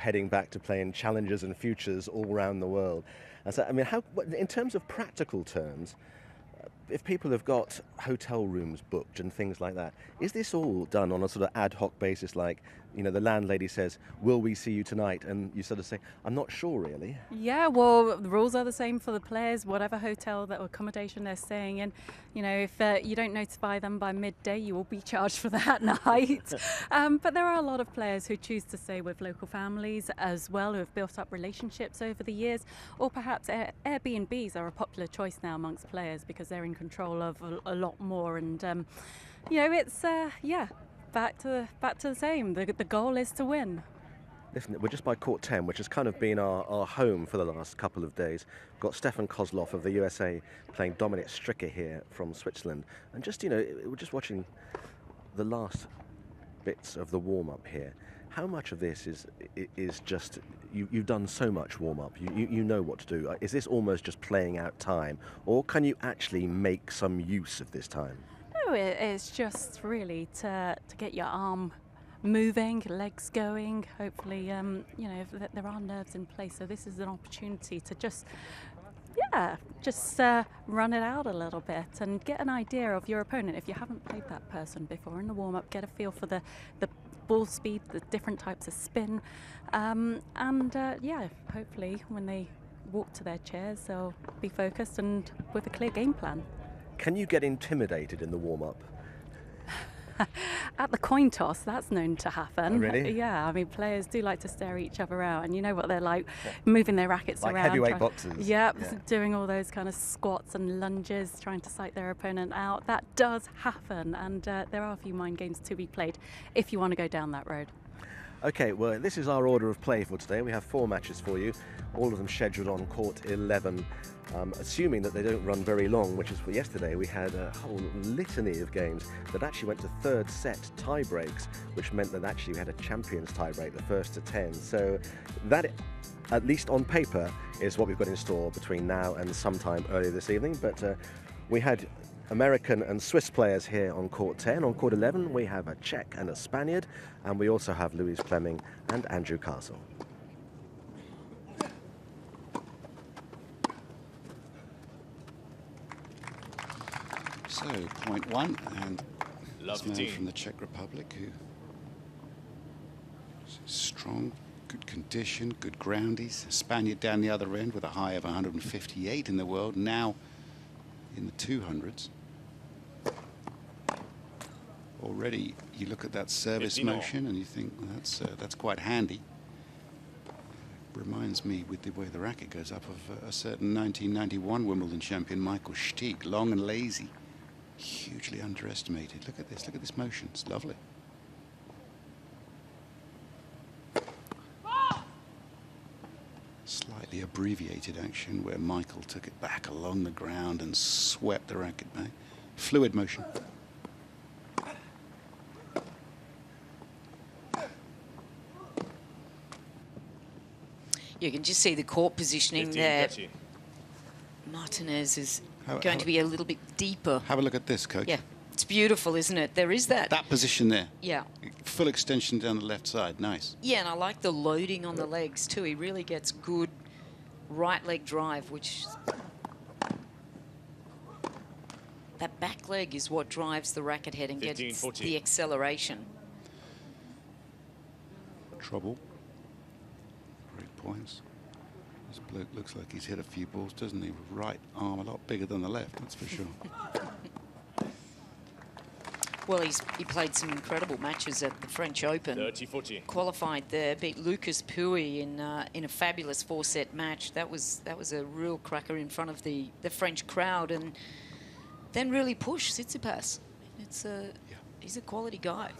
heading back to playing challengers and futures all around the world. And so, I mean, in terms of practical terms, if people have got hotel rooms booked and things like that, is this all done on a sort of ad hoc basis, like, you know, the landlady says, will we see you tonight? And you sort of say, I'm not sure, really. Yeah, well, the rules are the same for the players, whatever hotel or accommodation they're staying in. You know, if you don't notify them by midday, you will be charged for that night. But there are a lot of players who choose to stay with local families as well, who have built up relationships over the years. Or perhaps Airbnbs are a popular choice now amongst players because they're in control of a lot more. And, you know, it's, back to the same. The goal is to win. Listen, we're just by court 10, which has kind of been our home for the last couple of days. We've got Stefan Kozlov of the USA playing Dominik Stricker here from Switzerland. And just, you know, we're just watching the last bits of the warm-up here. How much of this is just, you've done so much warm-up, you know what to do. Is this almost just playing out time, or can you actually make some use of this time? No, it's just really to get your arm moving, legs going. Hopefully, you know, there are nerves in place. So this is an opportunity to just run it out a little bit and get an idea of your opponent. If you haven't played that person before in the warm-up, get a feel for the ball speed, the different types of spin. Hopefully when they walk to their chairs, they'll be focused and with a clear game plan. Can you get intimidated in the warm-up? At the coin toss, that's known to happen. Oh, really? Yeah, I mean, players do like to stare each other out, and you know what they're like, moving their rackets like around. Heavyweight boxers. Yeah, doing all those kind of squats and lunges, trying to psych their opponent out. That does happen, and there are a few mind games to be played if you want to go down that road. Okay, well, this is our order of play for today. We have 4 matches for you, all of them scheduled on court 11. Assuming that they don't run very long, which is for yesterday, we had a whole litany of games that actually went to third set tie breaks, which meant that actually we had a champions tie break, the first to 10. So that, at least on paper, is what we've got in store between now and sometime early this evening. But we had American and Swiss players here on court 10. On court 11, we have a Czech and a Spaniard, and we also have Louise Fleming and Andrew Castle. So, point 1, and this man from the Czech Republic who is strong, good condition, good groundies. Spaniard down the other end with a high of 158 in the world, now in the 200s. Already, you look at that service motion and you think that's quite handy. Reminds me, with the way the racket goes up, of a certain 1991 Wimbledon champion, Michael Stich, long and lazy. Hugely underestimated. Look at this motion. It's lovely. Slightly abbreviated action where Michael took it back along the ground and swept the racket back. Fluid motion. You can just see the court positioning there. Martinez is going to be a little bit deeper. Have a look at this, Coach. Yeah, it's beautiful, isn't it? There is that. That position there. Yeah. Full extension down the left side. Nice. Yeah, and I like the loading on the legs too. He really gets good right leg drive, which... That back leg is what drives the racket head and gets the acceleration. Trouble. Great points. This bloke looks like he's hit a few balls, doesn't he? Right arm a lot bigger than the left, that's for sure. Well, he played some incredible matches at the French Open. 30-40. Qualified there, beat Lucas Pouille in a fabulous 4-set match. That was a real cracker in front of the French crowd, and then really pushed Tsitsipas. He's a quality guy.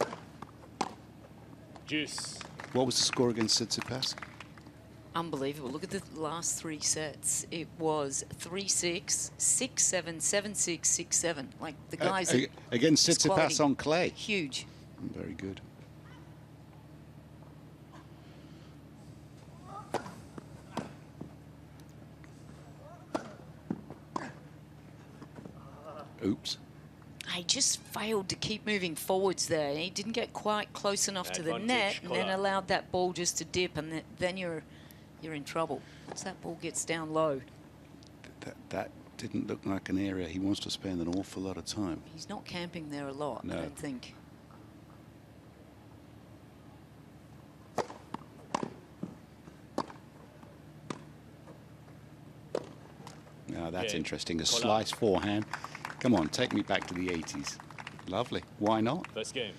Juice. What was the score against Tsitsipas? Unbelievable. Look at the last 3 sets. It was 3-6, 6-7, 7-6, 6-7. Like the guys against Tsitsipas on clay. Huge. Very good. Oops. he just failed to keep moving forwards there. He didn't get quite close enough to the net, and then allowed that ball just to dip, and then you're in trouble. Once that ball gets down low. That didn't look like an area he wants to spend an awful lot of time. He's not camping there a lot, no. I don't think. Now that's interesting. A slice forehand. Come on, take me back to the 80s. Lovely. Why not? First game.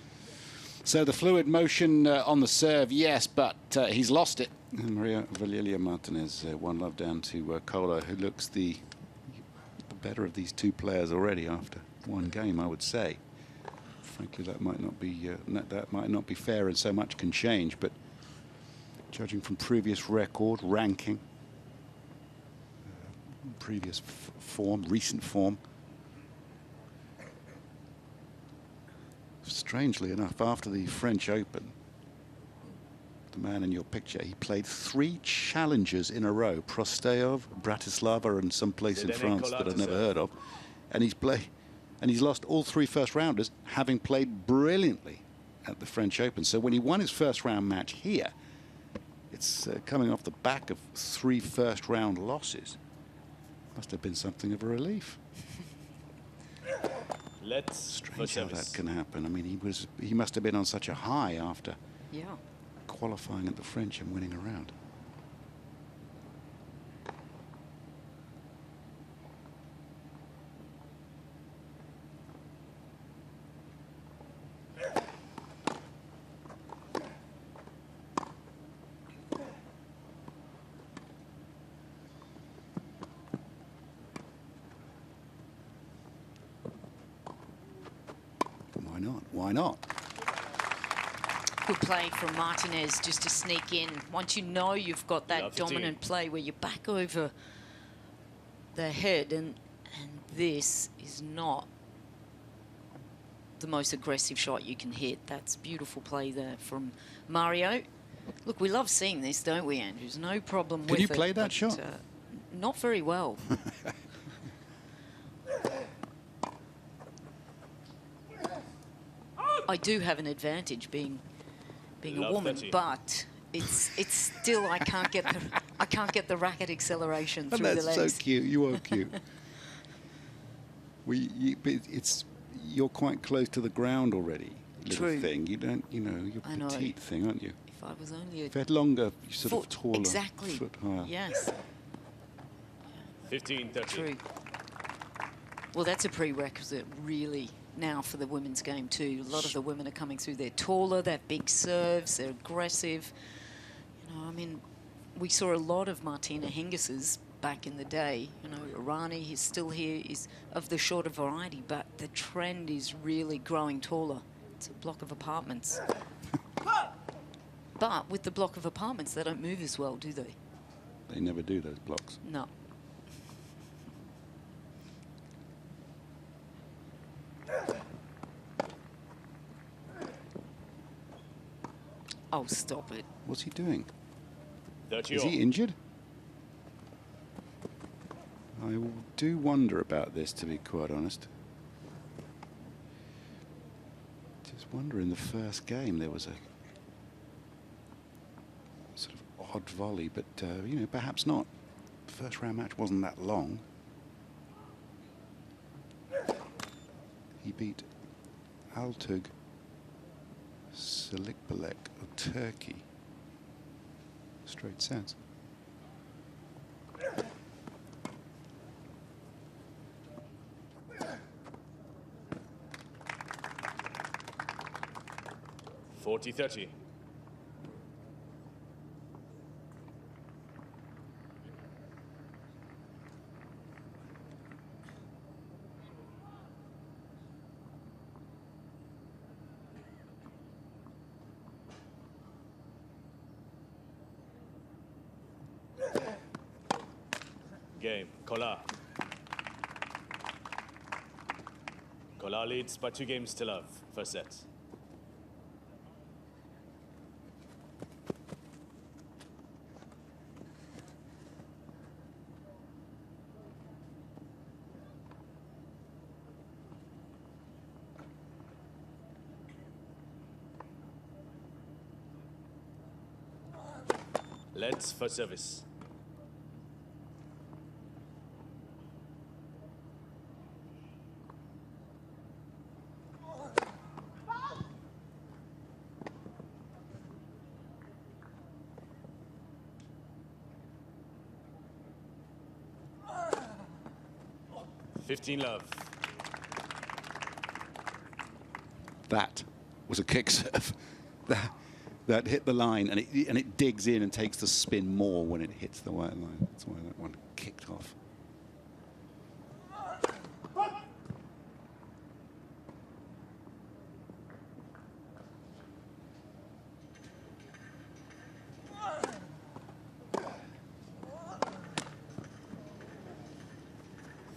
So the fluid motion on the serve, yes, but he's lost it. Maria Valeria Martinez, 1-love down to Kola, who looks the better of these two players already after one game, I would say. Frankly, that might not be fair, and so much can change. But judging from previous record, ranking, previous form, recent form. Strangely enough, after the French Open, the man in your picture, he played 3 challengers in a row: Prostayov, Bratislava, and some place in France that I've never heard of. And he's lost all 3 first rounders, having played brilliantly at the French Open. So when he won his first round match here, it's coming off the back of 3 first round losses. Must have been something of a relief. Strange how that can happen. I mean, he must have been on such a high after qualifying at the French and winning a round. Why not? Good play from Martinez just to sneak in. Once you know you've got that dominant play where you back over the head, and this is not the most aggressive shot you can hit. That's beautiful play there from Mario. Look, we love seeing this, don't we, Andrews? No problem with it. Can you play that shot? Not very well. I do have an advantage being a woman, but it's still I can't get the racket acceleration through the legs. That's so cute. You are cute. You're quite close to the ground already. Little True. thing. You don't. You know, you're a petite thing, aren't you? If I was only if you had longer, sort of taller, exactly. foot higher. Yes. 15-30. True. Well, that's a prerequisite, really. Now for the women's game too. A lot of the women are coming through. They're taller, they're big serves, they're aggressive. You know, I mean, we saw a lot of Martina Hingis's back in the day. You know, Irani, he's still here, is of the shorter variety, but the trend is really growing taller. It's a block of apartments. But with the block of apartments, they don't move as well, do they? They never do, those blocks. No. Oh, stop it. What's he doing? Is he injured? I do wonder about this, to be quite honest. Just wonder, in the first game there was a sort of odd volley, but, you know, perhaps not. The first round match wasn't that long. He beat Altug Selikbalek of Turkey. Straight sets. $40-30. Game, Kola. Kola leads by 2 games to love. First set. Let's for service. Love. That was a kick serve. That hit the line, and it digs in and takes the spin more when it hits the white line. That's why that one kicked off.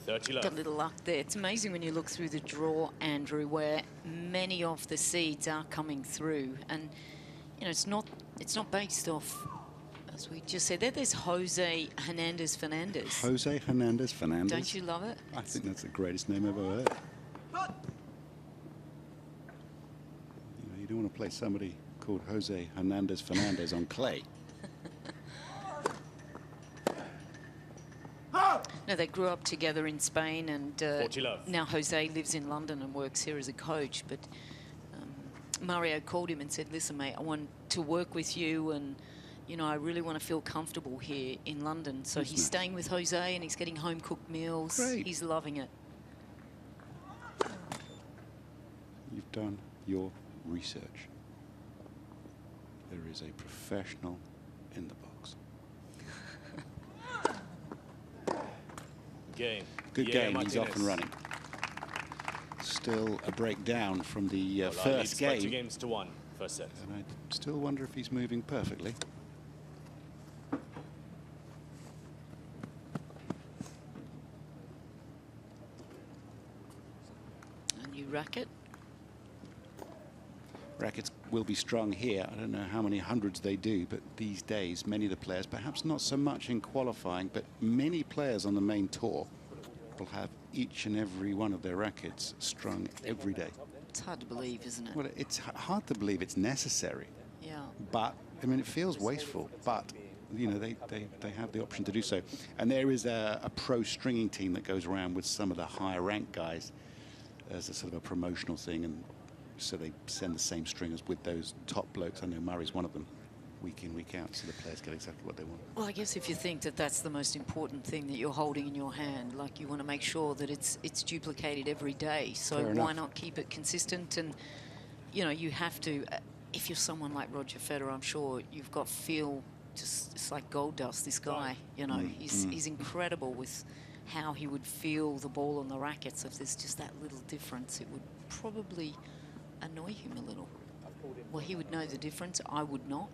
Got a little luck there. It's amazing when you look through the draw, Andrew, where many of the seeds are coming through, and you know it's not based off, as we just said. There's Jose Hernandez Fernandez. Jose Hernandez Fernandez. Don't you love it? I think that's the greatest name I've ever heard. You don't want to play somebody called Jose Hernandez Fernandez on clay. No, they grew up together in Spain, and now Jose lives in London and works here as a coach. But Mario called him and said, listen, mate, I want to work with you, and, you know, I really want to feel comfortable here in London. So he's staying with Jose, and he's getting home-cooked meals. Great. He's loving it. You've done your research. There is a professional in the box. Game. Good game. He's off and running. Still a breakdown from the first game. 2 games to 1, first set. And I still wonder if he's moving perfectly. A new racket. Rackets will be strung here. I don't know how many hundreds they do, but these days, many of the players, perhaps not so much in qualifying, but many players on the main tour will have each and every one of their rackets strung every day. It's hard to believe, isn't it? Well, it's hard to believe it's necessary. Yeah. But, I mean, it feels wasteful, but, you know, they have the option to do so. And there is a pro stringing team that goes around with some of the higher ranked guys as a sort of a promotional thing, and so they send the same stringers with those top blokes. I know Murray's one of them, week in, week out, so the players get exactly what they want. Well, I guess if you think that that's the most important thing that you're holding in your hand, like you want to make sure that it's duplicated every day. So why not keep it consistent? And, you know, you have to, if you're someone like Roger Federer, I'm sure you've got feel, just it's like gold dust, this guy, you know, he's incredible with how he would feel the ball on the racket. So if there's just that little difference, it would probably annoy him a little. Well, he would know the difference. I would not.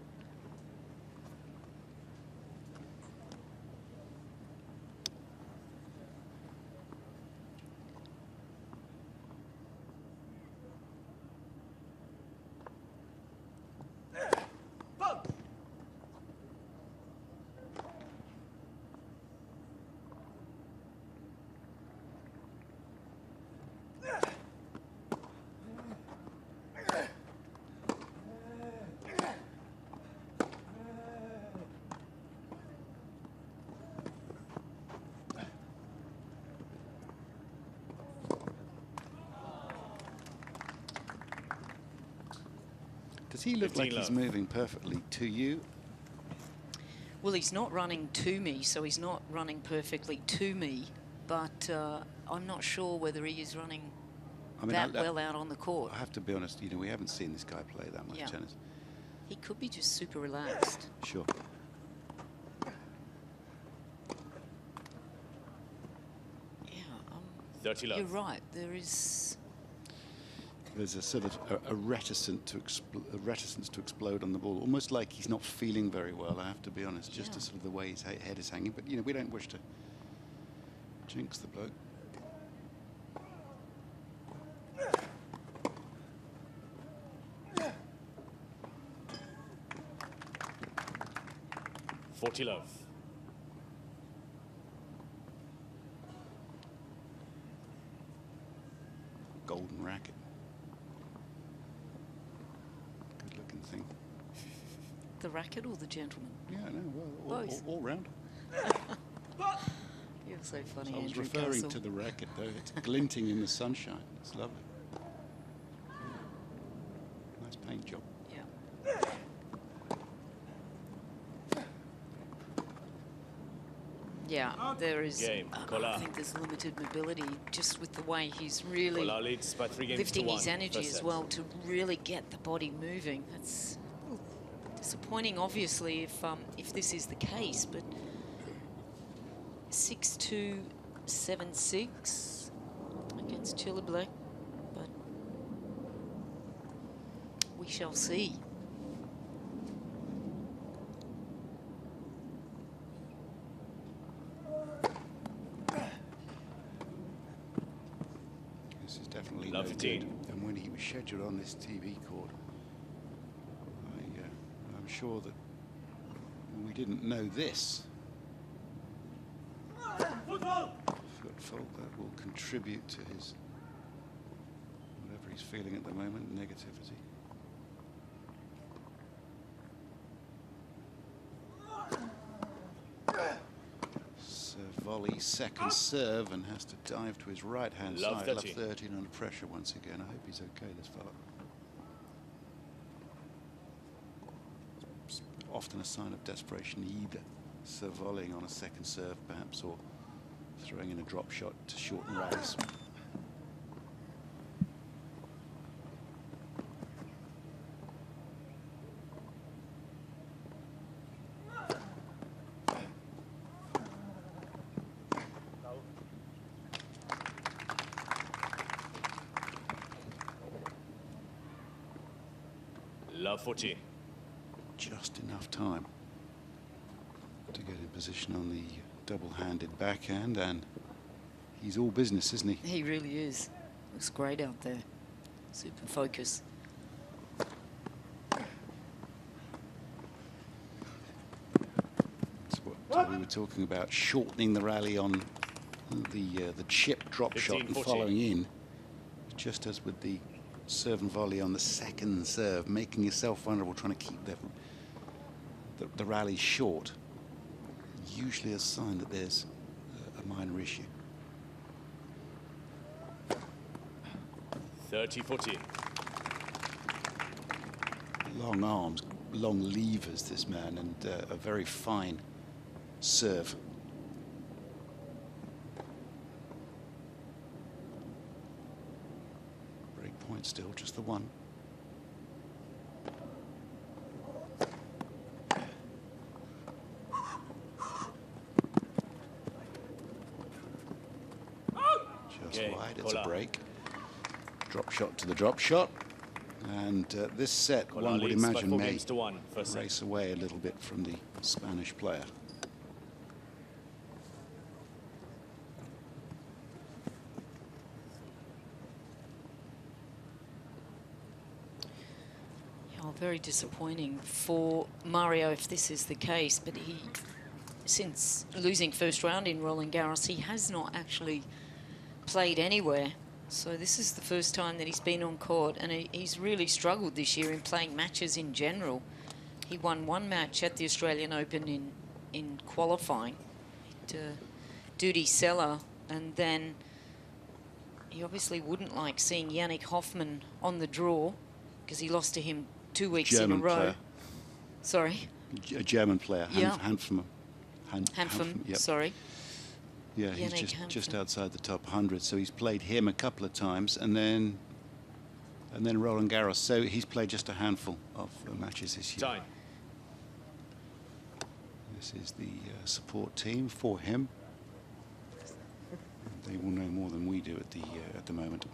Does he look like he's moving perfectly to you? Well, he's not running to me, so he's not running perfectly to me, but I'm not sure whether he is running well out on the court. I have to be honest, you know, we haven't seen this guy play that much tennis. He could be just super relaxed. Sure. Yeah, 30 love. You're right. There's a sort of a reticence to explode on the ball, almost like he's not feeling very well, I have to be honest, just to sort of the way his head is hanging. But, you know, we don't wish to jinx the bloke. Love. Golden racket. Good looking thing. The racket or the gentleman? Yeah, no, well, all round. You're so funny, I was Andrew referring Castle. to the racket, though. It's glinting in the sunshine. It's lovely. Nice paint job. Yeah. Yeah, there is. I think there's limited mobility just with the way he's really leads by 3 games lifting to his 1. energy as well to really get the body moving. That's disappointing, obviously, if this is the case. But 6-2, 7-6 against Chilliblek, but we shall see. This is definitely Love no 15. good. And when he was scheduled on this TV court, I'm sure that we didn't know this. Foot fault that will contribute to his whatever he's feeling at the moment, negativity. Volley, second serve, and has to dive to his right-hand side. Love 13 under pressure once again. I hope he's okay, this fella. It's often a sign of desperation, either serve volleying on a second serve, perhaps, or throwing in a drop shot to shorten rallies. Love 40. Just enough time to get in position on the double-handed backhand, and he's all business, isn't he? He really is. Looks great out there. Super focus. That's what we were talking about, shortening the rally on the chip drop shot and 15-40. following in, just as with the serve and volley on the second serve, making yourself vulnerable, trying to keep the rally short, usually a sign that there's a minor issue. 30-40. Long arms, long levers, this man, and a very fine serve. Break point still, just the one. Just wide, it's a break. Drop shot to the drop shot. And this set, one would imagine, may race away a little bit from the Spanish player. Oh, very disappointing for Mario if this is the case, but he, since losing first round in Roland Garros, he has not actually played anywhere. So this is the first time that he's been on court, and he's really struggled this year in playing matches in general. He won one match at the Australian Open in qualifying, Duty Seller, and then he obviously wouldn't like seeing Yannick Hoffmann on the draw because he lost to him 2 weeks in a row. Player. Sorry? A German player, Yeah. Hanfman, yep. Sorry. Yeah, he's just outside the top 100, so he's played him a couple of times, and then Roland Garros. So he's played just a handful of matches this year. Time. This is the support team for him. They will know more than we do at the moment.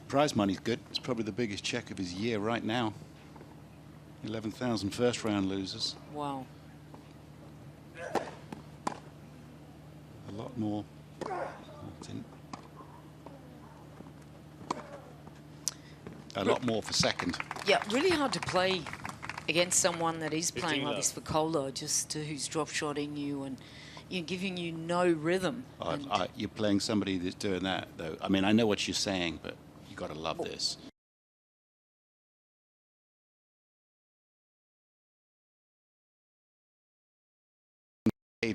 Prize money's good. It's probably the biggest check of his year right now. 11,000 first round losers. Wow. A lot more. A lot more for second. Yeah, really hard to play against someone that is playing 15 like this for Kohler, just who's drop shotting you and giving you no rhythm. You're playing somebody that's doing that, though. I mean, I know what you're saying, but you got to love this.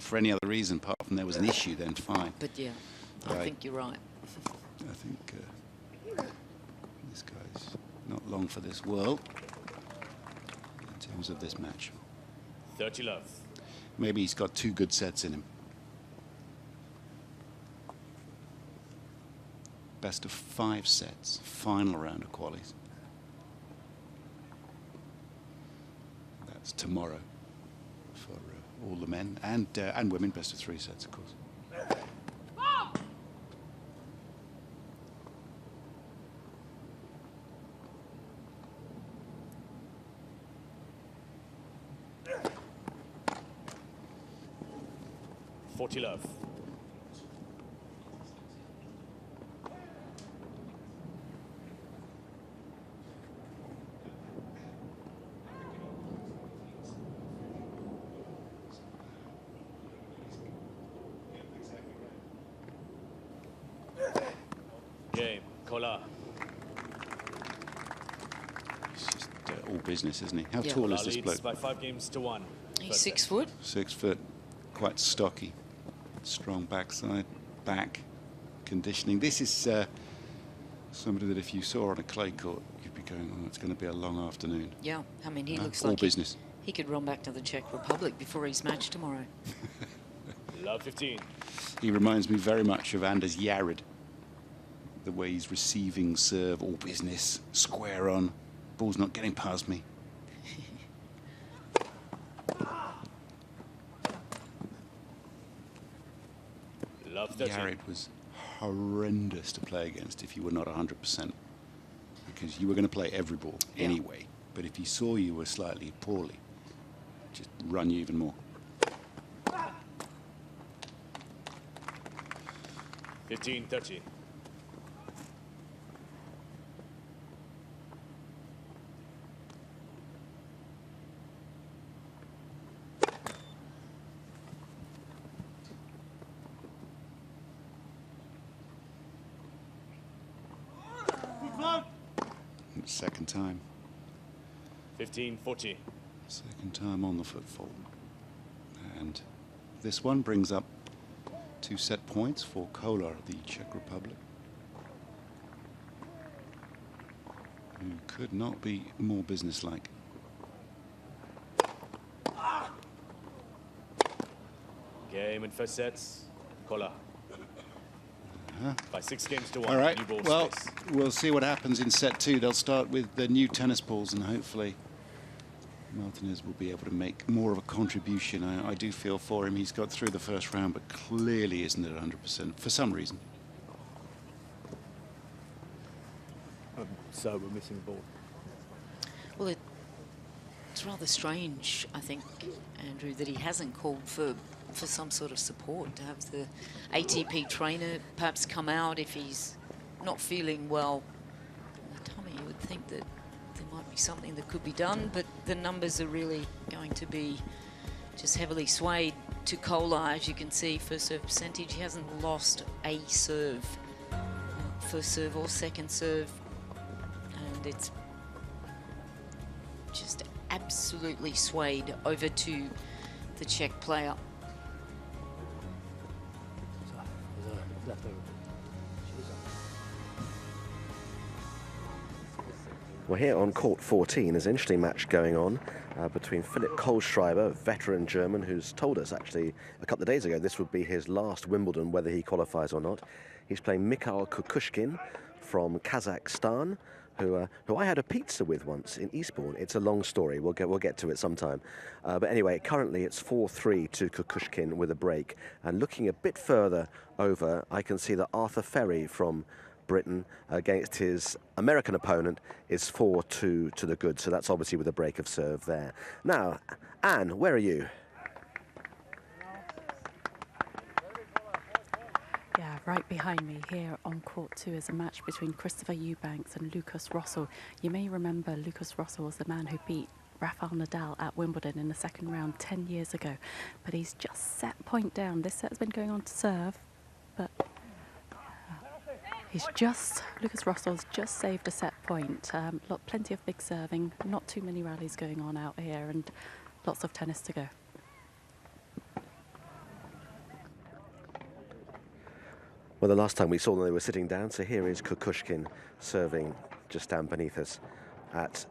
For any other reason apart from there was an issue, then fine. But yeah, I think you're right. I think this guy's not long for this world in terms of this match. 30 love. Maybe he's got 2 good sets in him. Best of 5 sets, final round of qualies. That's tomorrow for all the men and women. Best of 3 sets, of course. Love. Game, Kohler. It's just all business, isn't he? How Yeah. tall is this Leads bloke? by 5 games to 1. He's 6 foot. 6 foot, quite stocky, strong backside, back, conditioning. This is somebody that if you saw on a clay court, you'd be going, oh, it's going to be a long afternoon. Yeah, I mean, he looks all like business. he could run back to the Czech Republic before his match tomorrow. Love 15. He reminds me very much of Anders Yared. The way he's receiving serve, all business, square on, ball's not getting past me. Love 13. Yared was horrendous to play against if you were not 100%, because you were going to play every ball anyway. But if he saw you were slightly poorly, just run you even more. 15-30. Second time. 15-40. Second time on the footfall. And this one brings up 2 set points for Kohler, the Czech Republic, who could not be more businesslike. Game in first sets. Kohler. By 6 games to 1. All right, New ball well, space. we'll see what happens in set 2. They'll start with the new tennis balls, and hopefully Martinez will be able to make more of a contribution. I do feel for him. He's got through the first round, but clearly isn't at 100% for some reason. So we're missing the ball. Well, it's rather strange, I think, Andrew, that he hasn't called for some sort of support, to have the ATP trainer perhaps come out if he's not feeling well. Tommy, you would think that there might be something that could be done, but the numbers are really going to be just heavily swayed to Kohler. As you can see, first serve percentage, he hasn't lost a serve, first serve or second serve, and it's just absolutely swayed over to the Czech player. Well, here on court 14 is an interesting match going on between Philipp Kohlschreiber, veteran German, who's told us actually a couple of days ago this would be his last Wimbledon, whether he qualifies or not. He's playing Mikhail Kukushkin from Kazakhstan, who I had a pizza with once in Eastbourne. It's a long story. We'll get to it sometime. But anyway, currently it's 4-3 to Kukushkin with a break. And looking a bit further over, I can see that Arthur Ferry from Britain against his American opponent is 4-2 to the good. So that's obviously with a break of serve there. Now, Anne, where are you? Yeah, right behind me here on court 2 is a match between Christopher Eubanks and Lucas Russell. You may remember Lucas Russell was the man who beat Rafael Nadal at Wimbledon in the second round 10 years ago. But he's just set point down. This set's been going on to serve, but Lucas Russell's just saved a set point. Plenty of big serving, not too many rallies going on out here, and lots of tennis to go. Well, the last time we saw them, they were sitting down, so here is Kukushkin serving just down beneath us at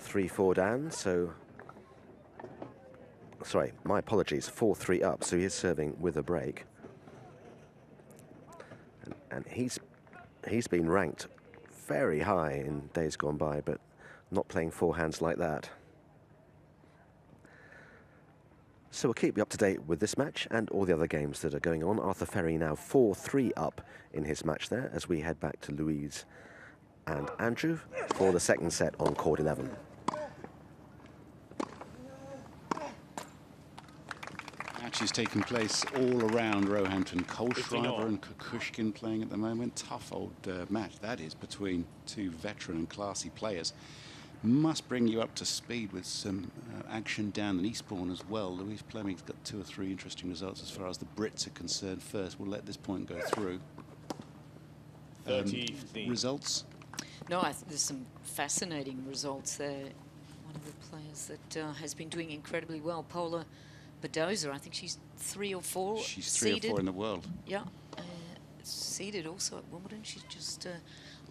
3-4 down, so... Sorry, my apologies, 4-3 up, so he is serving with a break. And he's been ranked very high in days gone by, but not playing forehands like that. So we'll keep you up to date with this match and all the other games that are going on. Arthur Ferry now 4-3 up in his match there as we head back to Louise and Andrew for the second set on court 11. Matches taking place all around Roehampton. Kohlschreiber and Kukushkin playing at the moment. Tough old match that is between two veteran and classy players. Must bring you up to speed with some action down in Eastbourne as well. Louise Fleming's got 2 or 3 interesting results as far as the Brits are concerned. First, we'll let this point go through. 30. Results? No, there's some fascinating results there. One of the players that has been doing incredibly well, Paula Badoza, I think she's 3 or 4. She's 3 seeded. or 4 in the world. Yeah, seeded also at Wimbledon. She's just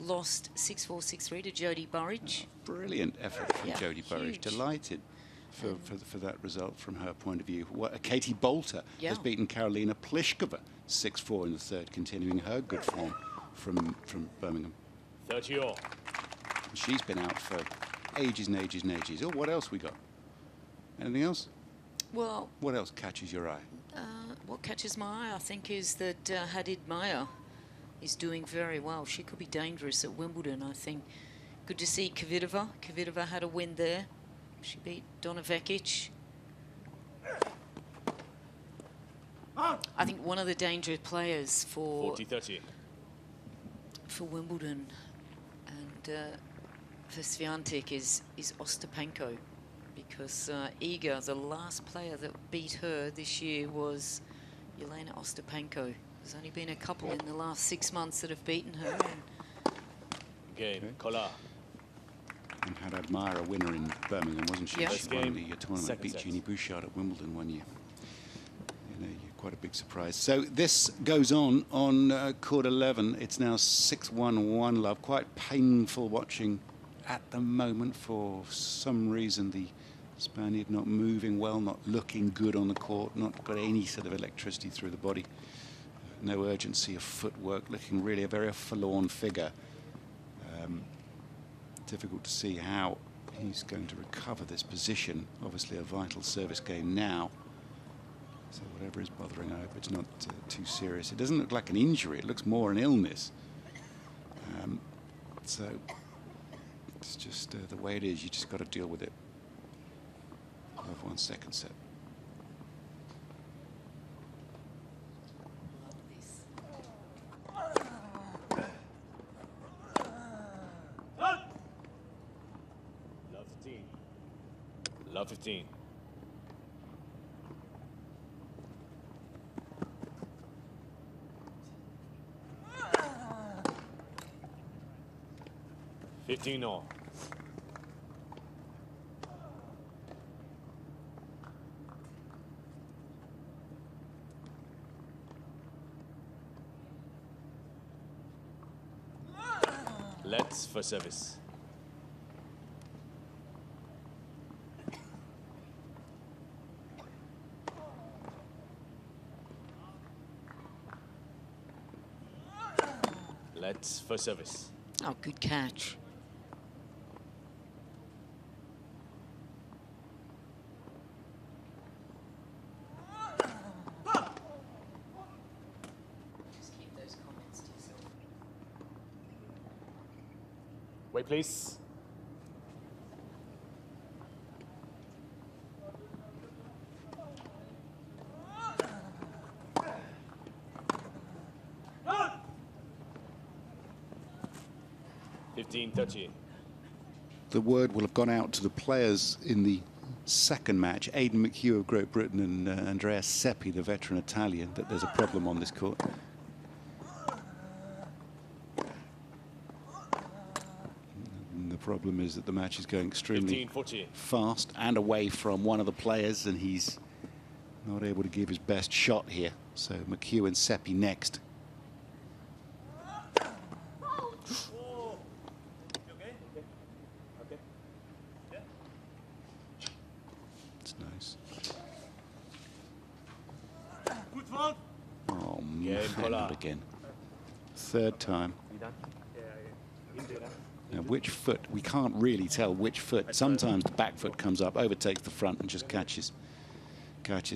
lost 6-4, 6-3 to Jodie Burridge. Brilliant effort from Jodie Burridge. Huge. Delighted for that result from her point of view. Katie Bolter has beaten Karolina Pliskova 6-4 in the third, continuing her good form from Birmingham. 30 all. She's been out for ages and ages and ages. Oh, what else we got? Anything else? Well, what else catches your eye? What catches my eye, I think, is that Hadid Maya is doing very well. She could be dangerous at Wimbledon, I think. Good to see Kvitova. Kvitova had a win there. She beat Donna Vekic. I think one of the dangerous players for 40-30. For Wimbledon and for Swiatek is Ostapenko, because Iga, the last player that beat her this year, was Yelena Ostapenko. There's only been a couple in the last 6 months that have beaten her. Game, Kolar. And had Admire a winner in Birmingham, wasn't she? Yeah. She won the tournament, Second beat set. Jeannie Bouchard at Wimbledon one year. Quite a big surprise. So this goes on court 11. It's now 6-1, love. Quite painful watching at the moment. For some reason, the Spaniard not moving well, not looking good on the court, not got any sort of electricity through the body. No urgency of footwork, looking really a very forlorn figure. Difficult to see how he's going to recover this position. Obviously a vital service game now. So whatever is bothering, I hope it's not too serious. It doesn't look like an injury. It looks more an illness. So it's just the way it is. You just got to deal with it. Love 1 second set. Love 15. Love 15. all. Let's for service. Let's for service. Oh, good catch. Wait, please. the word will have gone out to the players in the second match, Aidan McHugh of Great Britain and Andrea Seppi, the veteran Italian, that there's a problem on this court. And the problem is that the match is going extremely fast and away from one of the players, and he's not able to give his best shot here. So McHugh and Seppi next. Oh, man, not again. Third time. Now, which foot? We can't really tell which foot. Sometimes the back foot comes up, overtakes the front, and just catches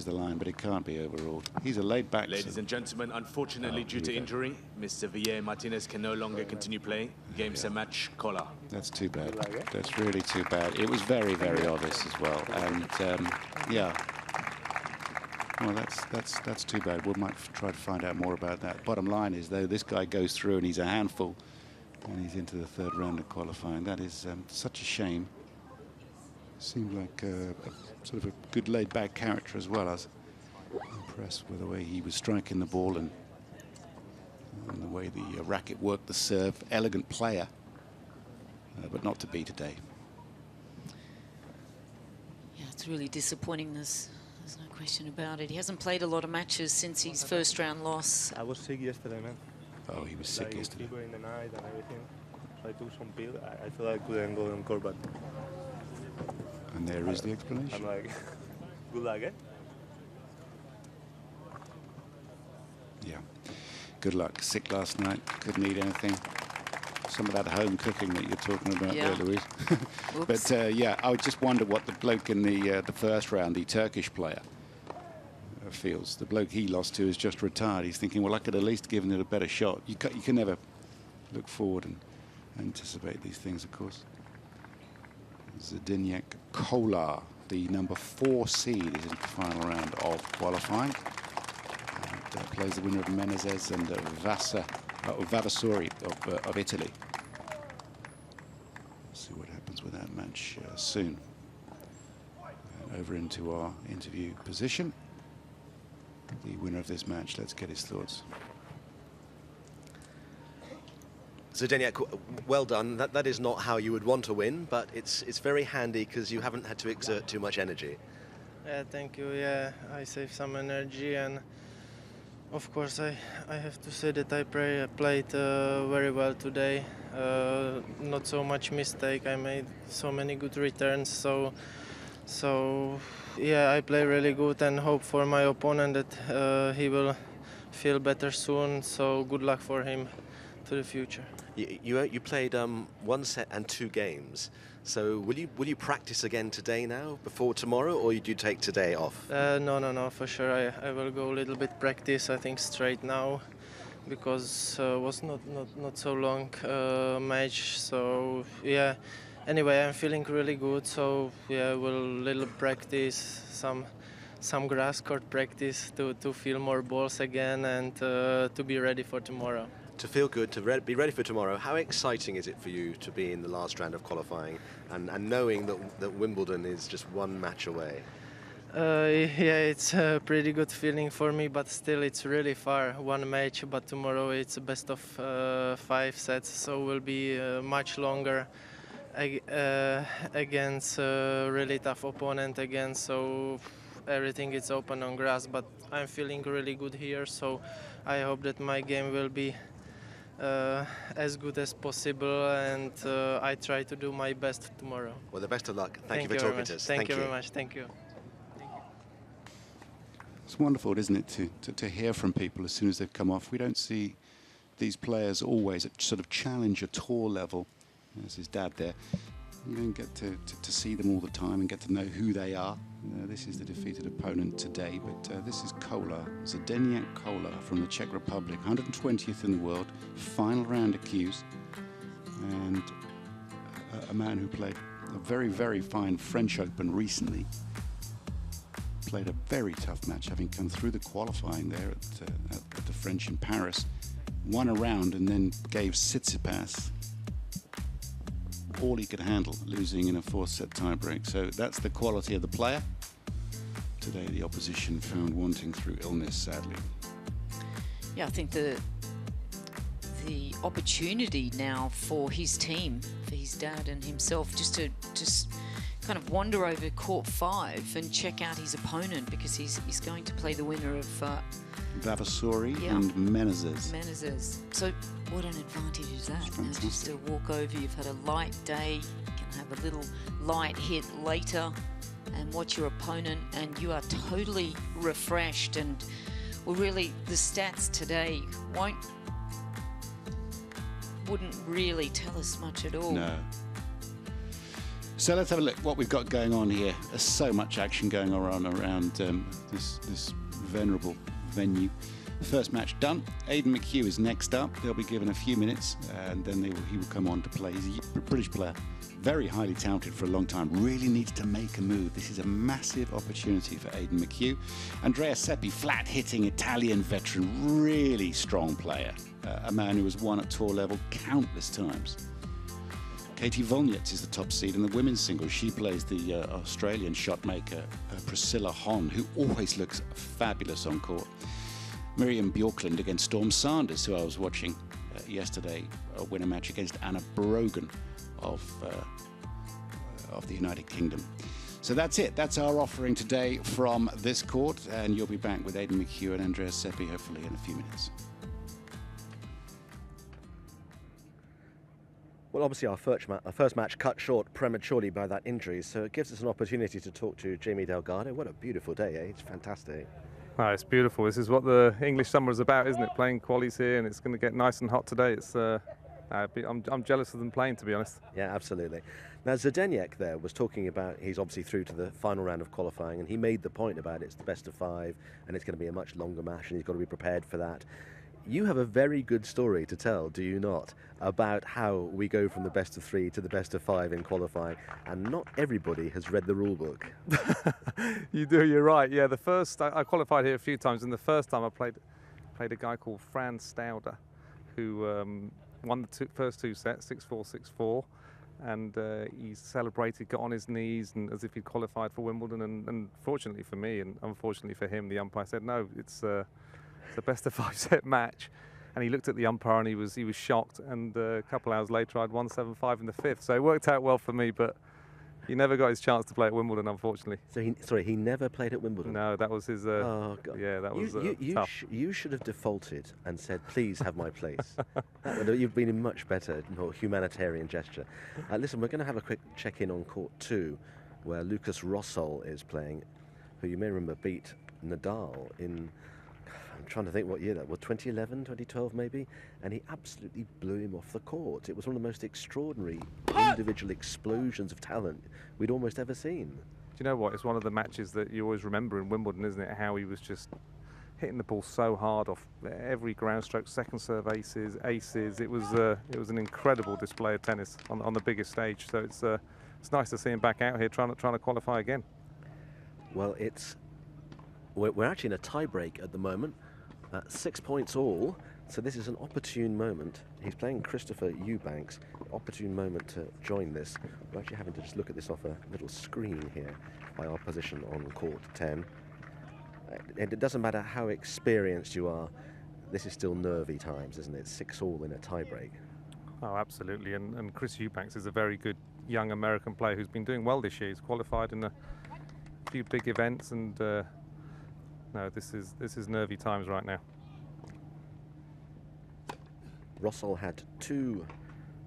the line, but it can't be overruled. He's a laid back. Ladies and gentlemen, unfortunately, due to injury, Mr. Villiers Martinez can no longer continue playing. Game's a match caller. That's too bad. That's really too bad. It was very, very obvious as well. And yeah. Well, that's too bad. We might try to find out more about that. Bottom line is, though, this guy goes through and he's a handful, and he's into the third round of qualifying. That is such a shame. Seemed like sort of a good laid-back character as well. I was impressed with the way he was striking the ball and the way the racket worked the serve. Elegant player, but not to be today. Yeah, it's really disappointing. There's no question about it. He hasn't played a lot of matches since his first round loss. I was sick yesterday, man. Oh, he was sick yesterday. Fever in the night and everything. So I took some pills. I feel I couldn't go on court, but. And there is the explanation. I'm like, good luck, eh? Yeah. Good luck. Sick last night. Couldn't eat anything. Some of that home cooking that you're talking about there, Louise. But yeah, I would just wonder what the bloke in the first round, the Turkish player, feels. The bloke he lost to is just retired. He's thinking, well, I could at least given it a better shot. You can never look forward and anticipate these things, of course. Zdeněk Kolar, the number 4 seed, is in the final round of qualifying. And, plays the winner of Menezes and Vavasori of Italy. See what happens with that match soon. And over into our interview position. The winner of this match, let's get his thoughts. Zdeněk, well done. That is not how you would want to win, but it's very handy because you haven't had to exert too much energy. Yeah, thank you. Yeah, I saved some energy, and of course I have to say that I played very well today. Not so much mistake. I made so many good returns. So yeah, I play really good and hope for my opponent that he will feel better soon. So good luck for him to the future. You played 1 set and 2 games. So will you practice again today now before tomorrow, or do you take today off? No, for sure. I will go a little bit practice. I think straight now, because was not so long match. So yeah. Anyway, I'm feeling really good. So yeah, we'll little practice, some grass court practice to feel more balls again and to be ready for tomorrow. To feel good, to be ready for tomorrow, how exciting is it for you to be in the last round of qualifying and knowing that Wimbledon is just 1 match away? Yeah, it's a pretty good feeling for me, but still it's really far. 1 match, but tomorrow it's a best of 5 sets, so will be much longer against a really tough opponent again. So everything is open on grass, but I'm feeling really good here, so I hope that my game will be as good as possible, and I try to do my best tomorrow. Well, the best of luck. Thank you for talking to us. Thank you very much. Thank you. It's wonderful, isn't it, to hear from people as soon as they've come off. We don't see these players always at sort of challenger tour level. There's his dad there. You don't get to see them all the time and get to know who they are. This is the defeated opponent today, but this is Kolar, Zdeněk Kolar from the Czech Republic, 120th in the world, final round accused, and a man who played a very, very fine French Open recently. Played a very tough match, having come through the qualifying there at the French in Paris, won a round and then gave Tsitsipas all he could handle, losing in a 4-set tiebreak. So that's the quality of the player. Today, the opposition found wanting through illness, sadly. Yeah, I think the opportunity now for his team, for his dad and himself, just to kind of wander over court 5 and check out his opponent, because he's going to play the winner of Vavasori and Menezes. So what an advantage is that? Now just to walk over, you've had a light day, you can have a little light hit later and watch your opponent, and you are totally refreshed. And well, really, the stats today wouldn't really tell us much at all. No. So let's have a look what we've got going on here. There's so much action going on around this venerable venue. The first match done. Aidan McHugh is next up. They'll be given a few minutes, and then he will come on to play. He's a British player, very highly touted for a long time. Really needs to make a move. This is a massive opportunity for Aidan McHugh. Andrea Seppi, flat-hitting Italian veteran, really strong player. A man who has won at tour level countless times. Katie Volnitz is the top seed in the women's singles. She plays the Australian shot maker Priscilla Hon, who always looks fabulous on court. Miriam Bjorklund against Storm Sanders, who I was watching yesterday, win a match against Anna Brogan of the United Kingdom. So that's it. That's our offering today from this court, and you'll be back with Aidan McHugh and Andrea Seppi hopefully in a few minutes. Well, obviously our first match cut short prematurely by that injury, so it gives us an opportunity to talk to Jamie Delgado. What a beautiful day, eh? It's fantastic. Oh, it's beautiful. This is what the English summer is about, isn't it? Playing qualies here, and it's going to get nice and hot today. It's I'm jealous of them playing, to be honest. Yeah, absolutely. Now, Zdeněk there was talking about, he's obviously through to the final round of qualifying, and he made the point about it's the best of 5, and it's going to be a much longer match, and he's got to be prepared for that. You have a very good story to tell, do you not, about how we go from the best of 3 to the best of 5 in qualifying, and not everybody has read the rule book. You do, you're right. Yeah, the first, I qualified here a few times, and the first time I played a guy called Franz Stauder, who won the first 2 sets, 6-4, 6-4, and he celebrated, got on his knees, and as if he'd qualified for Wimbledon, and fortunately for me, and unfortunately for him, the umpire said, no, it's the best of 5 set match. And he looked at the umpire and he was shocked, and a couple hours later I'd won 7-5 in the 5th, so it worked out well for me, but he never got his chance to play at Wimbledon, unfortunately. So he never played at Wimbledon? No, that was his oh God. Yeah, that was tough. You should have defaulted and said, please have my place. You've been a much better, more humanitarian gesture. Listen, we're going to have a quick check-in on court 2, where Lucas Rosol is playing, who you may remember beat Nadal in, I'm trying to think what year that was, 2011, 2012 maybe, and he absolutely blew him off the court. It was one of the most extraordinary individual explosions of talent we'd almost ever seen. Do you know what? It's one of the matches that you always remember in Wimbledon, isn't it? How he was just hitting the ball so hard off every ground stroke, second serve aces. It was an incredible display of tennis on the biggest stage. So it's nice to see him back out here trying to qualify again. Well, we're actually in a tie-break at the moment, 6 points all, so this is an opportune moment. He's playing Christopher Eubanks, opportune moment to join this. We're actually having to just look at this off a little screen here by our position on court 10. And it doesn't matter how experienced you are, this is still nervy times, isn't it? 6 all in a tie-break. Oh, absolutely, and Chris Eubanks is a very good young American player who's been doing well this year. He's qualified in a few big events, and no, this is nervy times right now. Russell had 2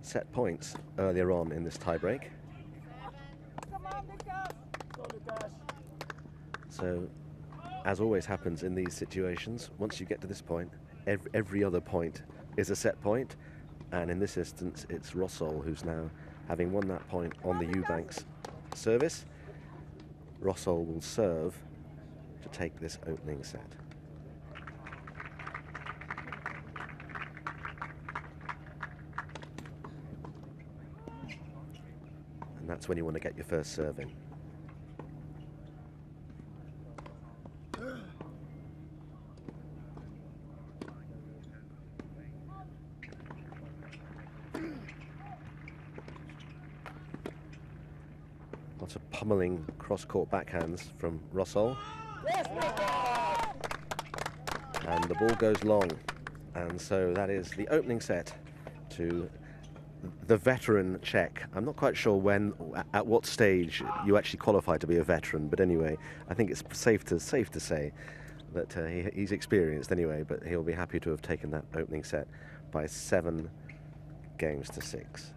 set points earlier on in this tiebreak. So, as always happens in these situations, once you get to this point, every other point is a set point, and in this instance, it's Russell who's now, having won that point on the Eubanks service, Russell will serve to take this opening set. And that's when you want to get your first serve in. Lots of pummeling cross-court backhands from Rossol. And the ball goes long. And so that is the opening set to the veteran Czech. I'm not quite sure at what stage you actually qualify to be a veteran, but anyway, I think it's safe to say that he's experienced anyway, but he'll be happy to have taken that opening set by 7 games to 6.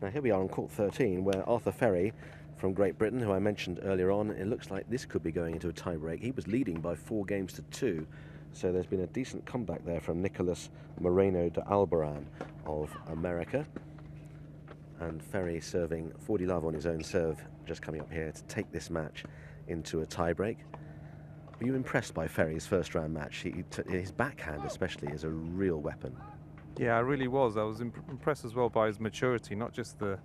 Now here we are on court 13, where Arthur Ferry from Great Britain, who I mentioned earlier on, it looks like this could be going into a tie-break. He was leading by 4 games to 2, so there's been a decent comeback there from Nicholas Moreno de Alboran of America. And Ferry serving 40 love on his own serve, just coming up here to take this match into a tie-break. Were you impressed by Ferry's first-round match? His backhand especially is a real weapon. Yeah, I really was. I was impressed as well by his maturity, not just the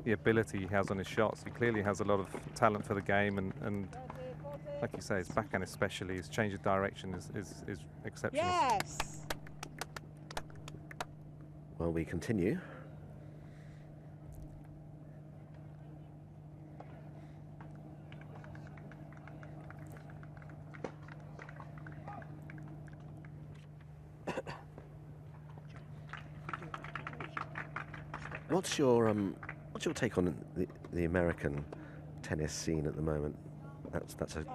ability he has on his shots. He clearly has a lot of talent for the game, and like you say, his backhand especially, his change of direction is exceptional. Yes! Well, we continue. What's your take on the American tennis scene at the moment? That's an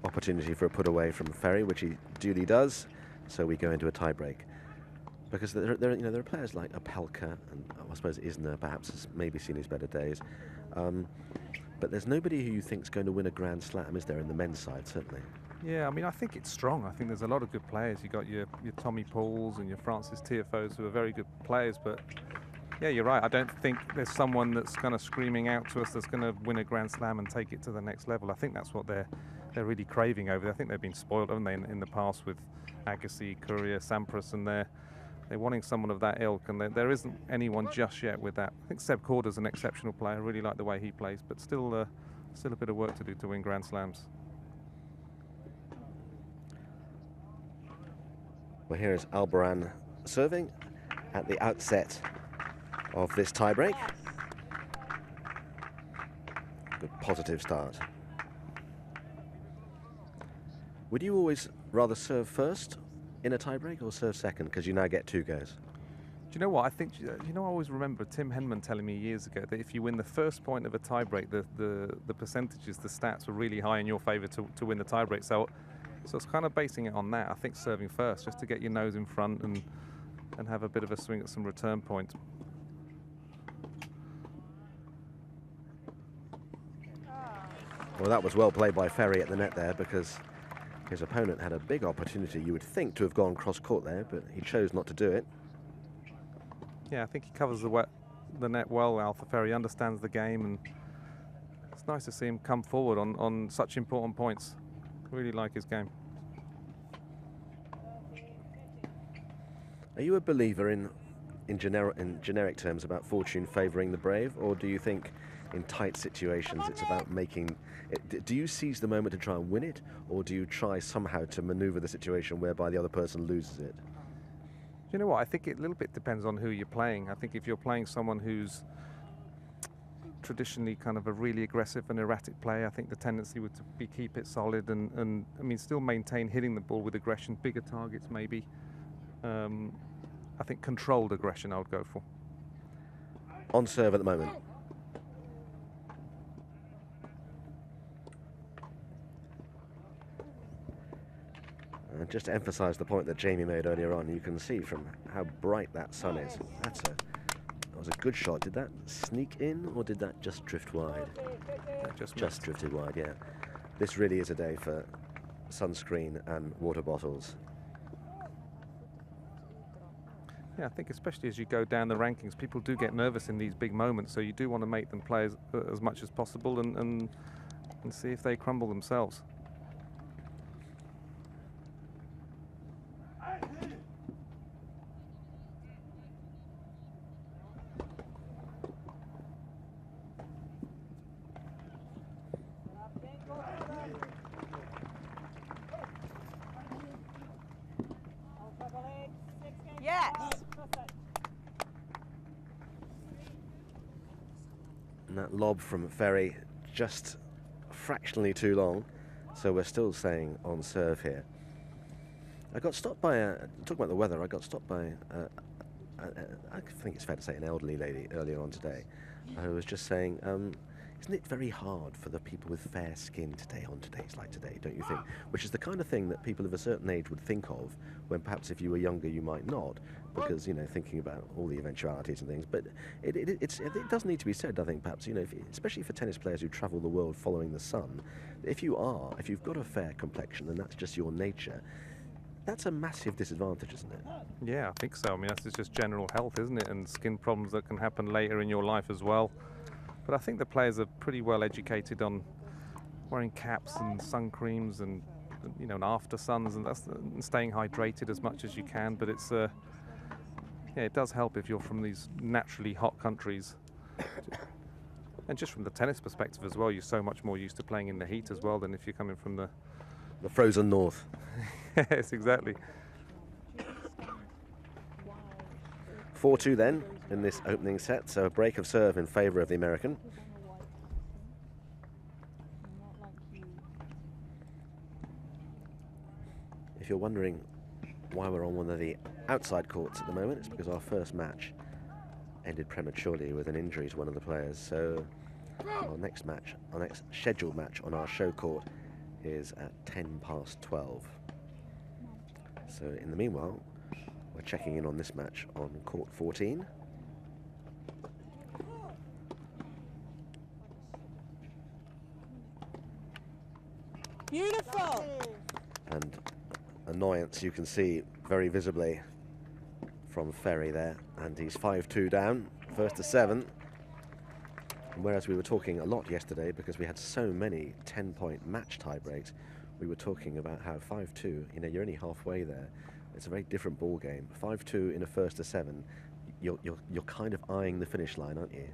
opportunity for a put away from Ferry, which he duly does. So we go into a tie-break because there are players like Opelka, and I suppose Isner perhaps has maybe seen his better days, but there's nobody who you think's going to win a Grand Slam, is there, in the men's side, certainly? Yeah, I mean, I think it's strong. I think there's a lot of good players. You got your Tommy Pauls and your Francis Tiafoes, who are very good players, but yeah, you're right. I don't think there's someone that's kind of screaming out to us that's going to win a Grand Slam and take it to the next level. I think that's what they're really craving over there. I think they've been spoiled, haven't they, in the past with Agassi, Courier, Sampras, and they're wanting someone of that ilk, and there isn't anyone just yet with that. I think Seb Korda's an exceptional player. I really like the way he plays, but still a bit of work to do to win Grand Slams. Well, here is Alboran serving at the outset of this tiebreak. Good positive start. Would you always rather serve first in a tiebreak or serve second, because you now get 2 goes? Do you know what? I think, I always remember Tim Henman telling me years ago that if you win the first point of a tiebreak, the percentages, the stats were really high in your favour to win the tiebreak. So it's kind of basing it on that. I think serving first, just to get your nose in front and have a bit of a swing at some return points. Well, that was well played by Ferry at the net there, because his opponent had a big opportunity, you would think, to have gone cross-court there, but he chose not to do it. Yeah, I think he covers the net well, Alpha Ferry, understands the game, and it's nice to see him come forward on such important points. Really like his game. Are you a believer in generic terms about fortune favouring the brave, or do you think in tight situations it's about making it? Do you seize the moment to try and win it, or do you try somehow to manoeuvre the situation whereby the other person loses it? You know what? I think it a little bit depends on who you're playing. I think if you're playing someone who's traditionally kind of a really aggressive and erratic player, I think the tendency would be keep it solid and I mean still maintain hitting the ball with aggression, bigger targets maybe. I think controlled aggression I would go for. On serve at the moment. Just to emphasise the point that Jamie made earlier on, you can see from how bright that sun is. That was a good shot. Did that sneak in, or did that just drift wide? Just drifted wide, yeah. This really is a day for sunscreen and water bottles. Yeah, I think especially as you go down the rankings, people do get nervous in these big moments, so you do want to make them play as much as possible and see if they crumble themselves. And that lob from Ferry just fractionally too long, so we're still staying on serve here. I got stopped by, talking about the weather, I got stopped by, I think it's fair to say, an elderly lady earlier on today, who was just saying, isn't it very hard for the people with fair skin today on days like today, don't you think? Which is the kind of thing that people of a certain age would think of, when perhaps if you were younger you might not, because, you know, thinking about all the eventualities and things. But it does need to be said, I think, perhaps, you know, especially for tennis players who travel the world following the sun, if you've got a fair complexion and that's just your nature, that's a massive disadvantage, isn't it? Yeah, I think so. I mean, that's just general health, isn't it? And skin problems that can happen later in your life as well. But I think the players are pretty well educated on wearing caps and sun creams and, you know, and after suns and staying hydrated as much as you can. But it's yeah, it does help if you're from these naturally hot countries. And just from the tennis perspective as well, you're so much more used to playing in the heat as well than if you're coming from the frozen north. Yes, exactly. 4-2 then in this opening set, so a break of serve in favour of the American. If you're wondering why we're on one of the outside courts at the moment, it's because our first match ended prematurely with an injury to one of the players. So our next scheduled match on our show court is at 12:10. So in the meanwhile, we're checking in on this match on court 14. Beautiful. And annoyance you can see very visibly from Ferry there, and he's 5-2 down, first to 7. And whereas we were talking a lot yesterday because we had so many 10-point match tie breaks, we were talking about how 5-2, you know, you're only halfway there. It's a very different ball game. 5-2 in a first to 7, you're kind of eyeing the finish line, aren't you?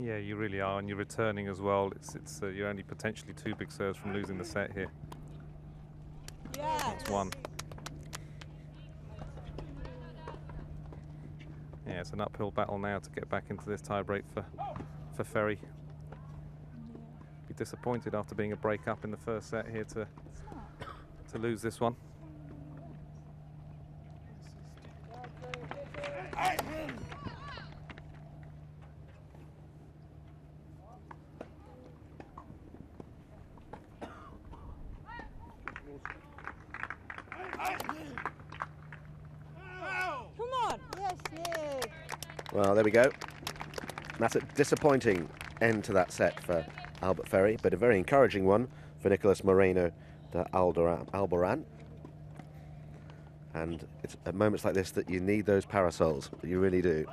Yeah, you really are, and you're returning as well. It's you're only potentially 2 big serves from losing the set here. Yes. That's 1. Yeah, it's an uphill battle now to get back into this tie break for Ferry. Be disappointed after being a break up in the first set here to lose this one. Come on. Yes, Nick. Well, there we go. That's a disappointing end to that set for Albert Ferry, but a very encouraging one for Nicolas Moreno de Alboran. And it's at moments like this that you need those parasols. You really do.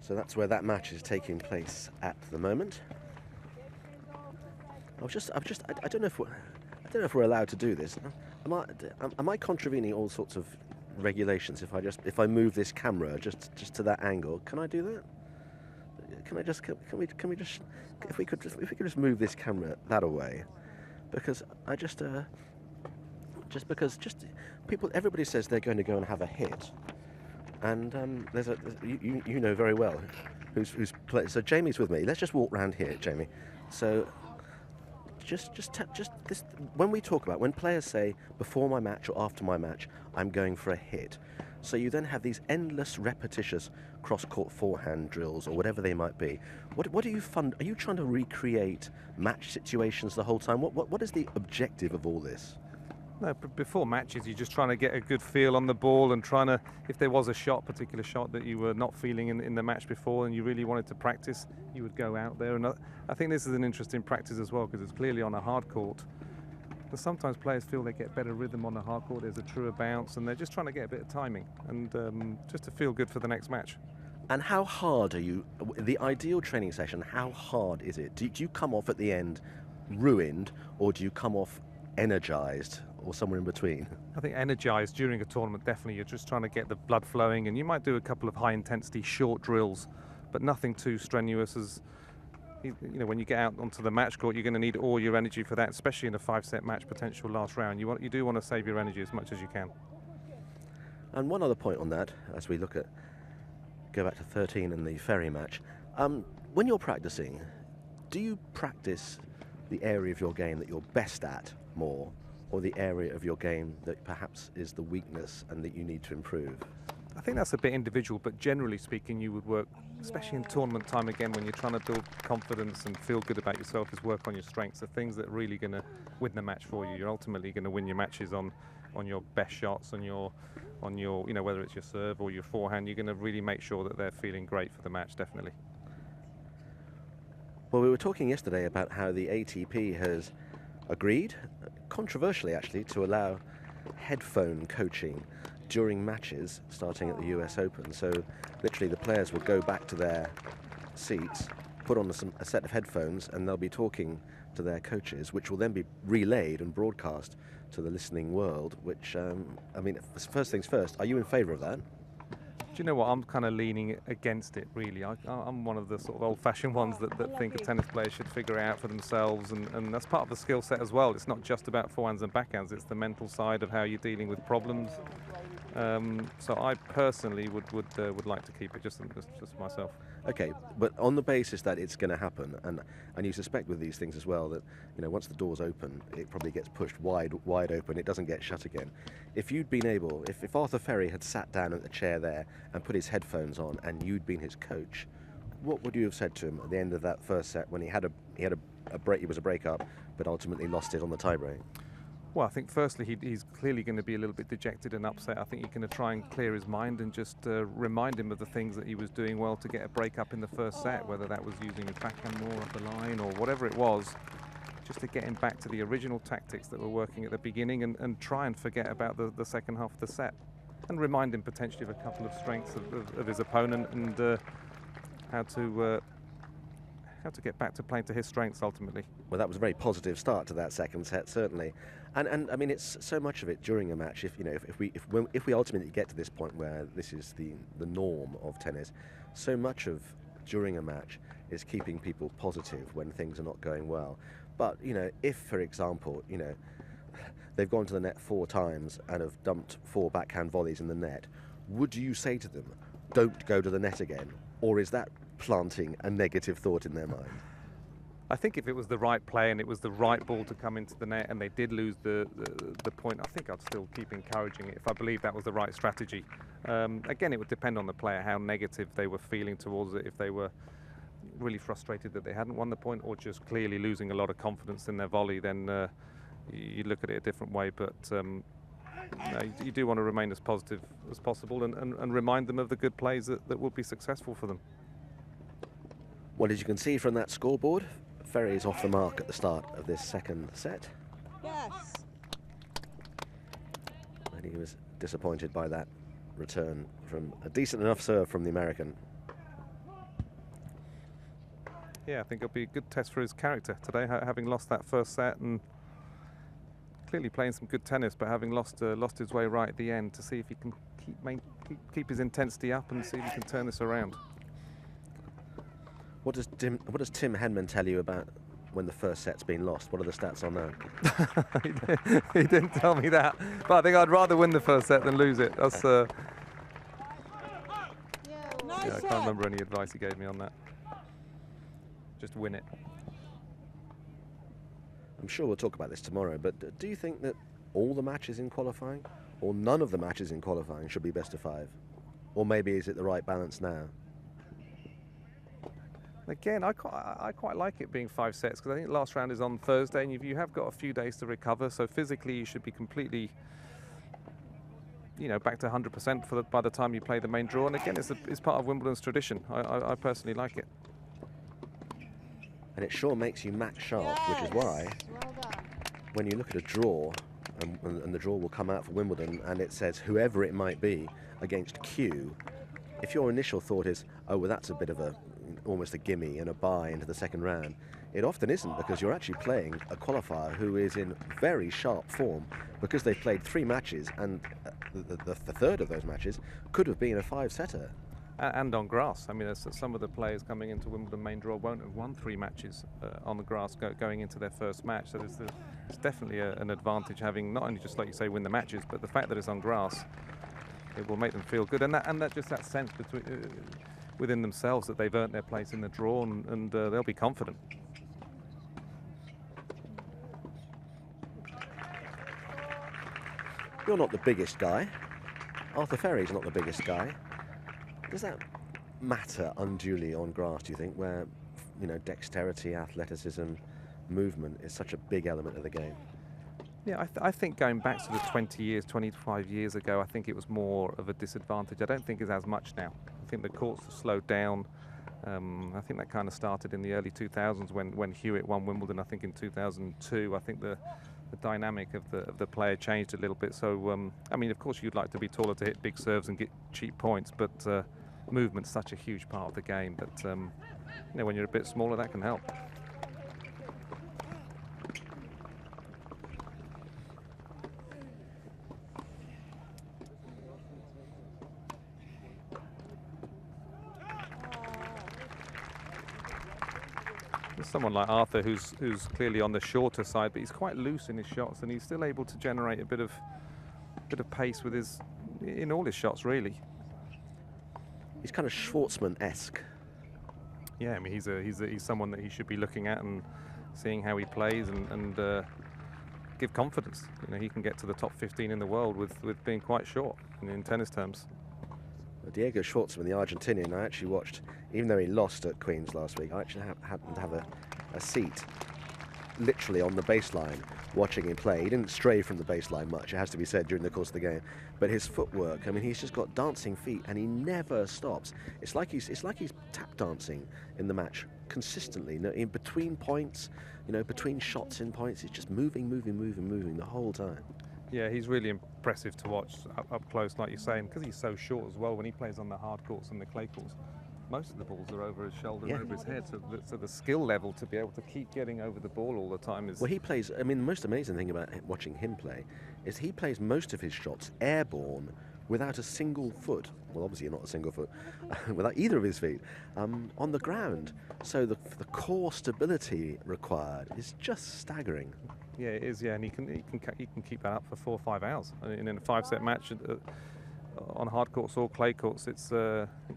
So that's where that match is taking place at the moment. I don't know if we're allowed to do this. Am I contravening all sorts of regulations if I move this camera just to that angle? Can I do that? Can we just if we could just move this camera that away? Because everybody says they're going to go and have a hit. And you know very well who's playing. So Jamie's with me. Let's just walk round here, Jamie. So just this. When we talk about, when players say before my match or after my match, I'm going for a hit. So you then have these endless, repetitious cross-court forehand drills or whatever they might be. What are you fund? Are you trying to recreate match situations the whole time? What is the objective of all this? No, before matches, you're just trying to get a good feel on the ball and trying to, if there was a particular shot that you were not feeling in the match before and you really wanted to practice, you would go out there. And I think this is an interesting practice as well because it's clearly on a hard court. And sometimes players feel they get better rhythm on the hard court, there's a truer bounce, and they're just trying to get a bit of timing and just to feel good for the next match. And how hard are you, the ideal training session, how hard is it? Do you come off at the end ruined, or do you come off energized, or somewhere in between? I think energized during a tournament, definitely. You're just trying to get the blood flowing, and you might do a couple of high-intensity short drills, but nothing too strenuous. As you know, when you get out onto the match court, you're going to need all your energy for that, especially in a 5-set match, potential last round. You do want to save your energy as much as you can. And one other point on that, as we go back to 13 in the Ferry match, when you're practicing, do you practice the area of your game that you're best at more, or the area of your game that perhaps is the weakness and that you need to improve? I think that's a bit individual, but generally speaking, you would work, especially in tournament time again, when you're trying to build confidence and feel good about yourself, is work on your strengths, the things that are really going to win the match for you. You're ultimately going to win your matches on your best shots, on your, you know, whether it's your serve or your forehand. You're going to really make sure that they're feeling great for the match, definitely. Well, we were talking yesterday about how the ATP has agreed, controversially actually, to allow headphone coaching during matches starting at the US Open. So literally the players will go back to their seats, put on a set of headphones, and they'll be talking to their coaches, which will then be relayed and broadcast to the listening world, which, I mean, first things first, are you in favour of that? Do you know what? I'm kind of leaning against it, really. I'm one of the sort of old-fashioned ones that think a tennis player should figure it out for themselves, and that's part of the skill set as well. It's not just about forehands and backhands, it's the mental side of how you're dealing with problems. So I personally would like to keep it just myself. Okay, but on the basis that it's going to happen, and you suspect with these things as well that, you know, once the doors open, it probably gets pushed wide open. It doesn't get shut again. If you'd been able, if Arthur Ferry had sat down at the chair there and put his headphones on, and you'd been his coach, what would you have said to him at the end of that first set when he had a break? It was a break-up, but ultimately lost it on the tie-break. Well, I think firstly he's clearly going to be a little bit dejected and upset. I think you're going to try and clear his mind and just remind him of the things that he was doing well to get a break up in the first set, whether that was using his backhand more up the line or whatever it was, just to get him back to the original tactics that were working at the beginning, and try and forget about the second half of the set, and remind him potentially of a couple of strengths of his opponent, and how to get back to playing to his strengths ultimately. Well, that was a very positive start to that second set, certainly, and I mean, it's so much of it during a match. If we ultimately get to this point where this is the norm of tennis, so much of during a match is keeping people positive when things are not going well. But you know, if for example, you know, they've gone to the net 4 times and have dumped 4 backhand volleys in the net, would you say to them, "Don't go to the net again," or is that planting a negative thought in their mind? I think if it was the right play and it was the right ball to come into the net and they did lose the point, I think I'd still keep encouraging it if I believe that was the right strategy. Again, it would depend on the player, how negative they were feeling towards it, if they were really frustrated that they hadn't won the point or just clearly losing a lot of confidence in their volley, then you look at it a different way. But you do want to remain as positive as possible and remind them of the good plays that will be successful for them. Well, as you can see from that scoreboard, Ferry is off the mark at the start of this second set. Yes. And he was disappointed by that return from a decent enough serve from the American. Yeah, I think it'll be a good test for his character today, having lost that first set and clearly playing some good tennis, but having lost his way right at the end, to see if he can keep his intensity up and see if he can turn this around. What does Tim Henman tell you about when the first set's been lost? What are the stats on that? He didn't tell me that, but I think I'd rather win the first set than lose it. That's yeah, I can't remember any advice he gave me on that. Just win it. I'm sure we'll talk about this tomorrow, but do you think that all the matches in qualifying, or none of the matches in qualifying, should be best of 5? Or maybe is it the right balance now? Again, I quite like it being 5 sets, because I think the last round is on Thursday and you have got a few days to recover, so physically you should be completely, you know, back to 100% by the time you play the main draw. And again, it's part of Wimbledon's tradition. I personally like it. And it sure makes you match sharp, which is why when you look at a draw, and the draw will come out for Wimbledon and it says whoever it might be against Q, if your initial thought is, oh well, that's a bit of almost a gimme and a bye into the second round, it often isn't, because you're actually playing a qualifier who is in very sharp form, because they've played 3 matches, and the third of those matches could have been a 5-setter. And on grass. I mean, some of the players coming into Wimbledon main draw won't have won 3 matches on the grass going into their first match. So it's definitely an advantage having not only, just like you say, win the matches, but the fact that it's on grass, it will make them feel good. And that just that sense within themselves that they've earned their place in the draw, and they'll be confident. You're not the biggest guy. Arthur Ferry's not the biggest guy. Does that matter unduly on grass, do you think, where, you know, dexterity, athleticism, movement is such a big element of the game? Yeah, I think going back to the 25 years ago, I think it was more of a disadvantage. I don't think it's as much now. I think the courts have slowed down. I think that kind of started in the early 2000s when Hewitt won Wimbledon. I think in 2002, I think the dynamic of the player changed a little bit. So, I mean, of course, you'd like to be taller to hit big serves and get cheap points, but movement's such a huge part of the game that, you know, when you're a bit smaller, that can help. Someone like Arthur, who's clearly on the shorter side, but he's quite loose in his shots, and he's still able to generate a bit of pace in all his shots, really. He's kind of Schwartzman-esque. Yeah, I mean, he's someone that he should be looking at and seeing how he plays and give confidence. You know, he can get to the top 15 in the world with being quite short in tennis terms. Diego Schwartzman, the Argentinian, I actually watched, even though he lost at Queen's last week, I actually happened to have a seat literally on the baseline watching him play. He didn't stray from the baseline much, it has to be said, during the course of the game. But his footwork, I mean, he's just got dancing feet and he never stops. It's like he's tap dancing in the match consistently. In between points, you know, between shots in points, he's just moving the whole time. Yeah, he's really impressive to watch up close, like you're saying, because he's so short as well. When he plays on the hard courts and the clay courts, most of the balls are over his shoulder and over his head. So the skill level to be able to keep getting over the ball all the time is... Well, he plays, I mean, the most amazing thing about watching him play is he plays most of his shots airborne without a single foot. Well, obviously not a single foot, without either of his feet, on the ground. So the core stability required is just staggering. Yeah, it is. Yeah, and he can keep that up for 4 or 5 hours. In a 5-set match on hard courts or clay courts, it's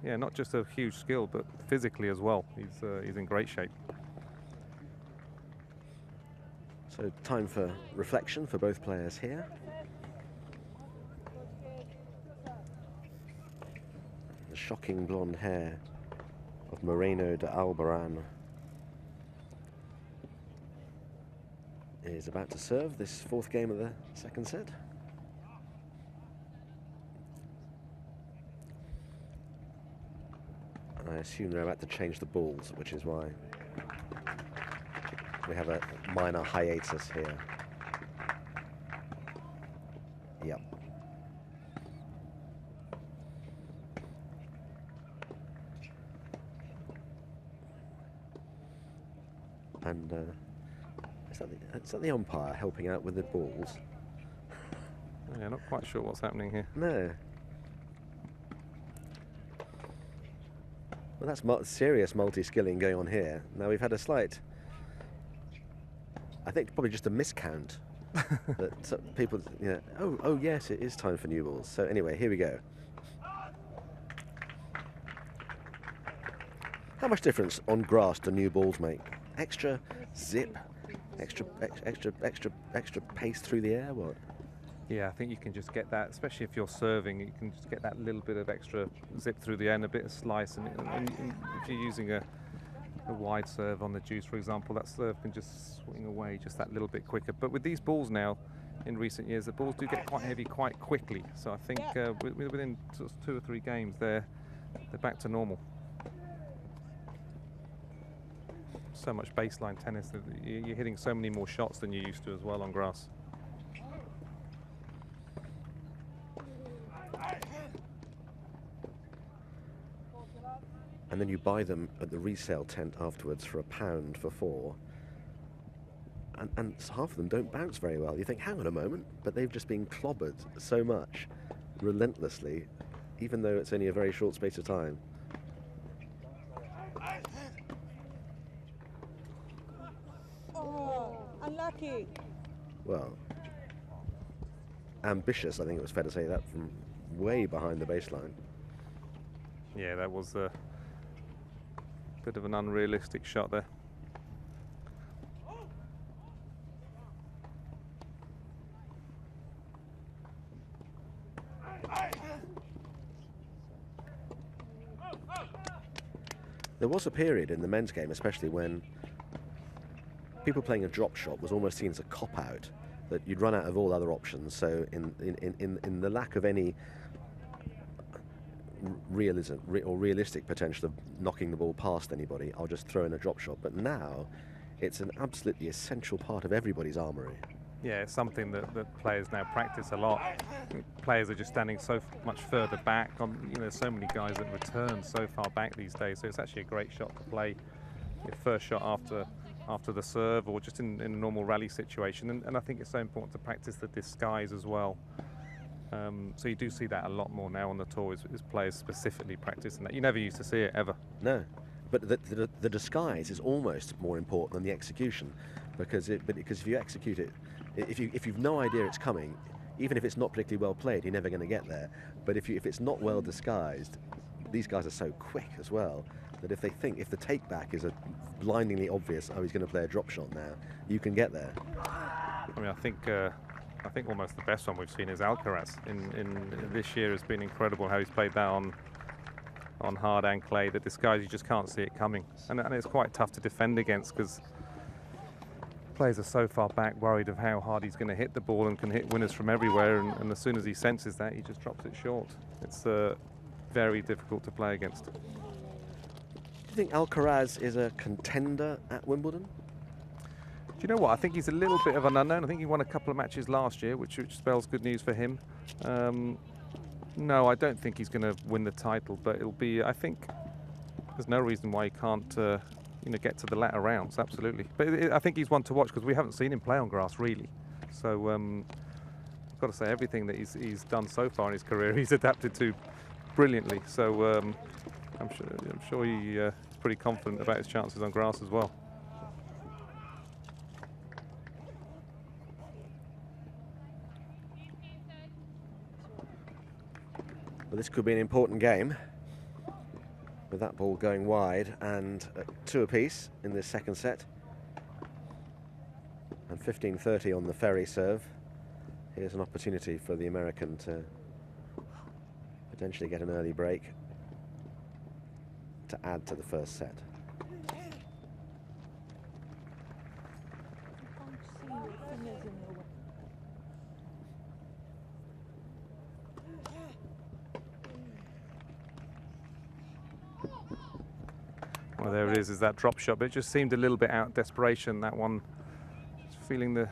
not just a huge skill, but physically as well. He's in great shape. So time for reflection for both players here. The shocking blonde hair of Moreno de Albarán is about to serve this 4th game of the 2nd set. I assume they're about to change the balls, which is why we have a minor hiatus here. Yep. And is that the umpire helping out with the balls? Yeah, not quite sure what's happening here. No. Well, that's serious multi-skilling going on here. Now we've had a slight, I think probably just a miscount. That people, you know, oh yes, it is time for new balls. So anyway, here we go. How much difference on grass do new balls make? Extra zip, extra pace through the air. What? Yeah, I think you can just get that, especially if you're serving, you can just get that little bit of extra zip through the air and a bit of slice. And if you're using a wide serve on the juice, for example, that serve can just swing away just that little bit quicker. But with these balls now, in recent years, the balls do get quite heavy quite quickly. So I think within sort of 2 or 3 games, they're back to normal. So much baseline tennis, that you're hitting so many more shots than you used to as well on grass. And then you buy them at the resale tent afterwards for £1 for 4. and half of them don't bounce very well. You think, hang on a moment, but they've just been clobbered so much, relentlessly, even though it's only a very short space of time. Oh, unlucky. Well, ambitious, I think it was fair to say that, from way behind the baseline. Yeah, that was a bit of an unrealistic shot there. There was a period in the men's game, especially, when people playing a drop shot was almost seen as a cop-out, that you'd run out of all other options. So in the lack of any realism or realistic potential of knocking the ball past anybody, I'll just throw in a drop shot. But now it's an absolutely essential part of everybody's armoury. Yeah, it's something that players now practice a lot. Players are just standing so much further back. There's so many guys that return so far back these days, so it's actually a great shot to play your first shot after the serve, or just in a normal rally situation. And I think it's so important to practice the disguise as well. So you do see that a lot more now on the tour, is players specifically practicing that. You never used to see it, ever. No, but the disguise is almost more important than the execution, because if you execute it, if you've no idea it's coming, even if it's not particularly well played, you're never going to get there. But if it's not well disguised, these guys are so quick as well that if the take back is a blindingly obvious, oh, he's going to play a drop shot now, you can get there. I mean, I think almost the best one we've seen is Alcaraz. In this year has been incredible how he's played that on hard and clay. The disguise, you just can't see it coming, and it's quite tough to defend against, because players are so far back, worried of how hard he's going to hit the ball, and can hit winners from everywhere, and as soon as he senses that, he just drops it short. It's very difficult to play against. Do you think Alcaraz is a contender at Wimbledon? Do you know what? I think he's a little bit of an unknown. I think he won a couple of matches last year, which spells good news for him. No, I don't think he's going to win the title, but it'll be, I think there's no reason why he can't get to the latter rounds, absolutely. But I think he's one to watch, because we haven't seen him play on grass, really. So I've got to say, everything that he's done so far in his career, he's adapted to brilliantly. So I'm sure he's pretty confident about his chances on grass as well. Well, this could be an important game, with that ball going wide, and 2 apiece in this second set. And 15-30 on the Ferry serve. Here's an opportunity for the American to potentially get an early break to add to the first set. Well, there it is that drop shot, but it just seemed a little bit out of desperation, that one. Just feeling the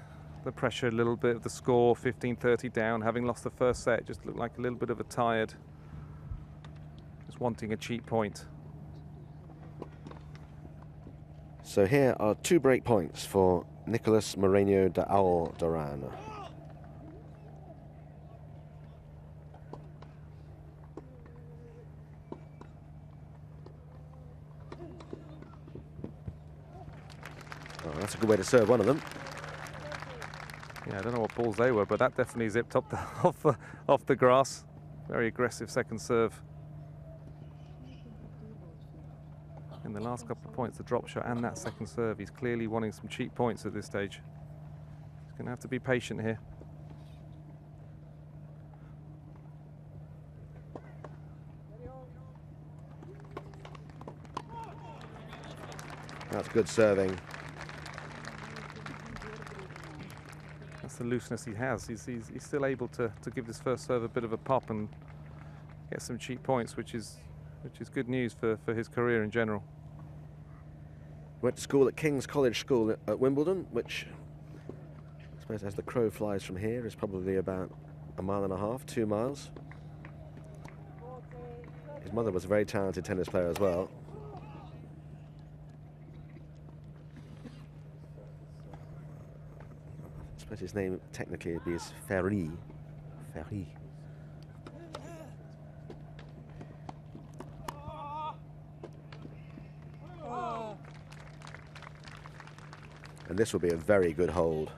pressure a little bit of the score, 15-30 down, having lost the first set, it just looked like a little bit of a tired, just wanting a cheap point. So here are 2 break points for Nicolas Moreno de Alderan. Oh, that's a good way to serve one of them. Yeah, I don't know what balls they were, but that definitely zipped off the grass. Very aggressive second serve. In the last couple of points, the drop shot and that second serve, he's clearly wanting some cheap points at this stage. He's going to have to be patient here. That's good serving. That's the looseness he has. He's still able to give this first serve a bit of a pop and get some cheap points, which is good news for his career in general. Went to school at King's College School at Wimbledon, which I suppose as the crow flies from here is probably about 1.5 miles, 2 miles. His mother was a very talented tennis player as well. suppose his name technically would be is Ferry. Ferry. And this will be a very good hold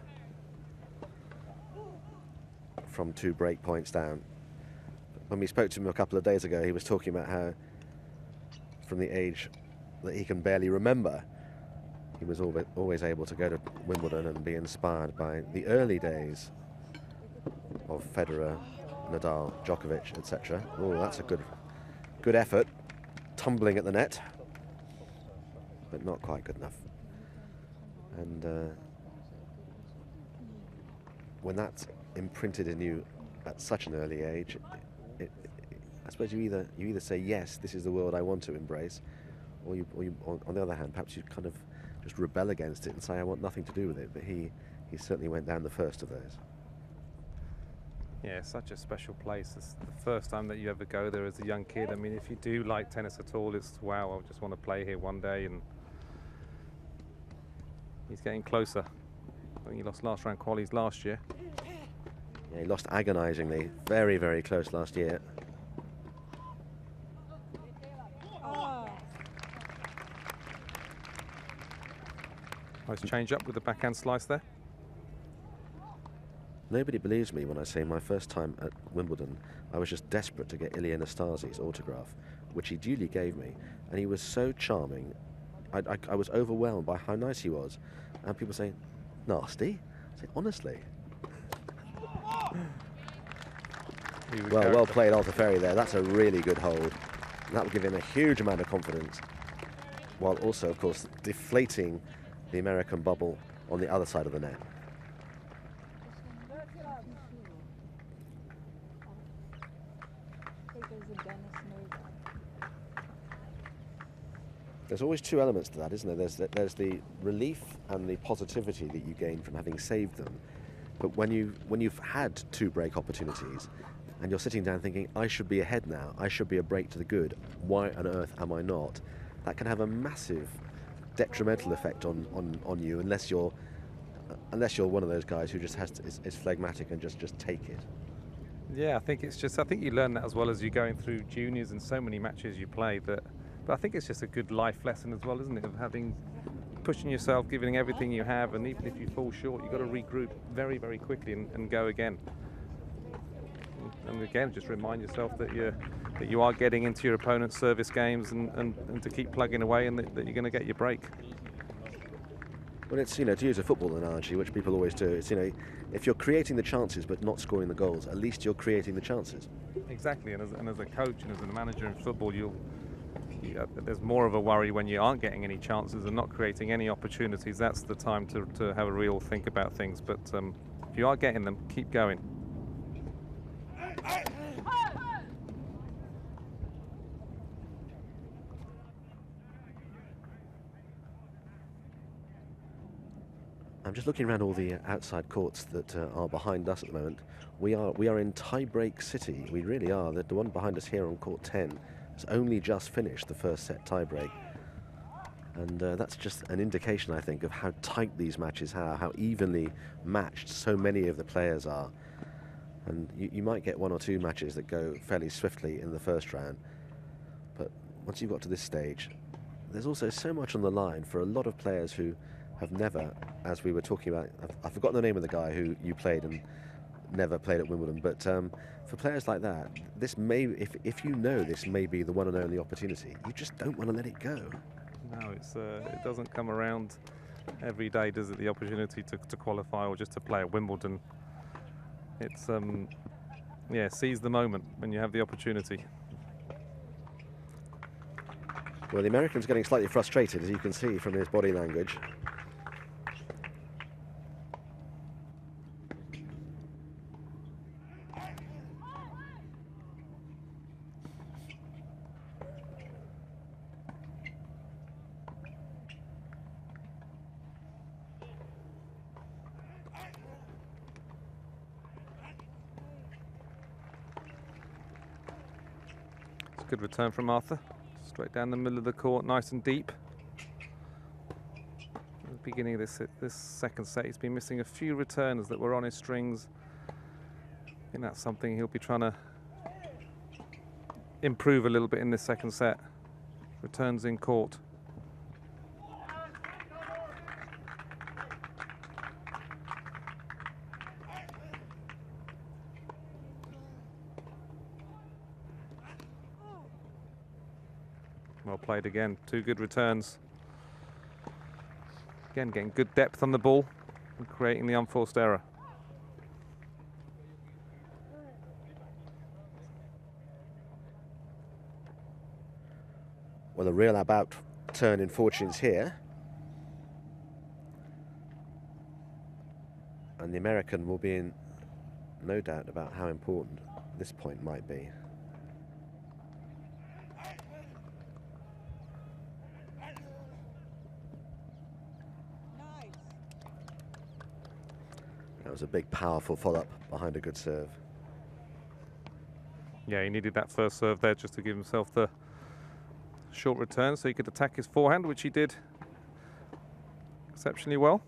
from 2 break points down. When we spoke to him a couple of days ago, he was talking about how from the age that he can barely remember, he was always able to go to Wimbledon and be inspired by the early days of Federer, Nadal, Djokovic, etc. Oh, that's a good effort. Tumbling at the net, but not quite good enough. And when that's imprinted in you at such an early age, I suppose you either say yes, this is the world I want to embrace, or you on the other hand, perhaps you kind of just rebel against it and say I want nothing to do with it. But he certainly went down the first of those. Yeah, such a special place. It's the first time that you ever go there as a young kid. I mean, if you do like tennis at all, it's wow, I just want to play here one day. And he's getting closer. I think he lost last round qualies last year. Yeah, he lost agonisingly. Very, very close last year. Nice change up with the backhand slice there. Nobody believes me when I say my first time at Wimbledon, I was just desperate to get Ilie Nastasi's autograph, which he duly gave me, and he was so charming. I was overwhelmed by how nice he was, and people saying, "Nasty?" I say, honestly. Well played, Altaferi there. That's a really good hold. And that will give him a huge amount of confidence, while also, of course, deflating the American bubble on the other side of the net. There's always 2 elements to that, isn't there? There's the relief and the positivity that you gain from having saved them. But when you've had 2 break opportunities and you're sitting down thinking, I should be ahead now, I should be a break to the good, why on earth am I not? That can have a massive detrimental effect on you unless you're one of those guys who just is phlegmatic and just take it. Yeah, I think you learn that as well as you're going through juniors and so many matches you play. But I think it's just a good life lesson as well, isn't it? Of pushing yourself, giving everything you have, and even if you fall short, you've got to regroup very, very quickly and go again. And again, just remind yourself that you are getting into your opponent's service games and to keep plugging away, and that you're going to get your break. Well, it's, to use a football analogy, which people always do, it's, if you're creating the chances but not scoring the goals, at least you're creating the chances. Exactly, and as a coach and as a manager in football, there's more of a worry when you aren't getting any chances and not creating any opportunities. That's the time to have a real think about things. But if you are getting them, keep going. I'm just looking around all the outside courts that are behind us at the moment. We are in tie-break city. We really are. The one behind us here on court 10 has only just finished the first set tie-break. And that's just an indication, I think, of how tight these matches are, how evenly matched so many of the players are. And you might get 1 or 2 matches that go fairly swiftly in the first round. But once you've got to this stage, there's also so much on the line for a lot of players who have never, as we were talking about, I've forgotten the name of the guy who you played and never played at Wimbledon, but for players like that, this may, if you know this may be the one and only opportunity, you just don't want to let it go. No, it doesn't come around every day, does it, the opportunity to qualify or just to play at Wimbledon. It's, seize the moment when you have the opportunity. Well, the American's getting slightly frustrated, as you can see from his body language. Good return from Arthur. Straight down the middle of the court, nice and deep. beginning of this second set. He's been missing a few returns that were on his strings. I think that's something he'll be trying to improve a little bit in this second set. Returns in court. Well played again, 2 good returns. Again, getting good depth on the ball and creating the unforced error. Well, a real about turn in fortunes here. And the American will be in no doubt about how important this point might be. That was a big, powerful follow-up behind a good serve. Yeah, he needed that first serve there just to give himself the short return so he could attack his forehand, which he did exceptionally well.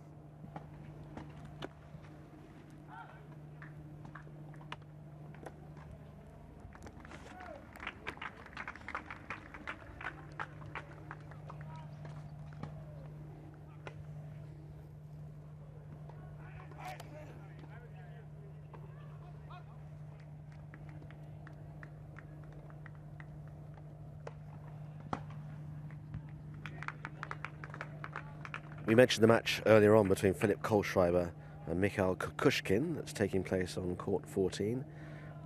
We mentioned the match earlier on between Philip Kohlschreiber and Mikhail Kukushkin that's taking place on court 14.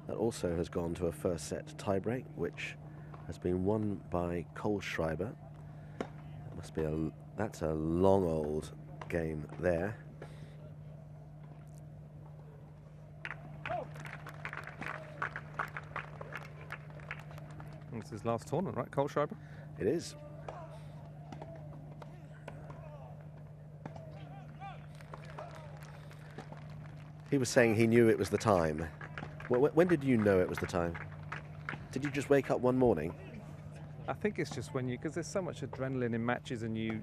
That also has gone to a first set tiebreak, which has been won by Kohlschreiber. That's a long old game there. It's his last tournament, right, Kohlschreiber? It is. He was saying he knew it was the time. When did you know it was the time? Did you just wake up one morning? I think it's just when because there's so much adrenaline in matches and you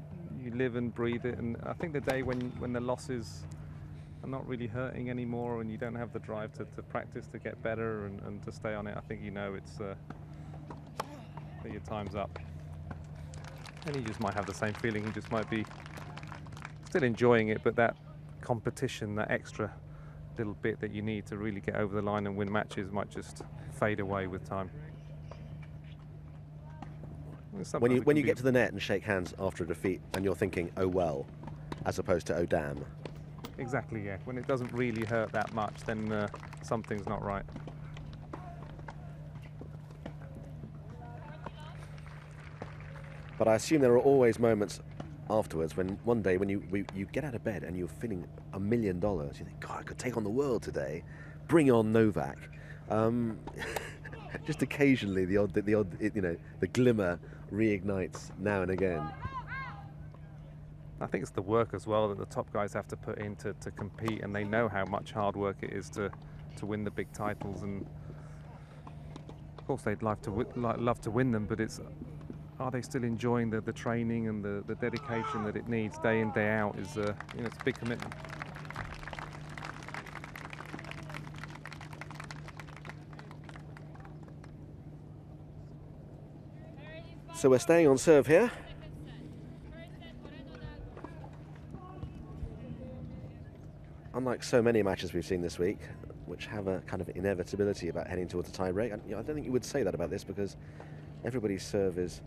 live and breathe it, and I think the day when the losses are not really hurting anymore and you don't have the drive to practice to get better and to stay on it, I think you know it's that your time's up. And he just might have the same feeling, he just might be still enjoying it, but that competition, that extra little bit that you need to really get over the line and win matches might just fade away with time. When you get to the net and shake hands after a defeat and you're thinking, oh well, as opposed to oh damn. Exactly, yeah. When it doesn't really hurt that much, then something's not right. But I assume there are always moments afterwards when one day when you get out of bed and you're feeling $1 million, you think, God, I could take on the world today. Bring on Novak. Just occasionally the odd the glimmer reignites now and again. I think it's the work as well that the top guys have to put in to compete, and they know how much hard work it is to win the big titles, and of course they'd love to win them, but it's are they still enjoying the training and the dedication that it needs day in, day out? Is it's a big commitment. So we're staying on serve here. Unlike so many matches we've seen this week, which have a kind of inevitability about heading towards a tie-break, I don't think you would say that about this because everybody's serve is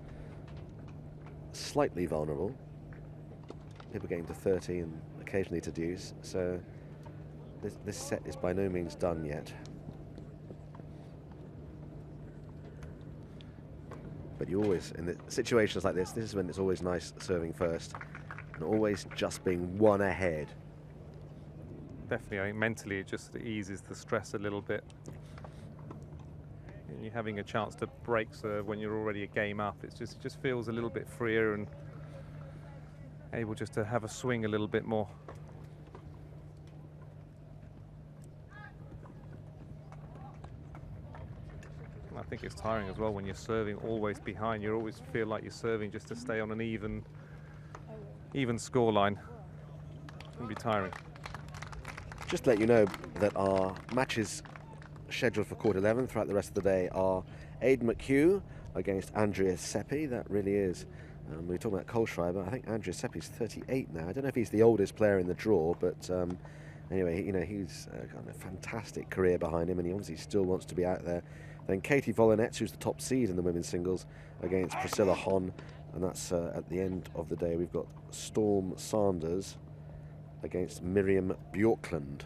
slightly vulnerable. People getting to 30 and occasionally to deuce, so this set is by no means done yet. But you always, in the situations like this is when it's always nice serving first and always just being one ahead. Definitely, I think mentally it just eases the stress a little bit. And you're having a chance to break serve when you're already a game up. It just feels a little bit freer and able just to have a swing a little bit more. And I think it's tiring as well when you're serving always behind. You always feel like you're serving just to stay on an even score line. can be tiring. Just to let you know that our matches scheduled for court 11 throughout the rest of the day are Aidan McHugh against Andreas Seppi. That really is. We were talking about Kohlschreiber. I think Andreas Seppi's 38 now. I don't know if he's the oldest player in the draw, but anyway, you know, he's got a fantastic career behind him, and he obviously still wants to be out there. Then Katie Volinets, who's the top seed in the women's singles, against Priscilla Hon, and that's at the end of the day. We've got Storm Sanders against Miriam Bjorklund,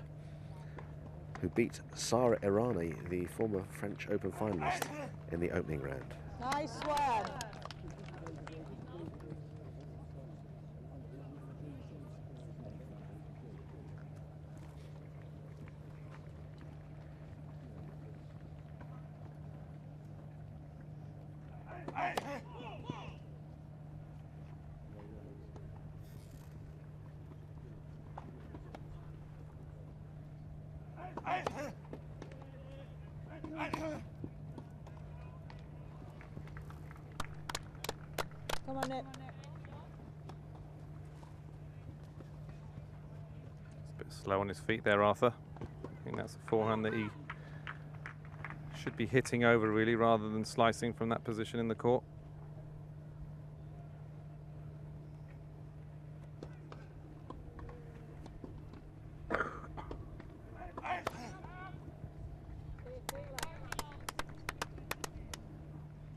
who beat Sara Errani, the former French Open finalist, in the opening round. Nice one. Come on, Nick. It's a bit slow on his feet there, Arthur. I think that's a forehand that he should be hitting over, really, rather than slicing from that position in the court.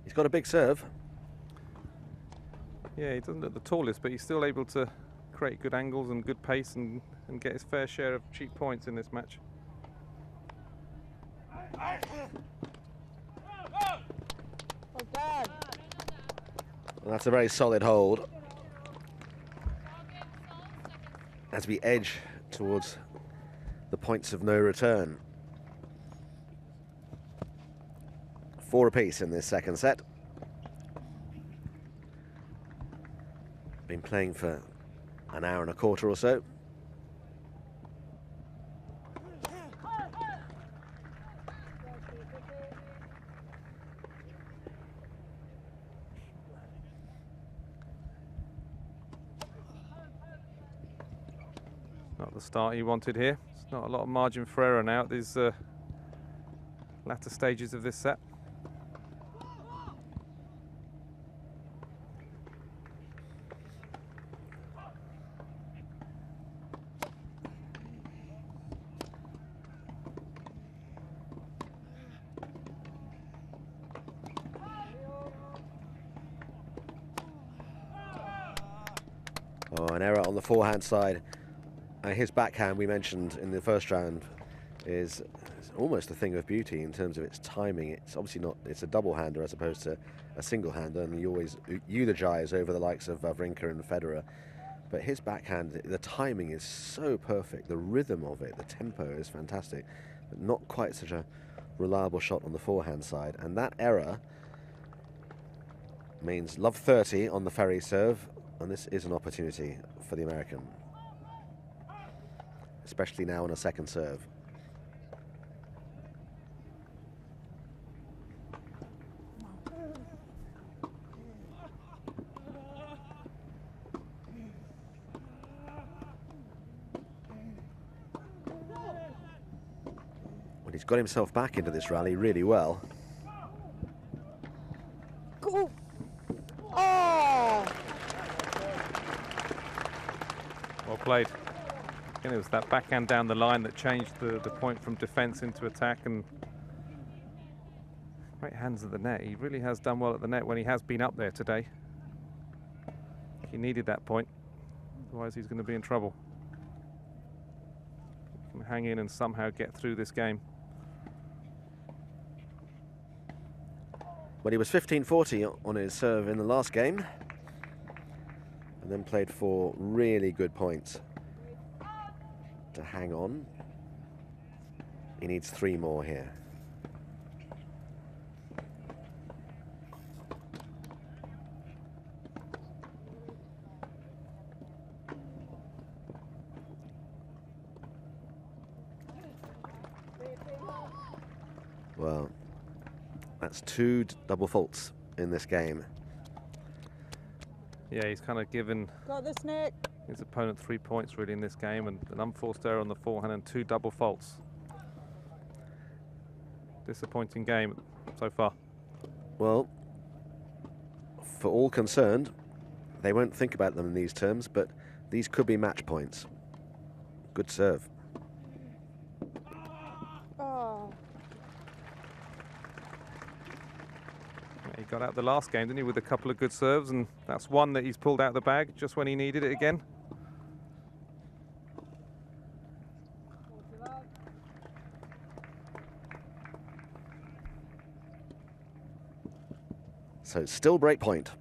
He's got a big serve. Yeah, he doesn't look the tallest, but he's still able to create good angles and good pace and get his fair share of cheap points in this match. Well done. Well, that's a very solid hold as we edge towards the points of no return. 4 apiece in this second set. Been playing for an hour and a quarter or so. Not the start he wanted here. It's not a lot of margin for error now at these latter stages of this set. Oh, an error on the forehand side. His backhand, we mentioned in the first round, is almost a thing of beauty in terms of its timing. It's obviously not, it's a double-hander as opposed to a single-hander, and you always eulogize over the likes of Wawrinka and Federer. But his backhand, the timing is so perfect, the rhythm of it, the tempo is fantastic, but not quite such a reliable shot on the forehand side. And that error means love 30 on the Ferry serve, and this is an opportunity for the American, especially now on a second serve. Well, he's got himself back into this rally really well. Go. Oh. Well played. And it was that backhand down the line that changed the point from defence into attack, and great hands at the net. He really has done well at the net when he has been up there today. He needed that point, otherwise he's going to be in trouble. He can hang in and somehow get through this game. Well, he was 15-40 on his serve in the last game, and then played 4 really good points to hang on. He needs 3 more here. Well, that's 2 double faults in this game. Yeah, he's kind of given Got this, Nick. his opponent 3 points really in this game, and an unforced error on the forehand and 2 double faults. Disappointing game so far. Well, for all concerned, they won't think about them in these terms, but these could be match points. Good serve. Oh. He got out the last game, didn't he, with a couple of good serves, and that's one that he's pulled out of the bag just when he needed it again. So still break point.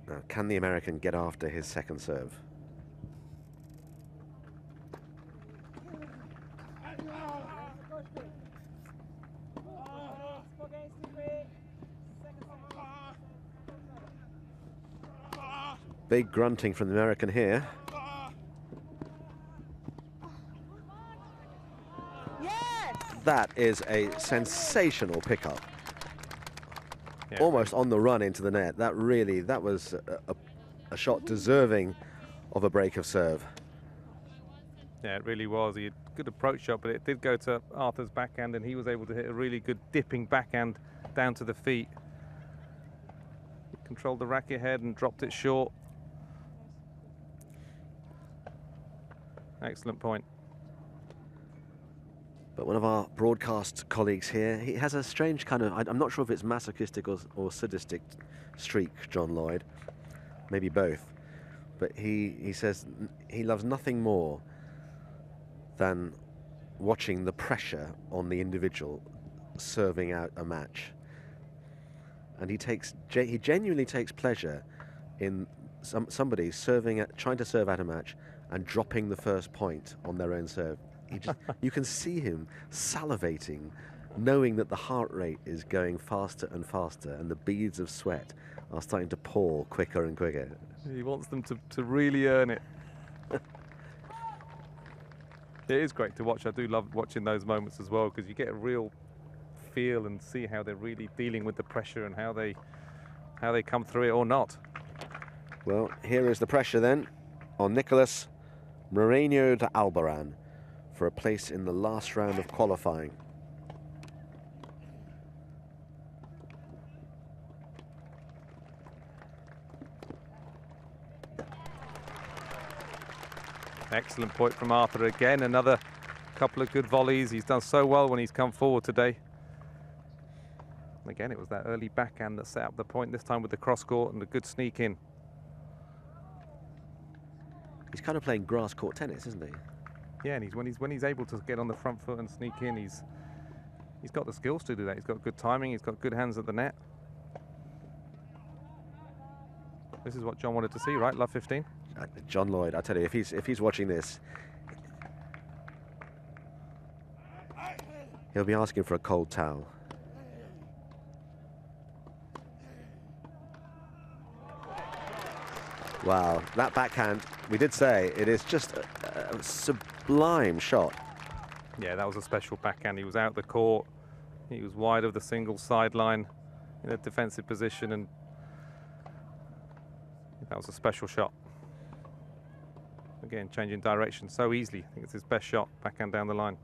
Now, can the American get after his second serve? Big grunting from the American here. Yes! That is a sensational pickup. Yeah. Almost on the run into the net. That was a shot deserving of a break of serve. Yeah, it really was. He had a good approach shot, but it did go to Arthur's backhand, and he was able to hit a really good dipping backhand down to the feet. He controlled the racket head and dropped it short. Excellent point. But one of our broadcast colleagues here, he has a strange kind of, I'm not sure if it's masochistic or sadistic streak, John Lloyd, maybe both. But he says he loves nothing more than watching the pressure on the individual serving out a match. And he genuinely takes pleasure in somebody trying to serve out a match and dropping the first point on their own serve. You can see him salivating, knowing that the heart rate is going faster and faster and the beads of sweat are starting to pour quicker and quicker. He wants them to really earn it. It is great to watch. I do love watching those moments as well, because you get a real feel and see how they're really dealing with the pressure and how they come through it or not. Well, here is the pressure then on Nicholas Moreno de Albaran for a place in the last round of qualifying. Excellent point from Arthur again. Another couple of good volleys. He's done so well when he's come forward today. Again, it was that early backhand that set up the point, this time with the cross court and a good sneak in. He's kind of playing grass court tennis, isn't he? Yeah, and when he's able to get on the front foot and sneak in, he's got the skills to do that. He's got good timing. He's got good hands at the net. This is what John wanted to see, right? Love 15. John Lloyd, I tell you, if he's watching this, he'll be asking for a cold towel. Wow, that backhand, we did say, it is just a sublime shot. Yeah, that was a special backhand. He was out the court. He was wide of the single sideline in a defensive position, and that was a special shot. Again, changing direction so easily. I think it's his best shot, backhand down the line.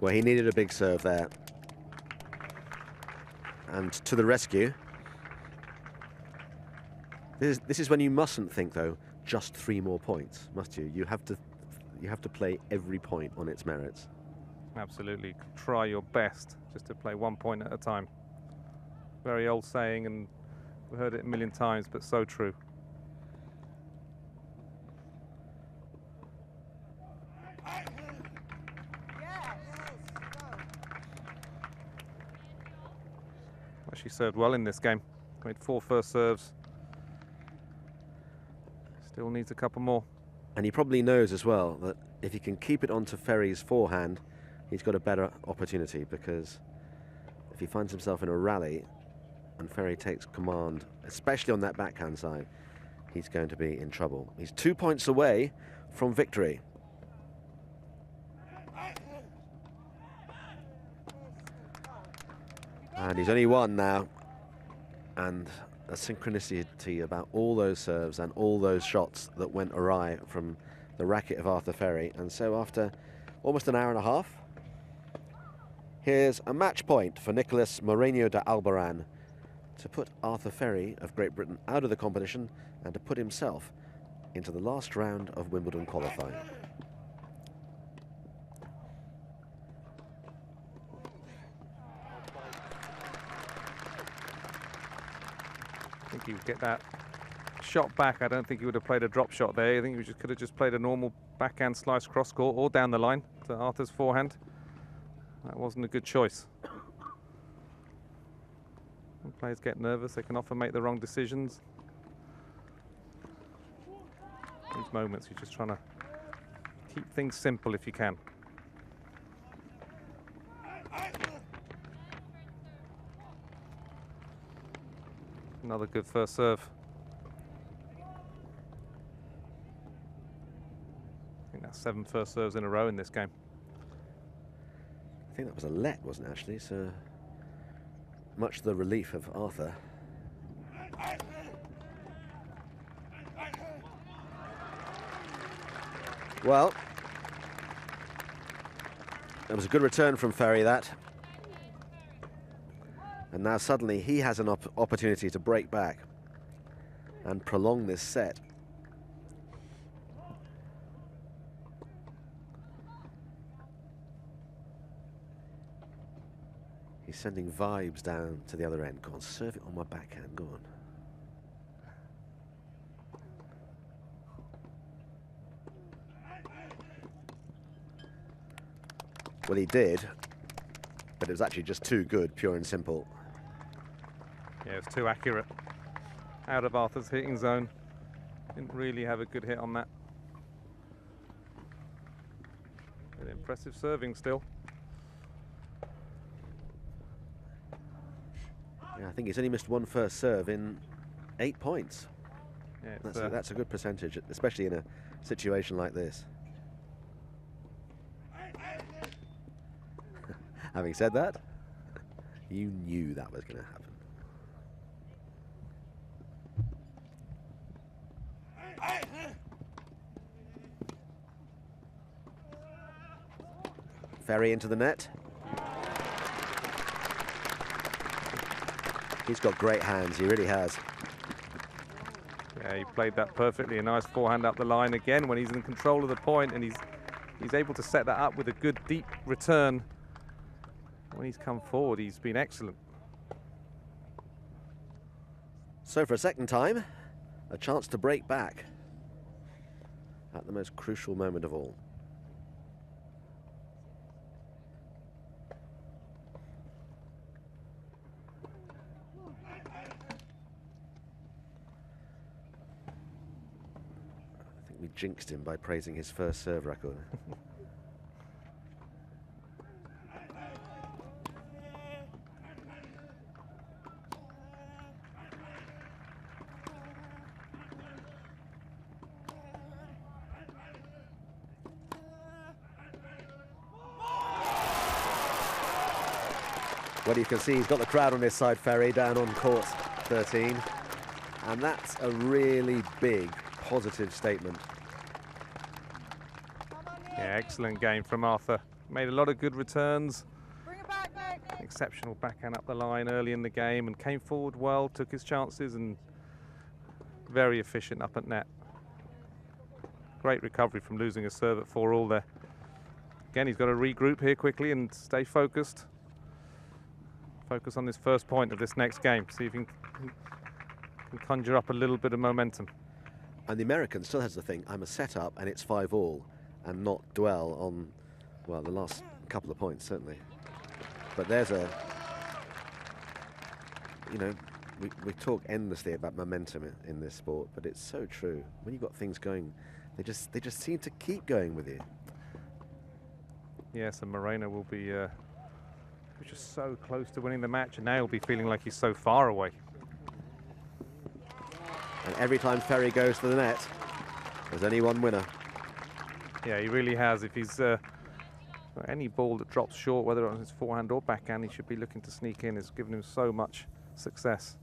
Well, he needed a big serve there. And to the rescue. This is when you mustn't think, though, just 3 more points, must you? You have to play every point on its merits. Absolutely. Try your best just to play 1 point at a time. Very old saying, and we've heard it a million times, but so true. She served well in this game. Made 4 first serves. Still needs a couple more. And he probably knows as well that if he can keep it onto Ferry's forehand, he's got a better opportunity, because if he finds himself in a rally and Ferry takes command, especially on that backhand side, he's going to be in trouble. He's 2 points away from victory. And he's only one now. And a synchronicity about all those serves and all those shots that went awry from the racket of Arthur Ferry. And so after almost an hour and a half, here's a match point for Nicolas Moreno de Albaran to put Arthur Ferry of Great Britain out of the competition and to put himself into the last round of Wimbledon qualifying. I think he would get that shot back. I don't think he would have played a drop shot there. I think he could have just played a normal backhand slice cross court or down the line to Arthur's forehand. That wasn't a good choice. When players get nervous, they can often make the wrong decisions. These moments, you're just trying to keep things simple if you can. Another good first serve. I think that's 7 first serves in a row in this game. I think that was a let, wasn't it, actually? So much to the relief of Arthur. Well, it was a good return from Ferry, that. And now suddenly he has an opportunity to break back and prolong this set. He's sending vibes down to the other end. Go on, serve it on my backhand, go on. Well, he did, but it was actually just too good, pure and simple. Yeah, it was too accurate. Out of Arthur's hitting zone. Didn't really have a good hit on that. But impressive serving still. Yeah, I think he's only missed 1 first serve in 8 points. Yeah, that's a good percentage, especially in a situation like this. Having said that, you knew that was going to happen. Ferry into the net. He's got great hands, he really has. Yeah, he played that perfectly. A nice forehand up the line again when he's in control of the point, and he's able to set that up with a good deep return. When he's come forward, he's been excellent. So for a second time, a chance to break back at the most crucial moment of all. I think we jinxed him by praising his first serve record. Well, you can see he's got the crowd on his side, Ferry, down on court 13. And that's a really big, positive statement. Yeah, excellent game from Arthur. Made a lot of good returns. Bring it back, Nick. Exceptional backhand up the line early in the game and came forward well, took his chances and very efficient up at net. Great recovery from losing a serve at 4-all there. Again, he's got to regroup here quickly and stay focused. Focus on this first point of this next game. See if he can conjure up a little bit of momentum. And the American still has the thing, I'm a set-up and it's 5-all, and not dwell on, well, the last couple of points, certainly. But there's a, you know, we talk endlessly about momentum in this sport, but it's so true. When you've got things going, they just seem to keep going with you. Yes, and Moreno will be He was just so close to winning the match, and now he'll be feeling like he's so far away. And every time Ferry goes to the net, there's only one winner. Yeah, he really has. If he's any ball that drops short, whether on his forehand or backhand, he should be looking to sneak in. It's given him so much success.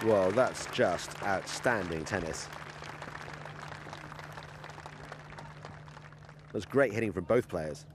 Well, that's just outstanding tennis. That's great hitting from both players.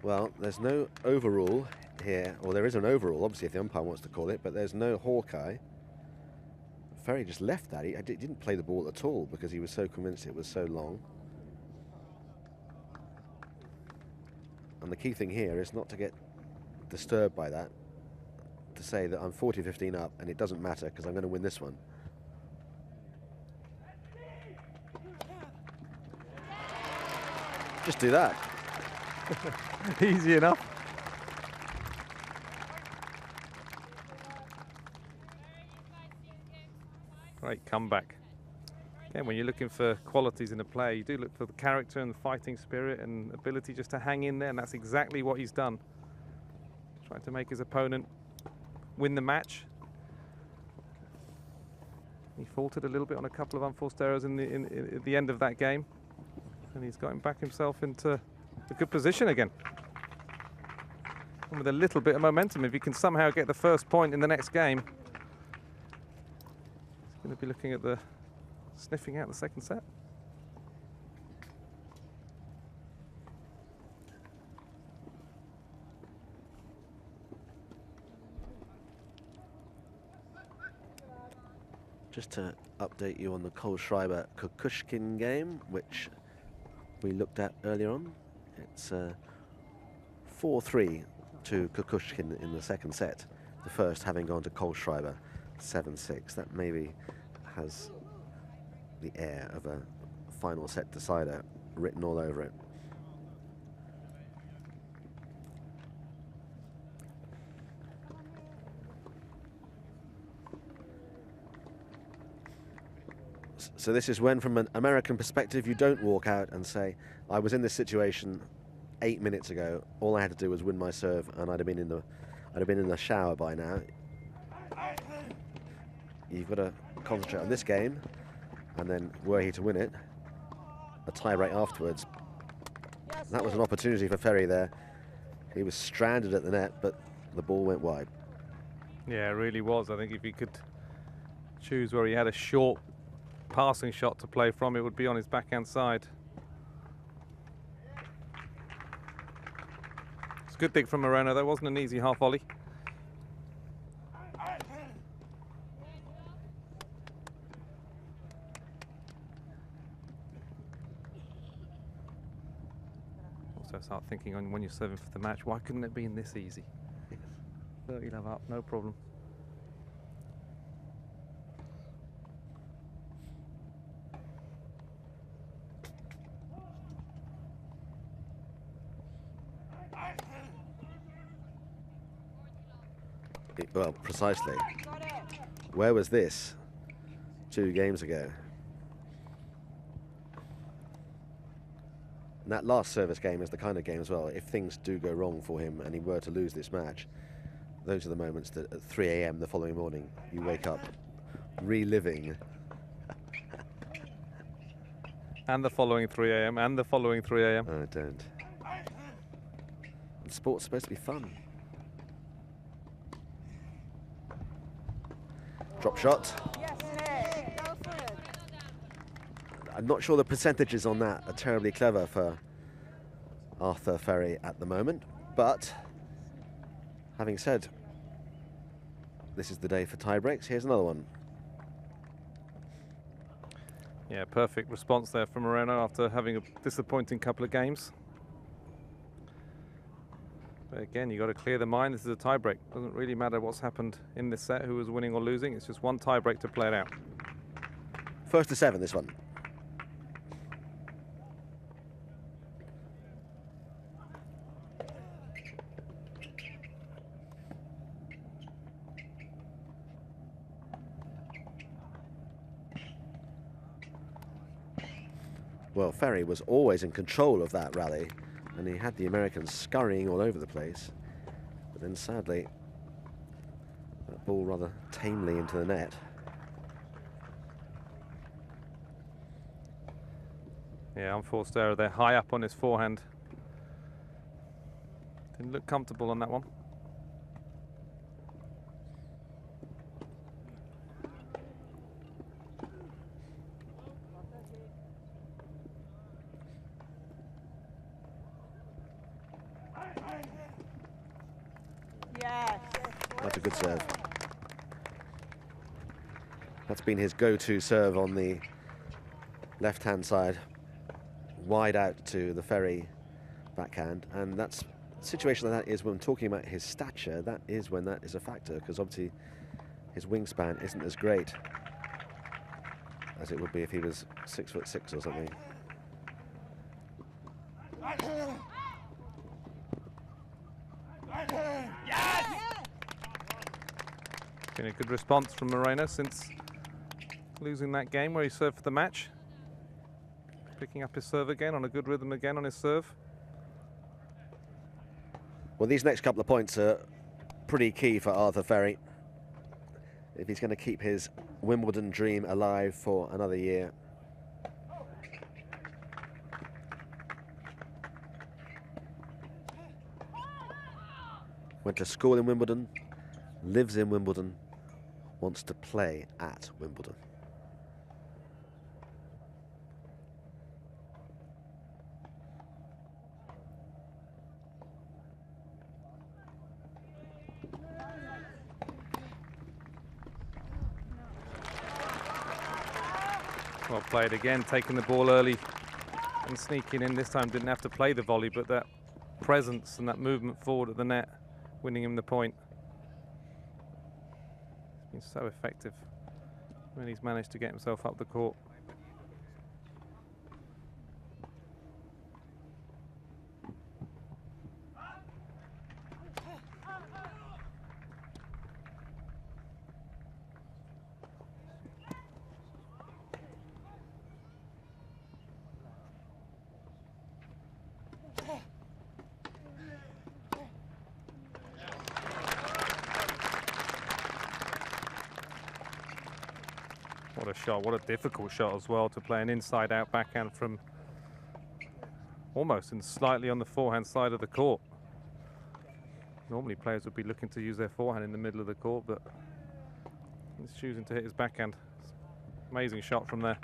Well, there's no overrule here, or there is an overrule, obviously, if the umpire wants to call it, but there's no Hawkeye. Ferry just left that. He didn't play the ball at all because he was so convinced it was so long. And the key thing here is not to get disturbed by that, to say that I'm 40-15 up and it doesn't matter because I'm going to win this one. Just do that. Easy enough. Great comeback. Again, when you're looking for qualities in a player, you do look for the character and the fighting spirit and ability just to hang in there, and that's exactly what he's done. Trying to make his opponent win the match. He faltered a little bit on a couple of unforced errors at the end of that game, and he's gotten back himself into a good position again. And with a little bit of momentum, if he can somehow get the first point in the next game, he's going to be looking at the sniffing out the second set. Just to update you on the Kohlschreiber-Kukushkin game, which we looked at earlier on. It's 4-3 to Kukushkin in the second set. The first having gone to Kohlschreiber 7-6. That maybe has the air of a final set decider written all over it. So this is when, from an American perspective, you don't walk out and say, I was in this situation 8 minutes ago, all I had to do was win my serve and I'd have been in the shower by now. You've got to concentrate on this game, and then were he to win it, a tie break afterwards. That was an opportunity for Ferry there. He was stranded at the net, but the ball went wide. Yeah, it really was. I think if he could choose where he had a short passing shot to play from, it would be on his backhand side. It's a good dig from Moreno. That wasn't an easy half volley. Also start thinking on when you're serving for the match, why couldn't it be in this easy? 30 love up, no problem. Well, precisely. Where was this 2 games ago? And that last service game is the kind of game as well, if things do go wrong for him and he were to lose this match, those are the moments that at 3 a.m. the following morning you wake up reliving. And the following 3 a.m. and the following 3 a.m. Oh, don't. And sport's supposed to be fun. Drop shot. I'm not sure the percentages on that are terribly clever for Arthur Ferry at the moment, but having said this is the day for tie breaks, here's another one. Yeah, perfect response there from Moreno after having a disappointing couple of games. But again, you've got to clear the mind. This is a tie-break. Doesn't really matter what's happened in this set, who was winning or losing. It's just one tie-break to play it out. 1st to 7, this one. Well, Ferry was always in control of that rally, and he had the Americans scurrying all over the place. But then, sadly, that ball rather tamely into the net. Yeah, unforced error there, high up on his forehand. Didn't look comfortable on that one. That's a good serve. That's been his go-to serve on the left-hand side, wide out to the Ferry backhand, and that's the situation that is when talking about his stature. That is when that is a factor, because obviously his wingspan isn't as great as it would be if he was 6'6" or something. Been a good response from Moreno since losing that game where he served for the match. Picking up his serve again, on a good rhythm again on his serve. Well, these next couple of points are pretty key for Arthur Ferry if he's going to keep his Wimbledon dream alive for another year. Went to school in Wimbledon, lives in Wimbledon, wants to play at Wimbledon. Well played again, taking the ball early and sneaking in. This time didn't have to play the volley, but that presence and that movement forward at the net, winning him the point. He's been so effective when he's managed to get himself up the court. What a shot, what a difficult shot as well, to play an inside-out backhand from almost and slightly on the forehand side of the court. Normally players would be looking to use their forehand in the middle of the court, but he's choosing to hit his backhand. Amazing shot from there.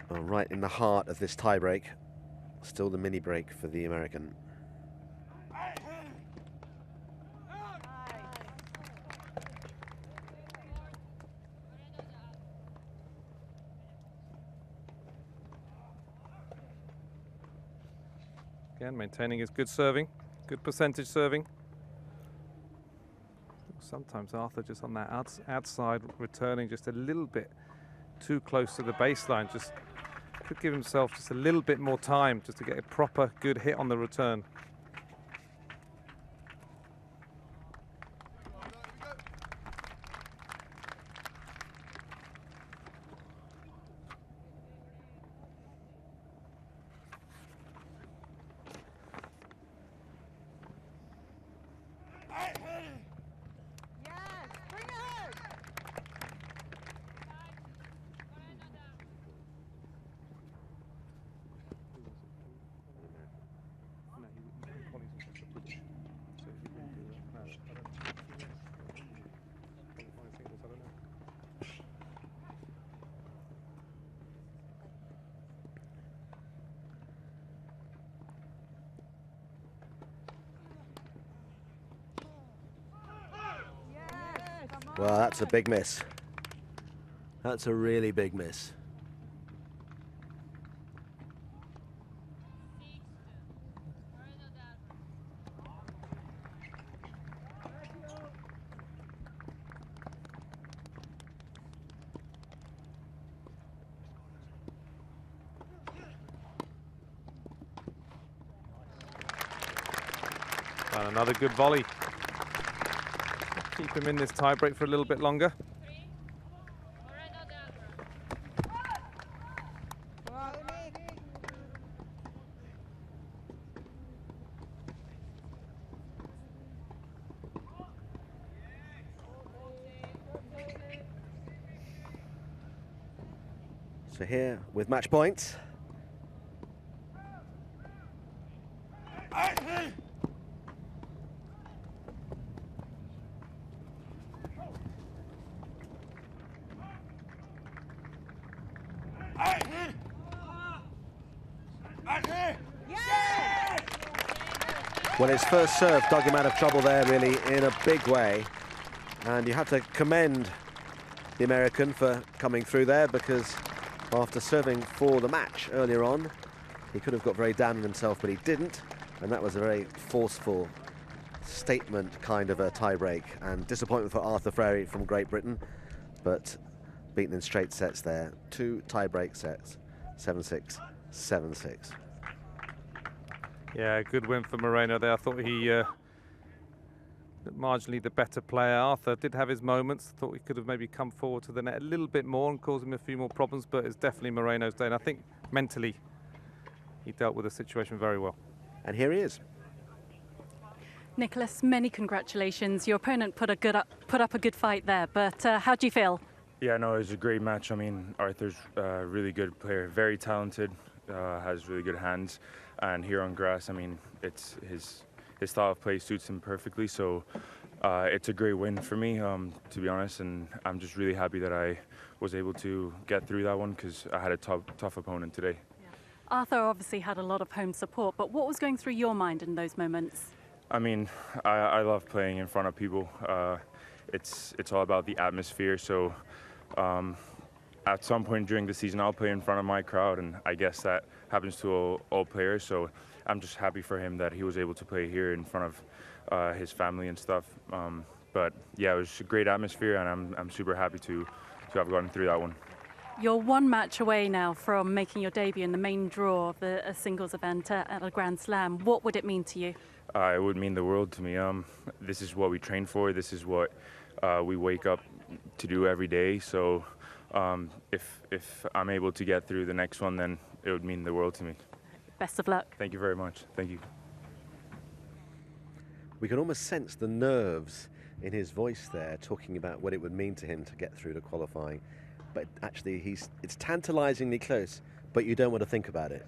Well, right in the heart of this tie-break, still the mini break for the American. Again, maintaining his good serving, good percentage serving. Sometimes Arthur just on that outside, returning just a little bit too close to the baseline. Just could give himself just a little bit more time just to get a proper good hit on the return. Well, that's a big miss. That's a really big miss. And another good volley. Keep him in this tiebreak for a little bit longer. So here with match points. Well, his first serve dug him out of trouble there, really, in a big way. And you have to commend the American for coming through there, because after serving for the match earlier on, he could have got very down on himself, but he didn't. And that was a very forceful statement kind of a tie-break. And disappointment for Arthur Frary from Great Britain, but beaten in straight sets there. 2 tie-break sets, 7-6, 7-6. Yeah, good win for Moreno there. I thought he marginally the better player. Arthur did have his moments. Thought he could have maybe come forward to the net a little bit more and caused him a few more problems, but it's definitely Moreno's day. And I think mentally he dealt with the situation very well. And here he is. Nicholas, many congratulations. Your opponent put up a good fight there, but how do you feel? Yeah, no, it was a great match. I mean, Arthur's a really good player, very talented, has really good hands. And here on grass, I mean, it's his style of play suits him perfectly. So it's a great win for me, to be honest. And I'm just really happy that I was able to get through that one, because I had a tough opponent today. Yeah. Arthur obviously had a lot of home support, but what was going through your mind in those moments? I mean, I love playing in front of people. It's all about the atmosphere. So at some point during the season, I'll play in front of my crowd, and I guess that happens to all players. So I'm just happy for him that he was able to play here in front of his family and stuff. But yeah, it was a great atmosphere, and I'm super happy to have gotten through that one. You're 1 match away now from making your debut in the main draw of a singles event at a Grand Slam. What would it mean to you? It would mean the world to me. This is what we train for. This is what we wake up to do every day. So if I'm able to get through the next one, then it would mean the world to me. Best of luck. Thank you very much. Thank you. We can almost sense the nerves in his voice there, talking about what it would mean to him to get through to qualifying. But actually, it's tantalisingly close, but you don't want to think about it.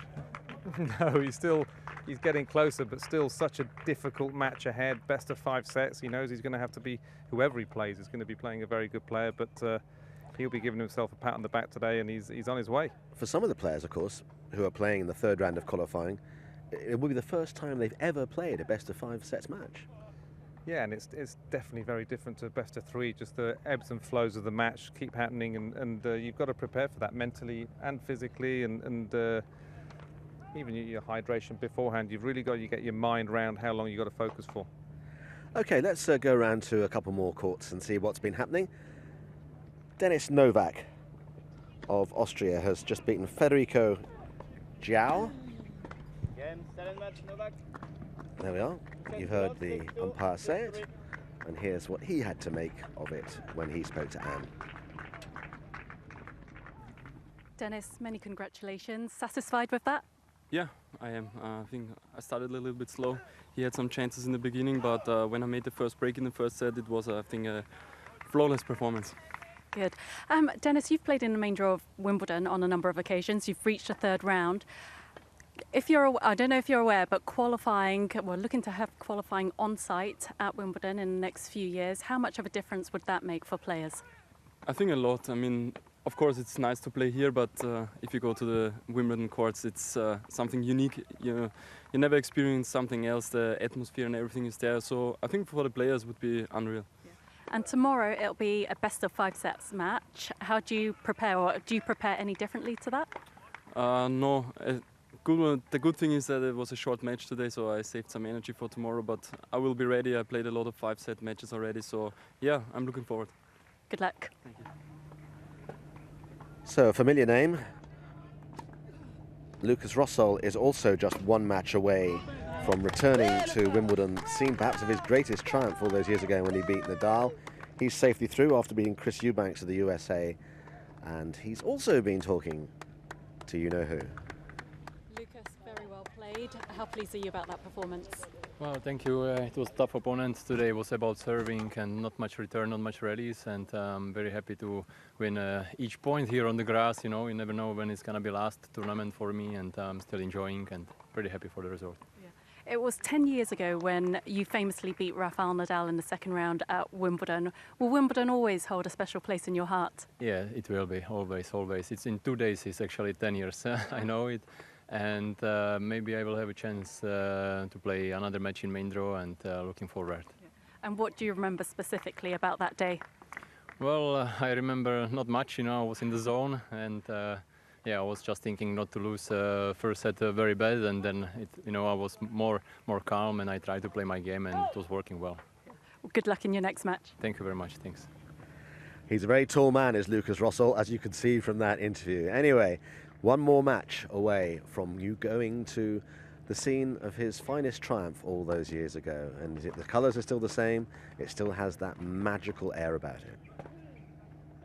No, he's getting closer, but still such a difficult match ahead. Best of 5 sets. He knows he's going to have to be, whoever he plays is going to be playing a very good player, but he'll be giving himself a pat on the back today, and he's on his way. For some of the players, of course, who are playing in the 3rd round of qualifying, it will be the first time they've ever played a best of 5 sets match. Yeah, and it's definitely very different to best of 3. Just the ebbs and flows of the match keep happening, and you've got to prepare for that mentally and physically, and even your hydration beforehand. You've really got to get your mind around how long you've got to focus for. Okay, let's go around to a couple more courts and see what's been happening. Denis Novak of Austria has just beaten Federico Jiao. Game 7 match, Novak. There we are. You've heard the umpire say it, and here's what he had to make of it when he spoke to Anne. Denis, many congratulations. Satisfied with that? Yeah, I am. I think I started a little bit slow. He had some chances in the beginning, but when I made the first break in the first set, it was, I think, a flawless performance. Good. Denis, you've played in the main draw of Wimbledon on a number of occasions. You've reached a 3rd round. I don't know if you're aware, but we're looking to have qualifying on site at Wimbledon in the next few years. How much of a difference would that make for players? I think a lot. I mean, of course, it's nice to play here, but if you go to the Wimbledon courts, it's something unique. You never experience something else. The atmosphere and everything is there. So I think for the players, it would be unreal. And tomorrow it'll be a best of 5 sets match. How do you prepare, or do you prepare any differently to that? No. The good thing is that it was a short match today, so I saved some energy for tomorrow. But I will be ready. I played a lot of 5-set matches already, so yeah, I'm looking forward. Good luck. Thank you. So, a familiar name. Lucas Rosol is also just 1 match away from returning to Wimbledon, scene perhaps of his greatest triumph all those years ago when he beat Nadal. He's safely through after beating Chris Eubanks of the USA, and he's also been talking to you-know-who. Lucas, very well played. How pleased are you about that performance? Well, thank you. It was a tough opponent today. It was about serving and not much return, not much rallies, and I'm very happy to win each point here on the grass. You know, you never know when it's going to be last tournament for me, and I'm still enjoying and pretty happy for the result. It was 10 years ago when you famously beat Rafael Nadal in the second round at Wimbledon. Will Wimbledon always hold a special place in your heart? Yeah, it will be, always, always. It's in 2 days, it's actually 10 years, I know it. And maybe I will have a chance to play another match in main draw, and looking forward. And what do you remember specifically about that day? Well, I remember not much, you know, I was in the zone, and yeah, I was just thinking not to lose first set very bad, and then I was more calm, and I tried to play my game, and it was working well. Well, good luck in your next match. Thank you very much. Thanks. He's a very tall man, is Lucas Rosol, as you could see from that interview. Anyway, 1 more match away from you going to the scene of his finest triumph all those years ago. And the colours are still the same. It still has that magical air about it.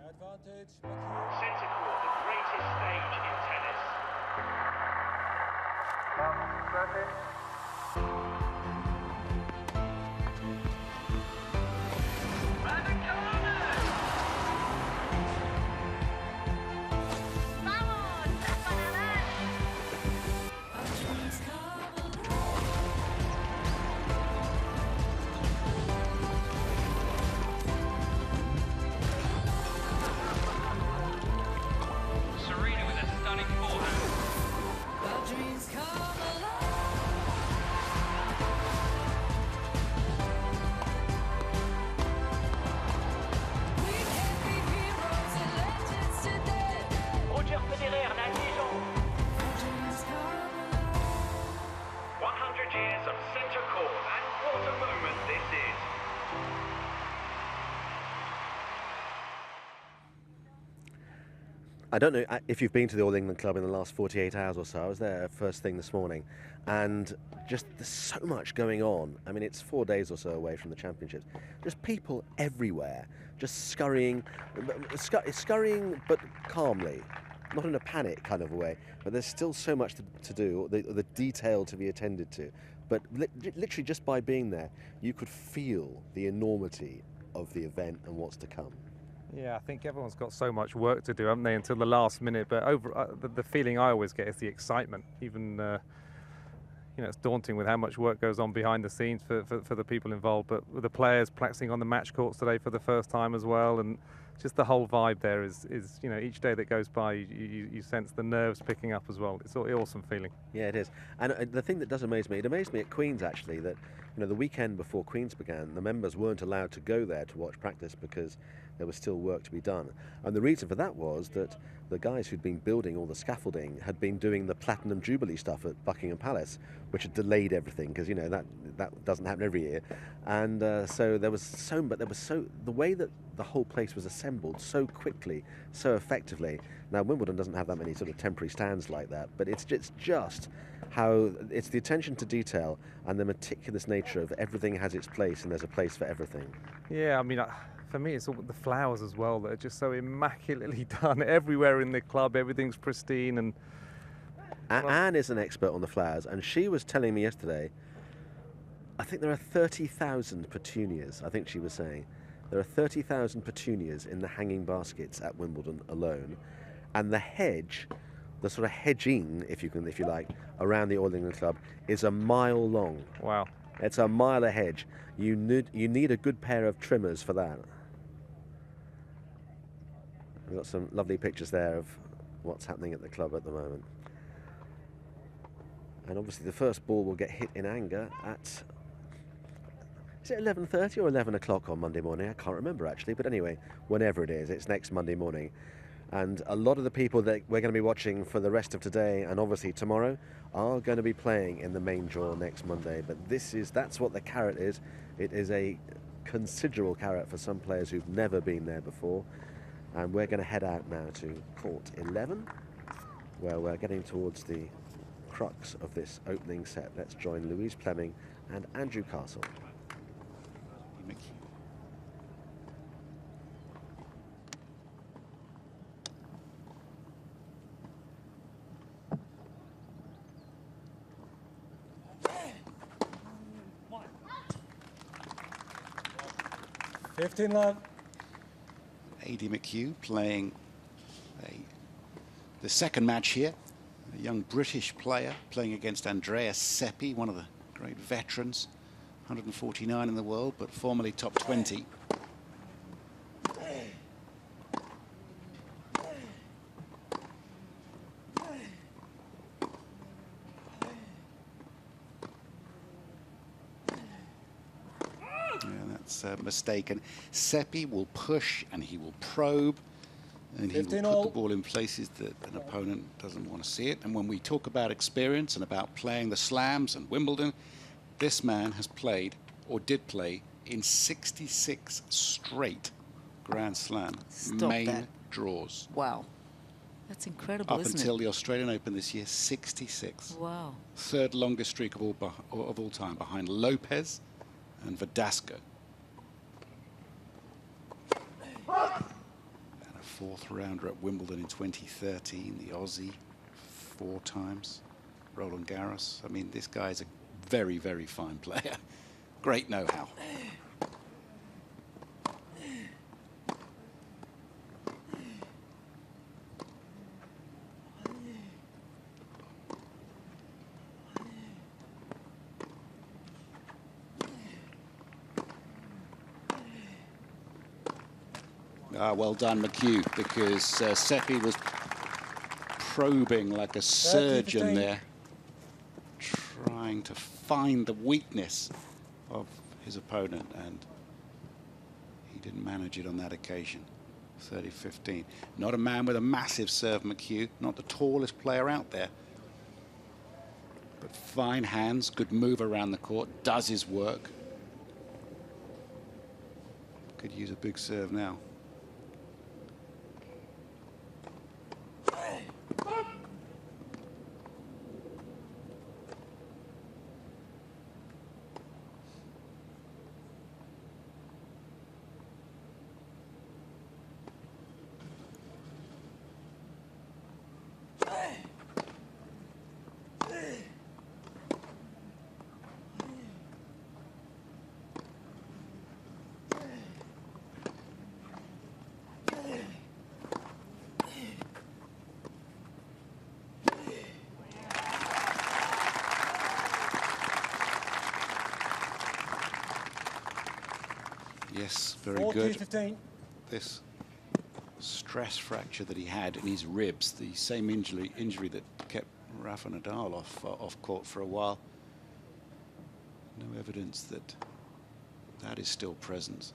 Advantage. Centre court, the greatest stage in tennis. I don't know if you've been to the All England Club in the last 48 hours or so. I was there first thing this morning, and just there's so much going on. I mean, it's 4 days or so away from the championships. Just people everywhere, just scurrying but calmly, not in a panic kind of a way. But there's still so much to do, the detail to be attended to. But literally just by being there, you could feel the enormity of the event and what's to come. Yeah, I think everyone's got so much work to do, haven't they, until the last minute. But the feeling I always get is the excitement. Even it's daunting with how much work goes on behind the scenes for the people involved. But with the players practicing on the match courts today for the first time as well, and just the whole vibe there is each day that goes by, you sense the nerves picking up as well. It's an awesome feeling. Yeah, it is. And the thing that does amaze me, it amazed me at Queen's actually, that the weekend before Queen's began, the members weren't allowed to go there to watch practice because there was still work to be done. And the reason for that was that the guys who'd been building all the scaffolding had been doing the Platinum Jubilee stuff at Buckingham Palace, which had delayed everything because that doesn't happen every year. And so the way that the whole place was assembled so quickly, so effectively. Now Wimbledon doesn't have that many sort of temporary stands like that, but it's just how it's the attention to detail and the meticulous nature of everything has its place, and there's a place for everything. Yeah, I mean, for me, it's all the flowers as well that are just so immaculately done everywhere in the club. Everything's pristine. And Anne is an expert on the flowers, and she was telling me yesterday, I think there are 30,000 petunias. I think she was saying there are 30,000 petunias in the hanging baskets at Wimbledon alone, and the hedge, the sort of hedging, if you like, around the All England Club is a mile long. Wow. It's a mile of hedge. You need a good pair of trimmers for that. We've got some lovely pictures there of what's happening at the club at the moment. And obviously the first ball will get hit in anger at Is it 11:30 or 11 o'clock on Monday morning? I can't remember actually, but anyway, whenever it is, it's next Monday morning. And a lot of the people that we're going to be watching for the rest of today and obviously tomorrow are going to be playing in the main draw next Monday. But that's what the carrot is. It is a considerable carrot for some players who've never been there before. And we're going to head out now to court 11, where we're getting towards the crux of this opening set. Let's join Louise Plemming and Andrew Castle. Love. A.D. McHugh playing the second match here. A young British player playing against Andreas Seppi, one of the great veterans. 149 in the world, but formerly top 20. Mistaken. Seppi will push and he will probe and he will put the ball in places that an opponent doesn't want to see it. And when we talk about experience and about playing the slams and Wimbledon, this man has played or did play in 66 straight Grand Slam main draws. Wow. That's incredible, isn't it? Up until the Australian Open this year, 66. Wow. Third longest streak of all time, behind Lopez and Verdasco. And a fourth rounder at Wimbledon in 2013, the Aussie 4 times. Roland Garros. I mean, this guy is a very, very fine player. Great know-how. Well done, McHugh, because Seppi was probing like a surgeon there, trying to find the weakness of his opponent, and he didn't manage it on that occasion. 30-15. Not a man with a massive serve, McHugh, not the tallest player out there, but fine hands, good move around the court, does his work. Could use a big serve now. Yes, very good. 15. This stress fracture that he had in his ribs, the same injury that kept Rafa Nadal off court for a while. No evidence that that is still present.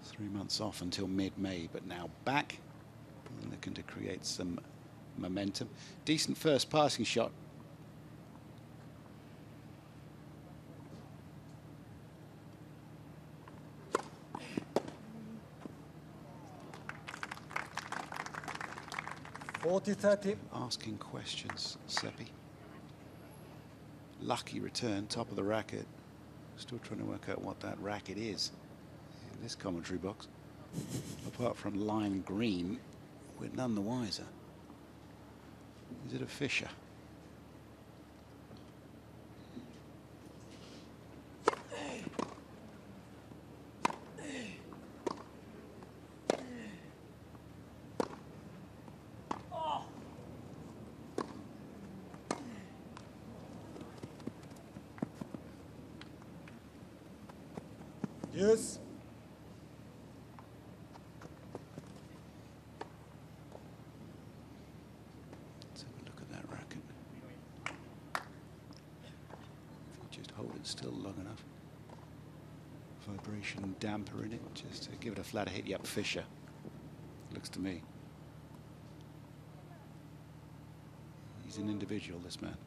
3 months off until mid-May, but now back and looking to create some momentum. Decent first passing shot. Asking questions, Seppi. Lucky return, top of the racket. Still trying to work out what that racket is in this commentary box. Apart from lime green, we're none the wiser. Is it a Fisher? Yes. Let's have a look at that racket. If you just hold it still long enough. vibration damper in it, just to give it a flatter hit. Yep, Fischer. Looks to me. He's an individual, this man.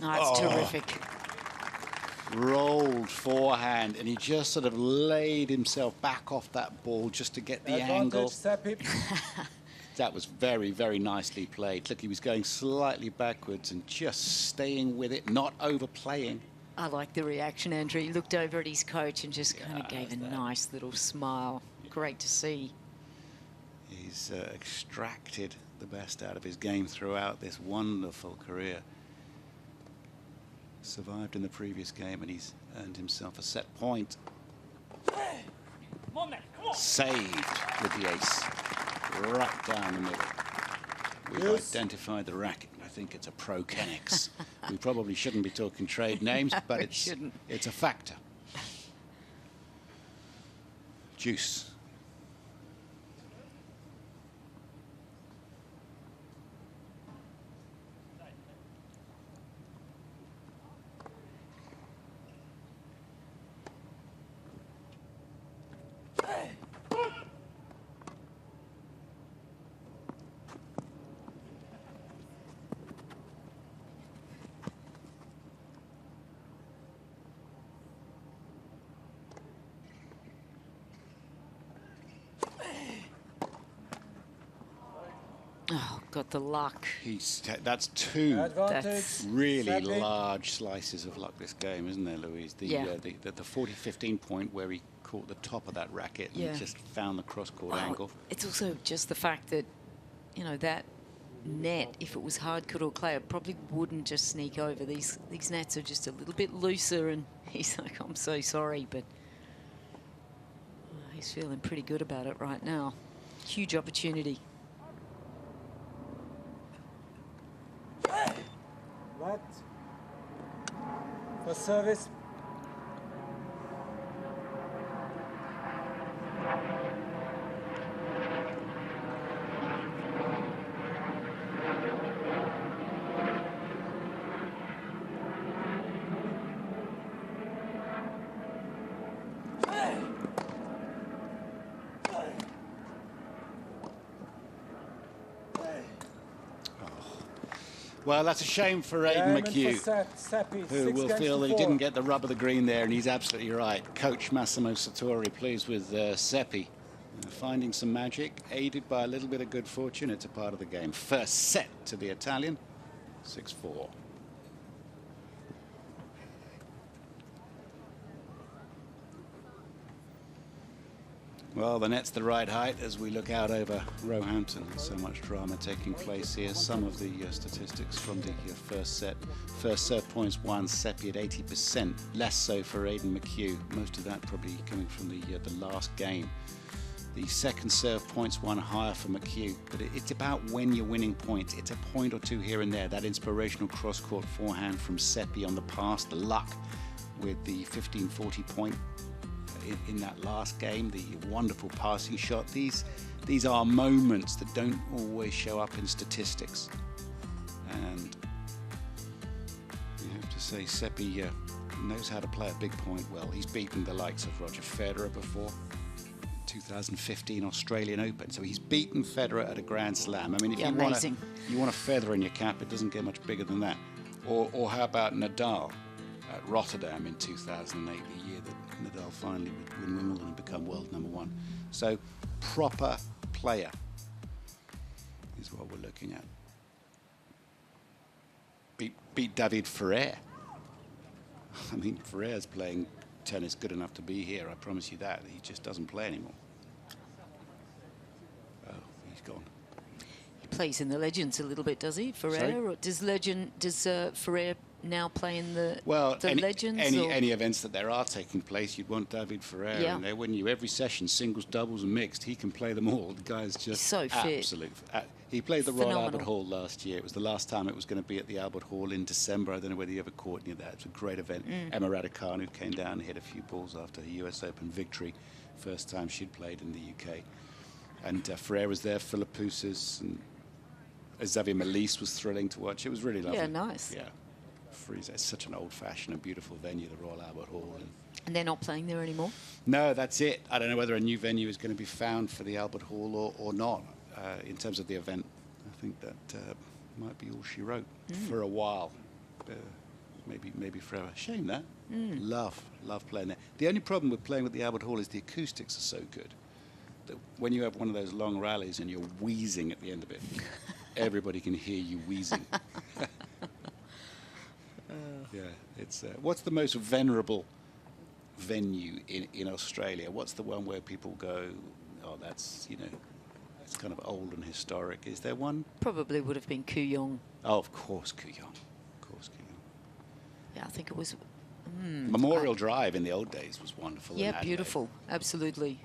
Oh, it's terrific. Rolled forehand, and he just sort of laid himself back off that ball just to get the angle. That was very, very nicely played. Look, he was going slightly backwards and just staying with it, not overplaying. I like the reaction, Andrew. He looked over at his coach and just kind of gave a nice little smile. Great to see. He's extracted the best out of his game throughout this wonderful career. Survived in the previous game, and he's earned himself a set point. Saved with the ace. Right down the middle. We've identified the racket. I think it's a Pro Kenix. We probably shouldn't be talking trade names, but it's a factor. Juice. Oh, got the luck. That's two That's really large slices of luck this game, isn't there, Louise? The 40-15 point where he caught the top of that racket and just found the cross-court angle. It's also just the fact that, you know, that net, if it was hard-court or clay, it probably wouldn't just sneak over. These nets are just a little bit looser, and he's like, I'm so sorry, but he's feeling pretty good about it right now. Huge opportunity. Right. For service. Well, that's a shame for Aidan McHugh, who will feel that he didn't get the rub of the green there, and he's absolutely right. Coach Massimo Sartori pleased with Seppi. Finding some magic, aided by a little bit of good fortune. It's a part of the game. First set to the Italian, 6-4. Well, the net's the right height as we look out over Roehampton. So much drama taking place here. Some of the statistics from the first set. First serve points won, Seppi at 80%. Less so for Aidan McHugh. Most of that probably coming from the last game. The second serve points won higher for McHugh. But it's about when you're winning points. It's a point or two here and there. That inspirational cross-court forehand from Seppi on the pass. The luck with the 15-40 point in that last game, the wonderful passing shot. These are moments that don't always show up in statistics, and you have to say Seppi knows how to play a big point well. He's beaten the likes of Roger Federer before, 2015 Australian Open, so he's beaten Federer at a Grand Slam. I mean, if you want a feather in your cap, it doesn't get much bigger than that. Or how about Nadal at Rotterdam in 2008, the year that Nadal finally would win Wimbledon and become world #1. So, proper player is what we're looking at. Beat David Ferrer. I mean, Ferrer's playing tennis good enough to be here, I promise you that. He just doesn't play anymore. Oh, he's gone. He plays in the Legends a little bit, does he, Ferrer? Sorry? Or does Ferrer now playing the any, legends? Any events that there are taking place, you'd want David Ferreira in there, wouldn't you? Every session, singles, doubles, and mixed, he can play them all. The guy's just so fit. Absolute. He played the Royal Albert Hall last year. It was the last time it was going to be at the Albert Hall in December. I don't know whether you ever caught any of that. It was a great event. Emma Raducanu came down and hit a few balls after her US Open victory. First time she'd played in the UK. And Ferreira was there, Philippoussis, and Xavier Malisse was thrilling to watch. It was really lovely. Yeah, nice. Yeah. It's such an old-fashioned and beautiful venue, the Royal Albert Hall. And they're not playing there anymore? No, that's it. I don't know whether a new venue is going to be found for the Albert Hall or not. In terms of the event, I think that might be all she wrote for a while. Maybe forever. Shame that. Love playing there. The only problem with playing with the Albert Hall is the acoustics are so good that when you have one of those long rallies and you're wheezing at the end of it, everybody can hear you wheezing. Yeah, it's. What's the most venerable venue in Australia? What's the one where people go, oh, that's, it's kind of old and historic? Is there one? Probably would have been Kooyong. Oh, of course, Kooyong. Yeah, I think it was. Memorial Drive in the old days was wonderful. Yeah, beautiful. Absolutely.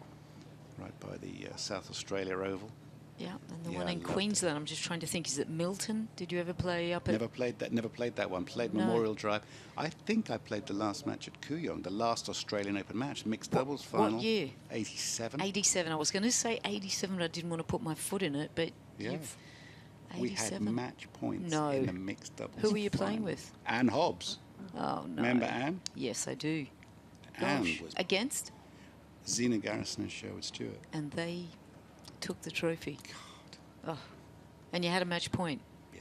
Right by the South Australia Oval. Yeah, and the one in Queensland, I'm just trying to think, is it Milton? Did you ever play up at... Never played that one. Played Memorial Drive. I think I played the last match at Kooyong, the last Australian Open match, mixed doubles final. What year? 87. 87. I was going to say 87, but I didn't want to put my foot in it, but we had match points in the mixed doubles. Who were you playing with? Anne Hobbs. Oh, no. Remember Anne? Yes, I do. Anne was against? Zena Garrison and Sherwood Stewart. And they took the trophy. God. Oh. And you had a match point? Yeah.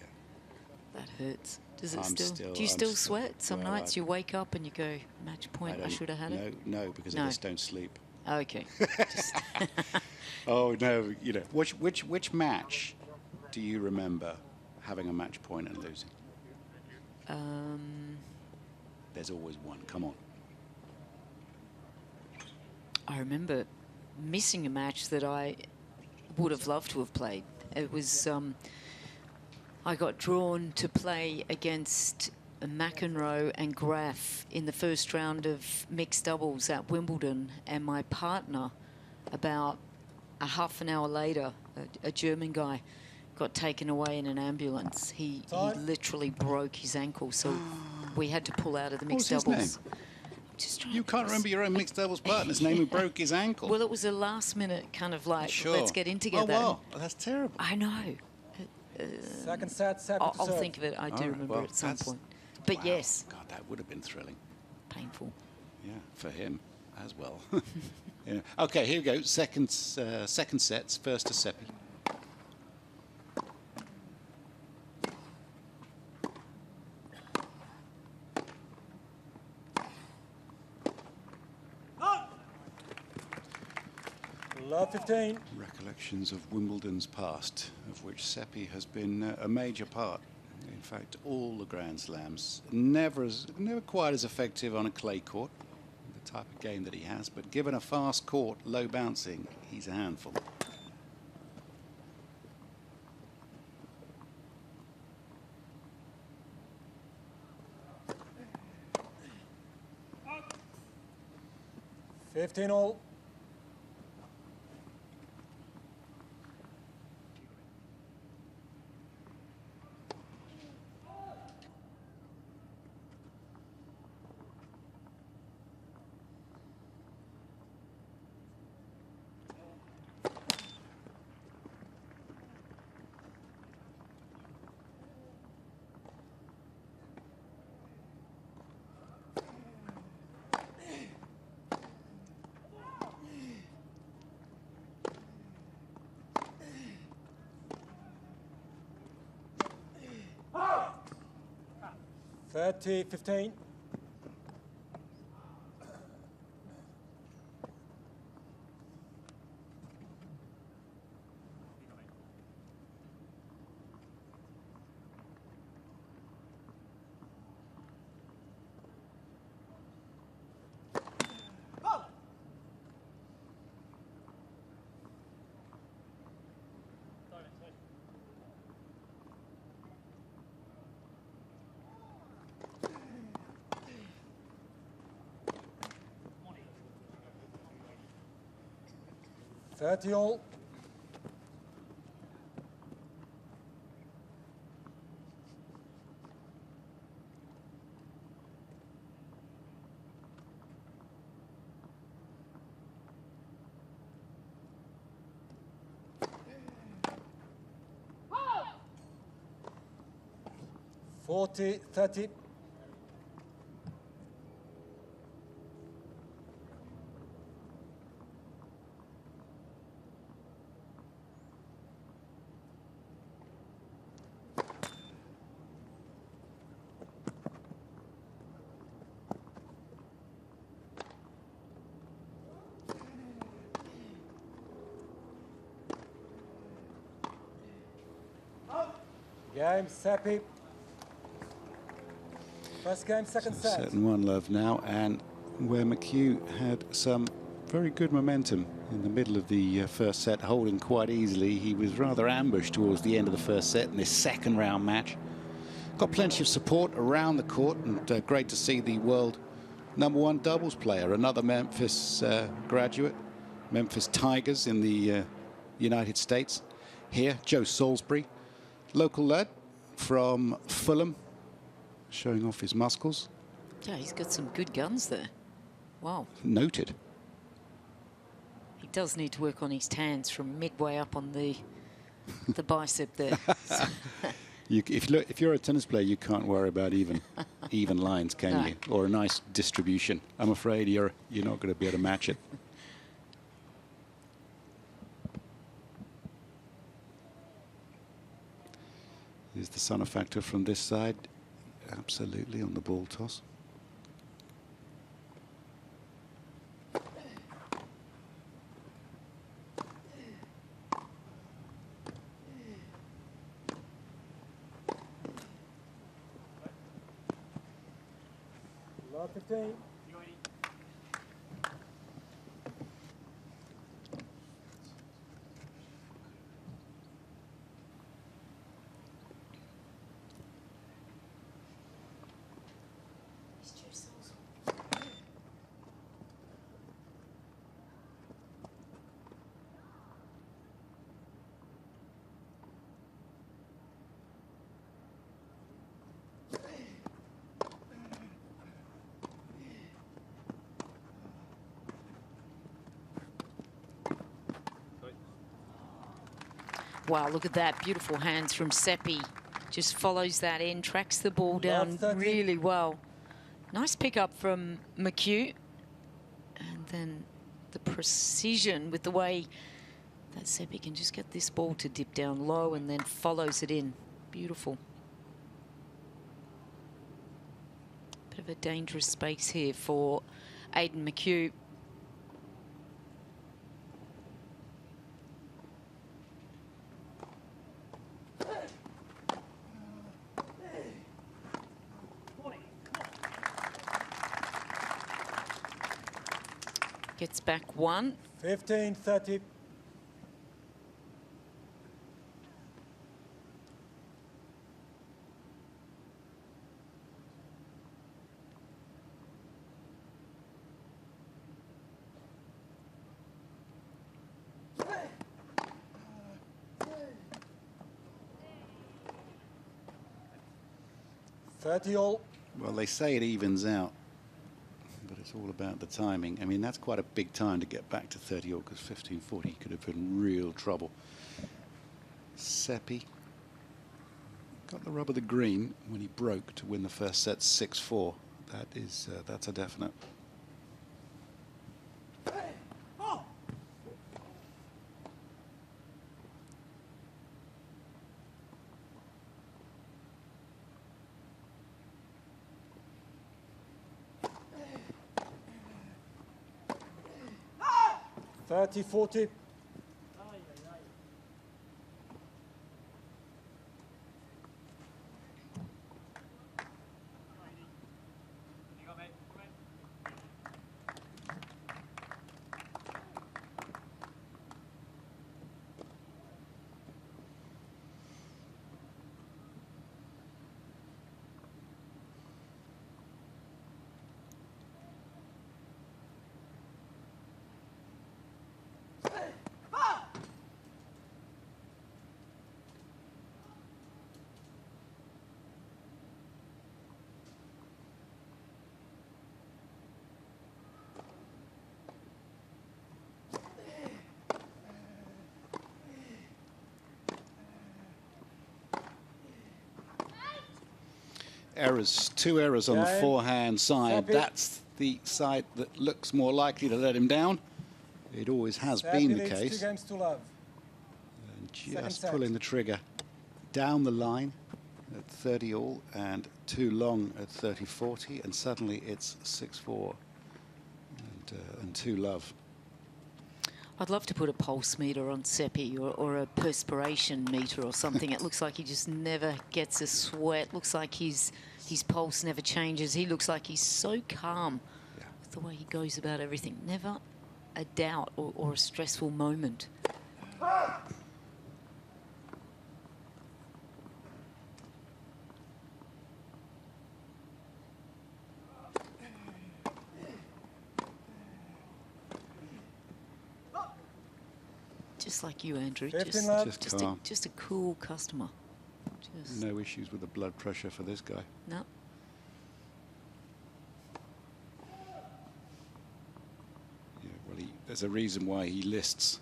That hurts. Does it still? Do you still sweat? Some nights you wake up and you go, match point, I should have had it? No, because I just don't sleep. Okay. Oh, no. Which match do you remember having a match point and losing? There's always one. Come on. I remember missing a match that I would have loved to have played. It was, I got drawn to play against McEnroe and Graf in the first round of mixed doubles at Wimbledon, and my partner, about a half an hour later, a German guy, got taken away in an ambulance. He literally broke his ankle, so we had to pull out of the mixed doubles. His name? You can't remember your own mixed doubles partner's name who broke his ankle? Well, it was a last minute kind of like, let's get in together. Oh, wow. That's terrible. I know. Second set, I'll think of it. I do remember at some point. But yes. God, that would have been thrilling. Painful. Yeah, for him as well. Yeah. Okay, here we go. Second sets, first to Seppi. Love 15. Recollections of Wimbledon's past, of which Seppi has been a major part. In fact, all the Grand Slams. Never quite as effective on a clay court, the type of game that he has, but given a fast court, low bouncing, he's a handful. $15 all. $30-15. 30 all. Whoa! 40, 30. Game, Seppi. First game, second set. Set and 1 now, and where McHugh had some very good momentum in the middle of the first set, holding quite easily. He was rather ambushed towards the end of the first set in this second round match. Got plenty of support around the court, and great to see the world #1 doubles player, another Memphis graduate, Memphis Tigers in the United States. Here, Joe Salisbury, local lad from Fulham, showing off his muscles. Yeah, he's got some good guns there. Wow. Noted. He does need to work on his hands from midway up on the bicep there. If you're a tennis player, you can't worry about even lines, can No. you? Or a nice distribution. I'm afraid you're not going to be able to match it. Is the Sunner factor from this side? Absolutely on the ball toss. Love 15. Wow, look at that. Beautiful hands from Seppi. Just follows that in, tracks the ball down really well. Nice pickup from McHugh. And then the precision with the way that Seppi can just get this ball to dip down low and then follows it in. Beautiful. Bit of a dangerous space here for Aidan McHugh. Gets back 1. 15, 30. All. Well, they say it evens out, but it's all about the timing. I mean, that's quite a big time to get back to 30 all, because 15-40 could have been real trouble. Seppi got the rub of the green when he broke to win the first set 6-4. That's a definite. Ah! 30-40. errors, 2 errors on the forehand side. That's the side that looks more likely to let him down. It always has been the case. 2 games to love. And just pulling the trigger down the line at 30 all and too long at 30-40, and suddenly it's 6-4 and 2 love. I'd love to put a pulse meter on Seppi, or a perspiration meter or something. It looks like he just never gets a sweat. Looks like his pulse never changes. He looks like he's so calm with the way he goes about everything. Never a doubt or a stressful moment. Just like you, Andrew. Just a cool customer. No issues with the blood pressure for this guy. No. Yeah, well, there's a reason why he lists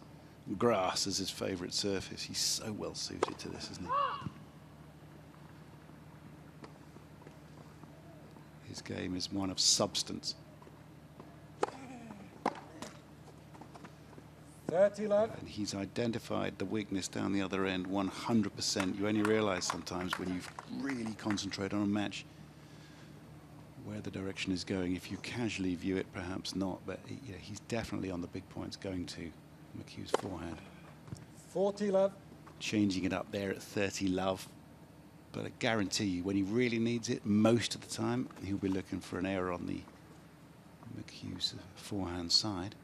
grass as his favourite surface. He's so well suited to this, isn't he? His game is one of substance. 30 love. And he's identified the weakness down the other end 100%. You only realise sometimes when you've really concentrated on a match where the direction is going. If you casually view it, perhaps not, but yeah, he's definitely on the big points going to McHugh's forehand. 40 love. Changing it up there at 30 love. But I guarantee you, when he really needs it, most of the time, he'll be looking for an error on the McHugh's forehand side.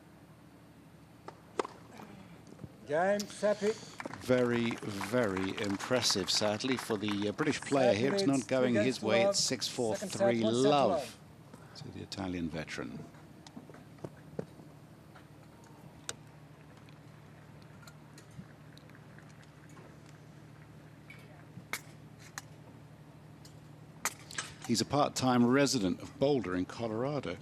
Game, Seppi. Very, very impressive, sadly, for the British player here. It's not going his way. It's 6-4-3 love to the Italian veteran. He's a part-time resident of Boulder in Colorado.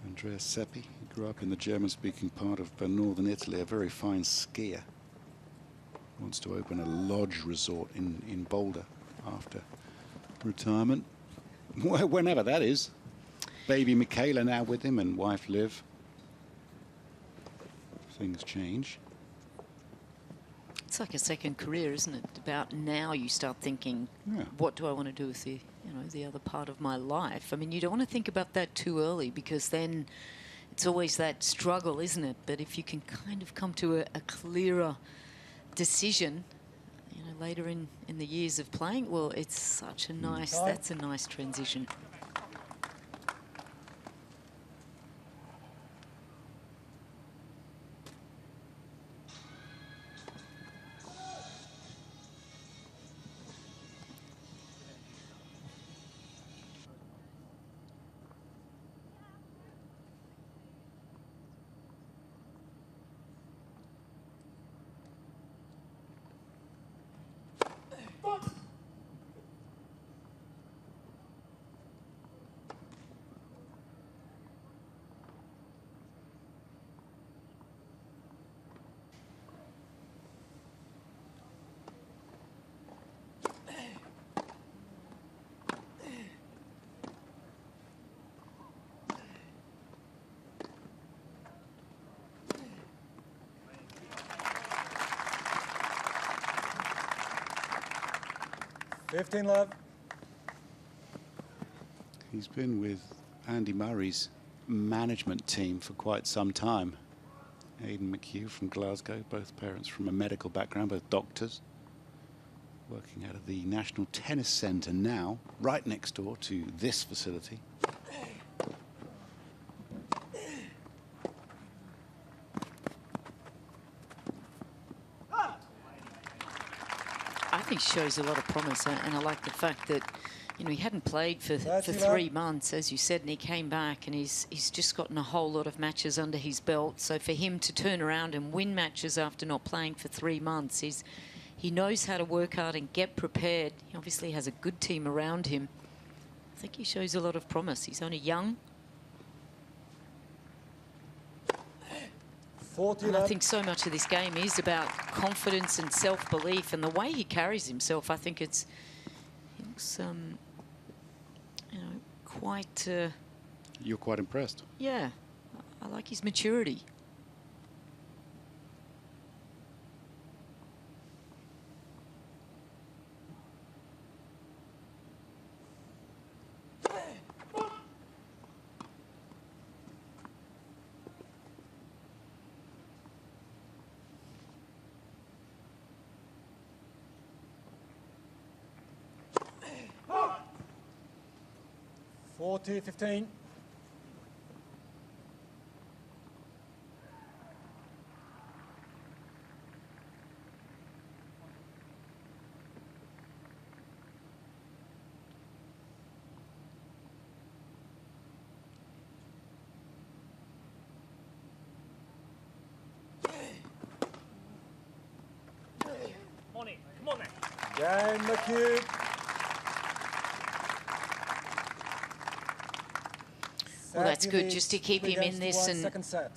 Andrea Seppi. He grew up in the German-speaking part of northern Italy, a very fine skier. Wants to open a lodge resort in Boulder after retirement, whenever that is. Baby Michaela now with him, and wife Liv. Things change. It's like a second career, isn't it? About now you start thinking, what do I want to do with the other part of my life? I mean, you don't want to think about that too early, because then it's always that struggle, isn't it? But if you can kind of come to a clearer decision, later in the years of playing, well, it's such a nice, that's a nice transition. $15 love. He's been with Andy Murray's management team for quite some time. Aidan McHugh from Glasgow, both parents from a medical background, both doctors. Working out of the National Tennis Centre now, right next door to this facility. I think shows a lot of promise, and I like the fact that he hadn't played for 3 months, as you said, and he came back, and he's just gotten a whole lot of matches under his belt. So for him to turn around and win matches after not playing for 3 months, he knows how to work hard and get prepared. He obviously has a good team around him. I think he shows a lot of promise. He's only young. And I think so much of this game is about confidence and self-belief, and the way he carries himself. I think he looks quite... You're quite impressed. yeah, I like his maturity. Oh! 40-15. Come on then. Game McHugh. Well, that's good, just to keep him in this and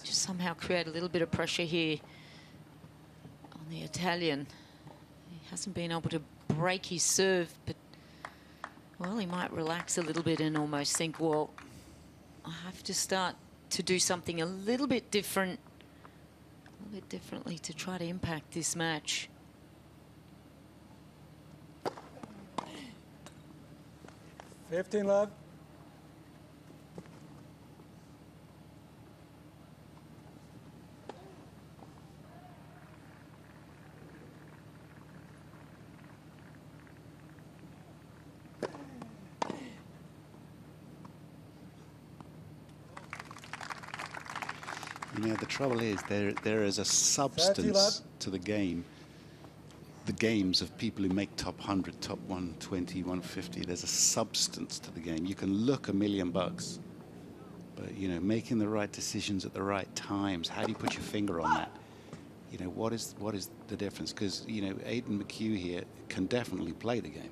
just somehow create a little bit of pressure here on the Italian. He hasn't been able to break his serve, but, well, he might relax a little bit and almost think, well, I have to start to do something a little bit different, differently to try to impact this match. Love. You know, the trouble is there is a substance to the game. The games of people who make top 100, top 120, 150, there's a substance to the game. You can look $1 million, but, you know, making the right decisions at the right times, how do you put your finger on that? You know, what is the difference? Because, you know, Aidan McHugh here can definitely play the game.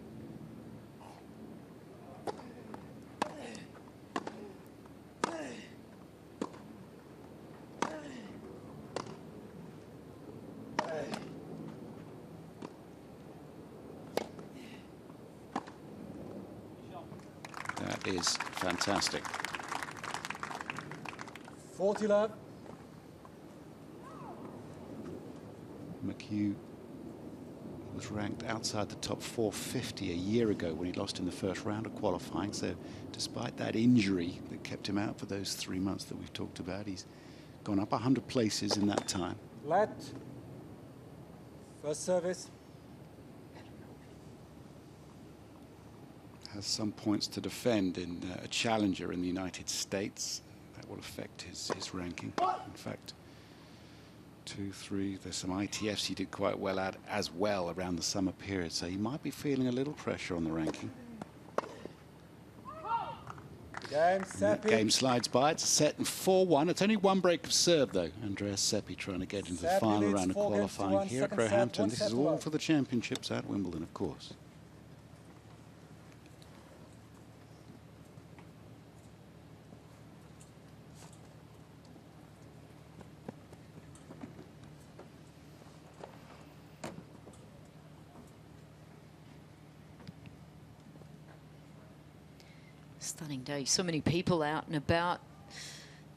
That is fantastic. 40 love. McHugh was ranked outside the top 450 a year ago when he lost in the first round of qualifying. So despite that injury that kept him out for those 3 months that we've talked about, he's gone up 100 places in that time. Let. First service. Has some points to defend in a challenger in the United States. That will affect his ranking. In fact, 2, 3, there's some ITFs he did quite well at as well around the summer period, so he might be feeling a little pressure on the ranking. Game slides by. It's a set and 4-1. It's only one break of serve, though. Andreas Seppi trying to get into the final round of qualifying here at Roehampton. This is all for the championships at Wimbledon, of course. Stunning day. So many people out and about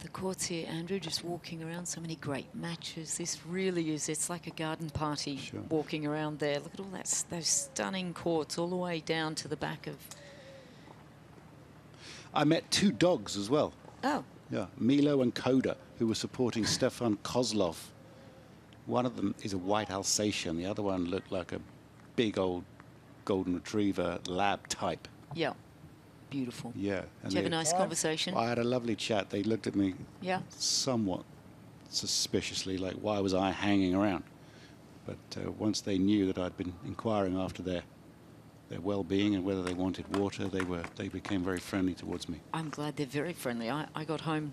the courts here, Andrew, just walking around. So many great matches. This really is, it's like a garden party walking around there. Look at all that, those stunning courts all the way down to the back of... I met 2 dogs as well. Oh. Yeah, Milo and Koda, who were supporting Stefan Kozlov. One of them is a white Alsatian. The other one looked like a big old golden retriever lab type. Yeah. Beautiful. Yeah. Did you have a nice conversation? I had a lovely chat. They looked at me somewhat suspiciously, like, why was I hanging around? But once they knew that I'd been inquiring after their well-being and whether they wanted water, they became very friendly towards me. I'm glad they're very friendly. I got home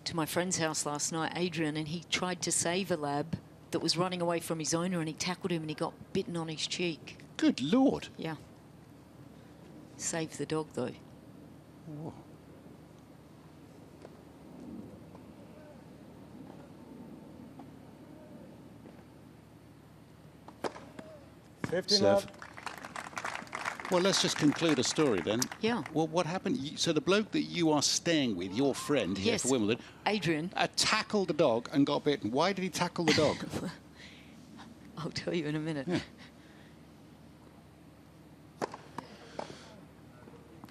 to my friend's house last night, Adrian, and he tried to save a lab that was running away from his owner, and he tackled him and he got bitten on his cheek. Good Lord. Yeah. Saved the dog, though. Whoa. Serve. Well, let's just conclude a story then. Yeah. Well, what happened? So the bloke that you are staying with, your friend here for Wimbledon, Adrian, tackled the dog and got bitten. Why did he tackle the dog? I'll tell you in a minute. Yeah.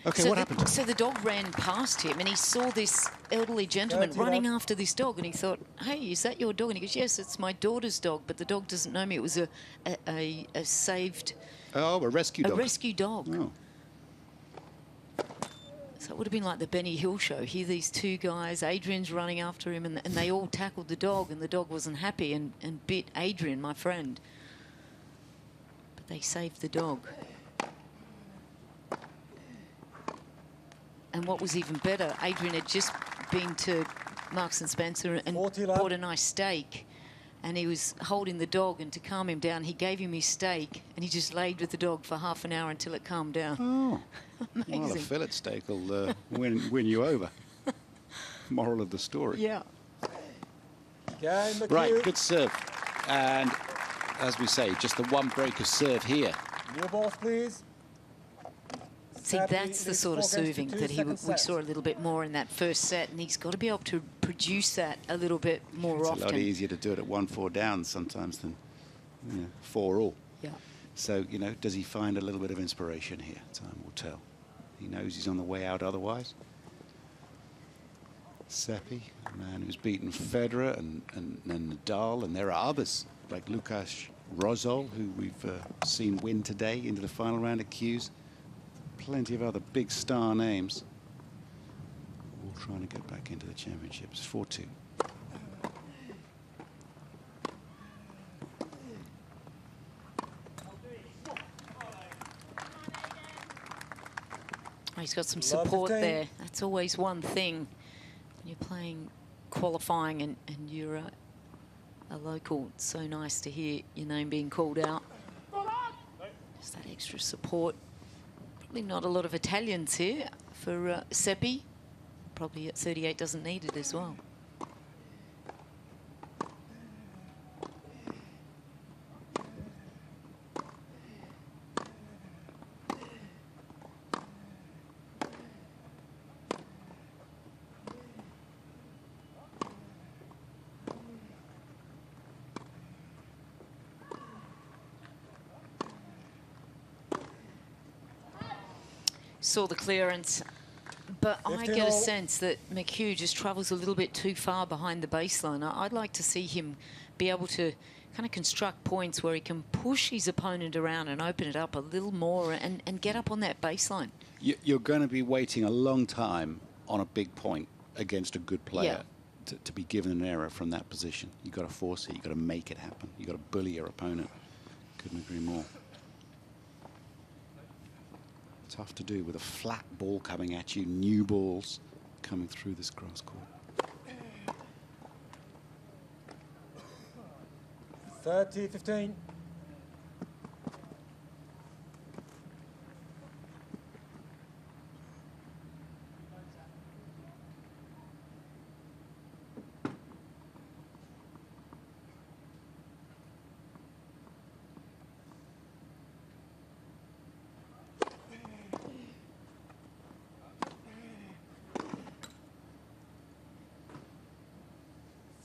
Okay, what happened? So the dog ran past him, and he saw this elderly gentleman running after this dog, and he thought, "Hey, is that your dog?" And he goes, "Yes, it's my daughter's dog, but the dog doesn't know me. It was a saved." Oh, a rescue dog. A rescue dog. Oh. So it would have been like the Benny Hill show. Here, these two guys, Adrian's running after him, and they all tackled the dog, and the dog wasn't happy and bit Adrian, my friend. But they saved the dog. And what was even better, Adrian had just been to Marks and Spencer and bought a nice steak. And he was holding the dog, and to calm him down, he gave him his steak, and he just laid with the dog for half an hour until it calmed down. Oh, amazing. Well, a fillet steak will win you over. Moral of the story. Yeah. Right, good serve. And as we say, just the one break of serve here. Your balls, please. See, that's the sort of serving that we saw a little bit more in that first set, and he's got to be able to produce that a little bit more often. It's a lot easier to do it at 1-4 down sometimes than 4-all. Yeah. So, does he find a little bit of inspiration here? Time will tell. He knows he's on the way out otherwise. Seppi, a man who's beaten Federer and Nadal, and there are others like Lukáš Rozol, who we've seen win today into the final round at Q's. Plenty of other big star names. All trying to get back into the championships. 4-2. Oh, he's got some support there. That's always one thing when you're playing qualifying and you're a local. It's so nice to hear your name being called out. Just that extra support. Probably not a lot of Italians here for Seppi. Probably at 38 doesn't need it as well. Saw the clearance, but I get a sense that McHugh just travels a little bit too far behind the baseline. I'd like to see him be able to kind of construct points where he can push his opponent around and open it up a little more and get up on that baseline. You're going to be waiting a long time on a big point against a good player to be given an error from that position. You've got to force it. You've got to make it happen. You've got to bully your opponent. Couldn't agree more. Tough to do with a flat ball coming at you, new balls coming through this grass court. 30-15.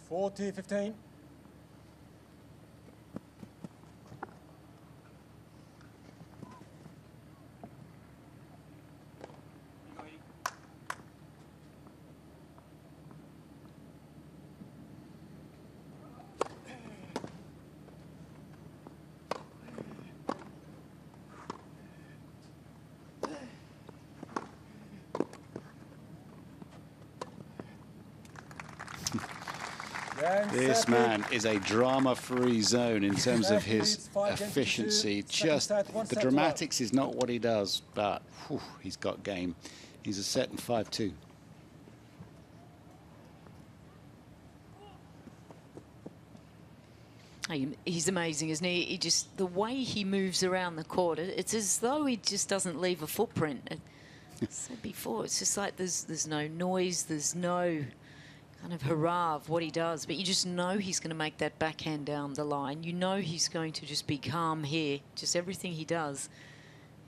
$40-15. This man is a drama-free zone in terms of his efficiency. Just the dramatics is not what he does, but he's got game. He's a set in 5-2. He's amazing, isn't he? He just, the way he moves around the court, it's as though he just doesn't leave a footprint. I said before, it's just like there's no noise, there's no kind of hurrah of what he does, but you just know he's going to make that backhand down the line. You know he's going to just be calm here. Just everything he does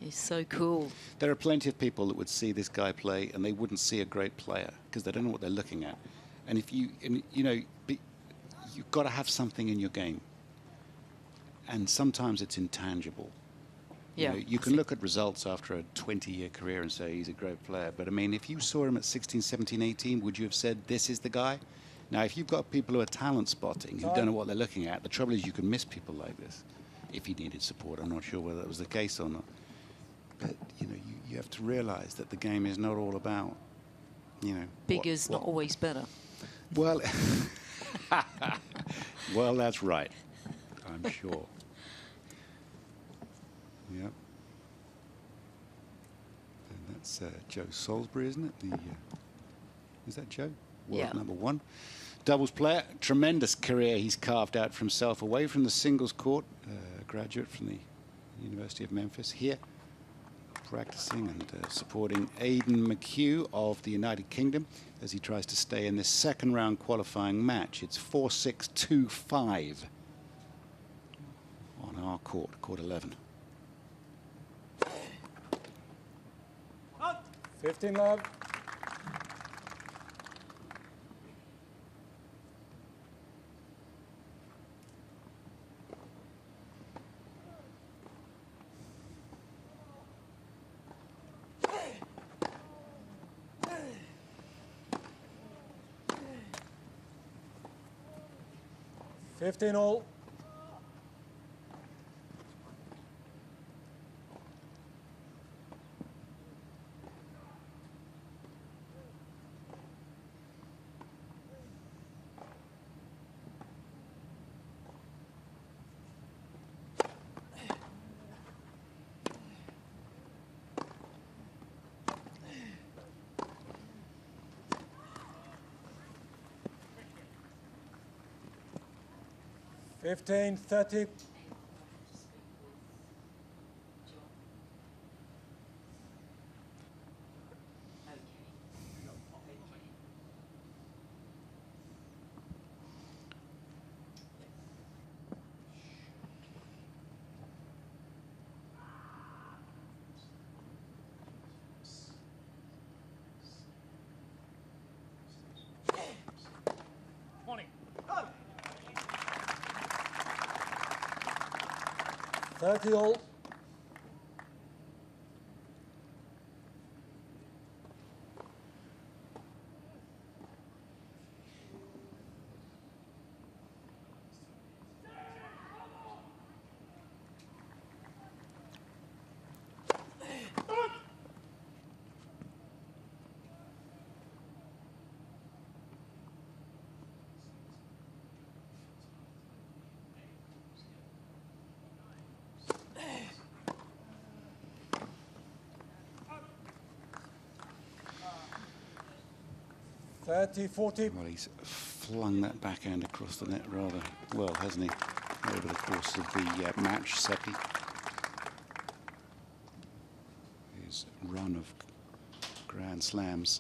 He's so cool. There are plenty of people that would see this guy play and they wouldn't see a great player because they don't know what they're looking at. And if you know, you've got to have something in your game. And sometimes it's intangible. Yeah. You can look at results after a 20-year career and say he's a great player. But, I mean, if you saw him at 16, 17, 18, would you have said this is the guy? Now, if you've got people who are talent spotting, who don't know what they're looking at, the trouble is you can miss people like this. If he needed support, I'm not sure whether that was the case or not. But, you know, you have to realize that the game is not all about, you know... Bigger's not always better. Well, well, that's right. I'm sure. Yep. And that's Joe Salisbury, isn't it? Is that Joe? World number 1. Doubles player. Tremendous career he's carved out for himself away from the singles court. Graduate from the University of Memphis here. Practicing and supporting Aidan McHugh of the United Kingdom as he tries to stay in this second round qualifying match. It's 4-6-2-5 on our court, court 11. 15 love. Fifteen all. Fifteen, 30. Go. 30 all. Thirty, 40. Well, he's flung that backhand across the net rather well, hasn't he, over the course of the match, Seppi. His run of Grand Slams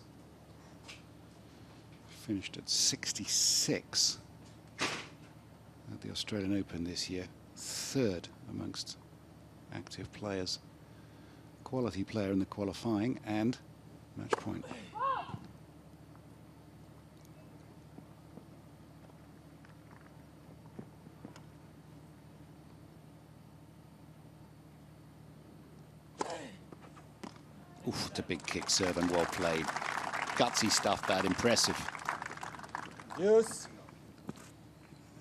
finished at 66 at the Australian Open this year, 3rd amongst active players. Quality player in the qualifying and match point. Oof, it's a big kick serve and well played. Gutsy stuff, that impressive. Yes.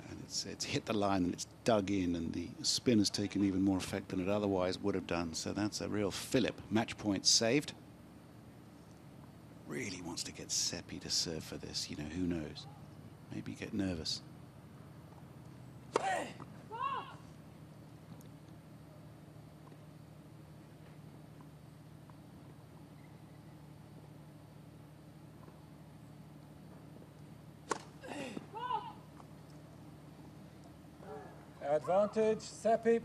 And it's hit the line and it's dug in, and the spin has taken even more effect than it otherwise would have done. So that's a real fillip. Match point saved. Really wants to get Seppi to serve for this. You know, who knows? Maybe get nervous. Advantage, Seppi.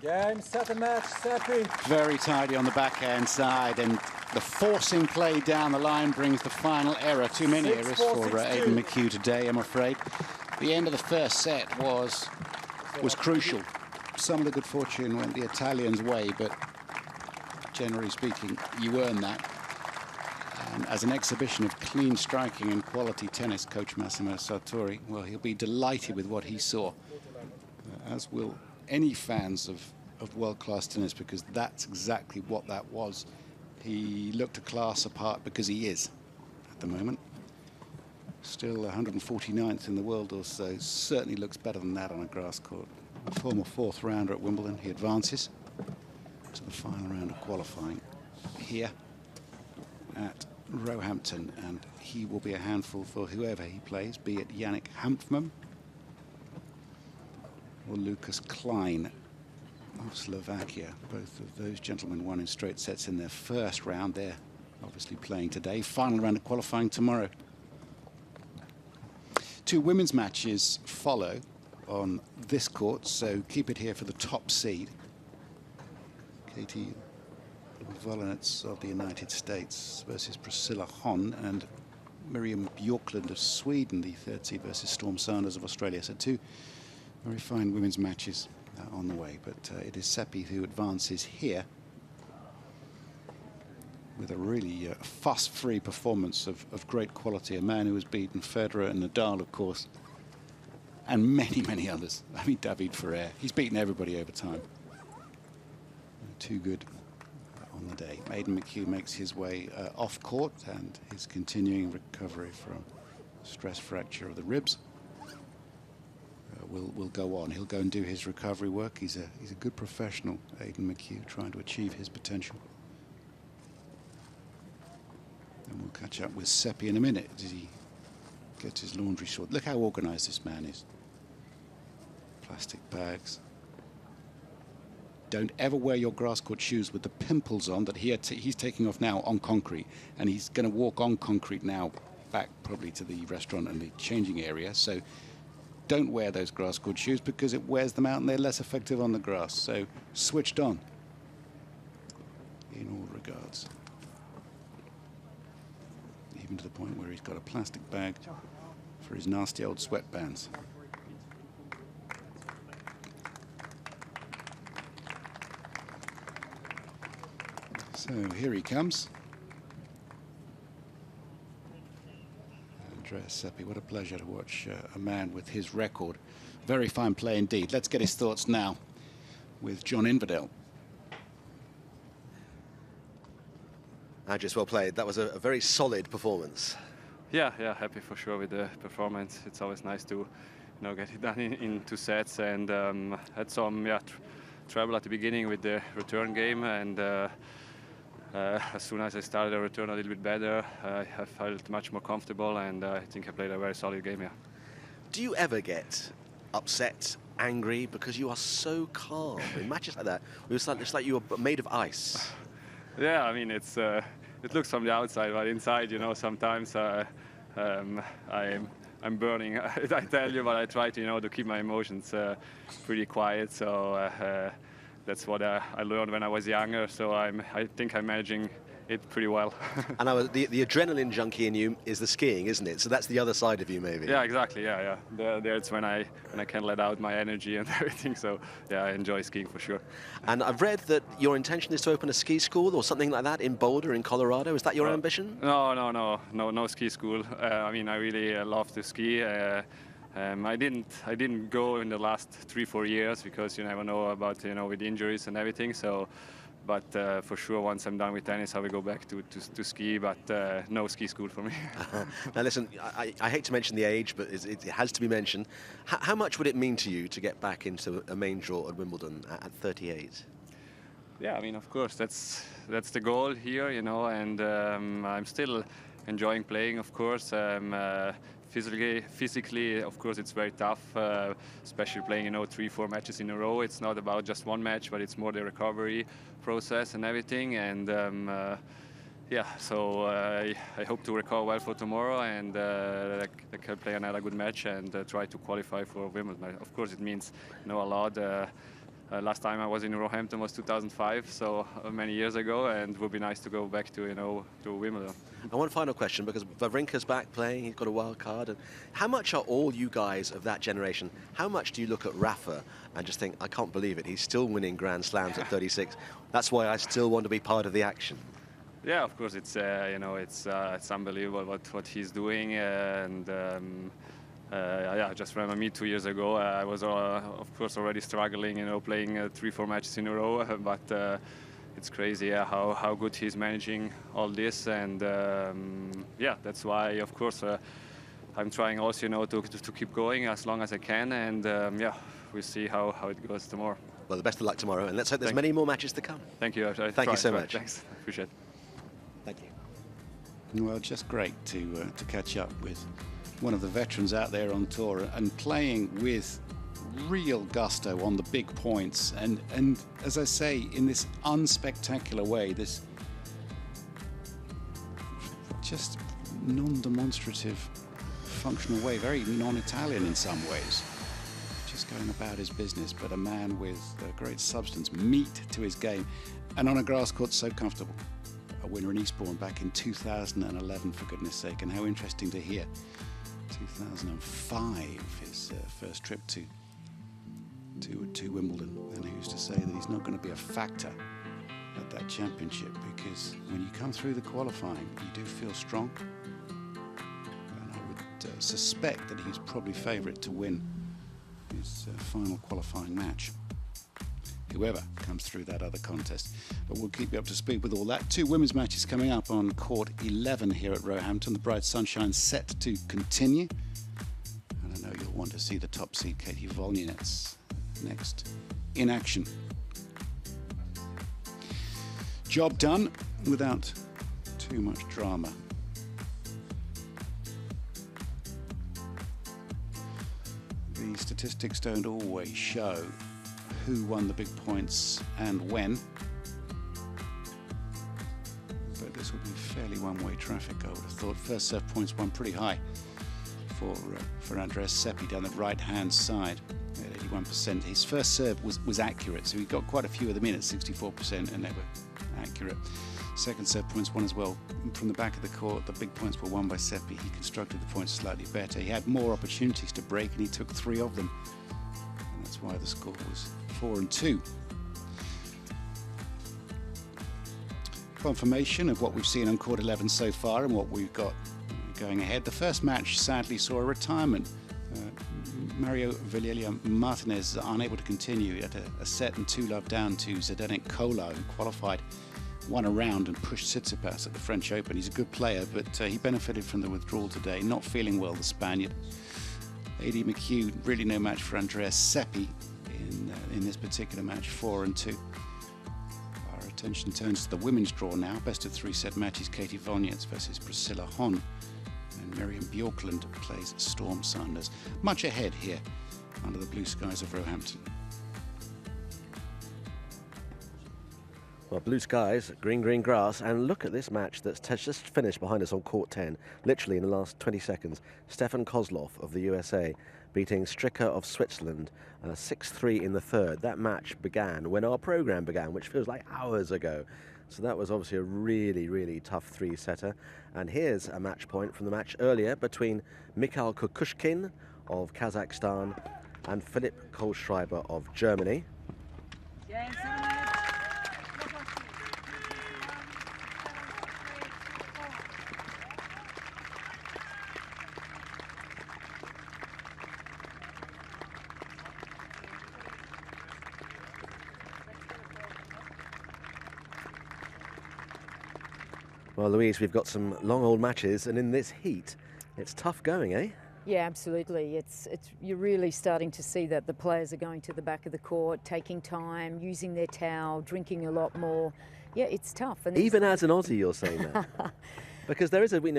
Game, set and match, Seppi. Very tidy on the backhand side, and the forcing play down the line brings the final error. Too many errors for Aidan McHugh today, I'm afraid. The end of the first set was crucial. Some of the good fortune went the Italians' way, but generally speaking, you earn that. And as an exhibition of clean striking and quality tennis, Coach Massimo Sartori, well, he'll be delighted with what he saw, as will any fans of world-class tennis, because that's exactly what that was. He looked a class apart because he is at the moment. Still 149th in the world or so. Certainly looks better than that on a grass court. Former fourth rounder at Wimbledon. He advances to the final round of qualifying here at Roehampton, and he will be a handful for whoever he plays, be it Yannick Hanfmann or Lucas Klein of Slovakia. Both of those gentlemen won in straight sets in their first round. They're obviously playing today. Final round of qualifying tomorrow. Two women's matches follow on this court, so keep it here for the top seed. Katie Volanets of the United States versus Priscilla Hon, and Miriam Bjorklund of Sweden, the third seed, versus Storm Sanders of Australia. So two very fine women's matches on the way, but it is Seppi who advances here with a really fuss-free performance of great quality. A man who has beaten Federer and Nadal, of course, and many, many others. I mean, David Ferrer. He's beaten everybody over time. Too good on the day. Aidan McHugh makes his way off court, and his continuing recovery from stress fracture of the ribs will go on. He'll go and do his recovery work. He's a good professional, Aidan McHugh, trying to achieve his potential. And we'll catch up with Seppi in a minute as he gets his laundry sorted. Look how organised this man is. Plastic bags. Don't ever wear your grass court shoes with the pimples on that he's taking off now on concrete, and he's going to walk on concrete now back probably to the restaurant and the changing area. So don't wear those grass court shoes because it wears them out and they're less effective on the grass. So switched on in all regards. Even to the point where he's got a plastic bag for his nasty old sweatbands. So here he comes. Andreas Seppi, what a pleasure to watch a man with his record. Very fine play indeed. Let's get his thoughts now with John Inverdale. Just well played. That was a very solid performance. Yeah, happy for sure with the performance. It's always nice to, get it done in 2 sets, and had some trouble at the beginning with the return game, and as soon as I started the return a little bit better, I felt much more comfortable, and I think I played a very solid game. Yeah. Do you ever get upset, angry, because you are so calm in matches like that? It's like you were made of ice. Yeah, I mean it looks from the outside, but inside, sometimes I'm burning. I tell you, but I try to keep my emotions pretty quiet. So that's what I learned when I was younger. So I think I'm managing it pretty well. And the adrenaline junkie in you is the skiing, isn't it? So that's the other side of you, maybe. Yeah, exactly. Yeah. There's when I can let out my energy and everything. So yeah, I enjoy skiing for sure. And I've read that your intention is to open a ski school or something like that in Boulder, in Colorado. Is that your ambition? No ski school. I mean, I really love to ski. I didn't go in the last 3-4 years because you never know about with injuries and everything. So. But for sure, once I'm done with tennis, I will go back to ski, but no ski school for me. Now listen, I hate to mention the age, but it has to be mentioned. How much would it mean to you to get back into a main draw at Wimbledon at 38? Yeah, I mean, of course, that's the goal here, and I'm still enjoying playing, of course. Physically, of course, it's very tough, especially playing, 3-4 matches in a row. It's not about just one match, but it's more the recovery process and everything. And so I hope to recover well for tomorrow, and I can play another good match and try to qualify for Wimbledon. Of course, it means a lot. Last time I was in Roehampton was 2005, so many years ago, and it would be nice to go back to, to Wimbledon. And one final question, because Wawrinka's back playing, he's got a wild card. And how much are all you guys of that generation, how much do you look at Rafa and just think, I can't believe it, he's still winning Grand Slams at 36. That's why I still want to be part of the action. Yeah, of course, it's it's unbelievable what he's doing, and yeah, I just remember me 2 years ago. I was, of course, already struggling, playing 3-4 matches in a row. But it's crazy, yeah, how good he's managing all this, and yeah, that's why, of course, I'm trying also, to keep going as long as I can, and yeah, we'll see how it goes tomorrow. Well, the best of luck tomorrow, and let's hope there's many more matches to come. Thank you. Thank you so much. Thanks. Appreciate it. Thank you. Well, just great to catch up with one of the veterans out there on tour and playing with real gusto on the big points, and as I say, in this unspectacular way, this just non-demonstrative, functional way, very non-Italian in some ways, just going about his business, but a man with great substance, meat to his game, and on a grass court so comfortable. A winner in Eastbourne back in 2011, for goodness sake, and how interesting to hear 2005, his first trip to Wimbledon, and who's to say that he's not going to be a factor at that championship, because when you come through the qualifying, you do feel strong, and I would suspect that he's probably favourite to win his final qualifying match, whoever comes through that other contest. But we'll keep you up to speed with all that. 2 women's matches coming up on court 11 here at Roehampton. The Bright Sunshine set to continue, and I know you'll want to see the top seed Katie Volniets next in action. Job done without too much drama. The statistics don't always show who won the big points and when, but this will be fairly one-way traffic, I would have thought. First serve points won pretty high for Andreas Seppi down the right-hand side at 81%. His first serve was accurate, so he got quite a few of them in at 64%, and they were accurate. Second serve points won as well from the back of the court. The big points were won by Seppi. He constructed the points slightly better. He had more opportunities to break, and he took 3 of them. And that's why the score was 4-2. Confirmation of what we've seen on court 11 so far and what we've got going ahead. The first match sadly saw a retirement. Mario Villalia Martinez unable to continue at a set and 2-love down to Zdeněk Kolar, who qualified, won a round and pushed Tsitsipas at the French Open. He's a good player, but he benefited from the withdrawal today, not feeling well, the Spaniard. A.D. McHugh, really no match for Andreas Seppi in this particular match, 4-2. Our attention turns to the women's draw now. Best of 3 set matches, Katie Volniets versus Priscilla Hon, and Miriam Bjorklund plays Storm Sanders. Much ahead here under the blue skies of Roehampton. Well, blue skies, green grass, and look at this match that's just finished behind us on court 10, literally in the last 20 seconds. Stefan Kozlov of the USA beating Stricker of Switzerland 6-3 in the third. That match began when our program began, which feels like hours ago. So that was obviously a really, really tough 3-setter. And here's a match point from the match earlier between Mikhail Kukushkin of Kazakhstan and Philipp Kohlschreiber of Germany. Well, Louise, we've got some long old matches, and in this heat, it's tough going, eh? Yeah, absolutely. It's you're really starting to see that the players are going to the back of the court, taking time, using their towel, drinking a lot more. Yeah, it's tough. And even as an Aussie, you're saying that. Because there is we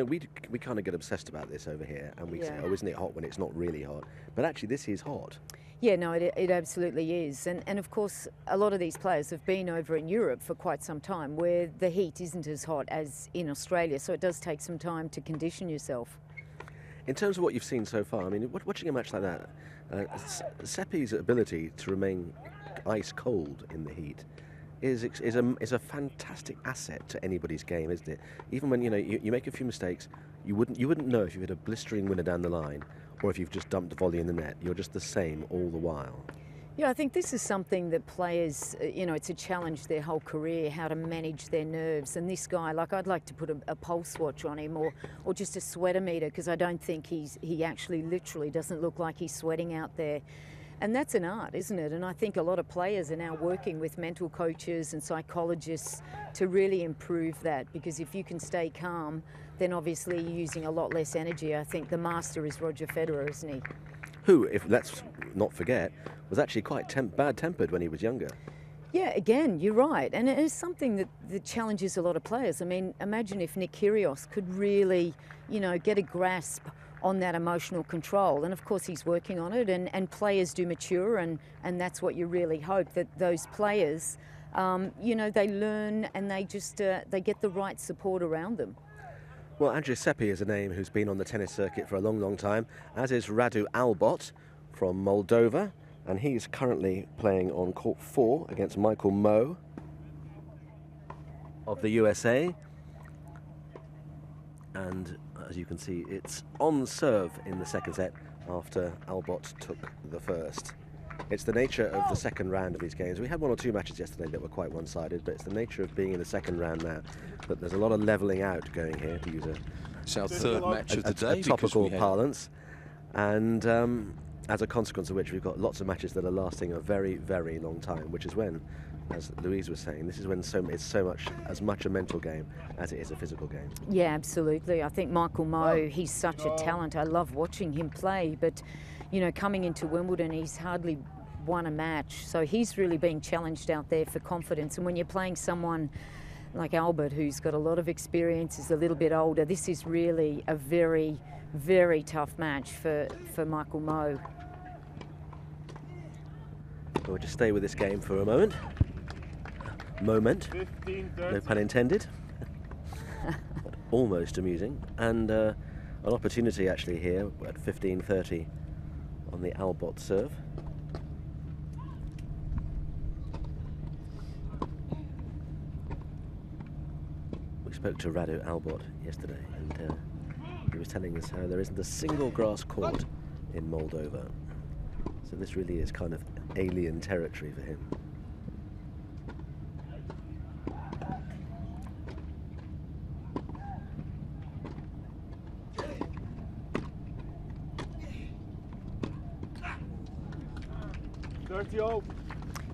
kind of get obsessed about this over here, and we say, oh, isn't it hot when it's not really hot? But actually, this is hot. Yeah, no, it absolutely is. And of course, a lot of these players have been over in Europe for quite some time, where the heat isn't as hot as in Australia, so it does take some time to condition yourself. In terms of what you've seen so far, I mean, watching a match like that, Seppi's ability to remain ice cold in the heat is a fantastic asset to anybody's game, isn't it? Even when you make a few mistakes, you wouldn't know if you hit a blistering winner down the line or if you've just dumped a volley in the net. You're just the same all the while. Yeah, I think this is something that players, it's a challenge their whole career, how to manage their nerves. And this guy, like, I'd like to put a pulse watch on him or just a sweatometer, because I don't think he actually literally doesn't look like he's sweating out there. And that's an art, isn't it? And I think a lot of players are now working with mental coaches and psychologists to really improve that, because if you can stay calm, then obviously you're using a lot less energy. I think the master is Roger Federer, isn't he? Who, if let's not forget, was actually quite bad-tempered when he was younger. Yeah, again, you're right. And it is something that challenges a lot of players. I mean, imagine if Nick Kyrgios could really, get a grasp on that emotional control. And of course he's working on it, and players do mature, and that's what you really hope, that those players, they learn and they just, they get the right support around them. Well, Andrew Seppi is a name who's been on the tennis circuit for a long, long time, as is Radu Albot from Moldova, and he's currently playing on court 4 against Michael Moe of the USA. And as you can see, it's on serve in the second set after Albot took the first. It's the nature of the second round of these games. We had 1 or 2 matches yesterday that were quite one-sided, but it's the nature of being in the second round now that there's a lot of levelling out going here, to use it's our third match of the day, a topical parlance. And as a consequence of which, we've got lots of matches that are lasting a very, very long time, which is when, as Louise was saying, this is when it's as much a mental game as it is a physical game. Yeah, absolutely. I think Michael Moe, he's such a talent. I love watching him play, but coming into Wimbledon, he's hardly won a match. So he's really being challenged out there for confidence. And when you're playing someone like Albert, who's got a lot of experience, is a little bit older, this is really a very, very tough match for Michael Moe. We'll just stay with this game for a moment. No pun intended. Almost amusing. And an opportunity actually here at 15:30 on the Albot serve. We spoke to Radu Albot yesterday, and he was telling us how there isn't a single grass court in Moldova. So this really is kind of alien territory for him.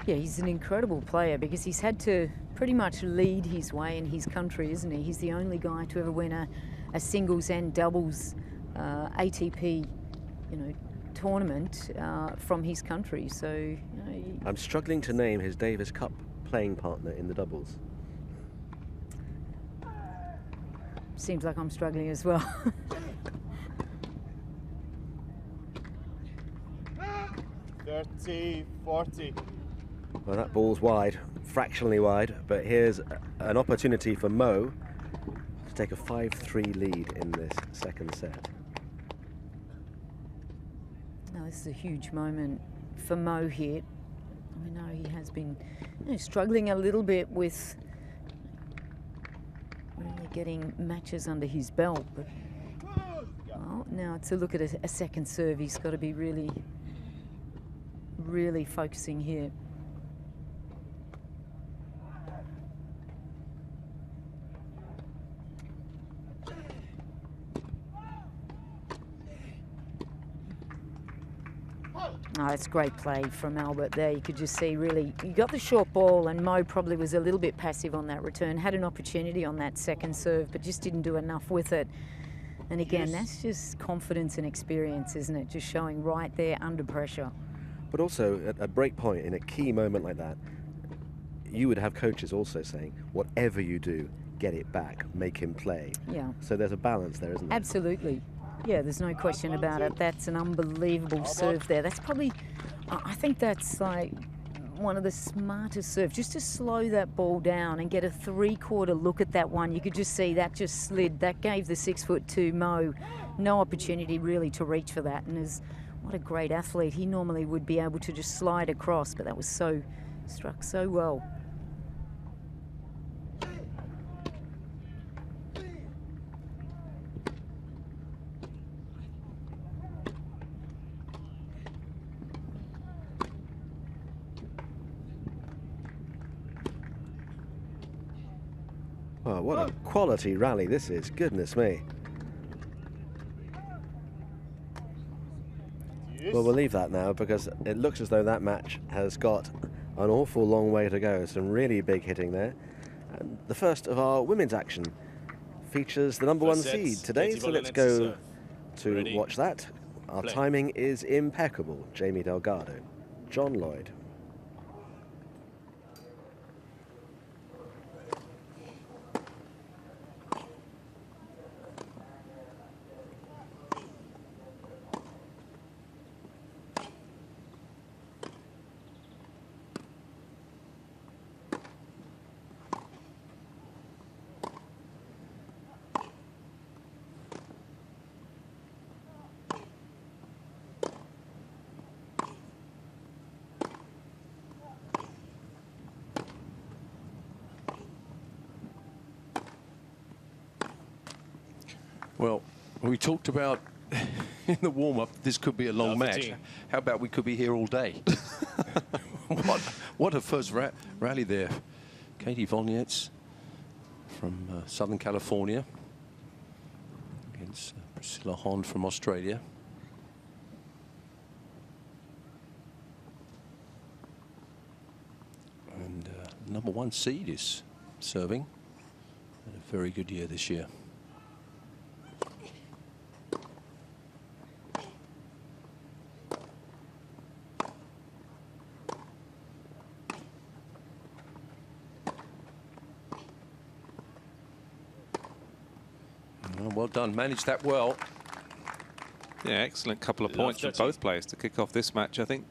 Yeah, he's an incredible player because he's had to pretty much lead his way in his country, isn't he? He's the only guy to ever win a singles and doubles ATP, tournament from his country. So I'm struggling to name his Davis Cup playing partner in the doubles. Seems like I'm struggling as well. $30-40. Well, that ball's wide, fractionally wide, but here's an opportunity for Moe to take a 5-3 lead in this second set. No, this is a huge moment for Moe here. I know he has been struggling a little bit with really getting matches under his belt, but now to look at a second serve, he's got to be really focusing here. Oh, it's great play from Albert there. You could just see really, you got the short ball, and Moe probably was a little bit passive on that return. Had an opportunity on that second serve, but just didn't do enough with it. And again, that's just confidence and experience, isn't it? Just showing right there under pressure. But also, at a break point in a key moment like that, you would have coaches also saying, whatever you do, get it back, make him play. Yeah. So there's a balance there, isn't there? Absolutely. Yeah, there's no question about it. That's an unbelievable serve there. That's probably, I think that's like one of the smartest serves, just to slow that ball down and get a three-quarter look at that one. You could just see that just slid. That gave the 6'2" Moe no opportunity really to reach for that. And as What a great athlete. He normally would be able to just slide across, but that was struck so well. Oh, what a quality rally this is, goodness me. Well, we'll leave that now because it looks as though that match has got an awful long way to go. Some really big hitting there. And the first of our women's action features the number one seed today, so let's go to watch that. Our timing is impeccable. Jamie Delgado, John Lloyd. Well, we talked about in the warm-up this could be a long match. How about we could be here all day? what a first rally there. Katie Volnietz from Southern California against Priscilla Hon from Australia. And number one seed is serving. Had a very good year this year. Well done, managed that well. Yeah, excellent couple of points from both players to kick off this match, I think.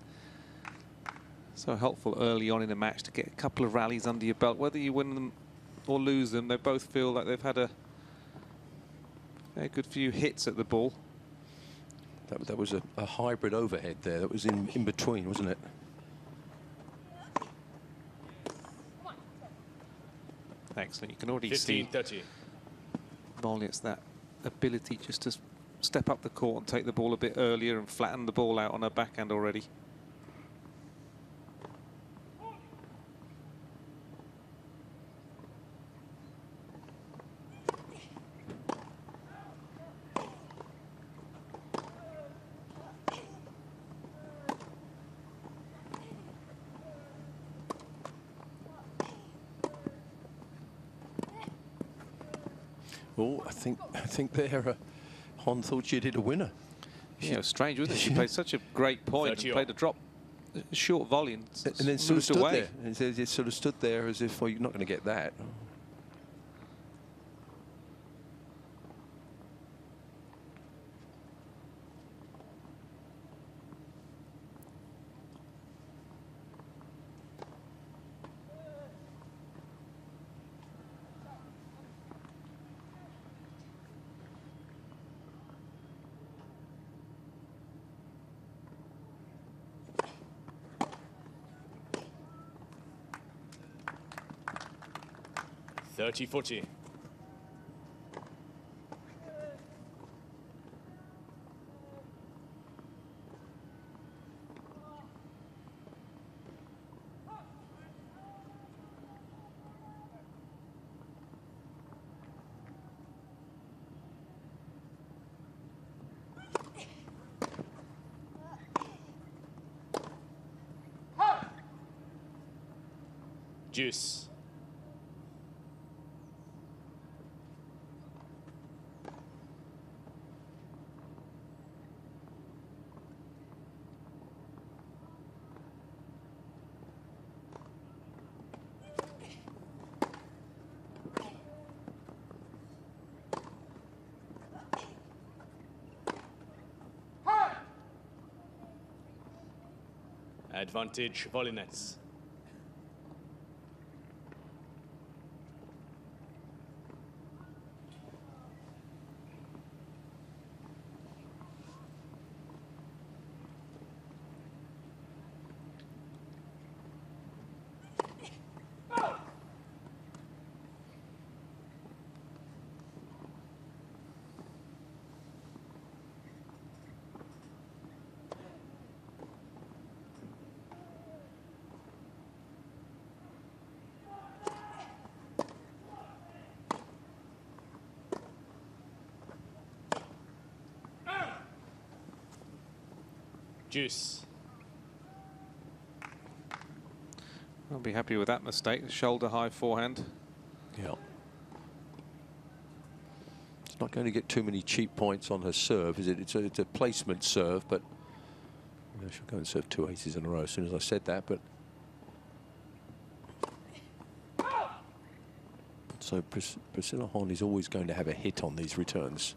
So helpful early on in the match to get a couple of rallies under your belt. Whether you win them or lose them, they both feel like they've had a very good few hits at the ball. That was a hybrid overhead there. That was in between, wasn't it? Excellent. You can already see Volnietz that ability just to step up the court and take the ball a bit earlier and flatten the ball out on her backhand already. Oh, I think there, Hon thought she did a winner. Yeah, it was strange, wasn't it? She played such a great point and played a drop, short volley, and then sort of stood away. there. It sort of stood there as if, well, you're not going to get that. .30-40. Juice. Advantage, Volnietz. Juice. I'll be happy with that mistake. Shoulder high forehand. Yeah. It's not going to get too many cheap points on her serve, is it? It's a placement serve, but you know, she'll go and serve 2 aces in a row as soon as I said that. But so Priscilla Hon is always going to have a hit on these returns.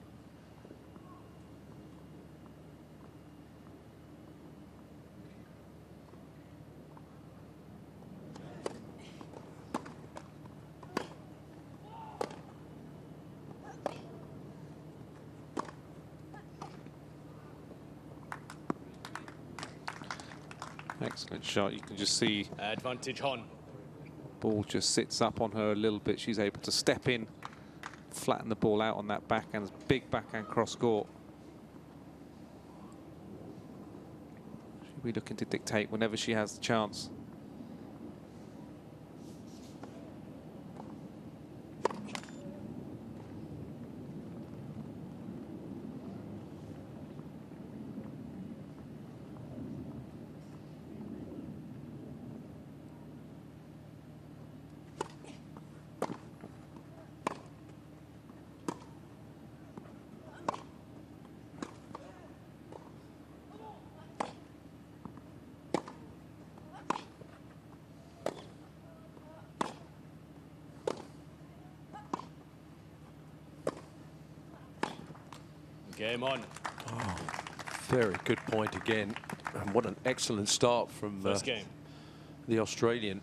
Excellent shot. You can just see Advantage Hon. ball just sits up on her a little bit. She's able to step in, flatten the ball out on that backhand, big backhand cross court. She'll be looking to dictate whenever she has the chance. Game on. Oh, very good point again. And what an excellent start from First game. The Australian.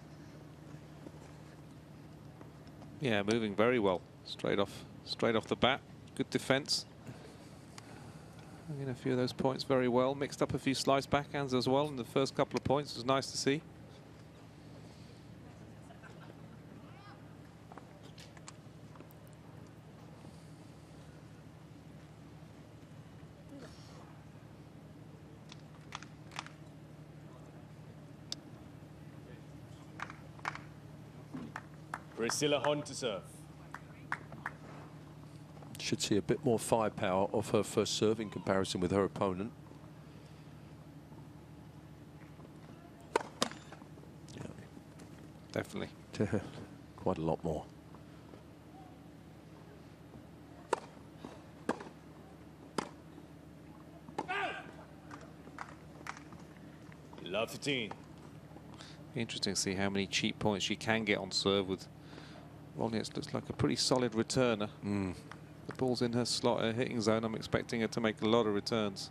Yeah, moving very well. Straight off the bat. Good defence. Getting a few of those points very well. Mixed up a few slice backhands as well in the first couple of points. It was nice to see. Priscilla Hon to serve. Should see a bit more firepower off her first serve in comparison with her opponent. Yeah. Definitely. Quite a lot more. Love 15. Interesting to see how many cheap points she can get on serve with. Ronnie, it looks like a pretty solid returner. The ball's in her slot, her hitting zone. I'm expecting her to make a lot of returns.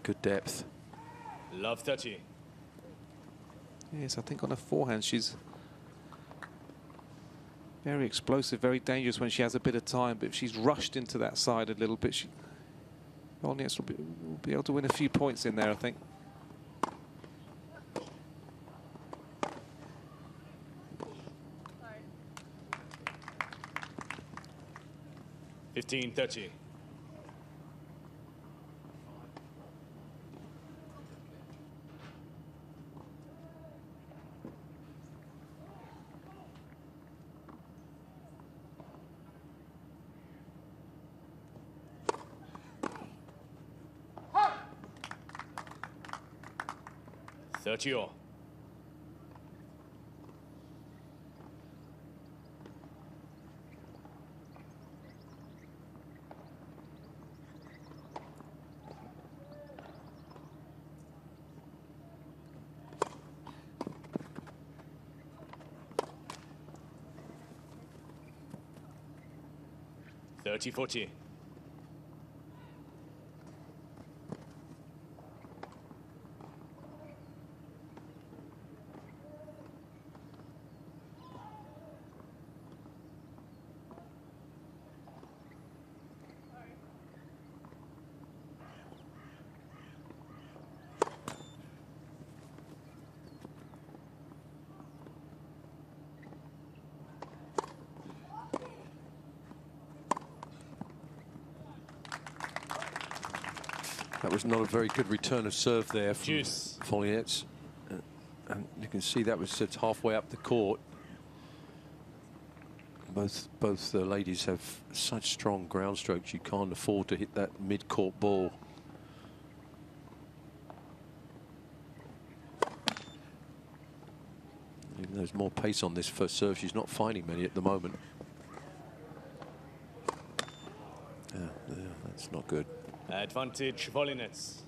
Good depth. Love 30. Yes, I think on her forehand she's very explosive, very dangerous when she has a bit of time. But if she's rushed into that side a little bit, Ronnie will be able to win a few points in there, I think. Sorry. 15-30. Sergio. $30-40. That was not a very good return of serve there from Juice. Folliet's. And you can see that was just halfway up the court. Both the ladies have such strong ground strokes, you can't afford to hit that mid-court ball. Even though there's more pace on this first serve, she's not finding many at the moment. Yeah, that's not good. Advantage Volynets.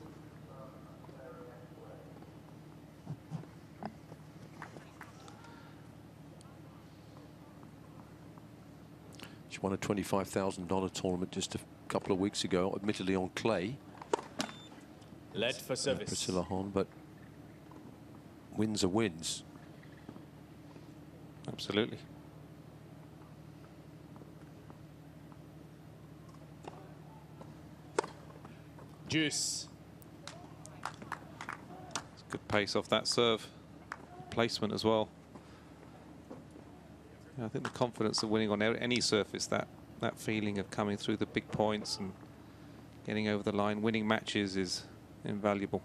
She won a $25,000 tournament just a couple of weeks ago, admittedly on clay. Led for service. Priscilla Hon, but wins are wins. Absolutely. Juice. It's good pace off that serve. Placement as well. Yeah, I think the confidence of winning on any surface, that feeling of coming through the big points and getting over the line, winning matches is invaluable.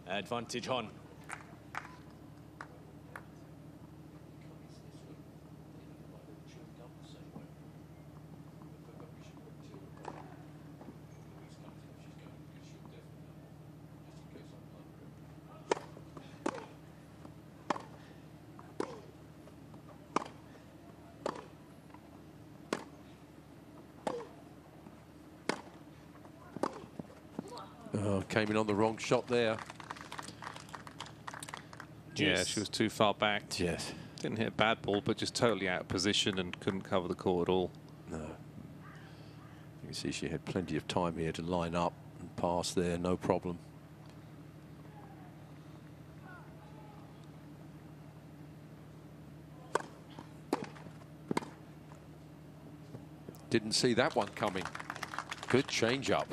Advantage Hon. Came in on the wrong shot there. Yeah, she was too far back. Yes. Didn't hit a bad ball, but just totally out of position and couldn't cover the court at all. No. You can see she had plenty of time here to line up and pass there, no problem. Didn't see that one coming. Good change up.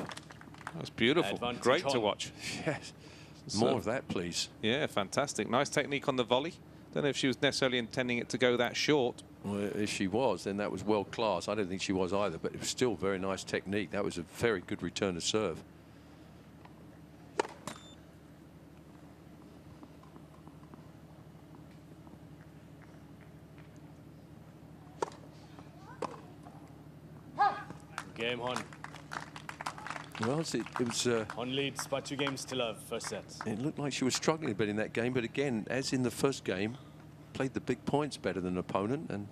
That was beautiful. Advantage Great Hon. to watch. Yes. More of that, please. Yeah, fantastic. Nice technique on the volley. Don't know if she was necessarily intending it to go that short. Well, if she was, then that was world class. I don't think she was either, but it was still very nice technique. That was a very good return to serve. Game Hon. Well, it was. Hon leads by 2 games to love, first set. It looked like she was struggling a bit in that game, but again, as in the first game, played the big points better than an opponent, and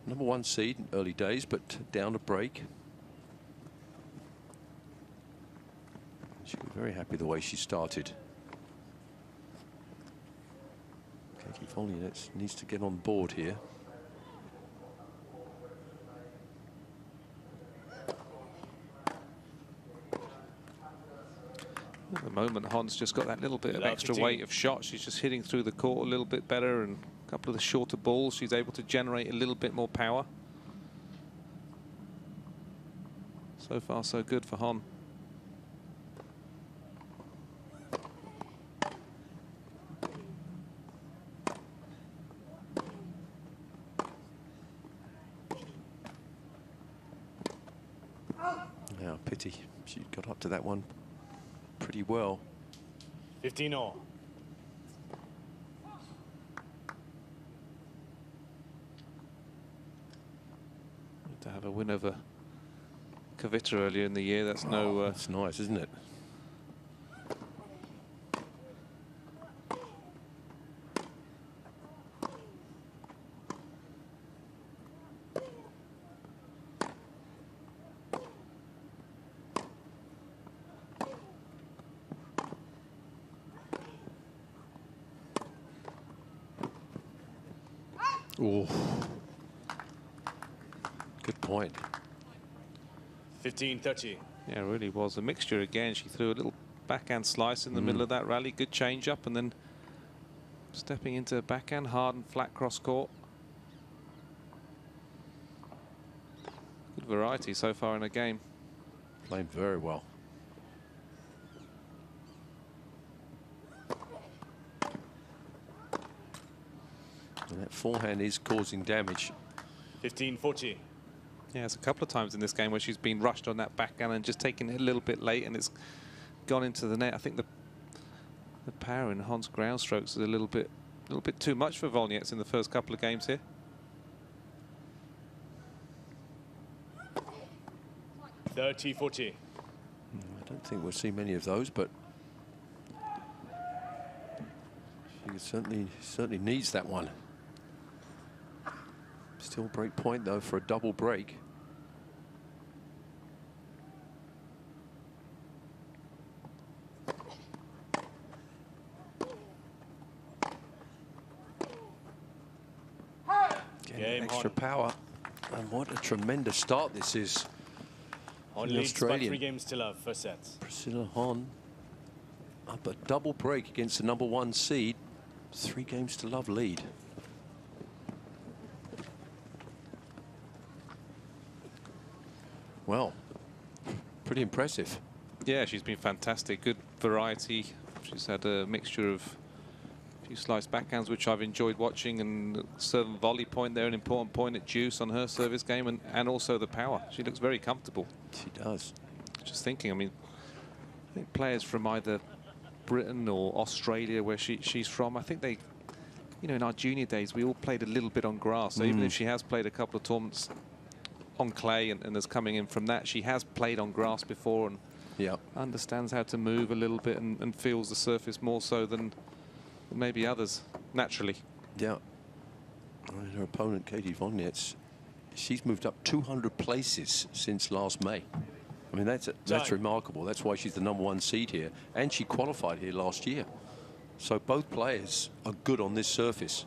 #1 seed in early days, but down to break. She was very happy the way she started. Katie Folliet needs to get on board here. At the moment, Hon's just got that little bit of extra weight of shot. She's just hitting through the court a little bit better, and a couple of the shorter balls, she's able to generate a little bit more power. So far, so good for Hon. Now, pity she got up to that one pretty well. 15-all. To have a win over Kvitova earlier in the year, that's no... That's nice, isn't it? Oh, good point. 15-30. Yeah, it really was a mixture again. She threw a little backhand slice in the middle of that rally. Good change up, and then stepping into backhand hard and flat cross court. Good variety so far in the game. Playing very well. And that forehand is causing damage. 15-40. Yeah, it's a couple of times in this game where she's been rushed on that backhand and just taken it a little bit late and it's gone into the net. I think the power in Hon's ground strokes is a little bit too much for Wozniacki in the first couple of games here. (30-40). I don't think we'll see many of those, but she certainly needs that one. Still break point though for a double break. Getting extra power, and what a tremendous start this is. On The leads by Australian 3 games to love, first set. Priscilla Hon up a double break against the #1 seed. 3 games to love lead. Well, pretty impressive. Yeah, she's been fantastic. Good variety. She's had a mixture of a few slice backhands, which I've enjoyed watching, and serve and volley point there, an important point at deuce on her service game, and also the power. She looks very comfortable. She does. Just thinking, I mean, I think players from either Britain or Australia, where she's from, I think they, you know, in our junior days, we all played a little bit on grass. So even if she has played a couple of tournaments on clay and is coming in from that, she has played on grass before and understands how to move a little bit and feels the surface more so than maybe others naturally. Yeah. And her opponent, Katie Wozniacki, she's moved up 200 places since last May. I mean, that's remarkable. That's why she's the #1 seed here, and she qualified here last year. So both players are good on this surface.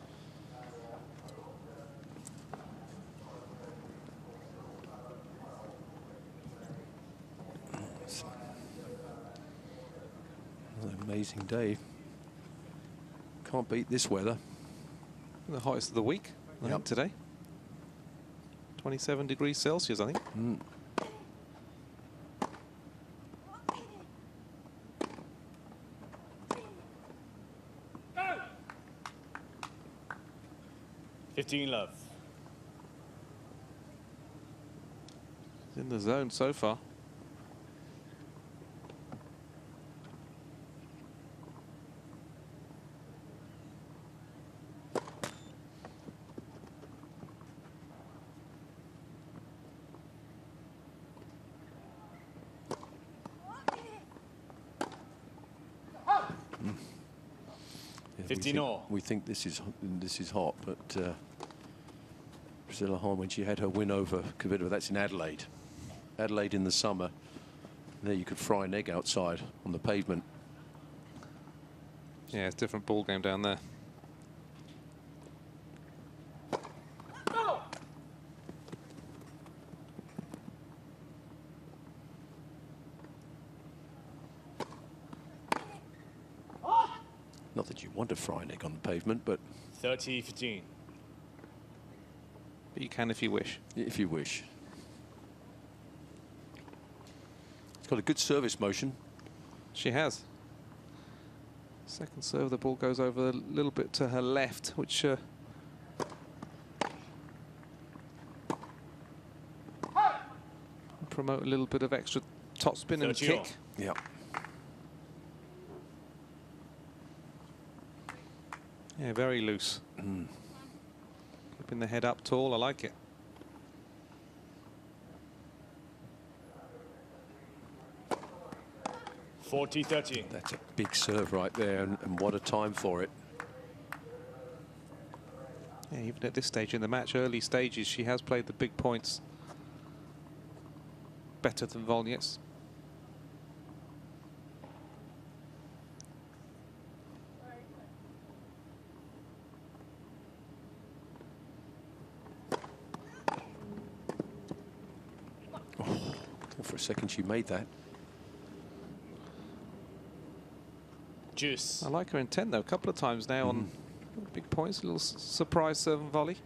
Another amazing day. Can't beat this weather. The hottest of the week, I think, today. 27 degrees Celsius, I think. Mm. (15 love). In the zone so far. Yeah, 15 all. we think this is hot, but Priscilla Hon, when she had her win over Kvitova, that's in Adelaide. Adelaide in the summer. There you could fry an egg outside on the pavement. Yeah, it's a different ball game down there. Not that you want to fry an egg on the pavement, but 30-15. But you can if you wish. If you wish. It's got a good service motion. She has. Second serve, the ball goes over a little bit to her left, which promote a little bit of extra topspin and kick. Yeah. Yeah, very loose. Keeping the head up tall, I like it. (40-30). That's a big serve right there, and what a time for it. Yeah, even at this stage in the match, early stages, she has played the big points better than Wozniacki. For a second, she made that. Juice. I like her intent, though. A couple of times now on big points. A little surprise serve and volley.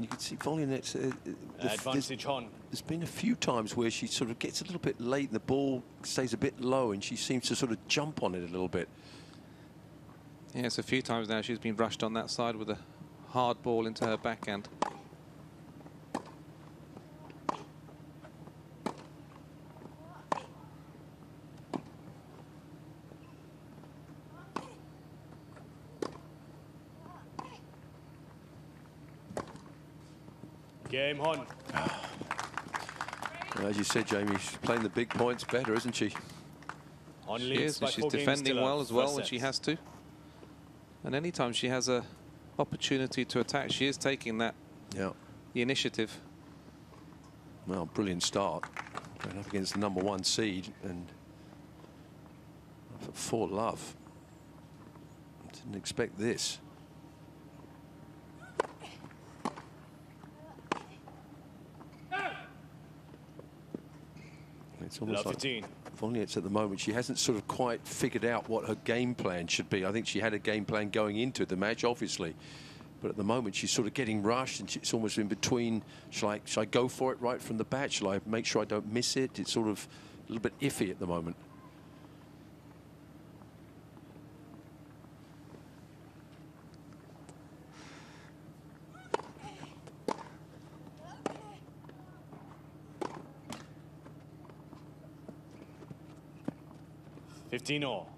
you can see Volinet's advantage on. There's been a few times where she sort of gets a little bit late and the ball stays a bit low and she seems to sort of jump on it a little bit. Yes, a few times now she's been rushed on that side with a hard ball into her backhand. Game on. Well, as you said, Jamie, she's playing the big points better, isn't she? She is, and she's defending well as well when she has to. And anytime she has a opportunity to attack, she is taking that, the initiative. Well, brilliant start. Going up against the #1 seed and for love. Didn't expect this. It's almost like Volinet's at the moment. She hasn't sort of quite figured out what her game plan should be. I think she had a game plan going into the match, obviously. But at the moment, she's sort of getting rushed, and it's almost in between. Shall I go for it right from the bat? Shall I make sure I don't miss it? It's sort of a little bit iffy at the moment. all.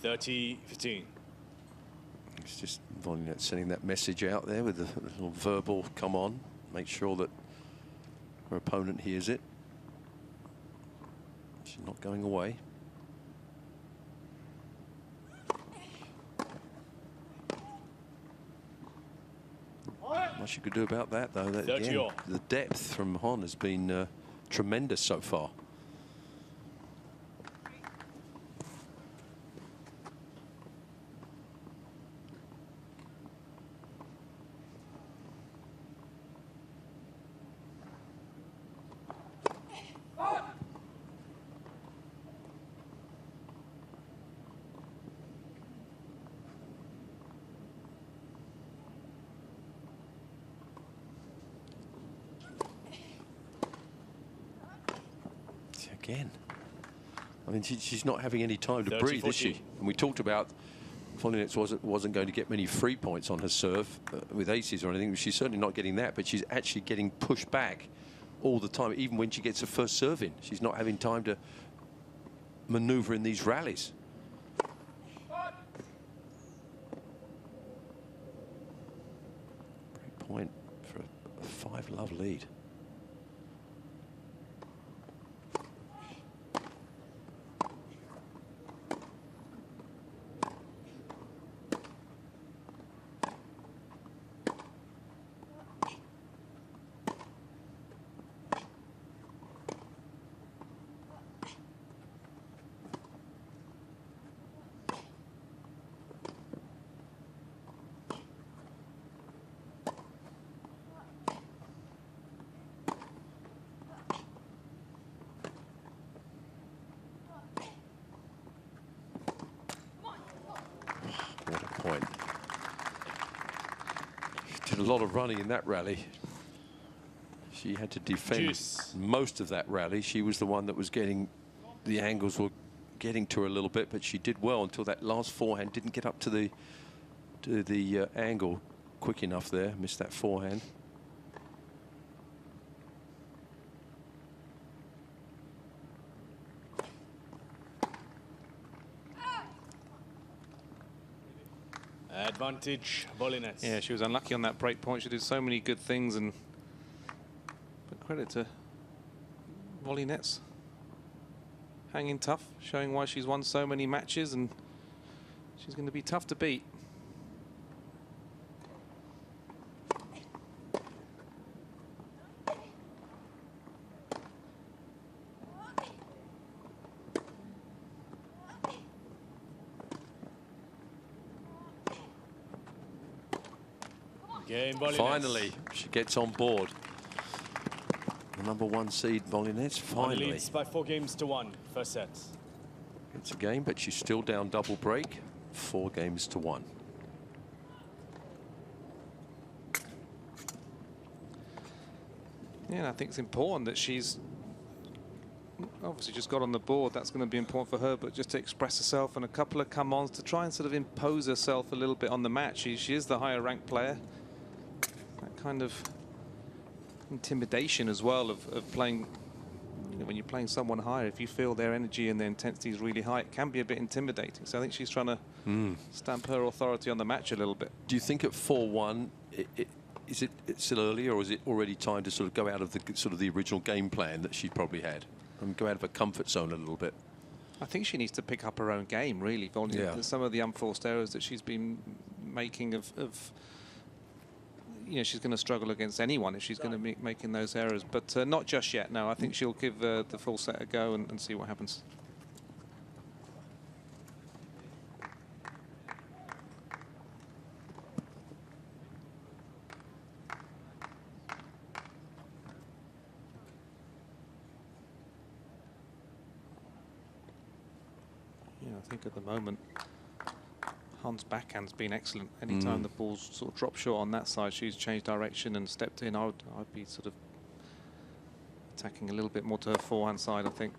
(30-15). It's just Volinet's sending that message out there with a little verbal come on. Make sure that her opponent hears it. She's not going away. What she could do about that, though, that again, the depth from Hon has been tremendous so far. Again, I mean, she's not having any time to breathe, is she? And we talked about Volinet's wasn't going to get many free points on her serve with aces or anything. She's certainly not getting that, but she's actually getting pushed back all the time. Even when she gets her first serve in, she's not having time to maneuver in these rallies. Great point for a 5-love lead. What a point. She did a lot of running in that rally. She had to defend most of that rally. She was the one that was getting, the angles were getting to her a little bit, but she did well until that last forehand didn't get up to the angle quick enough there. Missed that forehand. Advantage, Volinet's. Yeah, she was unlucky on that break point. She did so many good things, and but credit to Volinet's hanging tough, showing why she's won so many matches, and she's going to be tough to beat. Finally, she gets on board. The #1 seed, Molinets, finally. Leads by 4 games to 1, first set. It's a game, but she's still down double break, 4 games to 1. Yeah, I think it's important that she's obviously just got on the board. That's going to be important for her, but just to express herself and a couple of come-ons to try and sort of impose herself a little bit on the match. She is the higher ranked player. That kind of intimidation as well of playing, you know, when you're playing someone higher, if you feel their energy and their intensity is really high, it can be a bit intimidating. So I think she's trying to stamp her authority on the match a little bit. Do you think at 4-1, is it still early, or is it already time to sort of go out of the sort of the original game plan that she probably had and go out of her comfort zone a little bit? I think she needs to pick up her own game, really. Yeah. Some of the unforced errors that she's been making of you know, she's going to struggle against anyone if she's going to be making those errors, but not just yet. No, I think she'll give the full set a go and see what happens. Yeah, I think at the moment Han's backhand's been excellent. Anytime the ball's sort of dropped short on that side, she's changed direction and stepped in. I'd be sort of attacking a little bit more to her forehand side, I think.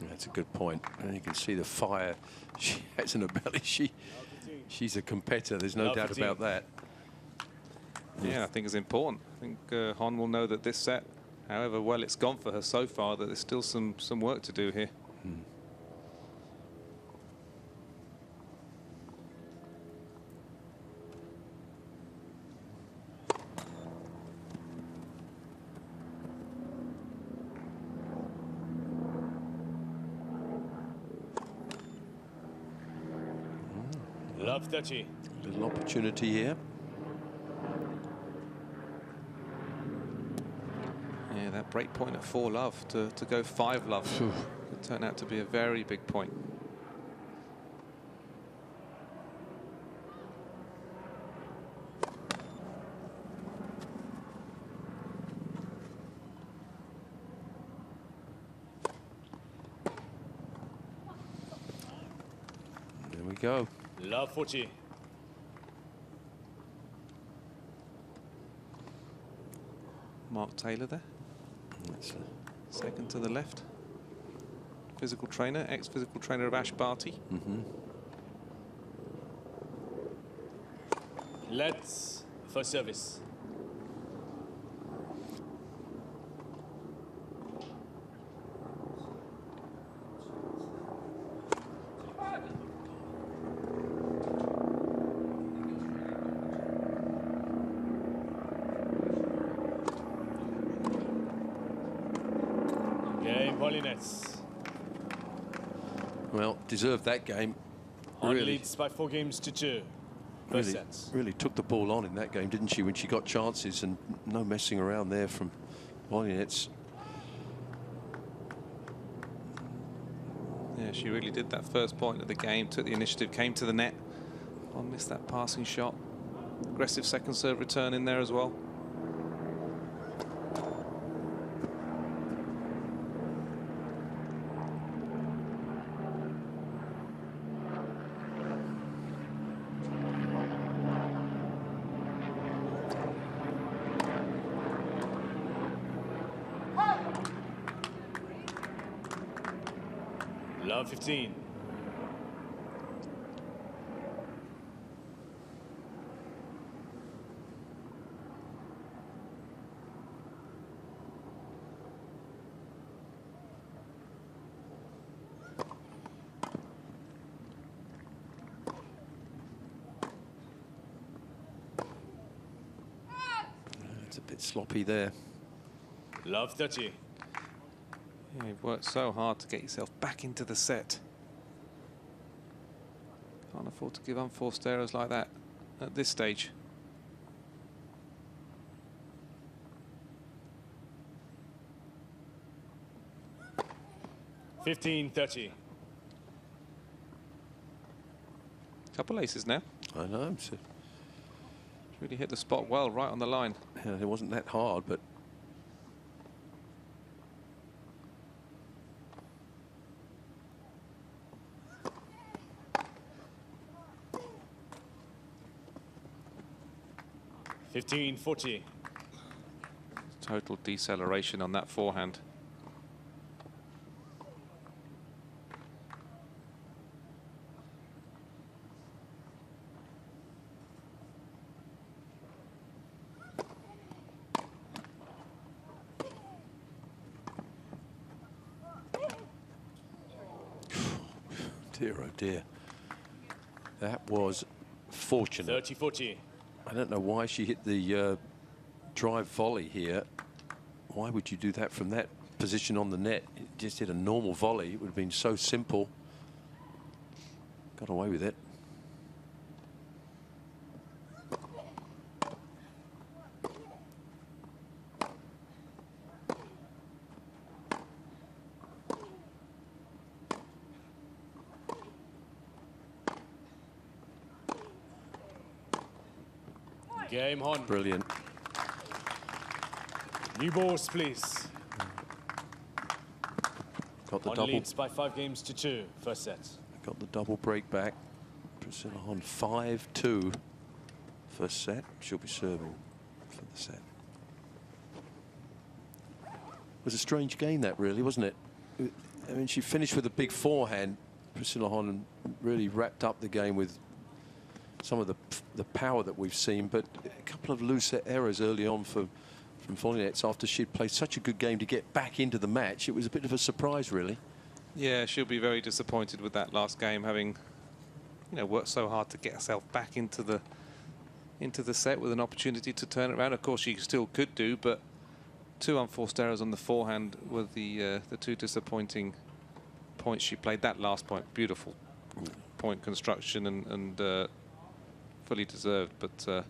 That's a good point. And you can see the fire she has in her belly. She's a competitor. There's no doubt about that. Yeah, I think it's important. I think Han will know that this set, however well it's gone for her so far, that there's still some work to do here. Love 30. Little opportunity here. Yeah, that break point at 4 love to go 5 love could turn out to be a very big point. There we go. Love 40. Mark Taylor there. Second to the left. Physical trainer, ex-physical trainer of Ash Barty. Let's for service. Well, deserved that game. Han leads by 4 games to 2. Really took the ball on in that game, didn't she, when she got chances, and no messing around there from Molinets. Yeah, she really did that first point of the game, took the initiative, came to the net. Oh, missed that passing shot. Aggressive second serve return in there as well. Love 15. It's a bit sloppy there. Love 30. Yeah, you've worked so hard to get yourself back into the set. Can't afford to give unforced errors like that at this stage. 15-30. Couple aces now. I know. So really hit the spot well, right on the line. yeah, it wasn't that hard, but $15.40. Total deceleration on that forehand. dear, oh dear. That was fortunate. 30-40. I don't know why she hit the drive volley here. Why would you do that from that position on the net? It just hit a normal volley. It would have been so simple. Got away with it. Game on. Brilliant. New balls, please. Got the On double. leads by 5-2, first set. Got the double break back. Priscilla on 5-2. First set. She'll be serving for the set. It was a strange game, that really, wasn't it? I mean, she finished with a big forehand. Priscilla Hon really wrapped up the game with some of the power that we've seen, but a couple of loose errors early on from volley nets after she'd played such a good game to get back into the match. It was a bit of a surprise, really. Yeah, she'll be very disappointed with that last game, having worked so hard to get herself back into the set with an opportunity to turn it around. Of course, she still could do, but two unforced errors on the forehand were the two disappointing points she played. That last point, beautiful point construction and fully deserved, but a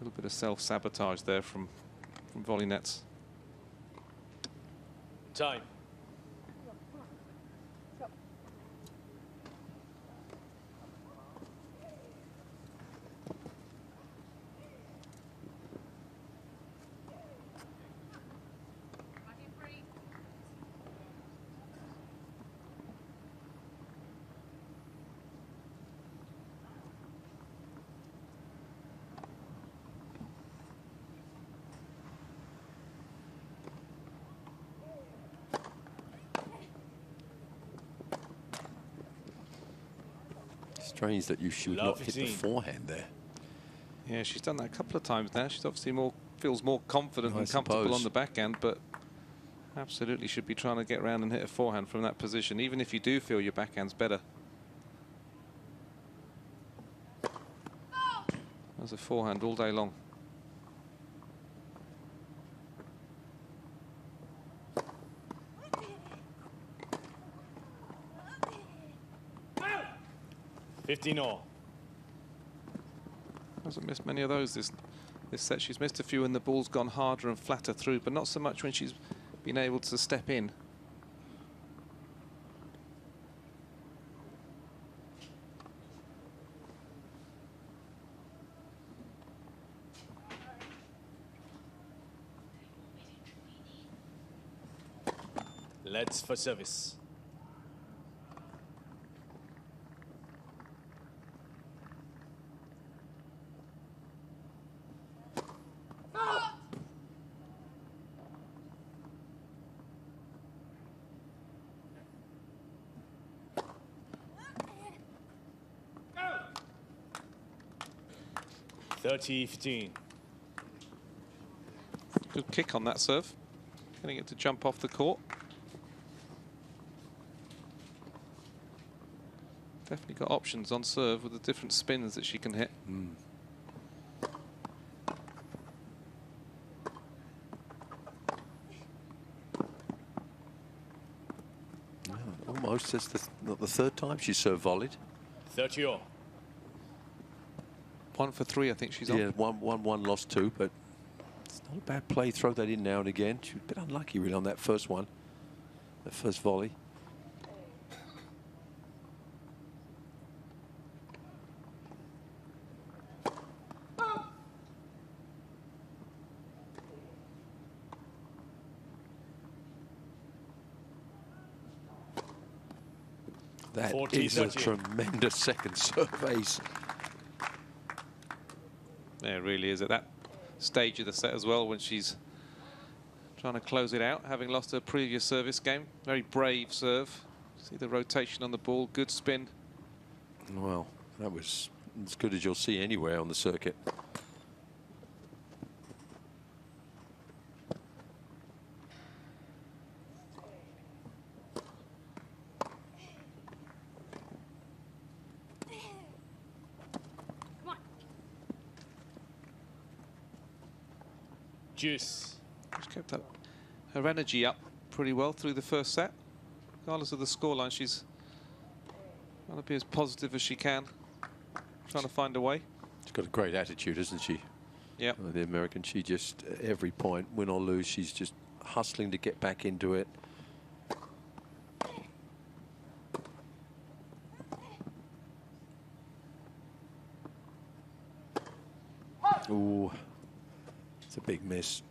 little bit of self-sabotage there from volley nets. Time. Strange that she would not hit the forehand there. Yeah, she's done that a couple of times now. She's obviously feels more confident and comfortable on the backhand, but absolutely should be trying to get around and hit a forehand from that position, even if you do feel your backhand's better. There's a forehand all day long. $15. Hasn't missed many of those this set. She's missed a few and the ball's gone harder and flatter through, but not so much when she's been able to step in. Let's for service. $30-15. Good kick on that serve. Getting it to jump off the court. Definitely got options on serve with the different spins that she can hit. Yeah, almost. That's not the third time she's serve volleyed. 30-all. 1 for 3, I think she's on. Yeah, one, lost 2, but it's not a bad play. Throw that in now and again. She was a bit unlucky, really, on that first one. The first volley. That is a tremendous second serve ace. Yeah, it really is at that stage of the set as well, when she's trying to close it out, having lost her previous service game. Very brave serve. See the rotation on the ball, good spin. Well, that was as good as you'll see anywhere on the circuit. She's kept up her energy up pretty well through the first set. Regardless of the scoreline, she's trying to be as positive as she can, trying to find a way. She's got a great attitude, isn't she? Yeah. The American, she just, every point, win or lose, she's just hustling to get back into it. Ooh. It's a big miss.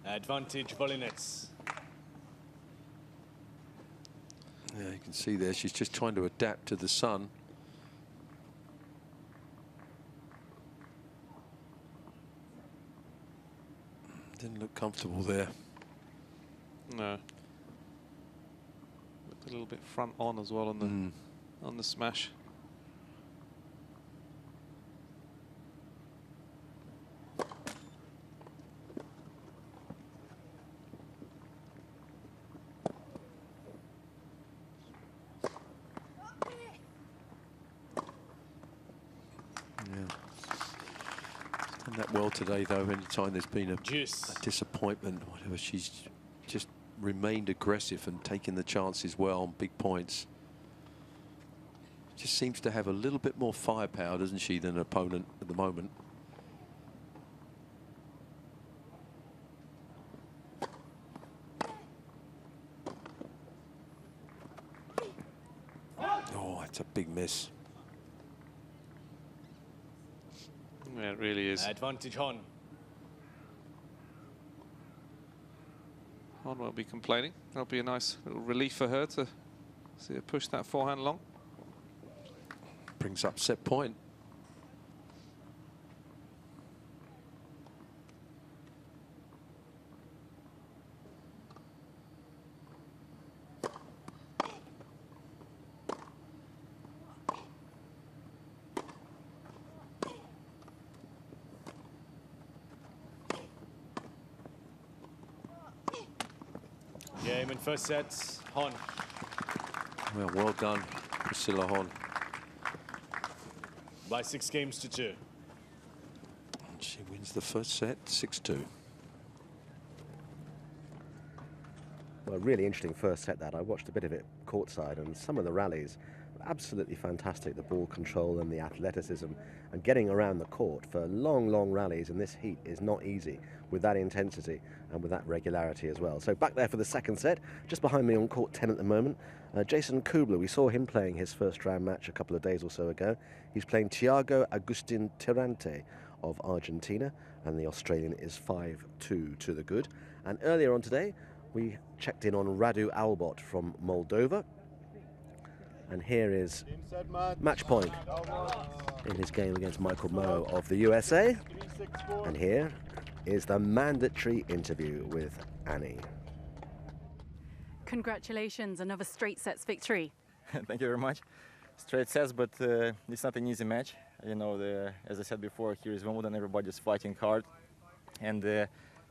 Advantage volley nets. Yeah, you can see there, she's just trying to adapt to the sun. Didn't look comfortable there. No. Looked a little bit front on as well on the smash. Done that well today, though. Anytime there's been a disappointment, whatever, she's just remained aggressive and taken the chances well on big points. Just seems to have a little bit more firepower, doesn't she, than an opponent at the moment. Oh, that's a big miss. Yeah, it really is. Advantage Hon. Hon won't be complaining. That'll be a nice little relief for her to see her push that forehand long. Brings up set point. Game in first set, Hon. Well done, Priscilla Hon. By 6 games to 2. And she wins the first set, 6-2. Well, a really interesting first set that. I watched a bit of it courtside, and some of the rallies were absolutely fantastic. The ball control and the athleticism, and getting around the court for long, long rallies in this heat is not easy with that intensity and with that regularity as well. So back there for the second set, just behind me on court 10 at the moment, Jason Kubler. We saw him playing his first round match a couple of days or so ago. He's playing Thiago Agustin Tirante of Argentina, and the Australian is 5-2 to the good. And earlier on today, we checked in on Radu Albot from Moldova. And here is match point in his game against Michael Moe of the USA. And here is the mandatory interview with Annie. Congratulations, another straight sets victory. Thank you very much. Straight sets, but it's not an easy match. You know, as I said before, here is Wimbledon, everybody's fighting hard. And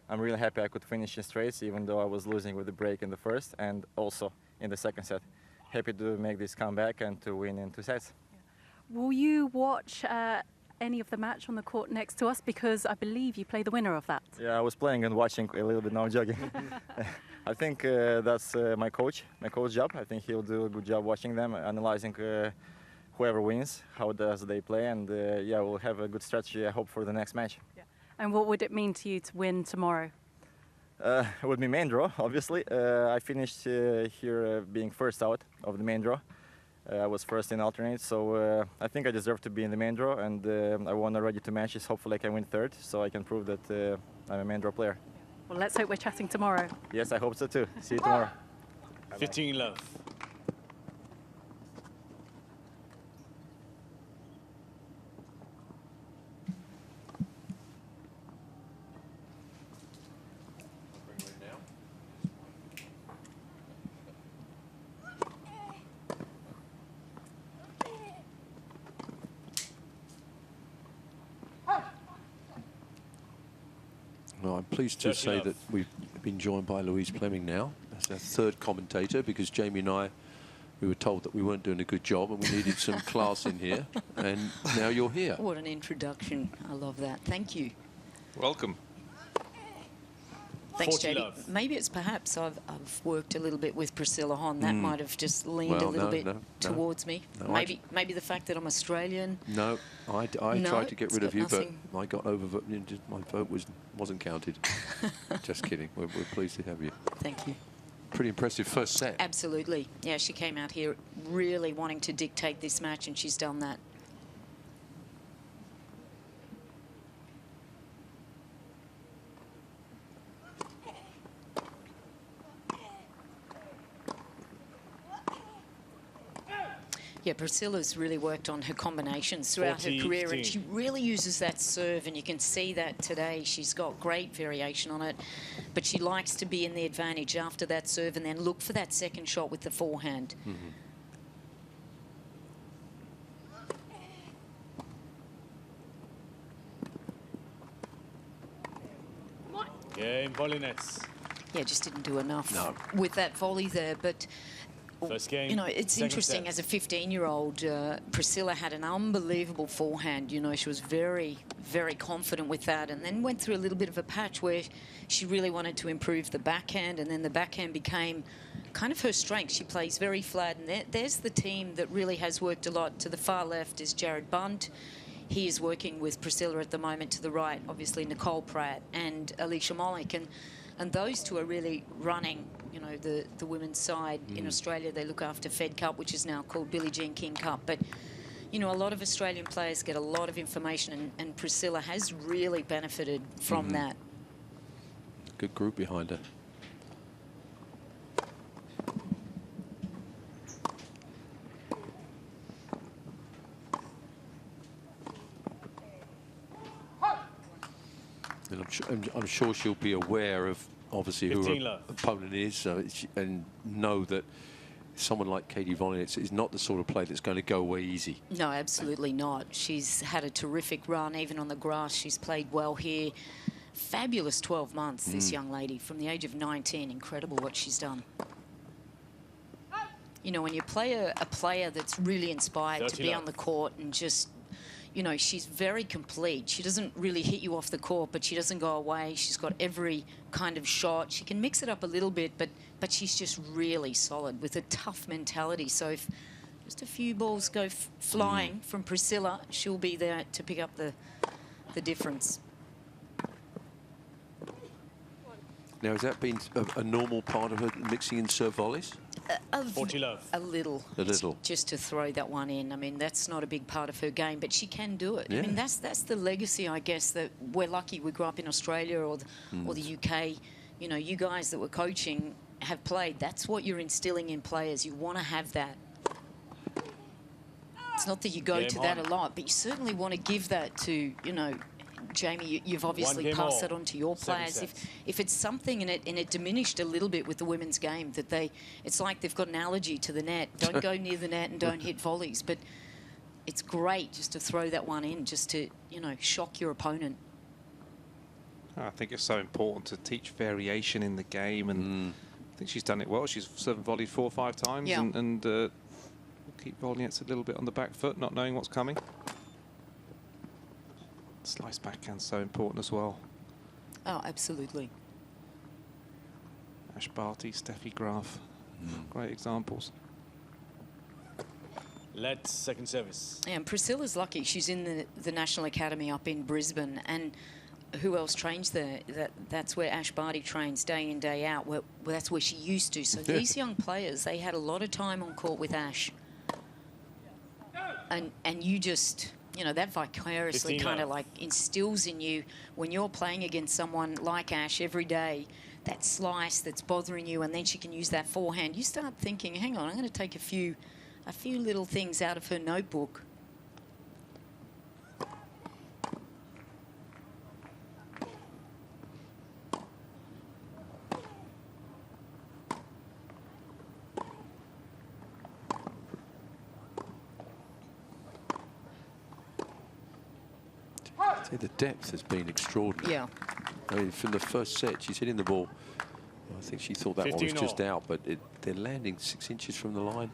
I'm really happy I could finish in straights, even though I was losing with the break in the first and also in the second set. Happy to make this comeback and to win in 2 sets. Will you watch any of the match on the court next to us? Because I believe you play the winner of that. Yeah, I was playing and watching a little bit, now jogging. I think that's my coach job. I think he'll do a good job watching them, analyzing whoever wins, how does they play, and yeah, we'll have a good strategy, I hope, for the next match. Yeah. And what would it mean to you to win tomorrow? It would be main draw, obviously. I finished here being first out of the main draw. I was first in alternate, so I think I deserve to be in the main draw, and I won already 2 matches. Hopefully I can win third, so I can prove that I'm a main draw player. Well, let's hope we're chatting tomorrow. Yes, I hope so too. See you tomorrow. 15 love. Well, I'm pleased to say that we've been joined by Louise Fleming now as our third commentator, because Jamie and I, we were told that we weren't doing a good job and we needed some class in here, and now you're here. What an introduction. I love that. Thank you. Welcome. Thanks, JD. Maybe it's perhaps I've worked a little bit with Priscilla Hon. That might have just leaned a little bit towards me. Maybe the fact that I'm Australian. No, I tried to get rid of you, but I got overvoted. My vote wasn't counted. Just kidding. We're pleased to have you. Thank you. Pretty impressive first set. Absolutely. Yeah, she came out here really wanting to dictate this match, and she's done that. Yeah, Priscilla's really worked on her combinations throughout her career, and she really uses that serve, and you can see that today. She's got great variation on it, but she likes to be in the advantage after that serve and then look for that second shot with the forehand. Game volley nets. Yeah, just didn't do enough with that volley there, but first game, you know, it's interesting. As a 15-year-old, Priscilla had an unbelievable forehand. You know, she was very, very confident with that, and then went through a little bit of a patch where she really wanted to improve the backhand, and then the backhand became kind of her strength. She plays very flat, and there's the team that really has worked a lot. To the far left is Jared Bunt. He is working with Priscilla at the moment. To the right, obviously, Nicole Pratt and Alicia Mollick, and those two are really running, you know, the women's side. In Australia, they look after Fed Cup, which is now called Billie Jean King Cup. But, you know, a lot of Australian players get a lot of information, and Priscilla has really benefited from that. Good group behind her. And I'm sure she'll be aware of, obviously, who her opponent is, and know that someone like Katie Vonnet is not the sort of play that's going to go away easy. No, absolutely not. She's had a terrific run, even on the grass. She's played well here. Fabulous 12 months, this young lady, from the age of 19. Incredible what she's done. You know, when you play a player that's really inspired to be on the court and just, you know, she's very complete. She doesn't really hit you off the court, but she doesn't go away. She's got every kind of shot. She can mix it up a little bit, but she's just really solid with a tough mentality. So if just a few balls go flying from Priscilla, she'll be there to pick up the difference. Now, has that been a normal part of her mixing in serve volleys? 40 love. A little. A little. Just to throw that one in. I mean, that's not a big part of her game, but she can do it. Yeah. I mean, that's the legacy, I guess, that we're lucky we grew up in Australia or the UK. You know, you guys that were coaching have played. That's what you're instilling in players. You want to have that. It's not that you go to that a lot, but you certainly want to give that to, you know, Jamie, you've obviously passed that on to your players. If it's something and it diminished a little bit with the women's game, that it's like they've got an allergy to the net. Don't go near the net and don't hit volleys. But it's great just to throw that one in, just to, you know, shock your opponent. I think it's so important to teach variation in the game, and I think she's done it well. She's served volleyed 4 or 5 times, and keep volleying it a little bit on the back foot, not knowing what's coming. Slice backhand so important as well. Oh, absolutely. Ash Barty, Steffi Graf, great examples. Let's second service. Yeah, and Priscilla's lucky. She's in the National Academy up in Brisbane, and who else trains there? That's where Ash Barty trains day in, day out. Well, that's where she used to. So these young players, they had a lot of time on court with Ash. And you just, you know, that vicariously kind of like instills in you when you're playing against someone like Ash every day, that slice that's bothering you, and then she can use that forehand. You start thinking, hang on, I'm going to take a few little things out of her notebook. The depth has been extraordinary. Yeah. I mean, from the first set, she's hitting the ball. I think she thought that one was just out, but they're landing 6 inches from the line.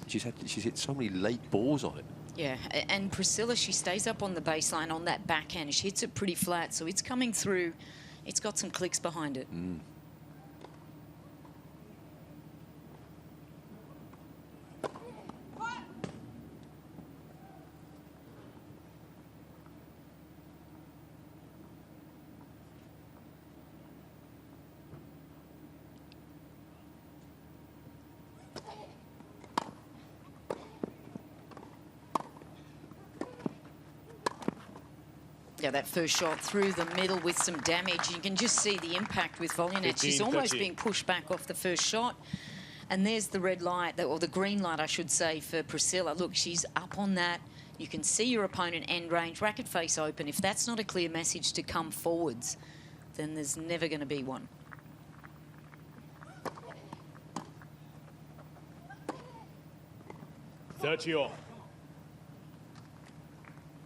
She's hit so many late balls on it. Yeah, and Priscilla, she stays up on the baseline on that backhand. She hits it pretty flat, so it's coming through. It's got some clicks behind it. Yeah, that first shot through the middle with some damage. You can just see the impact with Volyanets. She's almost being pushed back off the first shot. And there's the red light, or the green light, I should say, for Priscilla. Look, she's up on that. You can see your opponent end range, racket face open. If that's not a clear message to come forwards, then there's never going to be one.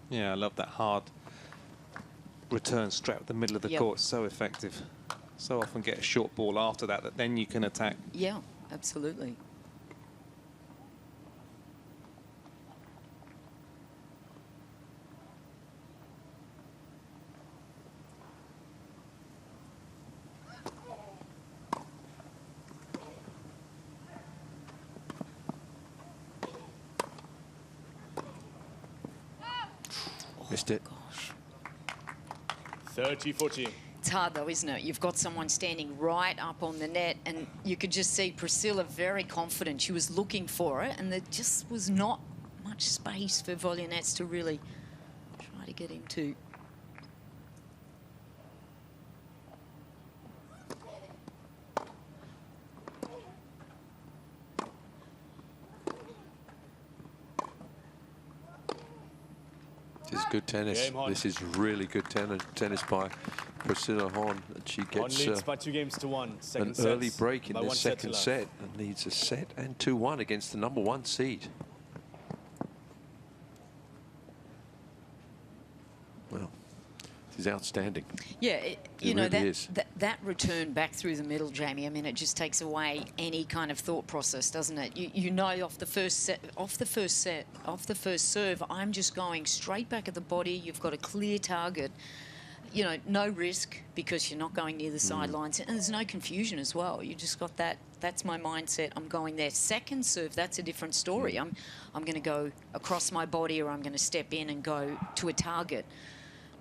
Yeah, I love that hard return straight up the middle of the court. So effective. So often get a short ball after that then you can attack. Yeah, absolutely. Missed it. 30-40. It's hard though, isn't it? You've got someone standing right up on the net, and you could just see Priscilla very confident. She was looking for it, and there just was not much space for Volyanets to really try to get into. This is good tennis. This is really good tennis by Priscilla Hon. She gets by 2-1. an early break in this second set and needs a set and 2-1 against the #1 seed. Well, this is outstanding. Yeah, you know, really that return back through the middle, Jamie, I mean, it just takes away any kind of thought process, doesn't it? You know, off the first serve, I'm just going straight back at the body. You've got a clear target. You know, no risk because you're not going near the sidelines, and there's no confusion as well. You just got that. That's my mindset. I'm going there. Second serve, that's a different story. I'm going to go across my body, or I'm going to step in and go to a target.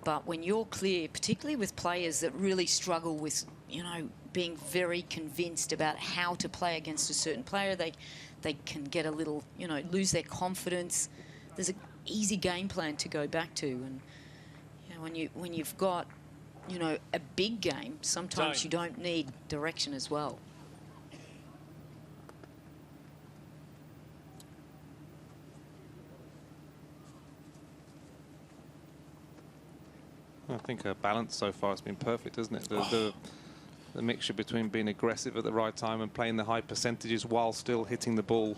But when you're clear, particularly with players that really struggle with, you know, being very convinced about how to play against a certain player, they can get a little, you know, lose their confidence. There's an easy game plan to go back to, and you know, when you've got, you know, a big game, sometimes you don't need direction as well. I think her balance so far has been perfect, hasn't it? The mixture between being aggressive at the right time and playing the high percentages while still hitting the ball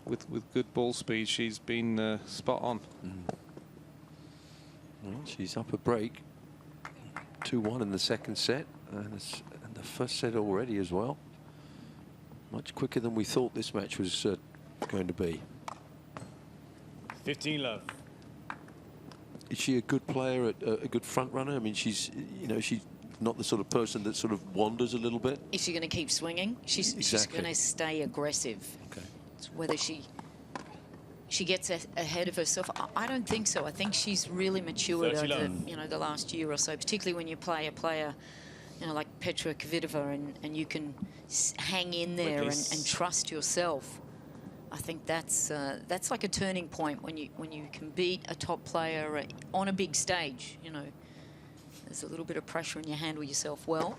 with good ball speed. She's been spot on. Well, she's up a break. 2-1 in the second set, and the first set already as well. Much quicker than we thought this match was going to be. 15 love. Is she a good player, a good front runner? I mean, she's not the sort of person that sort of wanders a little bit. Is she going to keep swinging? She's going to stay aggressive. Okay. It's whether she she gets ahead of herself. I don't think so. I think she's really matured over, you know, the last year or so, particularly when you play a player, you know, like Petra Kvitova, and you can hang in there and trust yourself. I think that's like a turning point when you can beat a top player on a big stage. You know, there's a little bit of pressure and you handle yourself well.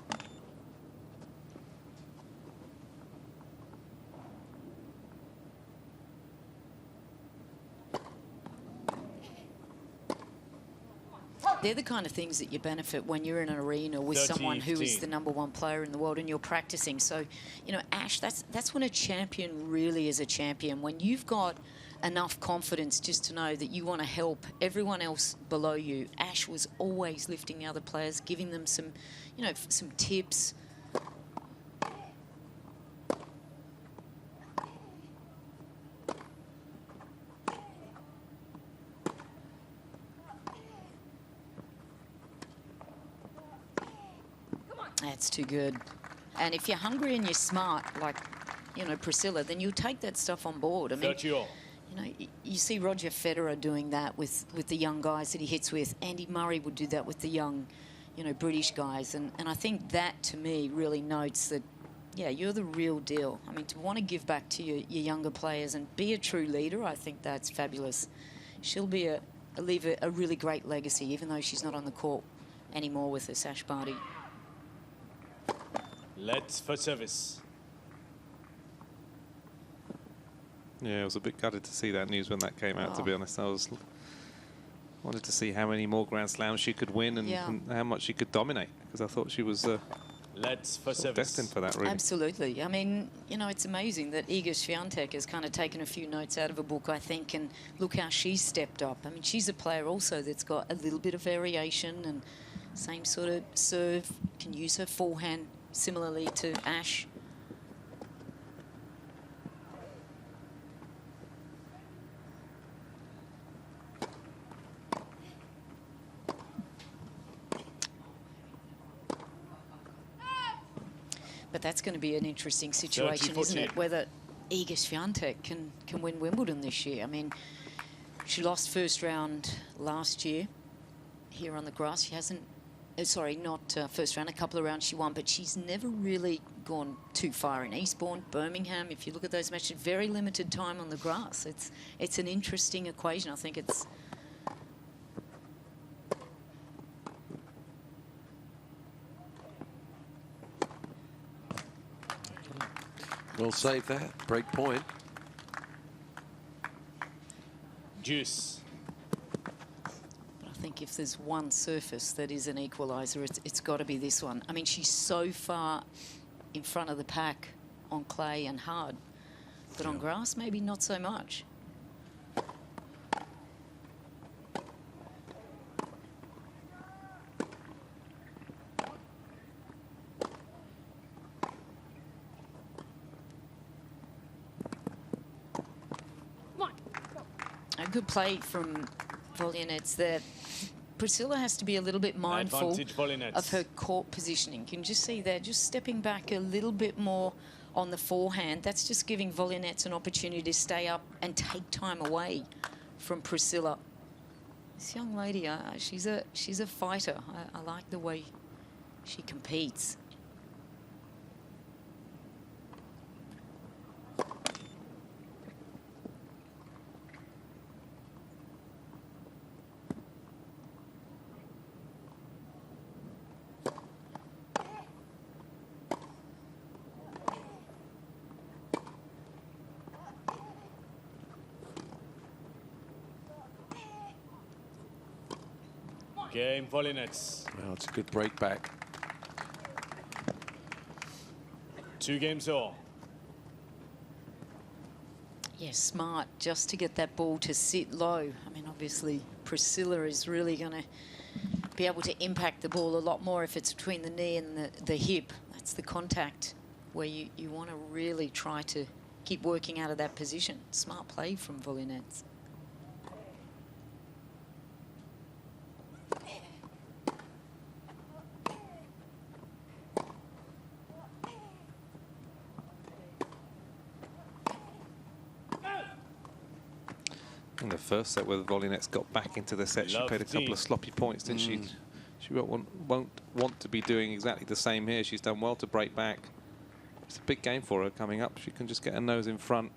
They're the kind of things that you benefit when you're in an arena with someone who is the #1 player in the world and you're practicing. So, you know, Ash, that's when a champion really is a champion. When you've got enough confidence just to know that you want to help everyone else below you. Ash was always lifting the other players, giving them some, you know, some tips. That's too good. And if you're hungry and you're smart, like, you know, Priscilla, then you'll take that stuff on board. I mean, you know, you see Roger Federer doing that with the young guys that he hits with. Andy Murray would do that with the young, you know, British guys. And I think that, to me, really notes that, yeah, you're the real deal. I mean, to want to give back to your younger players and be a true leader, I think that's fabulous. She'll be leave a really great legacy, even though she's not on the court anymore with us, Ash Barty. Let's for service. Yeah, I was a bit gutted to see that news when that came out, to be honest. I wanted to see how many more Grand Slams she could win and how much she could dominate, because I thought she was Let's for service. destined for that, really. Absolutely. I mean, you know, it's amazing that Iga Swiatek has kind of taken a few notes out of a book, I think, and look how she's stepped up. I mean, she's a player also that's got a little bit of variation and same sort of serve, can use her forehand similarly to Ash. But that's going to be an interesting situation, isn't it? Whether Iga Swiatek can win Wimbledon this year. I mean, she lost first round last year here on the grass. She hasn't, sorry, not first round, a couple of rounds she won, but she's never really gone too far in Eastbourne, Birmingham. If you look at those matches, very limited time on the grass. It's an interesting equation. I think it's... We'll save that. Break point. Juice. But I think if there's one surface that is an equaliser, it's got to be this one. I mean, she's so far in front of the pack on clay and hard, but on grass, maybe not so much. A good play from Volyanets there. Priscilla has to be a little bit mindful of her court positioning. You can just see there, just stepping back a little bit more on the forehand. That's just giving Volyanets an opportunity to stay up and take time away from Priscilla. This young lady, she's a fighter. I like the way she competes. Game Volyanets. Well, it's a good break back. 2 games all. Yeah, smart just to get that ball to sit low. I mean, obviously, Priscilla is really going to be able to impact the ball a lot more if it's between the knee and the hip. That's the contact where you want to really try to keep working out of that position. Smart play from Volyanets. In the first set, where the Volley-Nets got back into the set, she played a couple of sloppy points, didn't she? She won't want to be doing exactly the same here. She's done well to break back. It's a big game for her coming up. She can just get her nose in front.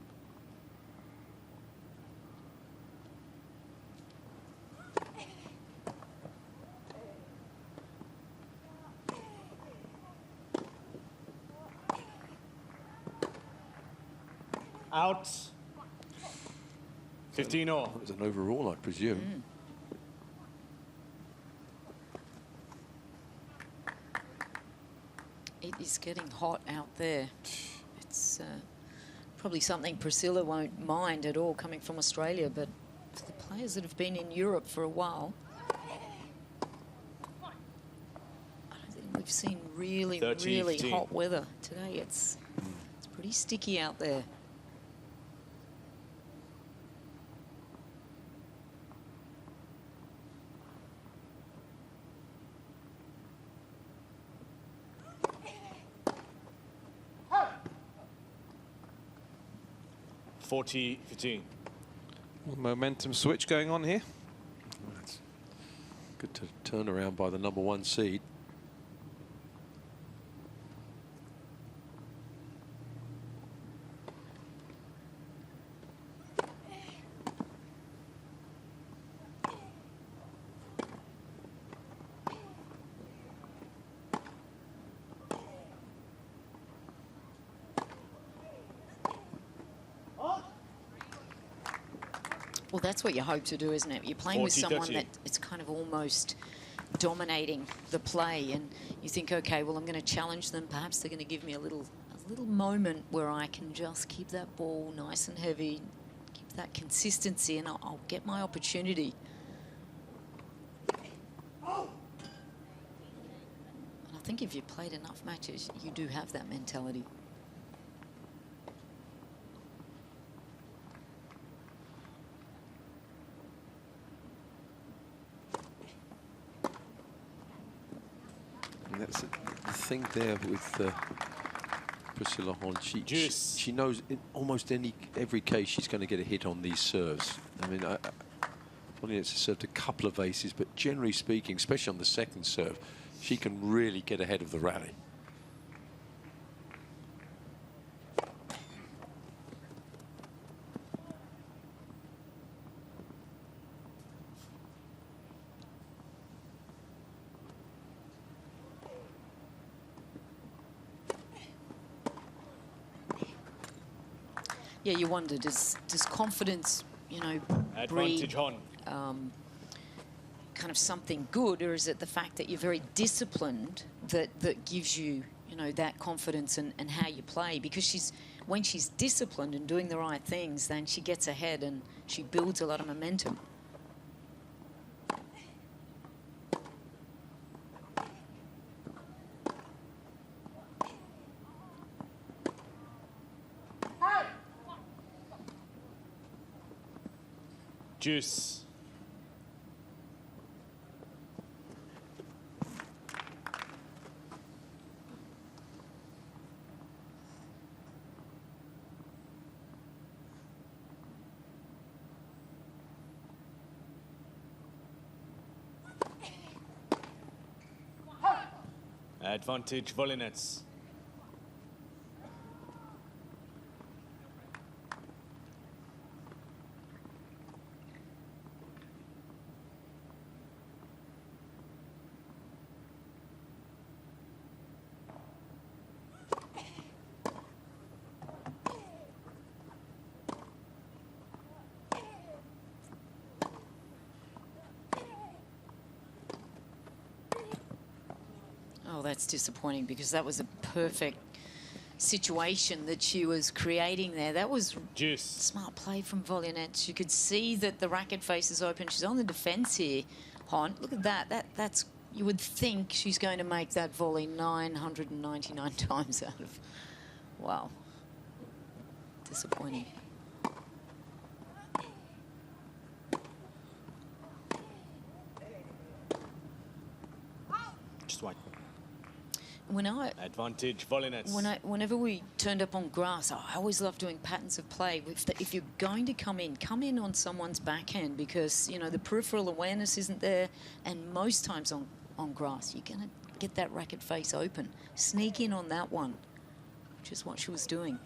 Out. 15-all. That was an overall, I presume. It is getting hot out there. It's probably something Priscilla won't mind at all coming from Australia, but for the players that have been in Europe for a while, I don't think we've seen really, really hot weather today. It's pretty sticky out there. $40-15. Momentum switch going on here. That's good to turn around by the #1 seed. Well, that's what you hope to do, isn't it? You're playing with someone that it's kind of almost dominating the play, and you think, okay, well, I'm going to challenge them. Perhaps they're going to give me a little moment where I can just keep that ball nice and heavy, keep that consistency, and I'll get my opportunity. And I think if you've played enough matches, you do have that mentality. That's the thing there with Priscilla Hon. She knows in almost every case she's going to get a hit on these serves. I mean, Volley-Nets served a couple of aces, but generally speaking, especially on the second serve, she can really get ahead of the rally. Yeah, you wonder, does confidence, you know, breed kind of something good, or is it the fact that you're very disciplined that gives you, you know, that confidence and how you play? Because when she's disciplined and doing the right things, then she gets ahead and she builds a lot of momentum. Juice. Advantage Volley-Nets. Oh, that's disappointing, because that was a perfect situation that she was creating there. That was smart play from Volley-Nets. You could see that the racket face is open. She's on the defense here, Hon. Look at that. That's, you would think she's going to make that volley 999 times out of. Wow. Disappointing. Just wait. Advantage, volley nets. Whenever we turned up on grass, I always love doing patterns of play. If you're going to come in on someone's backhand, because you know the peripheral awareness isn't there, and most times on grass you're going to get that racket face open. Sneak in on that one, which is what she was doing.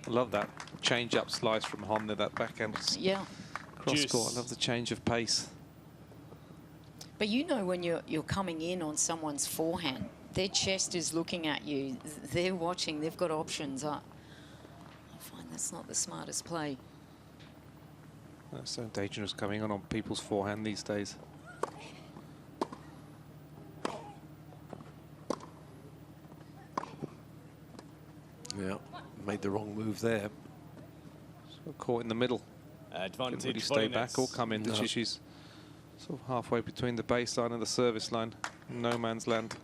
I love that change-up slice from Honda, that backhand cross-court. I love the change of pace. But you know when you're coming in on someone's forehand, their chest is looking at you. They're watching. They've got options. I find that's not the smartest play. That's so dangerous coming on people's forehand these days. Yeah, made the wrong move there. So caught in the middle. Advantage. Didn't really stay back or come in. No. She's sort of halfway between the baseline and the service line. No man's land.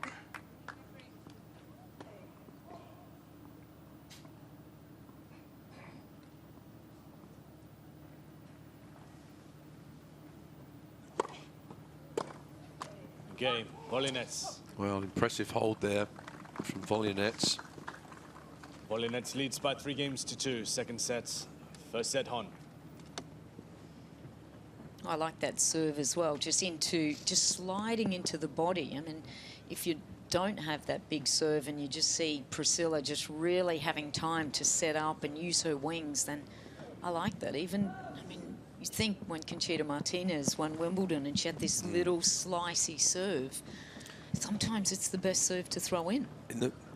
Game, volley nets. Well, impressive hold there from volley nets. Volley nets leads by 3 games to 2. Second set. First set, Hon. I like that serve as well, just sliding into the body. I mean, if you don't have that big serve and you just see Priscilla just really having time to set up and use her wings, then I like that. Even, I mean, you think when Conchita Martinez won Wimbledon and she had this little slicey serve, sometimes it's the best serve to throw in.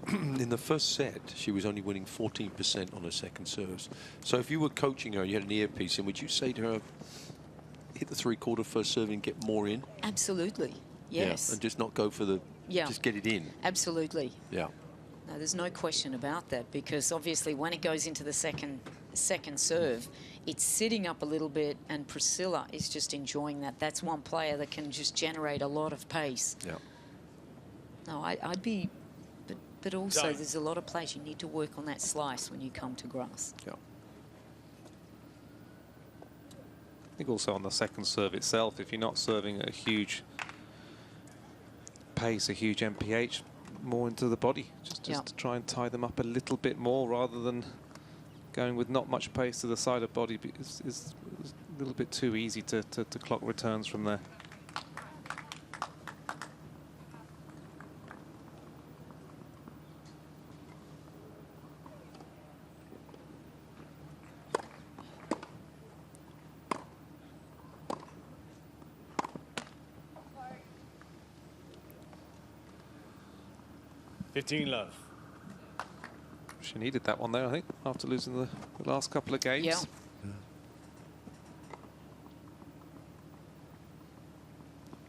In the first set, she was only winning 14% on her second serves. So if you were coaching her, you had an earpiece in, would you say to her, hit the 3/4 first serve and get more in? Absolutely, yes. Yeah, and just not go for the, just get it in. Absolutely. Yeah. No, there's no question about that, because obviously when it goes into the second serve, it's sitting up a little bit, and Priscilla is just enjoying that. That's one player that can just generate a lot of pace. Yeah. No, I'd be... But also, there's a lot of players you need to work on that slice when you come to grass. Yeah. I think also on the second serve itself, if you're not serving at a huge pace, a huge MPH, more into the body, just to try and tie them up a little bit more, rather than going with not much pace to the side of body. Is a little bit too easy to clock returns from there. Love. She needed that one there, I think, after losing the last couple of games. Yeah.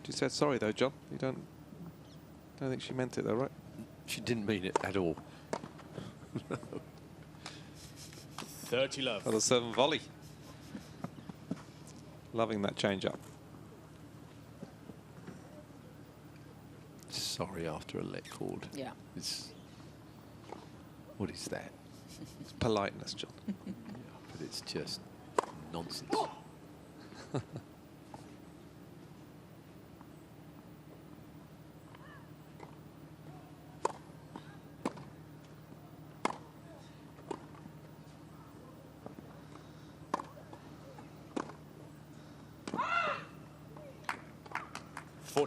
She said sorry though, John. You don't think she meant it though, right? She didn't mean it at all. 30 love. For the 7 volley. Loving that change up. Sorry after a let cord. Yeah. What is that? It's politeness, John. Yeah, but it's just nonsense.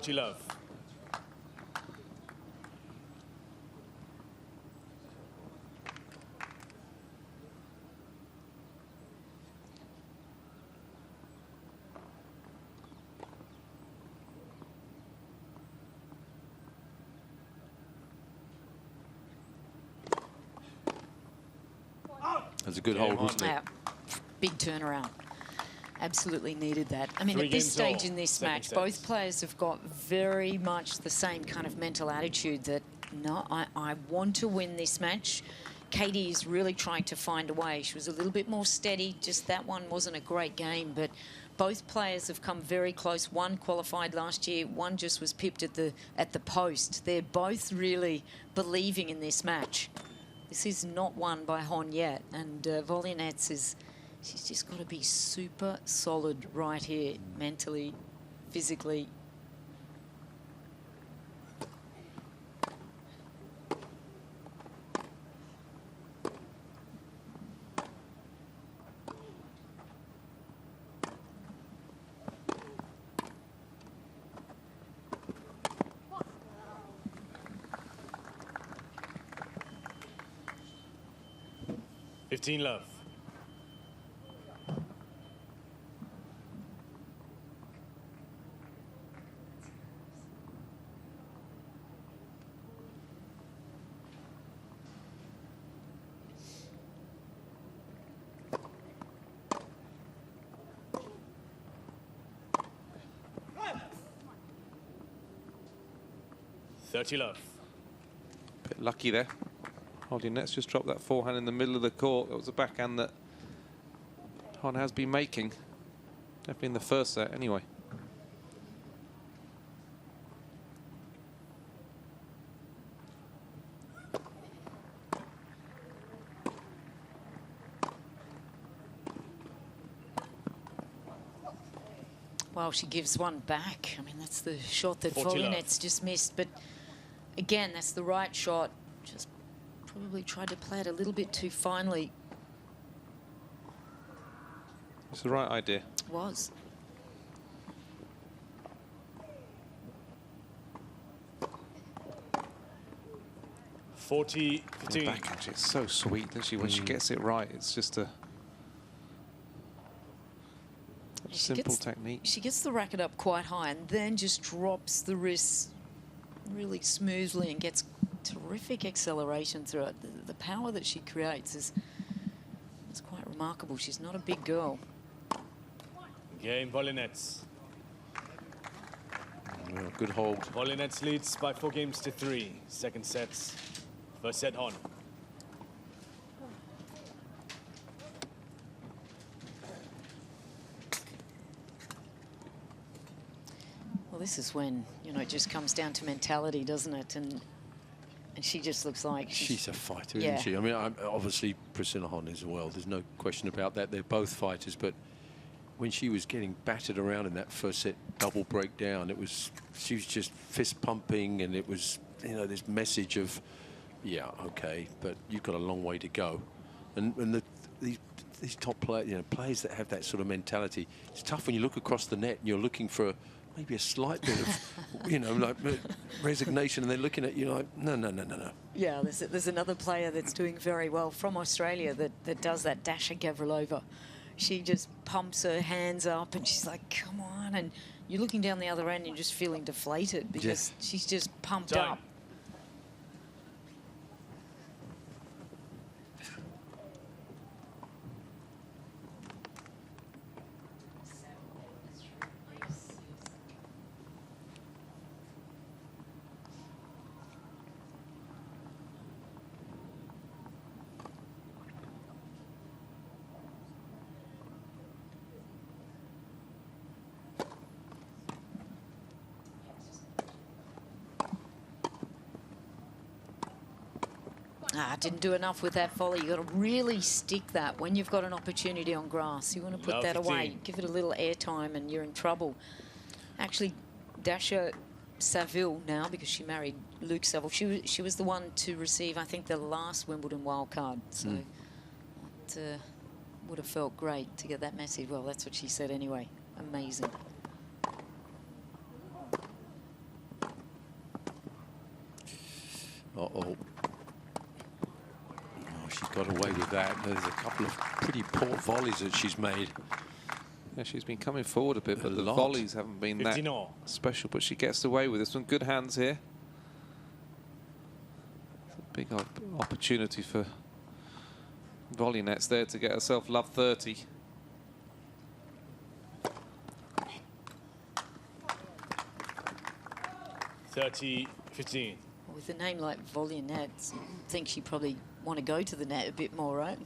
Love. That's a good hold, wasn't it? Yeah. Big turnaround. Absolutely needed that. I mean, at this stage in this match, both players have got very much the same kind of mental attitude that, no, I want to win this match. Katie is really trying to find a way. She was a little bit more steady. Just that one wasn't a great game, but both players have come very close. One qualified last year, one just was pipped at the post. They're both really believing in this match. This is not won by Hon yet, and volley nets is, she's just got to be super solid right here, mentally, physically. Love. Love. Bit lucky there. Holding nets just dropped that forehand in the middle of the court. It was a backhand that Hon has been making. Definitely in the first set anyway. Well, she gives one back. I mean, that's the shot that volley nets just missed. But again, that's the right shot. Just probably tried to play it a little bit too finely. It's the right idea. It was. Backhand, it's so sweet, doesn't she? When she gets it right, it's just a simple technique. She gets the racket up quite high and then just drops the wrists really smoothly and gets terrific acceleration through it. The power that she creates is quite remarkable. She's not a big girl. Game volley nets. Good hold. Volley nets leads by 4 games to 3. Second sets. First set on. Well, this is when, you know, it just comes down to mentality, doesn't it? And she just looks like she's a fighter, isn't she? I mean, obviously Priscilla Hon as well. There's no question about that. They're both fighters, but when she was getting battered around in that first set double breakdown, she was just fist pumping, and it was, you know, this message of, yeah, okay, but you've got a long way to go. And these top players, you know, players that have that sort of mentality, it's tough when you look across the net and you're looking for maybe a slight bit of, you know, like resignation, and they're looking at you like, no. Yeah, there's another player that's doing very well from Australia that does that, Dasha Gavrilova. She just pumps her hands up and she's like, come on. And you're looking down the other end and you're just feeling deflated because she's just pumped up. Didn't do enough with that volley. You've got to really stick that when you've got an opportunity on grass. You want to put that away. Give it a little airtime and you're in trouble. Actually, Dasha Saville now, because she married Luke Saville, she was the one to receive, I think, the last Wimbledon wildcard. So it would have felt great to get that message. Well, that's what she said anyway. Amazing. Uh-oh. She got away with that. There's a couple of pretty poor volleys that she's made. Yeah, she's been coming forward a bit, but the volleys haven't been that special. But she gets away with this one. Good hands here. It's a big opportunity for volley nets there to get herself love 30. With a name like volley nets, I think she probably want to go to the net a bit more, right?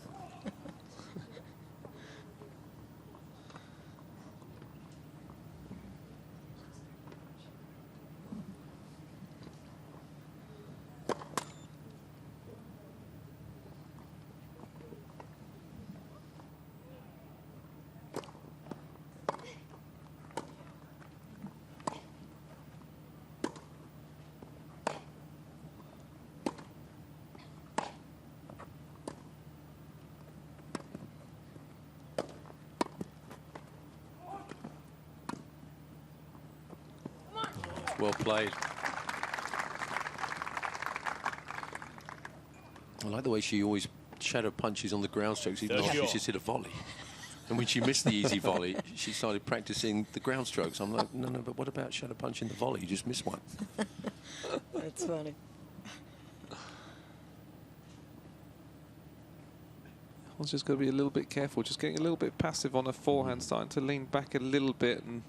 Well played. I like the way she always shadow punches on the ground strokes, even though she's just hit a volley. And when she missed the easy volley, she started practicing the ground strokes. I'm like, no, but what about shadow punching the volley? You just missed one. That's funny. I was just going to be a little bit careful, just getting a little bit passive on her forehand, starting to lean back a little bit, and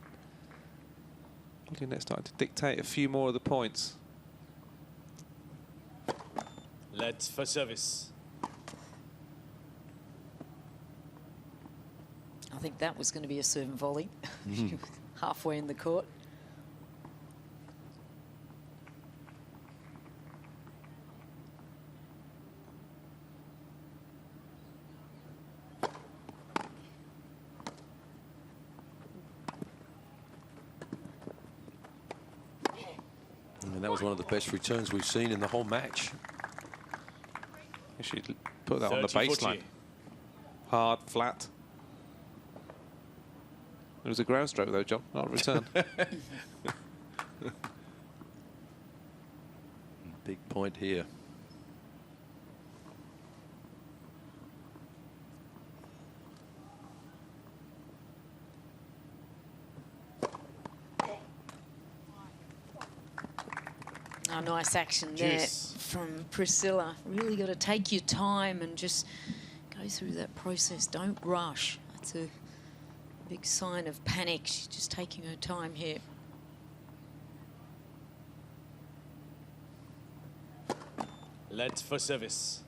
Lynette starting to dictate a few more of the points. Let's for service. I think that was going to be a serve and volley. Halfway in the court. And that was one of the best returns we've seen in the whole match. She put that on the baseline. Hard, flat. It was a ground stroke though, John, not a return. Big point here. Oh, nice action there from Priscilla. Really got to take your time and just go through that process. Don't rush. That's a big sign of panic. She's just taking her time here. Let's for service.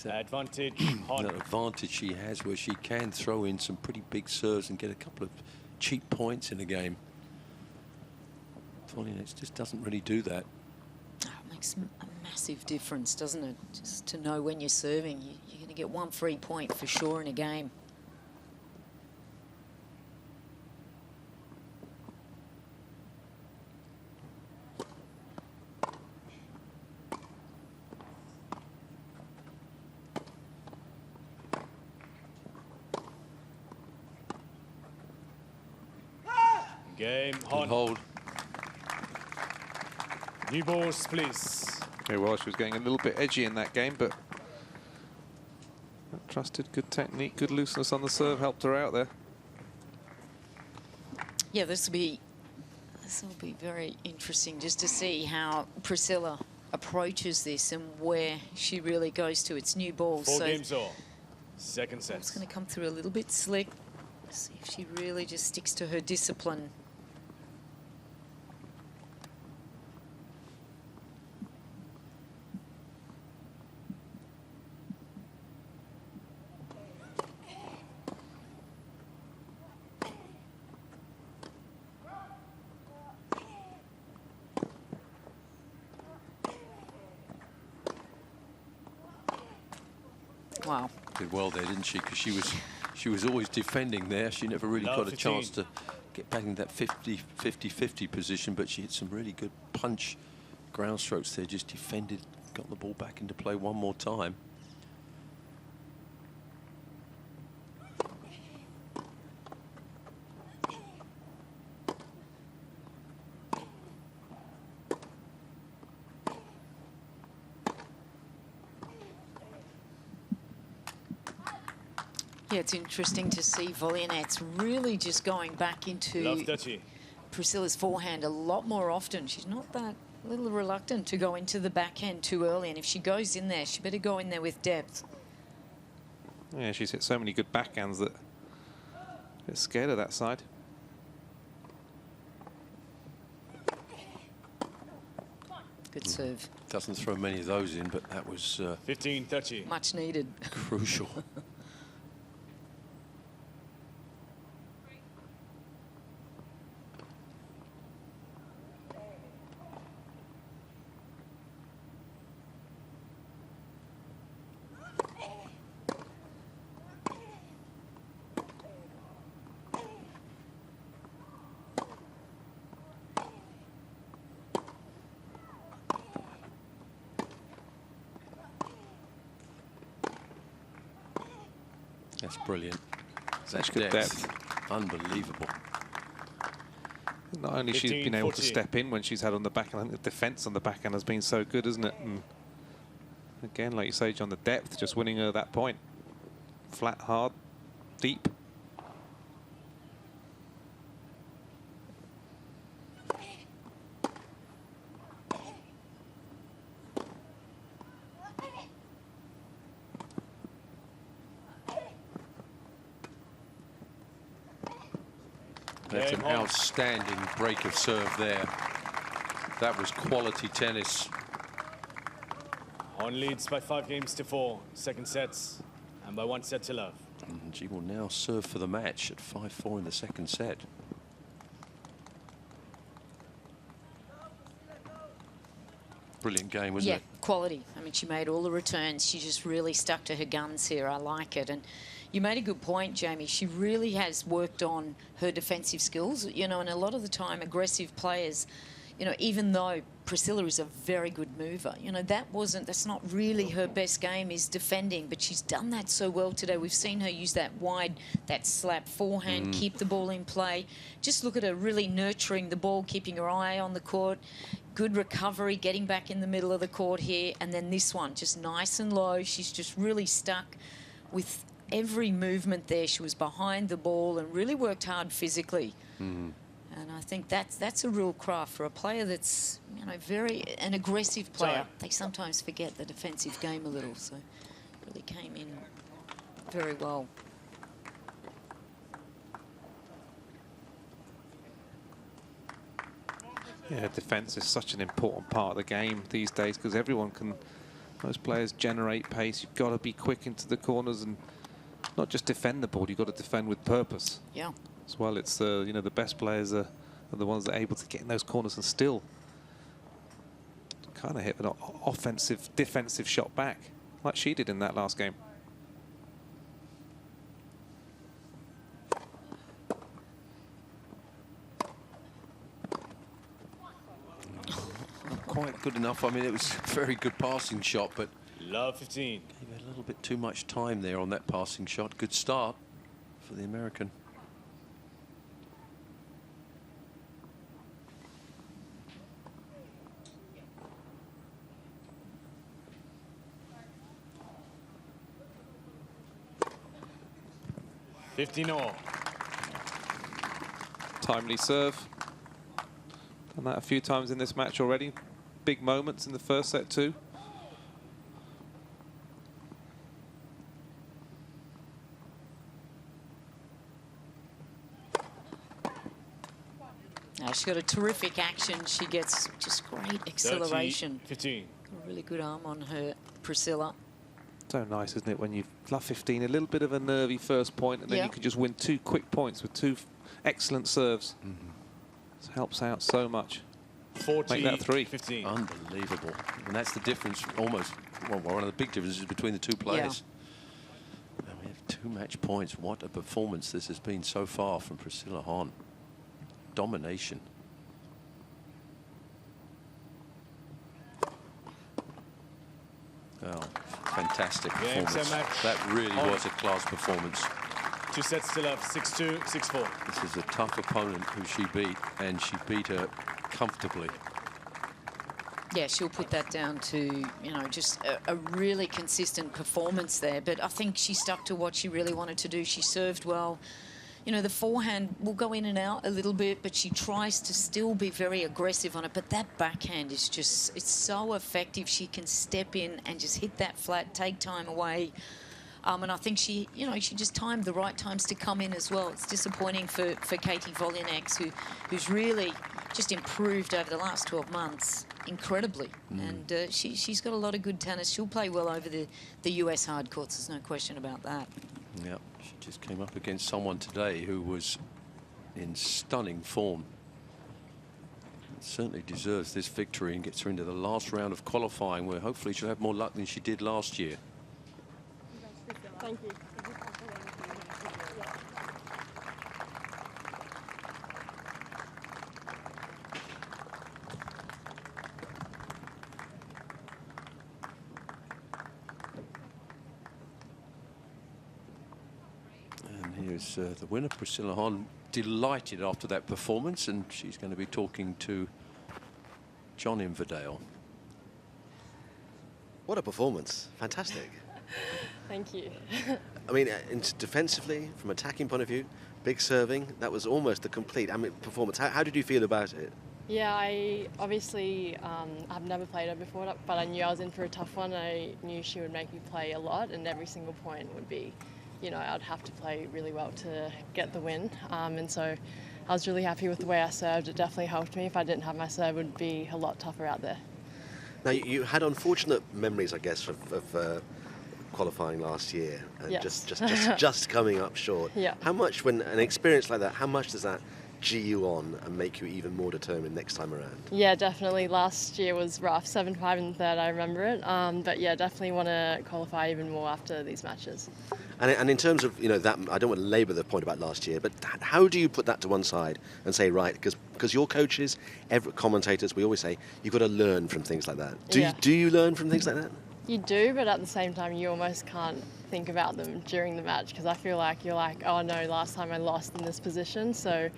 Advantage. That advantage she has where she can throw in some pretty big serves and get a couple of cheap points in a game. It just doesn't really do that. Oh, it makes a massive difference, doesn't it? Just to know when you're serving, you're going to get one free point for sure in a game. Game on. Hold. New balls, please. Yeah, well, she was getting a little bit edgy in that game, but trusted good technique, good looseness on the serve helped her out there. Yeah, this will be very interesting just to see how Priscilla approaches this and where she really goes to. It's new balls. Four games all. Second set. It's going to come through a little bit slick. See if she really just sticks to her discipline. Wow. Did well there, didn't she? Because she was always defending there. She never really got a chance to get back in that 50-50 position, but she hit some really good punch ground strokes there, just defended, got the ball back into play one more time. Yeah, it's interesting to see Volynet's really just going back into Priscilla's forehand a lot more often. She's not that little reluctant to go into the backhand too early, and if she goes in there, she better go in there with depth. Yeah, she's hit so many good backhands that they're scared of that side. Good serve. Doesn't throw many of those in, but that was 15-30. Much needed. Crucial. That's brilliant. Such good depth. Unbelievable. Not only she's been able to step in when she's had on the backhand, I think the defence on the backhand has been so good, isn't it? And again, like you say, John, the depth, just winning her that point. Flat, hard, deep. That's an outstanding break of serve there. That was quality tennis. On leads by 5 games to 4, second sets, and by 1 set to love. And she will now serve for the match at 5-4 in the second set. Brilliant game, wasn't it? Yeah, quality. I mean, she made all the returns. She just really stuck to her guns here. I like it. And you made a good point, Jamie. She really has worked on her defensive skills, you know, and a lot of the time aggressive players, you know, even though Priscilla is a very good mover, you know, that's not really her best game, is defending, but she's done that so well today. We've seen her use that wide, that slap forehand, keep the ball in play. Just look at her really nurturing the ball, keeping her eye on the court. Good recovery, getting back in the middle of the court here. And then this one, just nice and low. She's just really stuck with every movement there. She was behind the ball and really worked hard physically. And I think that's a real craft for a player that's, you know, an aggressive player. They sometimes forget the defensive game a little, so really came in very well. Yeah, defence is such an important part of the game these days, because most players generate pace. You've got to be quick into the corners and not just defend the ball, you've got to defend with purpose. Yeah. As well, it's you know, the best players are the ones that are able to get in those corners and still kind of hit an offensive, defensive shot back, like she did in that last game. Not quite good enough. I mean, it was a very good passing shot, but love 15. Gave her a little bit too much time there on that passing shot. Good start for the American. $15 Timely serve. Done that a few times in this match already. Big moments in the first set too. Now she's got a terrific action. She gets just great acceleration. 15. Got a really good arm on her, Priscilla. So nice, isn't it, when you love 15, a little bit of a nervy first point, and then you can just win 2 quick points with 2 excellent serves. This helps out so much. 40, make that 3. 15. Unbelievable. And that's the difference, almost, well, one of the big differences between the two players. And we have 2 match points. What a performance this has been so far from Priscilla Hahn. Domination. Oh, fantastic performance. That really was a class performance. 2 sets to love, 6-2, 6-4. This is a tough opponent who she beat, and she beat her comfortably. Yeah, she'll put that down to, you know, just a really consistent performance there. But I think she stuck to what she really wanted to do. She served well. You know, the forehand will go in and out a little bit, but she tries to still be very aggressive on it. But that backhand is just, it's so effective. She can step in and just hit that flat, take time away. And I think she, you know, she just timed the right times to come in as well. It's disappointing for Katie Volyanex, who's really just improved over the last 12 months incredibly. And she's got a lot of good tennis. She'll play well over the US hard courts. There's no question about that. Yeah, she just came up against someone today who was in stunning form. Certainly deserves this victory and gets her into the last round of qualifying, where hopefully she'll have more luck than she did last year. Thank you. Here's the winner, Priscilla Hahn, delighted after that performance, and she's going to be talking to John Inverdale. What a performance. Fantastic. Thank you. I mean, defensively, from attacking point of view, big serving, that was almost a complete performance. How did you feel about it? Yeah, I obviously I've never played her before, but I knew I was in for a tough one. I knew she would make me play a lot, and every single point would be, you know, I'd have to play really well to get the win. And so I was really happy with the way I served. It definitely helped me. If I didn't have my serve, it would be a lot tougher out there. Now, you had unfortunate memories, I guess, of qualifying last year, and yes. just coming up short. Yeah. How much, when an experience like that, how much does that gee you on and make you even more determined next time around? Yeah, definitely. Last year was rough, 7-5 in the third, I remember it. But yeah, definitely want to qualify even more after these matches. And in terms of, you know, that, I don't want to labour the point about last year, but how do you put that to one side and say, right, because your coaches, commentators, we always say, you've got to learn from things like that. Do you learn from things like that? You do, but at the same time, you almost can't think about them during the match, because I feel like you're like, oh no, last time I lost in this position, so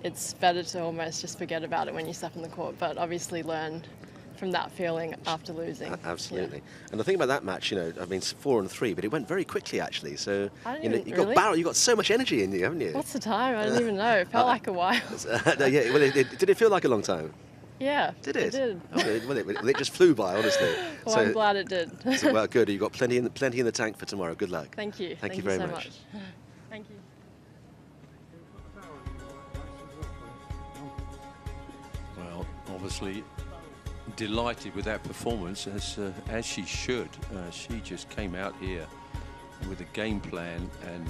it's better to almost just forget about it when you step on the court, but obviously learn from that feeling after losing. Absolutely. Yeah. And the thing about that match, you know, I mean, it's 4-3, but it went very quickly actually. So you got so much energy in you, haven't you? What's the time? I didn't even know. It felt like a while. Yeah, well, did it feel like a long time? Yeah. Did it? It did. Oh, well, it just flew by, honestly. Well, so, I'm glad it did. So, well, good. You've got plenty in the tank for tomorrow. Good luck. Thank you. Thank you very much. Thank you. Well, obviously delighted with that performance, as she should. She just came out here with a game plan and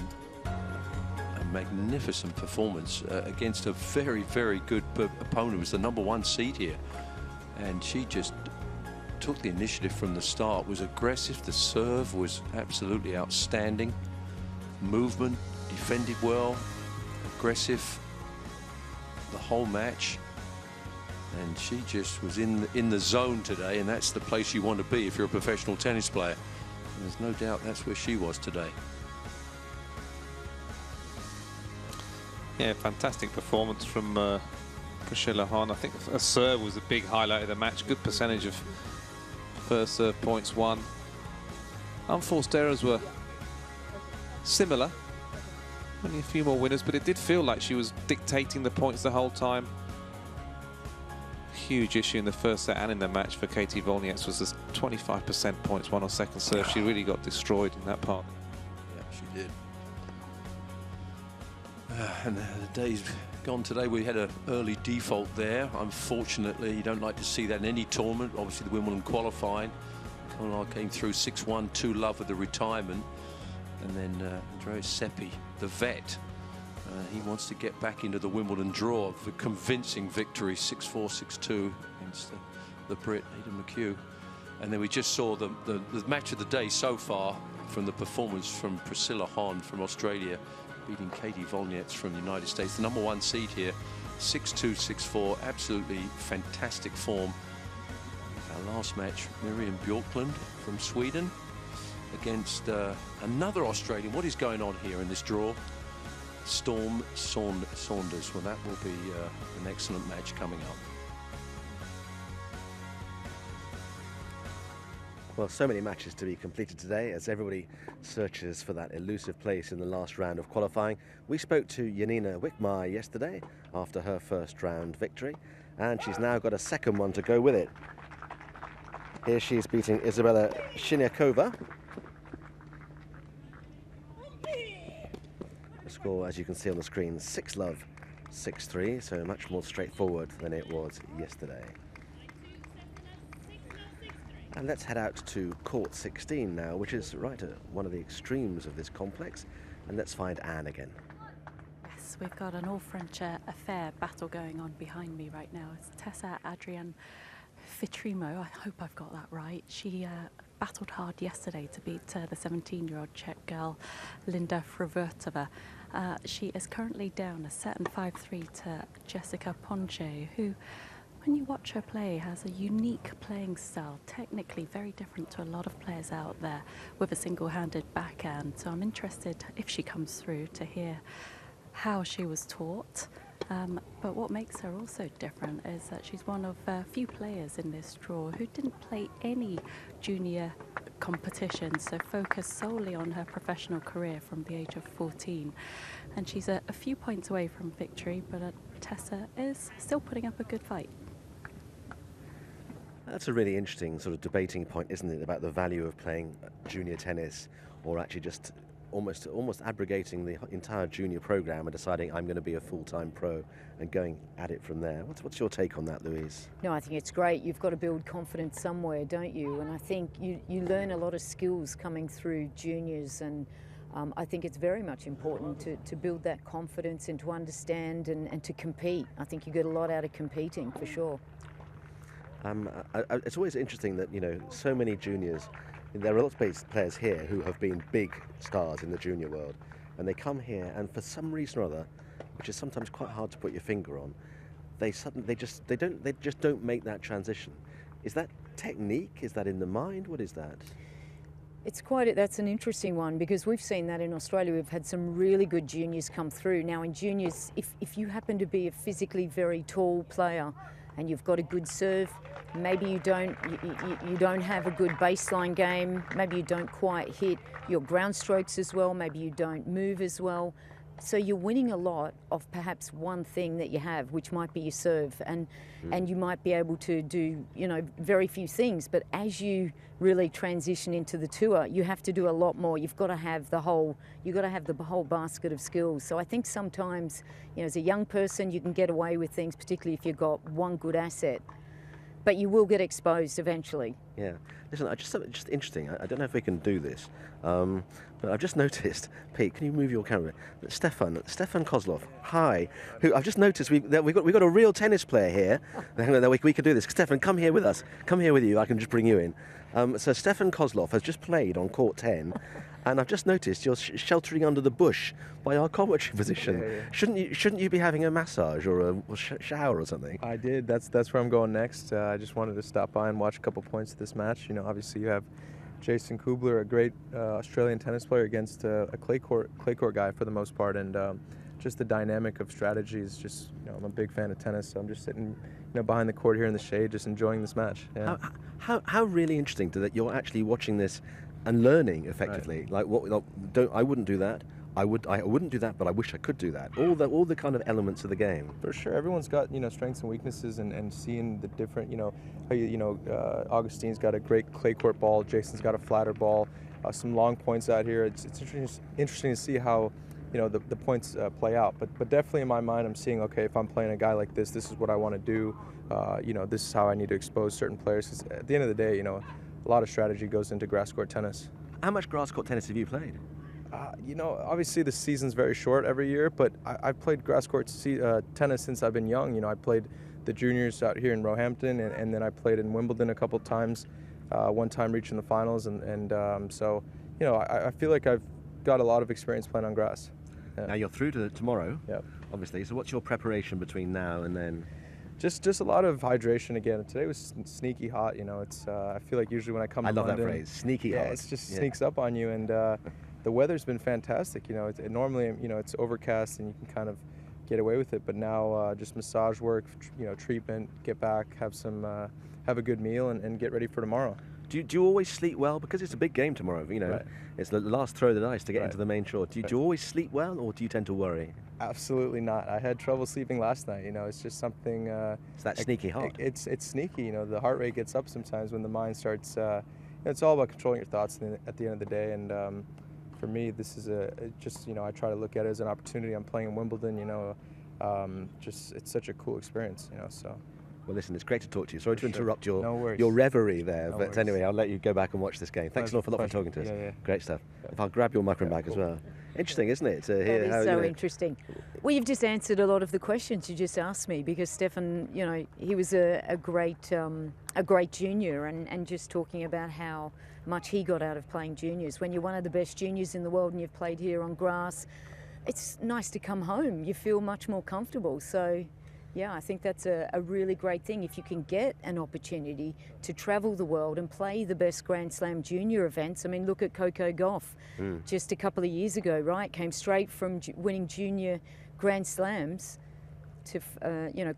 a magnificent performance against a very, very good opponent. It was the #1 seed here, and she just took the initiative from the start, was aggressive. The serve was absolutely outstanding. Movement, defended well, aggressive the whole match. And she just was in the zone today, and that's the place you want to be if you're a professional tennis player. And there's no doubt that's where she was today. Yeah, fantastic performance from Priscilla Hahn. I think a serve was a big highlight of the match. Good percentage of first serve points won. Unforced errors were similar. Only a few more winners, but it did feel like she was dictating the points the whole time. Huge issue in the first set and in the match for Katie Wozniacki was this 25% points won on second serve. She really got destroyed in that part. Yeah, she did. And the day's gone today. We had an early default there. Unfortunately, you don't like to see that in any tournament. Obviously, the Wimbledon qualifying. Carlisle came through 6-1, 2-love with the retirement. And then Andrea Seppi, the vet, he wants to get back into the Wimbledon draw for convincing victory, 6-4, 6-2 against the Brit, Aidan McHugh. And then we just saw the match of the day so far from the performance from Priscilla Hahn from Australia, beating Katie Wozniacki from the United States, the #1 seed here, 6-2, 6-4, absolutely fantastic form. Our last match, Miriam Bjorklund from Sweden against another Australian. What is going on here in this draw? Storm Saunders. Well, that will be an excellent match coming up. Well, so many matches to be completed today as everybody searches for that elusive place in the last round of qualifying. We spoke to Janina Wickmeyer yesterday after her first round victory, and she's now got a second one to go with it. Here she is beating Isabella Siniakova. The score, as you can see on the screen, 6-love, 6-3, so much more straightforward than it was yesterday. And let's head out to court 16 now, which is right at one of the extremes of this complex, and let's find Anne again. Yes, we've got an all-French affair battle going on behind me right now. It's Tessa Adrienne Fitrimo, I hope I've got that right. She battled hard yesterday to beat the 17-year-old Czech girl Linda Fruvertova. She is currently down a set and 5-3 to Jessica Ponche, who, when you watch her play, has a unique playing style, technically very different to a lot of players out there with a single-handed backhand. So I'm interested, if she comes through, to hear how she was taught. But what makes her also different is that she's one of few players in this draw who didn't play any junior competitions, so focused solely on her professional career from the age of 14. And she's a few points away from victory, but Tessa is still putting up a good fight. That's a really interesting sort of debating point, isn't it, about the value of playing junior tennis, or actually just almost abrogating the entire junior program and deciding I'm going to be a full-time pro and going at it from there. What's your take on that, Louise? No, I think it's great. You've got to build confidence somewhere, don't you? And I think you learn a lot of skills coming through juniors, and I think it's very much important to build that confidence and to understand and to compete. I think you get a lot out of competing, for sure. It's always interesting that, you know, so many juniors, there are lots of players here who have been big stars in the junior world, and they come here and for some reason or other, which is sometimes quite hard to put your finger on, they just don't make that transition. Is that technique? Is that in the mind? What is that? That's an interesting one, because we've seen that in Australia. We've had some really good juniors come through. Now in juniors, if you happen to be a physically very tall player and you've got a good serve, maybe you don't have a good baseline game, maybe you don't quite hit your ground strokes as well, maybe you don't move as well. So you're winning a lot of perhaps one thing that you have, which might be your serve, and you might be able to do, you know, very few things. But as you really transition into the tour, you have to do a lot more. You've got to have the whole basket of skills. So I think sometimes, you know, as a young person, you can get away with things, particularly if you've got one good asset. But you will get exposed eventually. Yeah. Listen, just interesting. I don't know if we can do this, but I've just noticed, Pete, can you move your camera? Stefan Kozlov, hi. Who I've just noticed we've got a real tennis player here. That we could do this. Stefan, come here with us. Come here with you. I can just bring you in. So Stefan Kozlov has just played on court 10. And I've just noticed you're sheltering under the bush by our commentary position. Yeah. Shouldn't you be having a massage or a shower or something? I did. That's where I'm going next. I just wanted to stop by and watch a couple points of this match. You know, obviously you have Jason Kubler, a great Australian tennis player, against a clay court guy for the most part, and just the dynamic of strategies. Just, you know, I'm a big fan of tennis, so I'm just sitting, you know, behind the court here in the shade, just enjoying this match. Yeah. How really interesting that you're actually watching this and learning effectively. Right. I wouldn't do that. I wouldn't do that, but I wish I could do that. All the kind of elements of the game. For sure, everyone's got, you know, strengths and weaknesses, and seeing the different, you know, how Augustine's got a great clay court ball, Jason's got a flatter ball, some long points out here. It's interesting to see how, you know, the points play out. But definitely in my mind, I'm seeing, okay, if I'm playing a guy like this is what I want to do. You know, this is how I need to expose certain players. 'Cause at the end of the day, you know, a lot of strategy goes into grass court tennis. How much grass court tennis have you played? You know, obviously the season's very short every year, but I've played grass court tennis since I've been young. You know, I played the juniors out here in Roehampton, and then I played in Wimbledon a couple times, one time reaching the finals, and so, you know, I feel like I've got a lot of experience playing on grass. Yeah. Now you're through to tomorrow, obviously, so what's your preparation between now and then? Just a lot of hydration again. Today was sneaky hot, you know. It's I feel like usually when I come to London, that phrase, sneaky hot. It just sneaks up on you, and the weather's been fantastic. You know, normally, you know, it's overcast and you can kind of get away with it, but now just massage work, you know, treatment, get back, have a good meal, and get ready for tomorrow. Do you always sleep well? Because it's a big game tomorrow, you know. Right. It's the last throw of the dice to get into the main draw. Do you always sleep well, or do you tend to worry? Absolutely not. I had trouble sleeping last night. You know, it's just something. It's that sneaky hot. It's sneaky. You know, the heart rate gets up sometimes when the mind starts. It's all about controlling your thoughts at the end of the day. And for me, this is just, you know, I try to look at it as an opportunity. I'm playing in Wimbledon. You know, it's such a cool experience. You know, so. Well, listen, it's great to talk to you. Sorry to interrupt your worries. reverie there, No but worries. Anyway, I'll let you go back and watch this game. Thanks an awful lot for talking to us. Yeah. Great stuff. If I'll grab your microphone back as well. Interesting, isn't it? To hear That is so interesting. Well, you've just answered a lot of the questions you just asked me, because Stefan, you know, he was a great junior, and just talking about how much he got out of playing juniors. When you're one of the best juniors in the world and you've played here on grass, it's nice to come home. You feel much more comfortable. So, Yeah, I think that's a really great thing. If you can get an opportunity to travel the world and play the best Grand Slam junior events. I mean, look at Coco Gauff just a couple of years ago, right? Came straight from winning junior Grand Slams to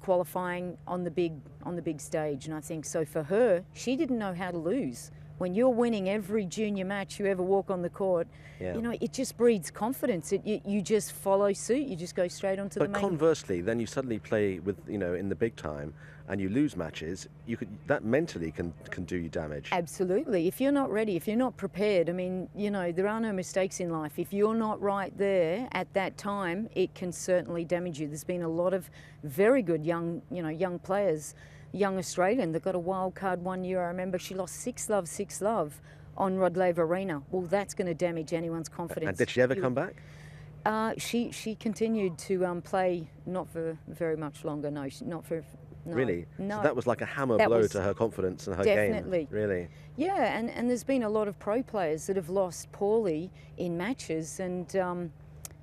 qualifying on the big stage. And I think so for her, she didn't know how to lose. When you're winning every junior match you ever walk on the court, it just breeds confidence. You just follow suit. You just go straight onto the main. But conversely, then you suddenly play with, in the big time and you lose matches, that mentally can do you damage. Absolutely. If you're not ready, if you're not prepared, I mean, there are no mistakes in life. If you're not right there at that time, it can certainly damage you. There's been a lot of very good young players, young Australian that got a wild card one year. I remember she lost 6-love on Rod Laver Arena. Well, that's going to damage anyone's confidence. And did she ever come back? She continued to play, not for very much longer. No, not for. No, really? No. So that was like a hammer blow to her confidence and her game. Definitely. Really? Yeah, and there's been a lot of pro players that have lost poorly in matches, and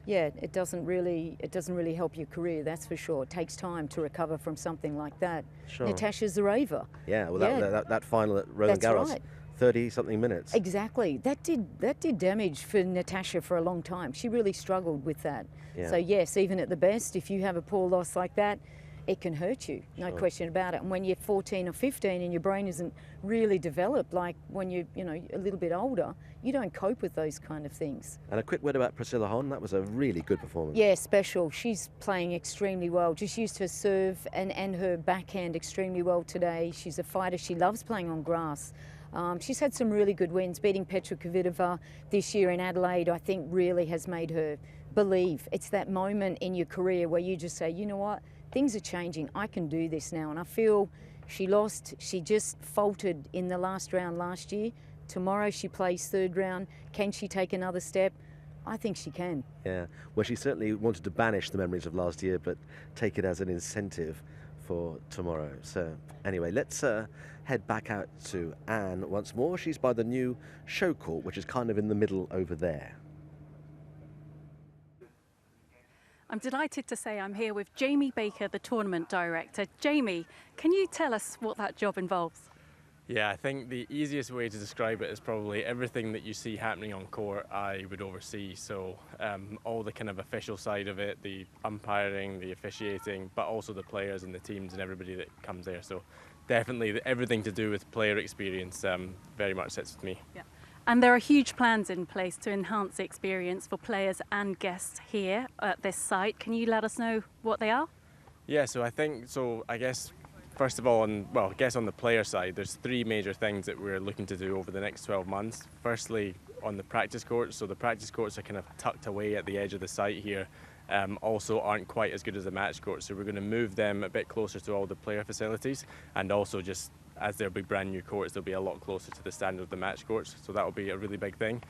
it doesn't really help your career. That's for sure. It takes time to recover from something like that. Sure. Natasha Zareva. Yeah. Well, that final at Roland Garros. Right. 30-something minutes. Exactly. That did damage for Natasha for a long time. She really struggled with that. Yeah. So yes, even at the best, if you have a poor loss like that, it can hurt you, no question about it. And when you're 14 or 15 and your brain isn't really developed, like when you're a little bit older, you don't cope with those kind of things. And a quick word about Priscilla Hon. That was a really good performance. Yeah, special. She's playing extremely well. Just used her serve and her backhand extremely well today. She's a fighter. She loves playing on grass. She's had some really good wins. Beating Petra Kvitova this year in Adelaide, I think, really has made her believe. It's that moment in your career where you just say, you know what, things are changing. I can do this now. And I feel she lost. She just faltered in the last round last year. Tomorrow she plays third round. Can she take another step? I think she can. Yeah. Well, she certainly wanted to banish the memories of last year, but take it as an incentive for tomorrow. So anyway, let's head back out to Anne once more. She's by the new show court, which is kind of in the middle over there. I'm delighted to say I'm here with Jamie Baker, the tournament director. Jamie, can you tell us what that job involves? Yeah, I think the easiest way to describe it is probably everything that you see happening on court I would oversee. So all the kind of official side of it, the umpiring, the officiating, but also the players and the teams and everybody that comes there. So definitely everything to do with player experience very much sits with me. Yeah. And there are huge plans in place to enhance the experience for players and guests here at this site. Can you let us know what they are? Yeah, I guess first of all, on the player side, there's three major things that we're looking to do over the next 12 months. Firstly, on the practice courts. So the practice courts are kind of tucked away at the edge of the site here. Also aren't quite as good as the match courts. So we're going to move them a bit closer to all the player facilities, and also just as there'll be brand new courts, they'll be a lot closer to the standard of the match courts. So that'll be a really big thing.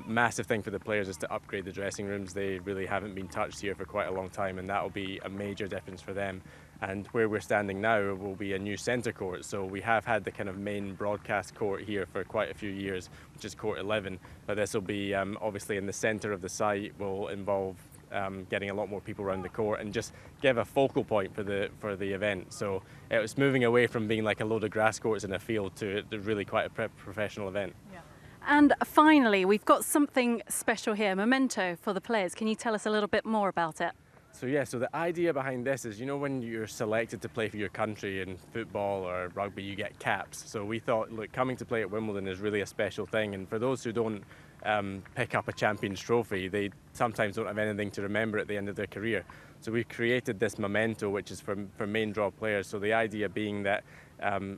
Massive thing for the players is to upgrade the dressing rooms. They really haven't been touched here for quite a long time, and that'll be a major difference for them. And where we're standing now will be a new centre court. So we have had the kind of main broadcast court here for quite a few years, which is court 11. But this will be obviously in the centre of the site, will involve getting a lot more people around the court and just give a focal point for the event. So it was moving away from being like a load of grass courts in a field to really quite a professional event. Yeah. And finally, we've got something special here, a memento for the players. Can you tell us a little bit more about it? So the idea behind this is, when you're selected to play for your country in football or rugby, you get caps. So we thought, look, coming to play at Wimbledon is really a special thing. And for those who don't pick up a Champions Trophy, they sometimes don't have anything to remember at the end of their career. So we've created this memento, which is for main draw players. So the idea being that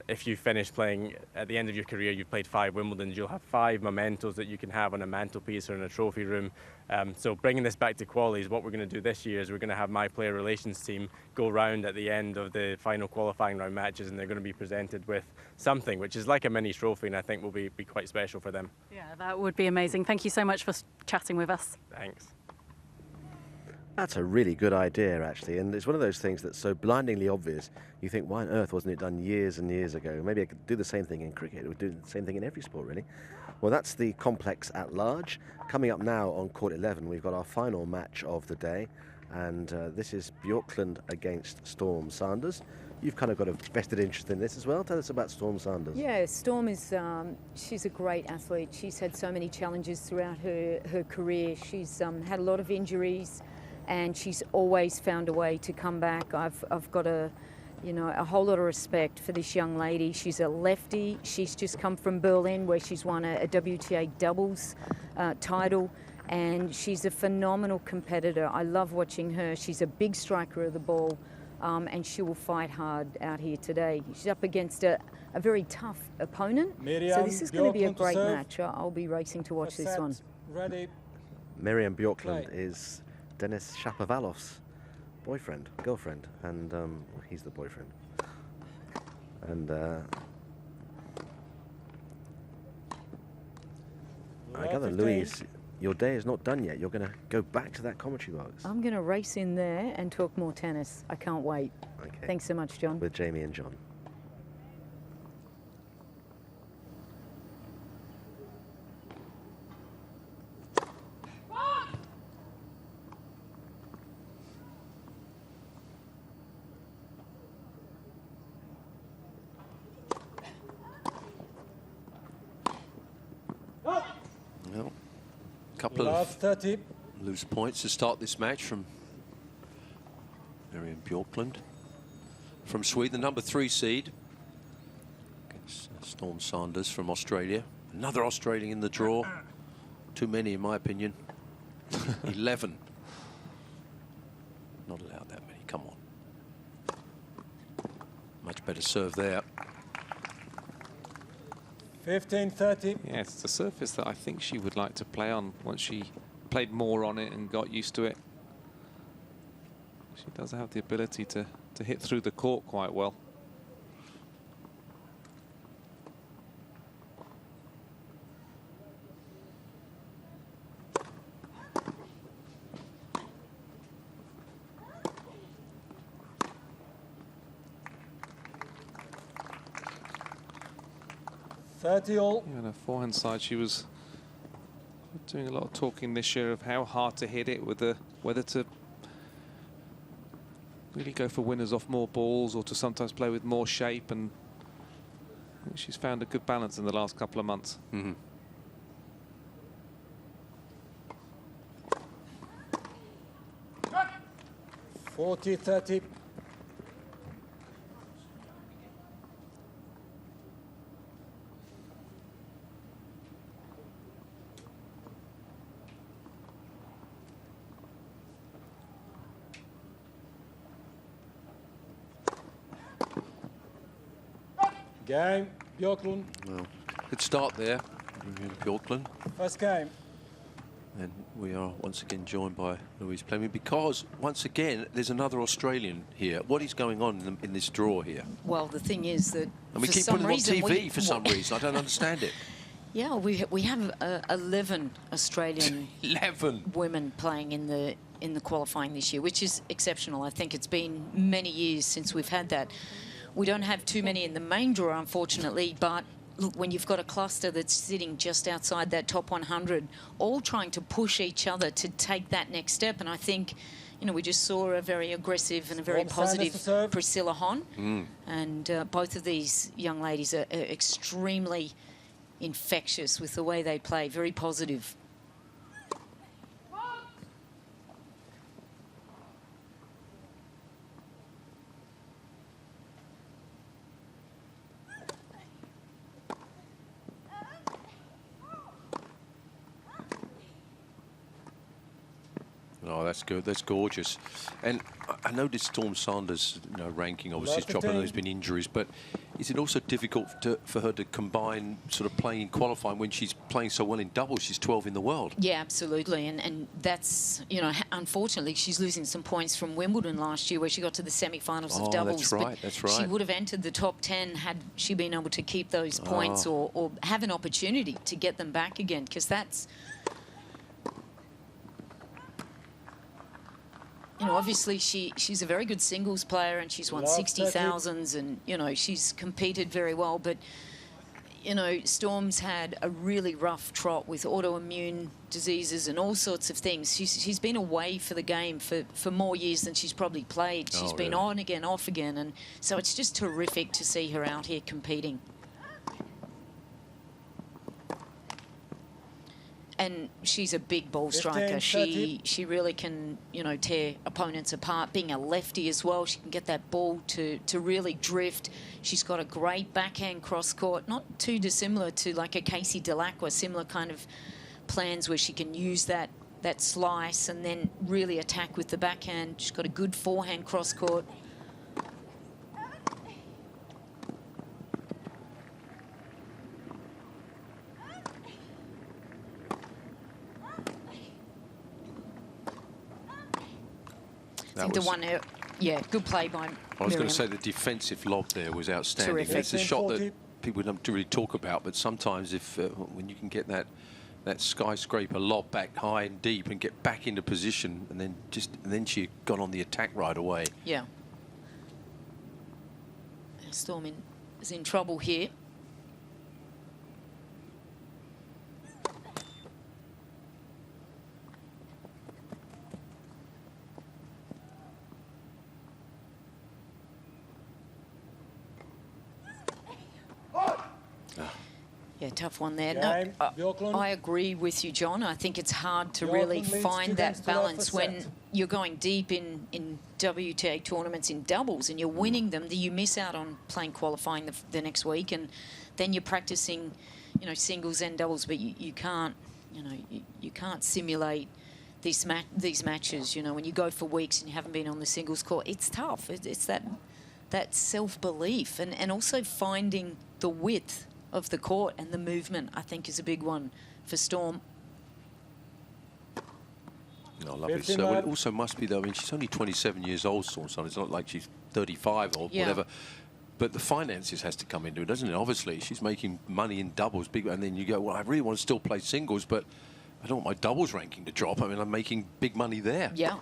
if you finish playing at the end of your career, you've played 5 Wimbledons, you'll have 5 mementos that you can have on a mantelpiece or in a trophy room. So bringing this back to qualies, what we're going to do this year is we're going to have my player relations team go round at the end of the final qualifying round matches, and they're going to be presented with something which is like a mini trophy, and I think will be quite special for them. Yeah, that would be amazing. Thank you so much for chatting with us. Thanks. That's a really good idea, actually, and it's one of those things that's so blindingly obvious. You think, why on earth wasn't it done years and years ago? Maybe I could do the same thing in cricket. It would do the same thing in every sport, really. Well, that's the complex at large. Coming up now on Court 11, we've got our final match of the day, And this is Bjorklund against Storm Sanders. You've kind of got a vested interest in this as well. Tell us about Storm Sanders. Yeah, Storm is, she's a great athlete. She's had so many challenges throughout her career. She's had a lot of injuries and she's always found a way to come back. I've got a whole lot of respect for this young lady. She's a lefty. She's just come from Berlin where she's won a WTA doubles title. And she's a phenomenal competitor. I love watching her. She's a big striker of the ball. And she will fight hard out here today. She's up against a very tough opponent. So this is going to be a great match. I'll be racing to watch this one. Ready. Miriam Bjorklund is Denis Shapovalov's girlfriend, and he's the boyfriend. And I gather, Louise, your day is not done yet. You're going to go back to that commentary box. I'm going to race in there and talk more tennis. I can't wait. Okay. Thanks so much, John. With Jamie and John. Well, a couple of 30. Loose points to start this match from Miriam Bjorklund. From Sweden, the number 3 seed. Against Storm Sanders from Australia. Another Australian in the draw. Too many, in my opinion. 11. Not allowed that many, come on. Much better serve there. 15-30. Yeah, it's a surface that I think she would like to play on once she played more on it and got used to it. She does have the ability to hit through the court quite well. All. Yeah, on her forehand side, she was doing a lot of talking this year of how hard to hit it, whether to really go for winners off more balls or to sometimes play with more shape, and I think she's found a good balance in the last couple of months. Mm-hmm. $40-30. Game, Bjorklund. Well, good start there, Bjorklund. First game. And we are once again joined by Louise Fleming because, once again, there's another Australian here. What is going on in this draw here? Well, the thing is that and we keep putting them on TV for some reason. I don't understand it. Yeah, we have 11 Australian 11 women playing in the qualifying this year, which is exceptional. I think it's been many years since we've had that. We don't have too many in the main draw, unfortunately, but look, when you've got a cluster that's sitting just outside that top 100, all trying to push each other to take that next step, and I think, you know, we just saw a very aggressive and a very positive Priscilla Hon, and both of these young ladies are extremely infectious with the way they play, very positive. Oh, that's good. That's gorgeous. And I noticed Storm Sanders' ranking obviously has dropped. I know there's been injuries, but is it also difficult for her to combine sort of playing in qualifying when she's playing so well in doubles? She's 12 in the world. Yeah, absolutely. And that's, you know, unfortunately, she's losing some points from Wimbledon last year where she got to the semi-finals of doubles. That's right, that's right. She would have entered the top 10 had she been able to keep those points or have an opportunity to get them back again, because that's, you know, obviously she's a very good singles player and she's won 60,000s and, you know, she's competed very well. But, you know, Storm's had a really rough trot with autoimmune diseases and all sorts of things. She's been away for the game for more years than she's probably played. She's been on again, off again, and so it's just terrific to see her out here competing. And she's a big ball striker. She really can, you know, tear opponents apart. Being a lefty as well, she can get that ball to really drift. She's got a great backhand cross court, not too dissimilar to like a Casey Delacqua, similar kind of plans where she can use that slice and then really attack with the backhand. She's got a good forehand cross court. I think the one, yeah, good play by Miriam. I was going to say the defensive lob there was outstanding. Terrific. It's a shot that people don't really talk about, but sometimes if when you can get that skyscraper lob back high and deep and get back into position, and then she got on the attack right away. Yeah. Storm is in trouble here. Yeah, tough one there. No, I agree with you, John. I think it's hard to really find that balance when you're going deep in WTA tournaments in doubles and you're winning them. That you miss out on playing qualifying the next week, and then you're practicing, you know, singles and doubles. But you can't, you know, you can't simulate these matches. You know, when you go for weeks and you haven't been on the singles court, it's tough. It's that self-belief and also finding the width of the court and the movement, I think, is a big one for Storm. Oh, lovely. So well, it also must be, though, I mean, she's only 27 years old, so it's not like she's 35 or whatever. But the finances has to come into it, doesn't it? Obviously, she's making money in doubles, big, and then you go, well, I really want to still play singles, but I don't want my doubles ranking to drop. I mean, I'm making big money there. Yeah.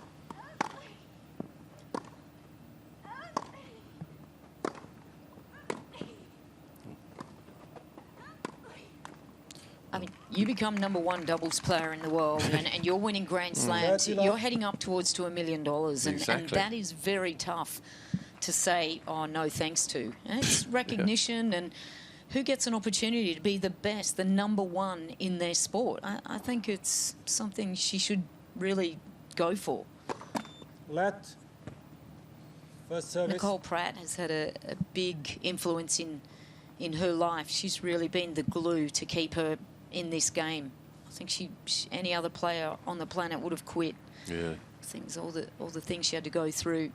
I mean, you become #1 doubles player in the world and you're winning Grand Slams. You're heading up towards to $1 million. And that is very tough to say, oh, no thanks to. And it's recognition and who gets an opportunity to be the best, the #1 in their sport. I think it's something she should really go for. First service. Nicole Pratt has had a big influence in her life. She's really been the glue to keep her in this game. I think any other player on the planet would have quit. Yeah. All the things she had to go through.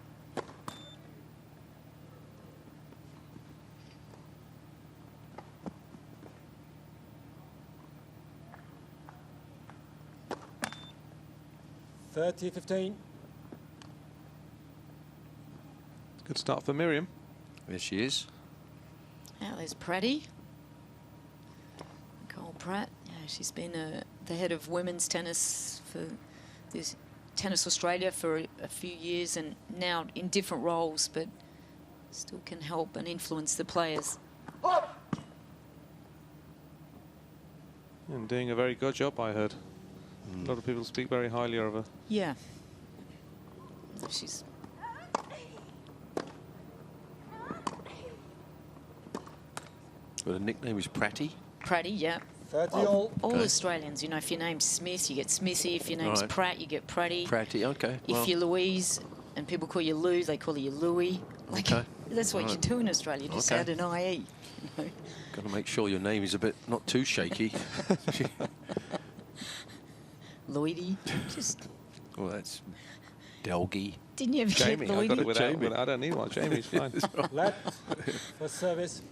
(30-15). Good start for Miriam. There she is. Now there's Pratty. Nicole Pratt. Yeah, she's been the head of women's tennis for this Tennis Australia for a few years, and now in different roles, but still can help and influence the players. And doing a very good job, I heard. A lot of people speak very highly of her. Yeah. She's... Well, the nickname is Pratty? Pratty, yeah. All Australians, you know, if your name's Smith, you get Smithy. If your name's Pratt, you get Pratty. Pratty, okay. If you're Louise and people call you Lou, they call you Louie. Like, that's what you do in Australia. You just add an IE. You know? Got to make sure your name is a bit not too shaky. Lloydie. Just... Well, that's Delgy. Didn't you ever Jamie, get Lloydie? I got it without, I don't need one. Jamie's fine. Left for service.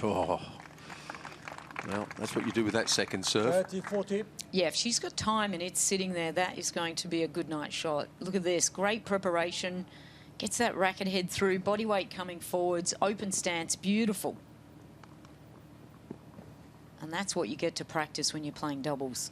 Oh. Well, that's what you do with that second serve. 30-40. Yeah, if she's got time and it's sitting there, that is going to be a good night shot. Look at this, great preparation. Gets that racket head through, body weight coming forwards, open stance, beautiful. And that's what you get to practice when you're playing doubles.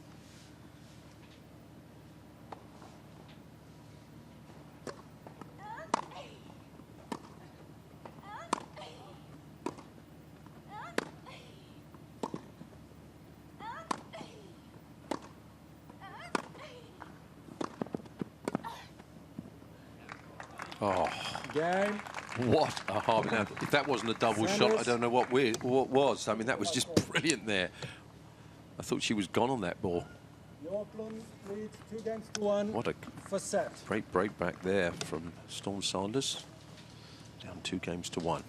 Oh, Game. what a harp. Now, if that wasn't a double shot, I don't know what was. I mean, that was just brilliant there. I thought she was gone on that ball. Yorkland leads 2-1. What a first set. great break back there from Storm Sanders. Down 2-1.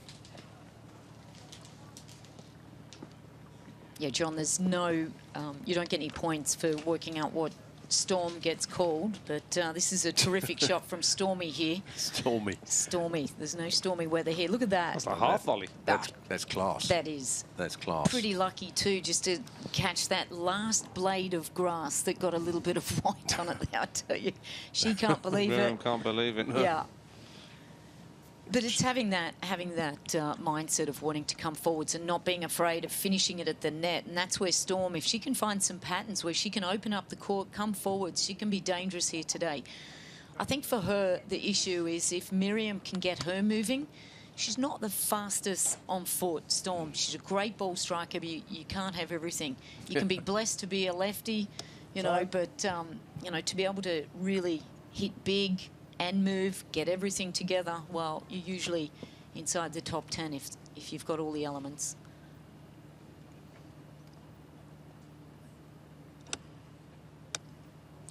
Yeah, John, there's no, you don't get any points for working out what Storm gets called, but this is a terrific shot from Stormy here. Stormy. Stormy. There's no stormy weather here. Look at that. That's a half volley. That's class. That is. That's class. Pretty lucky too, just to catch that last blade of grass that got a little bit of white on it. I tell you, she can't believe it. Can't believe it. Yeah. But it's having that mindset of wanting to come forwards and not being afraid of finishing it at the net. And that's where Storm, if she can find some patterns where she can open up the court, come forwards, she can be dangerous here today. I think for her, the issue is if Miriam can get her moving, she's not the fastest on foot, Storm. She's a great ball striker, but you can't have everything. You can be blessed to be a lefty, you know, but, you know, to be able to really hit big and move, get everything together, well, you're usually inside the top 10 if you've got all the elements.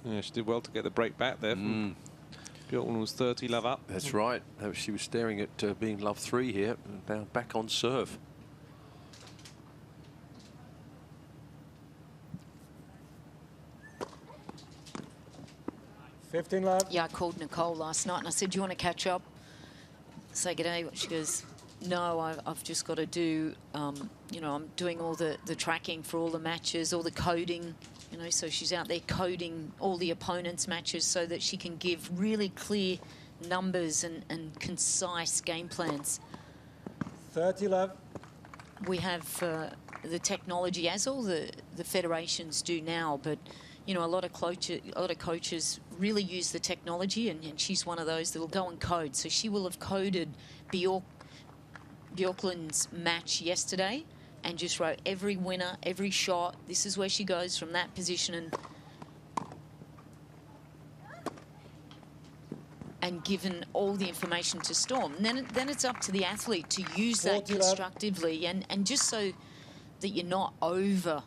Yeah, she did well to get the break back there. Bjorkman was 30 love up. That's right. She was staring at being love 3 here, now back on serve. Yeah, I called Nicole last night and I said, do you want to catch up? Say good day. She goes, no, I've just got to do, you know, I'm doing all the tracking for all the matches, all the coding, you know, so she's out there coding all the opponents' matches so that she can give really clear numbers and concise game plans. 30 love. We have the technology, as all the federations do now, but you know, a lot of coaches really use the technology, and she's one of those that will go and code. So she will have coded Bjorkland's match yesterday and just wrote every winner, every shot. This is where she goes from that position, and given all the information to Storm. And then it's up to the athlete to use that constructively and just so that you're not over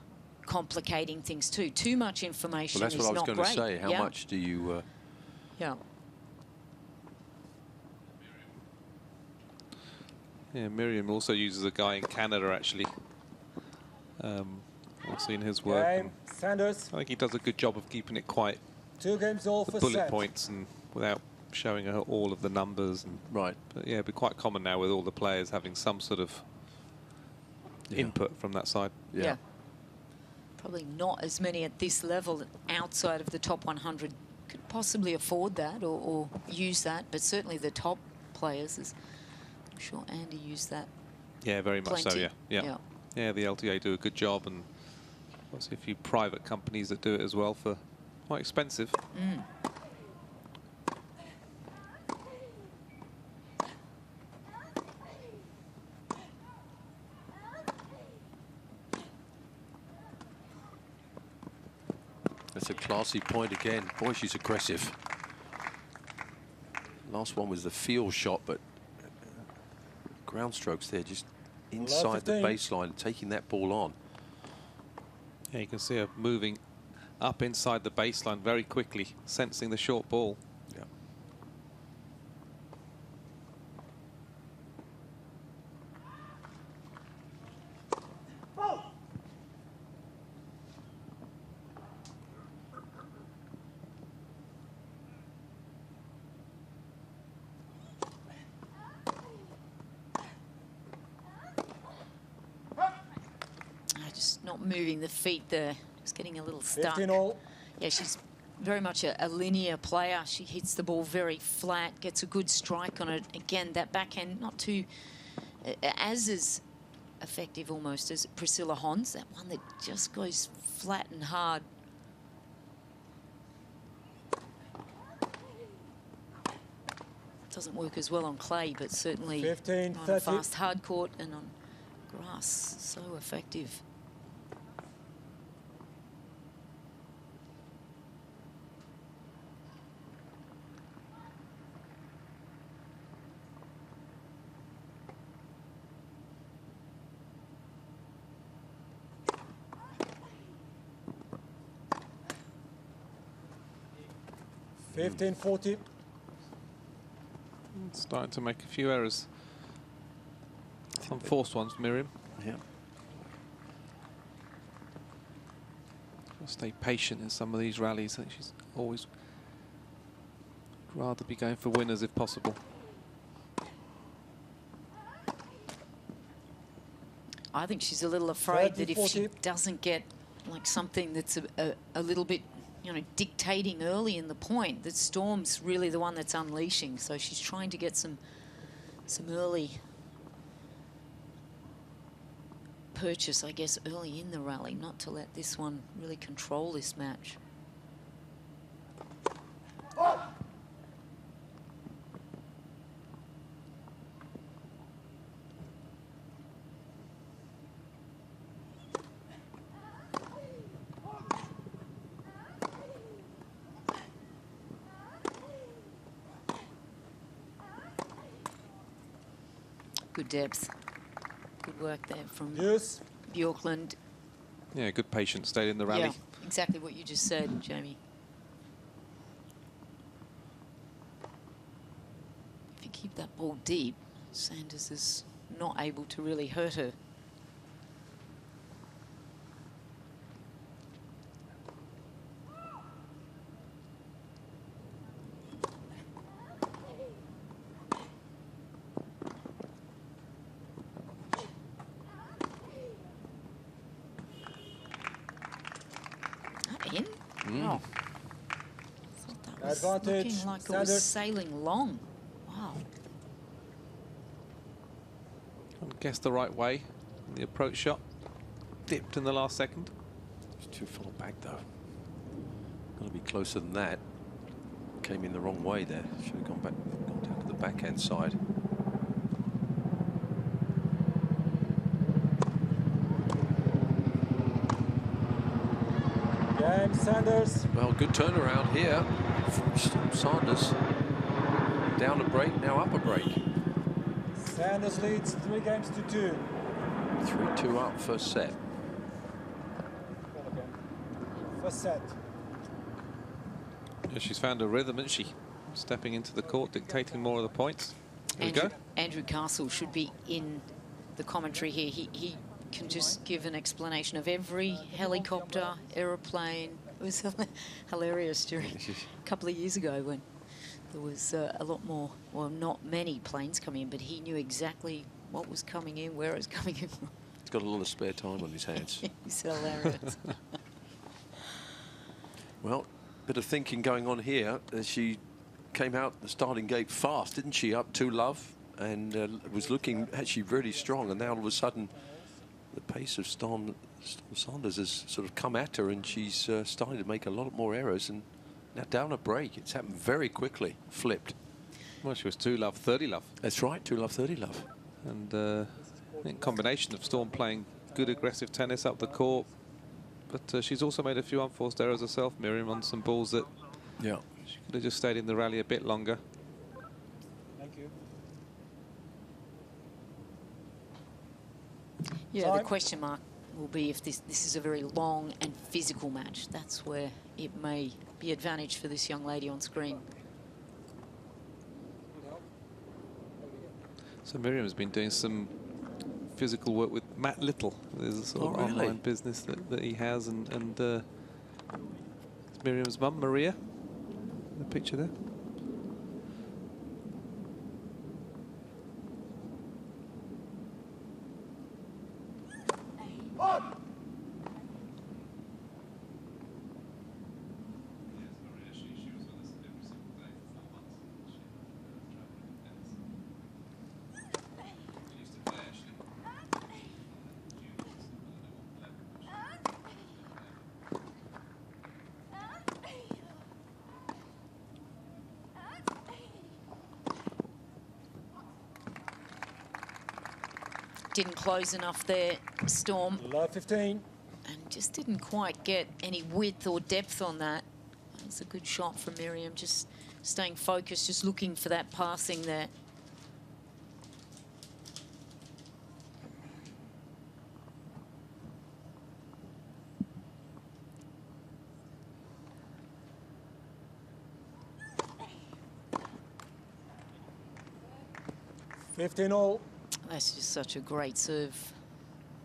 complicating things too. Too much information is not great. Well, that's what I was going to say. How much do you... Yeah. Yeah, Miriam also uses a guy in Canada, actually. I've seen his work. Sanders. I think he does a good job of keeping it quite 2 games all for bullet set. points and without showing her all of the numbers. And right. But yeah, it'd be quite common now with all the players having some sort of input from that side. Yeah. Probably not as many at this level outside of the top 100 could possibly afford that or use that, but certainly the top players, I'm sure Andy used that. Yeah, very much so, plenty. yeah, the LTA do a good job, and obviously a few private companies that do it as well for quite expensive. That's a classy point again. Boy, she's aggressive. Last one was the field shot, but ground strokes there, just inside the baseline, taking that ball on. Yeah, you can see her moving up inside the baseline very quickly, sensing the short ball. Yeah. just not moving the feet there, just getting a little stuck. 15 all. Yeah, she's very much a linear player. She hits the ball very flat, gets a good strike on it. Again, that backhand not too as effective almost as Priscilla Hons, that one that just goes flat and hard. Doesn't work as well on clay, but certainly 15, on a fast hard court and on grass, so effective. $15.40. Starting to make a few errors. Some forced ones, Miriam. Yeah. Stay patient in some of these rallies. I think she's always rather be going for winners if possible. I think she's a little afraid that if she doesn't get like something that's a little bit, you know, dictating early in the point, that Storm's really the one that's unleashing. So she's trying to get some early purchase, I guess, early in the rally, not to let this one really control this match. Good depth. Good work there from Bjorklund. Yeah, good patience, stayed in the rally. Yeah, exactly what you just said, Jamie. If you keep that ball deep, Sanders is not able to really hurt her. Oh. Thought that was looking like it was sailing long. Wow. Guessed the right way. The approach shot dipped in the last second. It's too far back though. Got to be closer than that. Came in the wrong way there. Should have gone down to the backhand side. Sanders. Well, good turnaround here from Sanders. Down a break, now up a break. Sanders leads 3-2. 3-2 up, first set. First set. Yeah, she's found a rhythm, isn't she? Stepping into the court, dictating more of the points. There we go. Andrew Castle should be in the commentary here. He can just give an explanation of every helicopter, aeroplane. It was hilarious during a couple of years ago when there was a lot more, well, not many planes coming in, but he knew exactly what was coming in, where it was coming in from. He's got a lot of spare time on his hands. He's hilarious. Well, bit of thinking going on here. She came out the starting gate fast, didn't she? Up 2-love, and was looking actually really strong, and now all of a sudden the pace of Storm Sanders has sort of come at her, and she's starting to make a lot more errors, and now down a break. It's happened very quickly, flipped. Well, she was 2-love, 30-love. That's right, 2-love, 30-love. And I think combination of Storm playing good aggressive tennis up the court, but she's also made a few unforced errors herself, Miriam, on some balls that she could have just stayed in the rally a bit longer. Thank you. Yeah, the question mark will be if this is a very long and physical match. That's where it may be advantage for this young lady on screen. So Miriam has been doing some physical work with Matt Little. There's a sort of online business that he has, and it's Miriam's mum, Maria, in the picture there. Didn't close enough there, Storm. Love 15. And just didn't quite get any width or depth on that. That's a good shot from Miriam, just staying focused, just looking for that passing there. $15 That's just such a great serve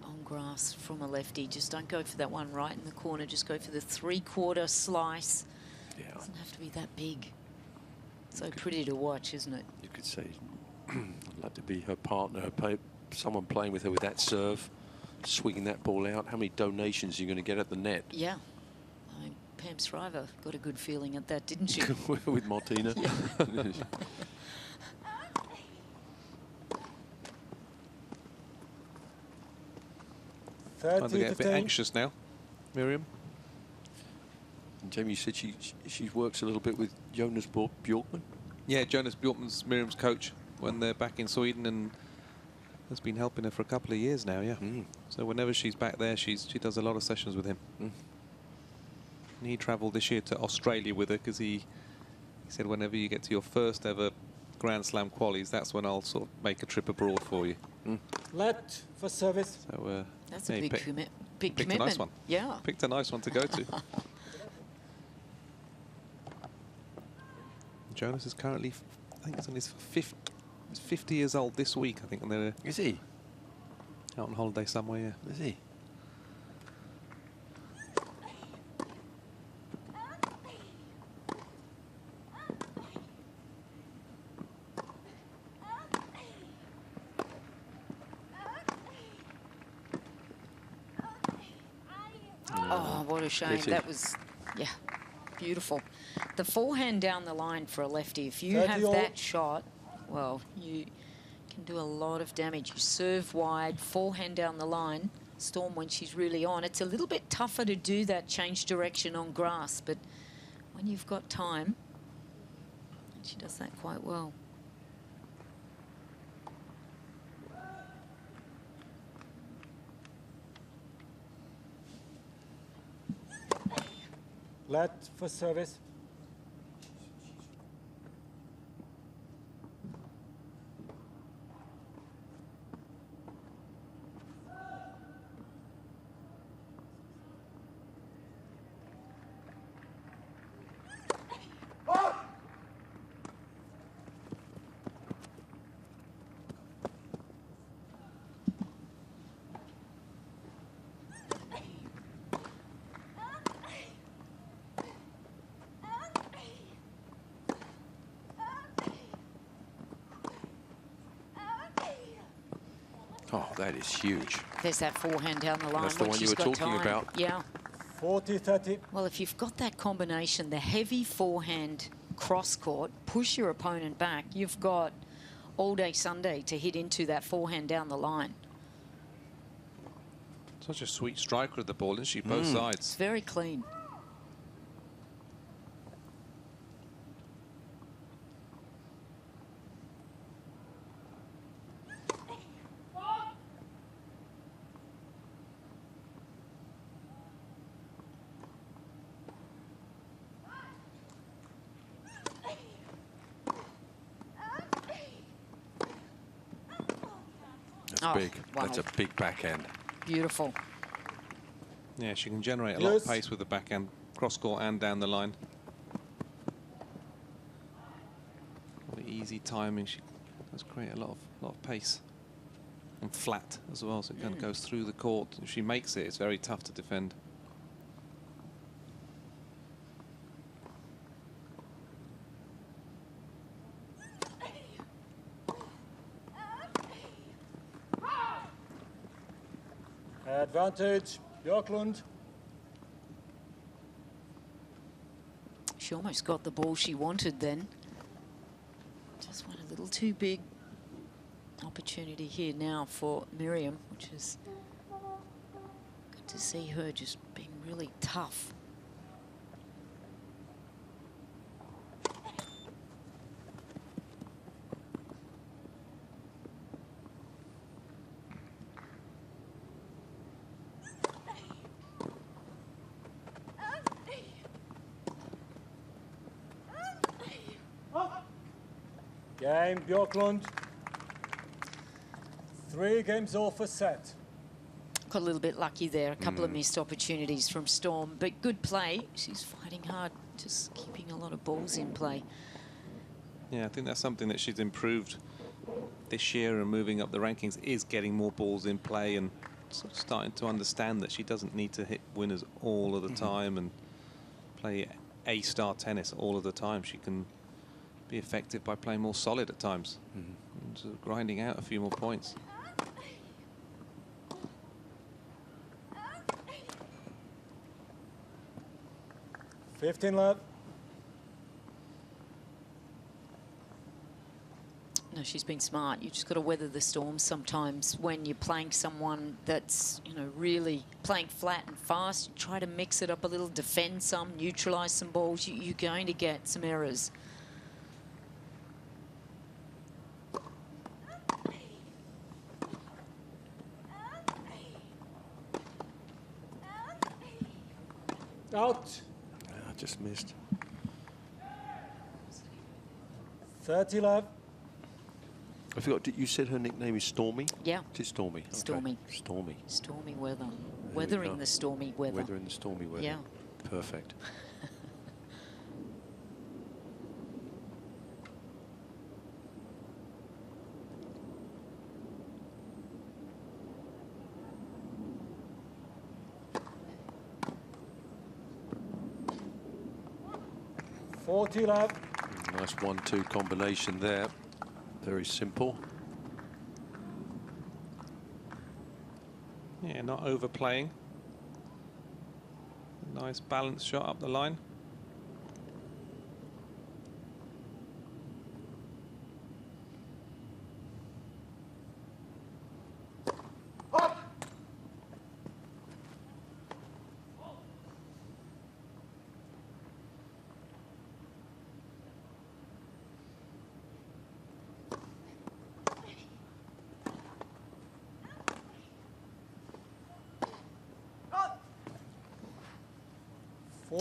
on grass from a lefty. Just don't go for that one right in the corner. Just go for the 3/4 slice. Yeah. Doesn't have to be that big. So pretty to watch, isn't it? You could say, I'd like to be her partner, someone playing with her with that serve, swinging that ball out. How many donations are you going to get at the net? Yeah. I mean, Pam Shriver got a good feeling at that, didn't she? With Martina. Trying to get a bit anxious now, Miriam. And Jamie, you said she works a little bit with Jonas Bjorkman? Yeah, Jonas Bjorkman's Miriam's coach when they're back in Sweden, and has been helping her for a couple of years now, yeah. So whenever she's back there, she does a lot of sessions with him. And he travelled this year to Australia with her because he said whenever you get to your first ever Grand Slam qualies, that's when I'll sort of make a trip abroad for you. Let for service. So That's yeah, a big, big picked commitment. a nice one. Yeah. Picked a nice one to go to. Jonas is currently, I think, it's on his 50 years old this week, I think. And they're Is he? Out on holiday somewhere, yeah. Is he? Oh, what a shame. That was, yeah, beautiful. The forehand down the line for a lefty, if you have that shot, well, you can do a lot of damage. You serve wide, forehand down the line. Storm, when she's really on, it's a little bit tougher to do that change direction on grass, but when you've got time, she does that quite well. Let for service. Oh, that is huge. There's that forehand down the line. That's the one you were talking about. Yeah. 40-30. Well, if you've got that combination, the heavy forehand cross court, push your opponent back, you've got all day Sunday to hit into that forehand down the line. Such a sweet striker of the ball, isn't she? Both sides. It's very clean. That's big. Wow. That's a big backhand. Beautiful. Yeah, she can generate a lot of pace with the backhand, cross court and down the line. Really easy timing. She does create a lot of pace. And flat as well, so it kind of goes through the court. If she makes it, it's very tough to defend. Advantage, Björklund. She almost got the ball she wanted then. Just went a little too big. Opportunity here now for Miriam, which is good to see her just being really tough. Game, Björklund. 3 games all for set. Got a little bit lucky there. A couple of missed opportunities from Storm, but good play. She's fighting hard, just keeping a lot of balls in play. Yeah, I think that's something that she's improved this year and moving up the rankings, is getting more balls in play and sort of starting to understand that she doesn't need to hit winners all of the time and play A-star tennis all of the time. She can be effective by playing more solid at times and sort of grinding out a few more points. $15 love. No, she's been smart. You just got to weather the storm sometimes when you're playing someone that's, you know, really playing flat and fast. You try to mix it up a little, defend some, neutralise some balls. You're going to get some errors. Out. I just missed. 30 love. I forgot, you said her nickname is Stormy? Yeah. It is Stormy. Stormy. Okay. Stormy. Stormy weather. Weathering the stormy weather. Weathering the stormy weather. Yeah. Perfect. $40 love. Nice 1-2 combination there. Very simple. Yeah, not overplaying. Nice balanced shot up the line.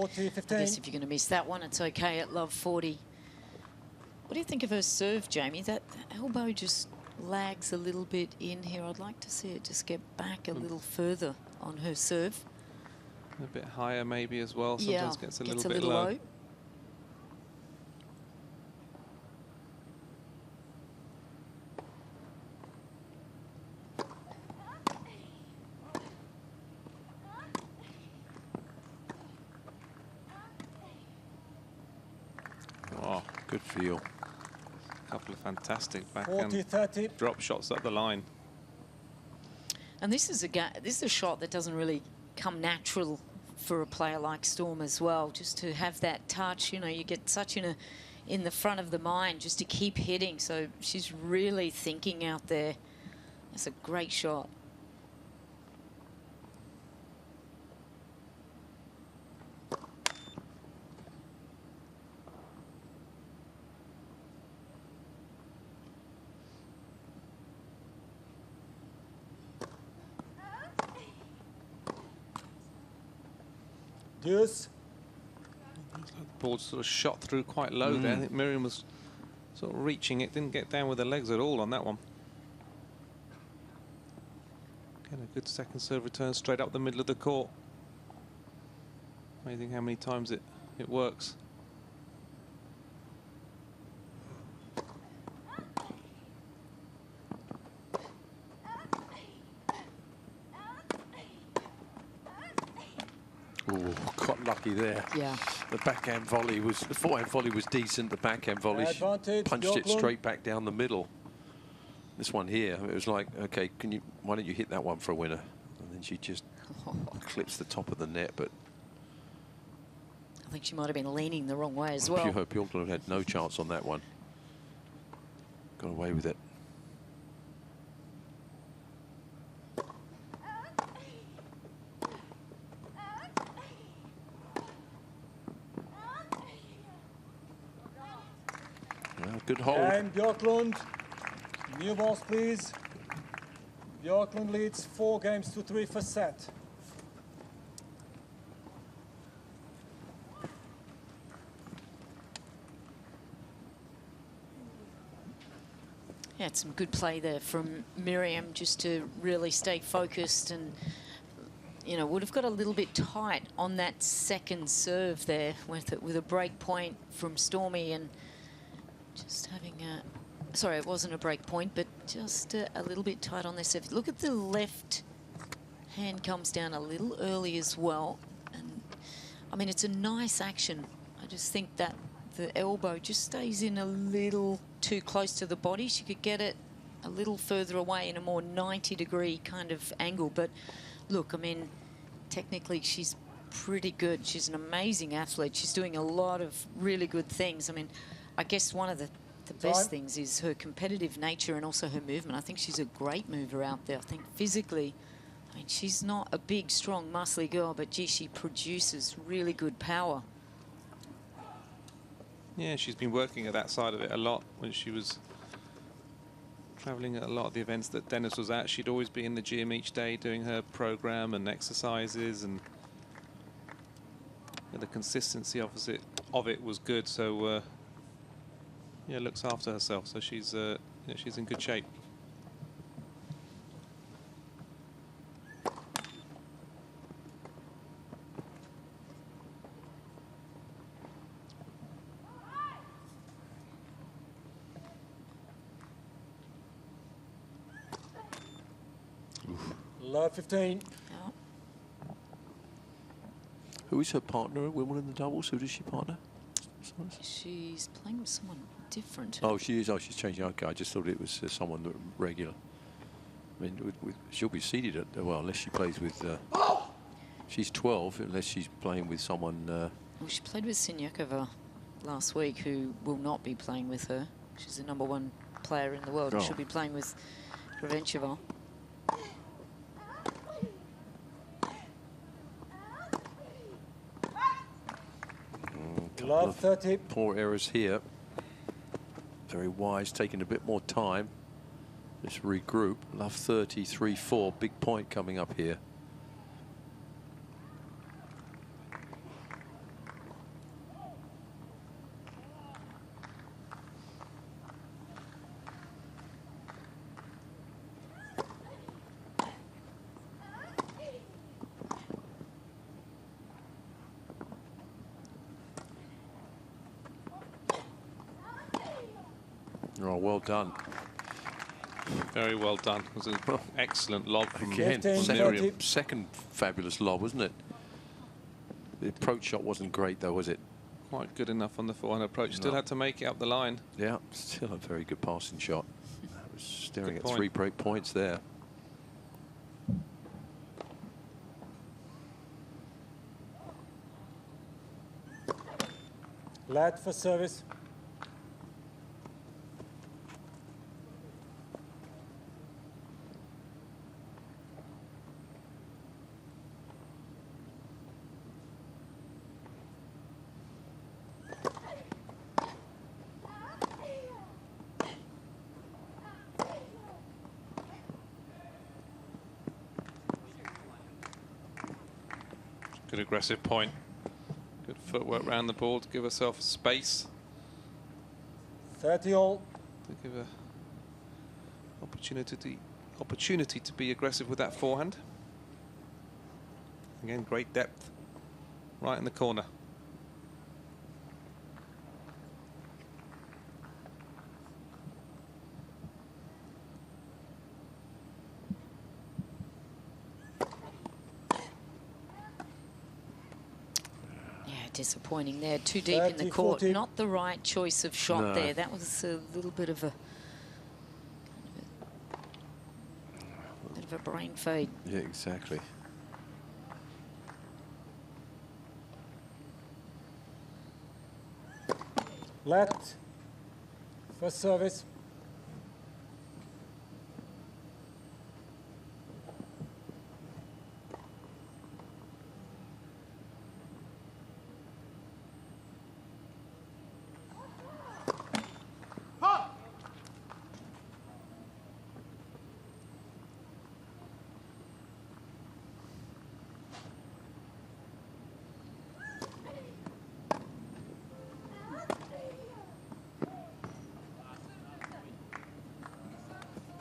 I guess if you're going to miss that one, it's okay at love 40. What do you think of her serve, Jamie? That elbow just lags a little bit in here. I'd like to see it just get back a little further on her serve. A bit higher maybe as well. Sometimes gets a little bit low. low. Oh, good feel. A couple of fantastic backhand drop shots up the line. And this is a shot that doesn't really come natural for a player like Storm as well. Just to have that touch, you know, you get such in the front of the mind just to keep hitting. So she's really thinking out there. That's a great shot. Deuce. The ball sort of shot through quite low there. I think Miriam was sort of reaching it, didn't get down with her legs at all on that one. Again, a good second serve return straight up the middle of the court. Amazing how many times it works. Oh, got lucky there. Yeah. The backhand volley was, the forehand volley was decent. The backhand volley Advantage, punched it Björklund. straight back down the middle. This one here, it was like, okay, why don't you hit that one for a winner? And then she just clips the top of the net, but I think she might have been leaning the wrong way as well. Björklund had no chance on that one. Got away with it. Good hold. And Björklund. New balls, please. Björklund leads 4-3 for set. Yeah, it's some good play there from Miriam just to really stay focused and, you know, would have got a little bit tight on that second serve there with a break point from Stormy and just having a... Sorry, it wasn't a break point, but just a little bit tight on their serve. Look at the left hand comes down a little early as well. And, I mean, it's a nice action. I just think that the elbow just stays in a little too close to the body. She could get it a little further away in a more 90-degree kind of angle. But look, I mean, technically she's pretty good. She's an amazing athlete. She's doing a lot of really good things. I mean, I guess one of the best things is her competitive nature and also her movement. I think she's a great mover out there. I think physically, I mean, she's not a big, strong, muscly girl, but gee, she produces really good power. Yeah, she's been working at that side of it a lot when she was traveling at a lot of the events that Dennis was at. She'd always be in the gym each day doing her program and exercises, and the consistency of it was good. So yeah, looks after herself. So she's she's in good shape. Love 15. Who is her partner at Wimbledon in the doubles? Who does she partner? She's playing with someone different. Oh, she is. Oh, she's changing. Okay, I just thought it was someone that regular. I mean, she'll be seeded at, well, unless she plays with... she's 12, unless she's playing with someone... Well, she played with Sinyakova last week, who will not be playing with her. She's the #1 player in the world. She'll be playing with Gravencheva. Love 30. Poor errors here. Very wise, taking a bit more time. Just regroup. Love 30, 3-4. Big point coming up here. Oh, well done. Very well done. It was an excellent lob from Miriam. Second fabulous lob, wasn't it? The approach shot wasn't great, though, was it? Quite good enough on the forehand approach. Still had to make it up the line. Yeah, still a very good passing shot. I was staring at point. 3 break points there. Lad for service. Good aggressive point. Good footwork around the ball to give herself space. 30 all. To give her opportunity to be aggressive with that forehand. Again, great depth right in the corner. Disappointing there, too deep in the court. 40. Not the right choice of shot there. That was a little bit of a brain fade. Yeah, exactly. Let for service.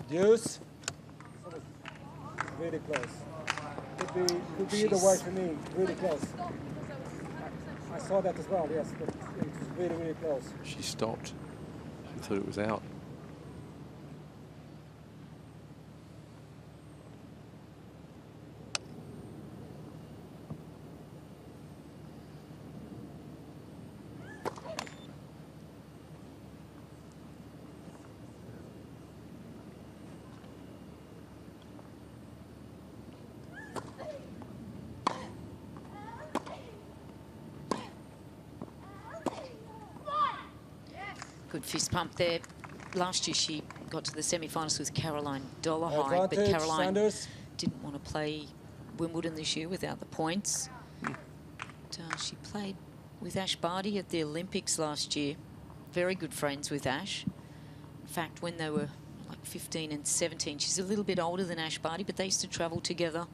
Deuce. Really close. Could be either way for me. Really close. I saw that as well, yes, but it was really, really close. She stopped. She thought it was out. Good fist pump there. Last year she got to the semi-finals with Caroline Dollarhide, but Caroline Sanders. didn't want to play Wimbledon this year without the points. But, she played with Ash Barty at the Olympics last year. Very good friends with Ash. In fact, when they were like 15 and 17, she's a little bit older than Ash Barty, but they used to travel together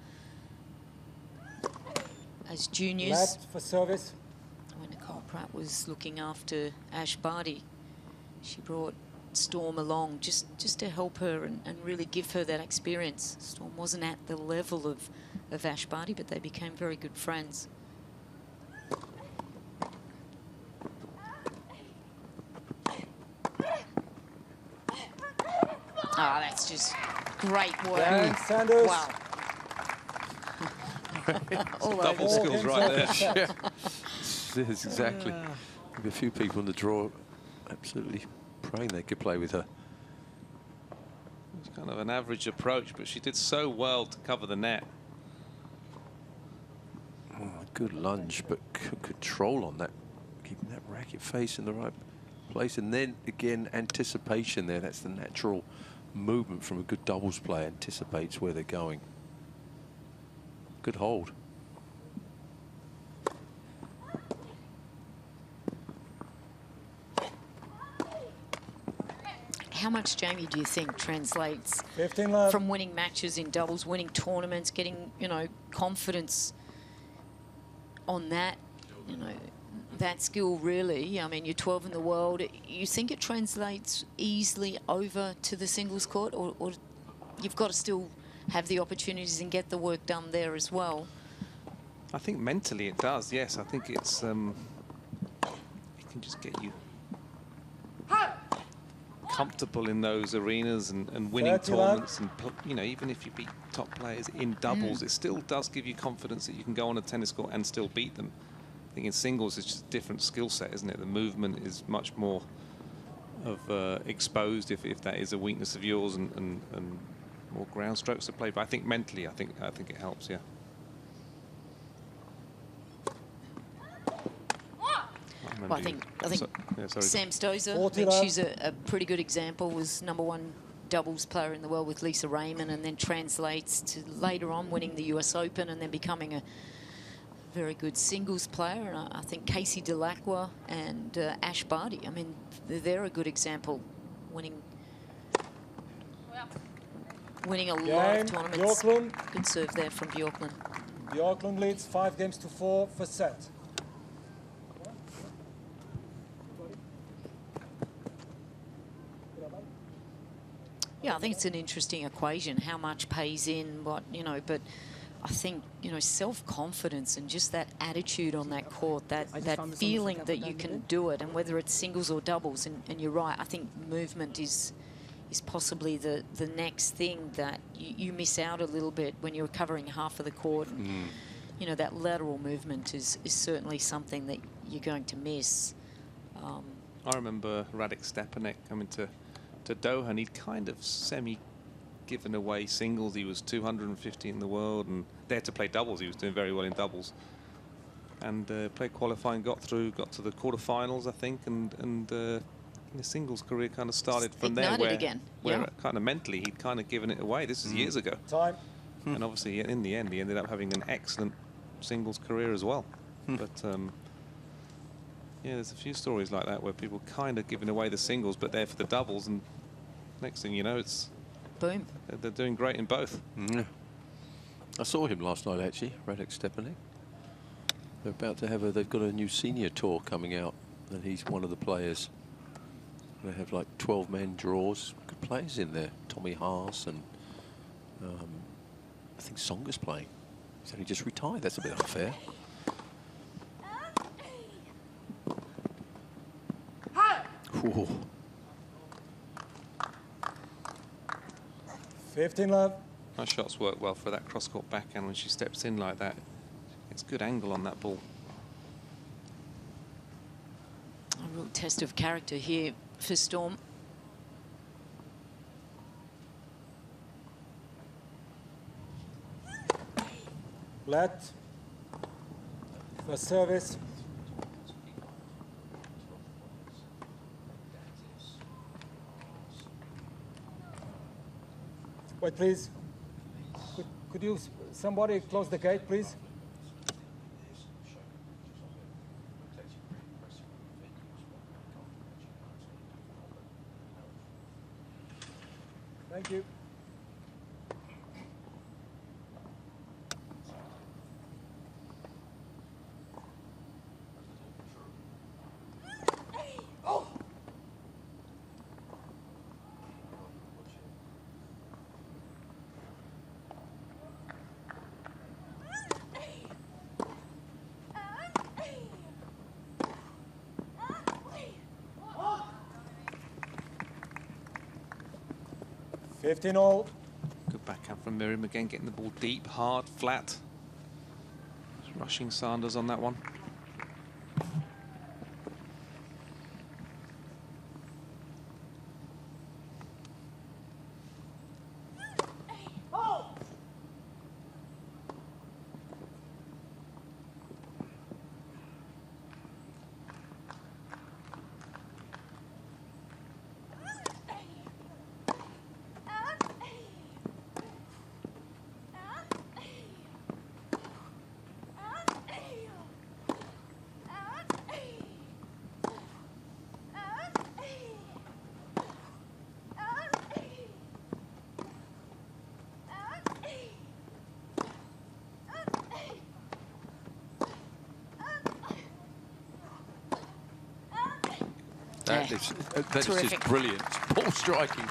as juniors. Left for service. When Nicole Pratt was looking after Ash Barty, she brought Storm along just to help her and really give her that experience. Storm wasn't at the level of Ash Barty, but they became very good friends. Ah, that's just great work. Dan Sanders. Wow. All Double over. skills right there. Yes, exactly. A few people in the draw absolutely praying they could play with her. It's kind of an average approach, but she did so well to cover the net. Oh, good lunge, but control on that, keeping that racket face in the right place. And then again, anticipation there. That's the natural movement from a good doubles player. Anticipates where they're going. Good hold. How much, Jamie, do you think translates 15 love. from winning matches in doubles, winning tournaments, getting, you know, confidence on that, you know, that skill really? I mean, you're 12 in the world. You think it translates easily over to the singles court, or you've got to still have the opportunities and get the work done there as well? I think mentally it does, yes. I think it's, it can just get you comfortable in those arenas and winning tournaments, and you know, even if you beat top players in doubles, it still does give you confidence that you can go on a tennis court and still beat them. I think in singles it's just a different skill set, isn't it? The movement is much more of exposed if that is a weakness of yours, and more ground strokes to play. But I think mentally, I think it helps, yeah. Well, I think Sam Stosur, I 40 think love. she's a pretty good example, was #1 doubles player in the world with Lisa Raymond, and then translates to later on winning the US Open and then becoming a very good singles player. And I think Casey Delacroix and Ash Barty, I mean, they're a good example, winning a lot of tournaments. Bjorklund. Good serve there from Bjorklund. Bjorklund leads 5-4 for set. Yeah, I think it's an interesting equation, how much pays in, what, you know, but I think, you know, self-confidence and just that attitude on that court, that feeling that you can do it, and whether it's singles or doubles, and you're right, I think movement is possibly the next thing that you miss out a little bit when you're covering half of the court. And, you know, that lateral movement is certainly something that you're going to miss. I remember Radek Stepanek coming to Doha, and he'd kind of semi-given away singles. He was 250 in the world, and there to play doubles. He was doing very well in doubles. And played qualifying, got to the quarterfinals, I think, and his singles career kind of started from there. Where kind of mentally he'd kind of given it away. This is years ago. Time. And obviously, in the end, he ended up having an excellent singles career as well. But yeah, there's a few stories like that where people kind of giving away the singles, but they're for the doubles, and next thing you know, it's boom. They're doing great in both. I saw him last night, actually, Radek Stepanek. They're about to have they've got a new senior tour coming out, and he's one of the players. They have like 12-man draws. Good players in there. Tommy Haas and I think Songa's playing. He's only just retired. That's a bit unfair. Ooh. 15 love. Her shots work well for that cross-court backhand when she steps in like that. It's good angle on that ball. A real test of character here for Storm. Flat. First service. Wait, please. Could you, somebody close the gate, please? Thank you. Fifteen all. Good backhand from Miriam again, getting the ball deep, hard, flat. Just rushing Sanders on that one. That is just brilliant. Ball striking.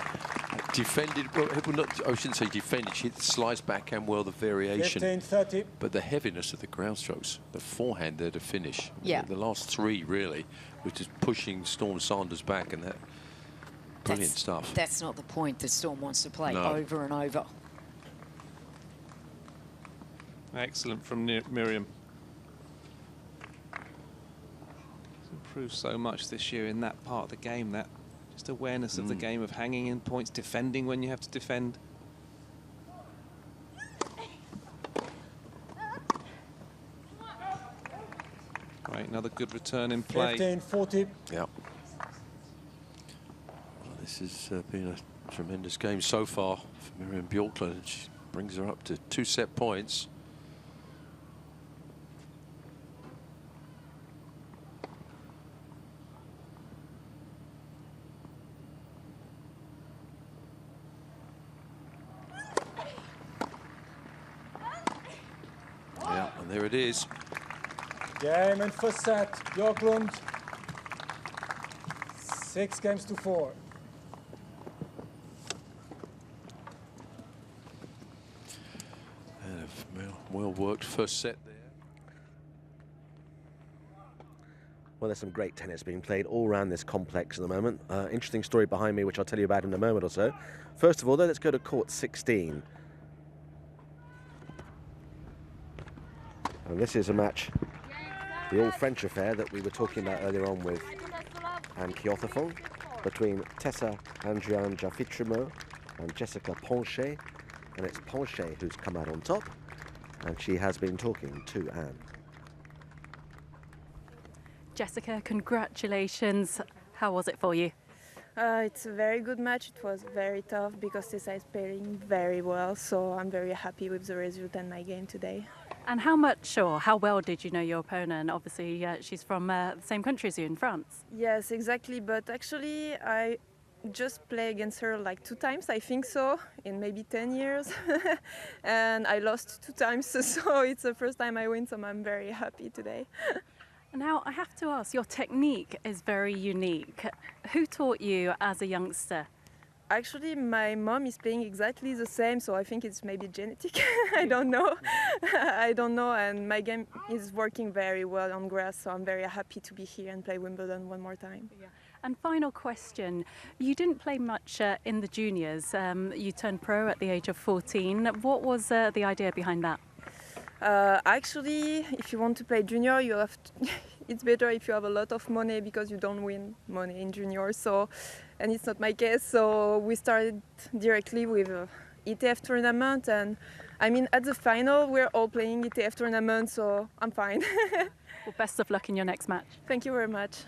Defended, well, not, I shouldn't say defended, she sliced backhand well, the variation. 15-30. But the heaviness of the ground strokes, the forehand there to finish. Yeah. The last three, really, was just pushing Storm Sanders back, and that brilliant stuff. That's not the point that Storm wants to play over and over. Excellent from Miriam. Improved so much this year in that part of the game, that just awareness of the game, of hanging in points, defending when you have to defend. Right, another good return in play. 15-40. Yeah. Well, this has been a tremendous game so far for Miriam Bjorklund. She brings her up to 2 set points. Yeah, and there it is. Game and first set, Bjorklund. 6-4. And a well-worked first set there. Well, there's some great tennis being played all around this complex at the moment. Interesting story behind me, which I'll tell you about in a moment or so. First of all, though, let's go to court 16. And this is a match, the old French affair that we were talking about earlier on with Anne Kiothafong, between Tessa Andrian Jafitrimo and Jessica Ponchet. And it's Ponchet who's come out on top, and she has been talking to Anne. Jessica, congratulations. How was it for you? It's a very good match. It was very tough because Tessa is playing very well, so I'm very happy with the result and my game today. And how much or how well did you know your opponent? Obviously, she's from the same country as you in France. Yes, exactly. But actually, I just played against her like 2 times, I think so, in maybe 10 years. And I lost 2 times, so it's the first time I win, so I'm very happy today. Now, I have to ask, your technique is very unique. Who taught you as a youngster? Actually, my mom is playing exactly the same, so I think it's maybe genetic. I don't know. I don't know, and my game is working very well on grass, so I'm very happy to be here and play Wimbledon one more time. Yeah. And final question, you didn't play much in the juniors. You turned pro at the age of 14. What was the idea behind that? Actually, if you want to play junior, you have to it's better if you have a lot of money because you don't win money in junior. So, and it's not my case. So we started directly with ETF tournament, and I mean at the final we're all playing ETF tournament, so I'm fine. Well, best of luck in your next match. Thank you very much.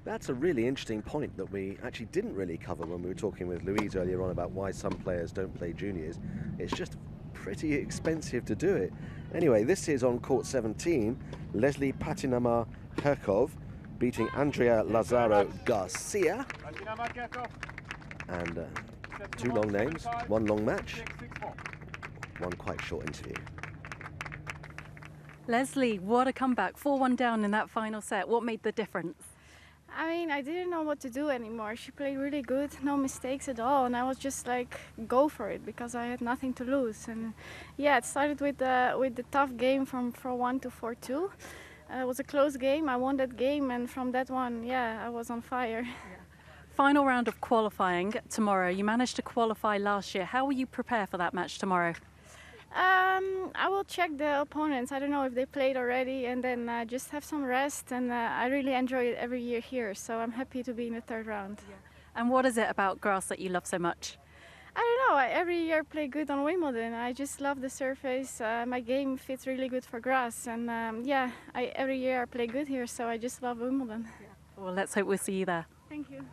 That's a really interesting point that we actually didn't really cover when we were talking with Louise earlier on about why some players don't play juniors. It's just pretty expensive to do it. Anyway, this is on court 17, Leslie Patinama Herkov beating Andrea Lazaro Garcia. And two long names, one long match, one quite short interview. Leslie, what a comeback. 4-1 down in that final set. What made the difference? I mean, I didn't know what to do anymore. She played really good, no mistakes at all, and I was just like, go for it, because I had nothing to lose. And yeah, it started with the tough game from 4-1 to 4-2. It was a close game. I won that game, and from that one, yeah, I was on fire. Yeah. Final round of qualifying tomorrow. You managed to qualify last year. How will you prepare for that match tomorrow? I will check the opponents. I don't know if they played already, and then just have some rest. And I really enjoy it every year here, so I'm happy to be in the third round. Yeah. And what is it about grass that you love so much? I don't know. Every year I play good on Wimbledon. I just love the surface. My game fits really good for grass, and yeah, every year I play good here, so I just love Wimbledon. Yeah. Well, let's hope we'll see you there. Thank you.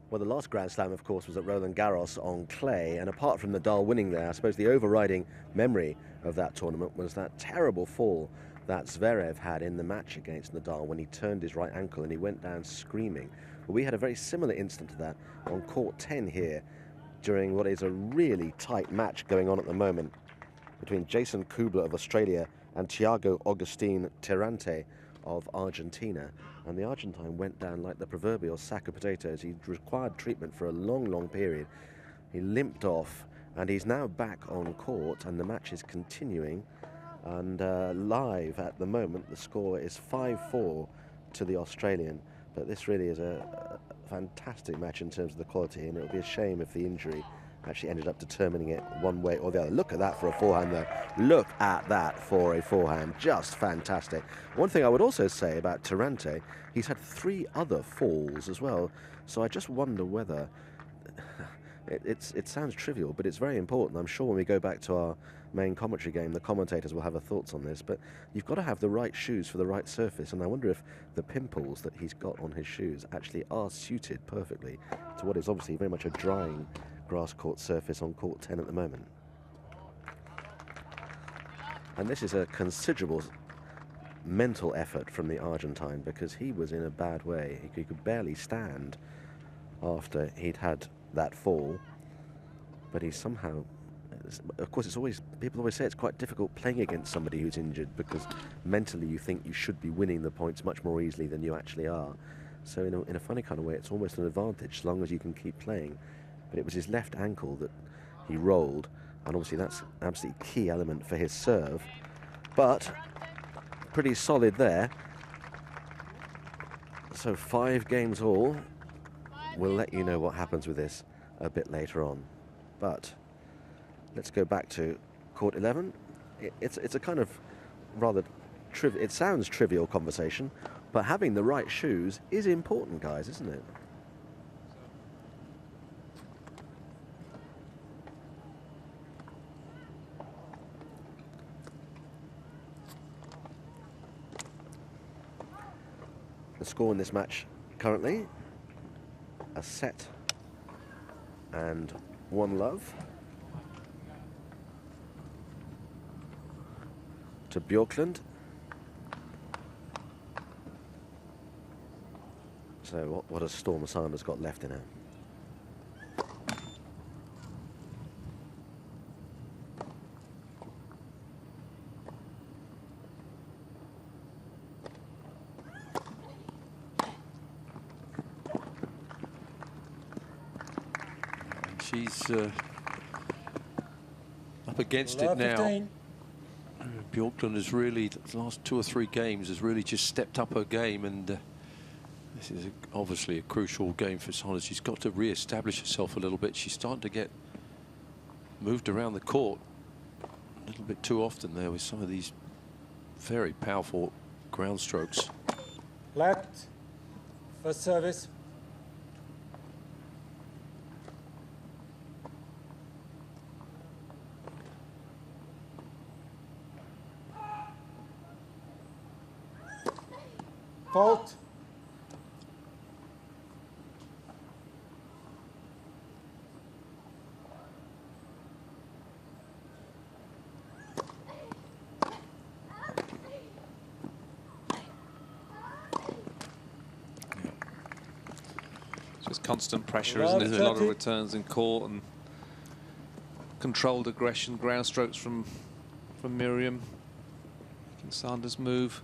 Well, the last Grand Slam, of course, was at Roland Garros on clay, and apart from Nadal winning there, I suppose the overriding memory of that tournament was that terrible fall that Zverev had in the match against Nadal when he turned his right ankle and he went down screaming. Well, we had a very similar incident to that on court 10 here during what is a really tight match going on at the moment between Jason Kubler of Australia and Thiago Agustin Tirante of Argentina, and the Argentine went down like the proverbial sack of potatoes. He required treatment for a long period. He limped off, and he's now back on court, and the match is continuing. And live at the moment, the score is 5-4 to the Australian. But this really is a fantastic match in terms of the quality, and it would be a shame if the injury actually ended up determining it one way or the other. Look at that for a forehand, though. Look at that for a forehand. Just fantastic. One thing I would also say about Tirante, he's had 3 other falls as well. So I just wonder whether... It sounds trivial, but it's very important. I'm sure when we go back to our main commentary game, the commentators will have their thoughts on this, but you've got to have the right shoes for the right surface, and I wonder if the pimples that he's got on his shoes actually are suited perfectly to what is obviously very much a drying grass court surface on court 10 at the moment. And this is a considerable mental effort from the Argentine, because he was in a bad way. He could barely stand after he'd had that fall, but he somehow, of course, people always say it's quite difficult playing against somebody who's injured, because mentally you think you should be winning the points much more easily than you actually are. So in a funny kind of way, it's almost an advantage as long as you can keep playing. But it was his left ankle that he rolled, and obviously that's an absolutely key element for his serve. But pretty solid there. So 5 games all. We'll let you know what happens with this a bit later on. But let's go back to court 11. It's a kind of rather trivial, it sounds trivial conversation, but having the right shoes is important, guys, isn't it? The score in this match currently, a set and 1 love to Bjorklund. So what has Storm Sanders got left in her? she's up against Love it now. 15. Bjorklund has really, the last 2 or 3 games, has really just stepped up her game, and this is obviously a crucial game for Sanders. She's got to re-establish herself a little bit. She's starting to get moved around the court a little bit too often there with some of these very powerful ground strokes. Left. First service. Fault. Just constant pressure, isn't it? A lot of returns in court and controlled aggression, ground strokes from Miriam. Making Sanders move.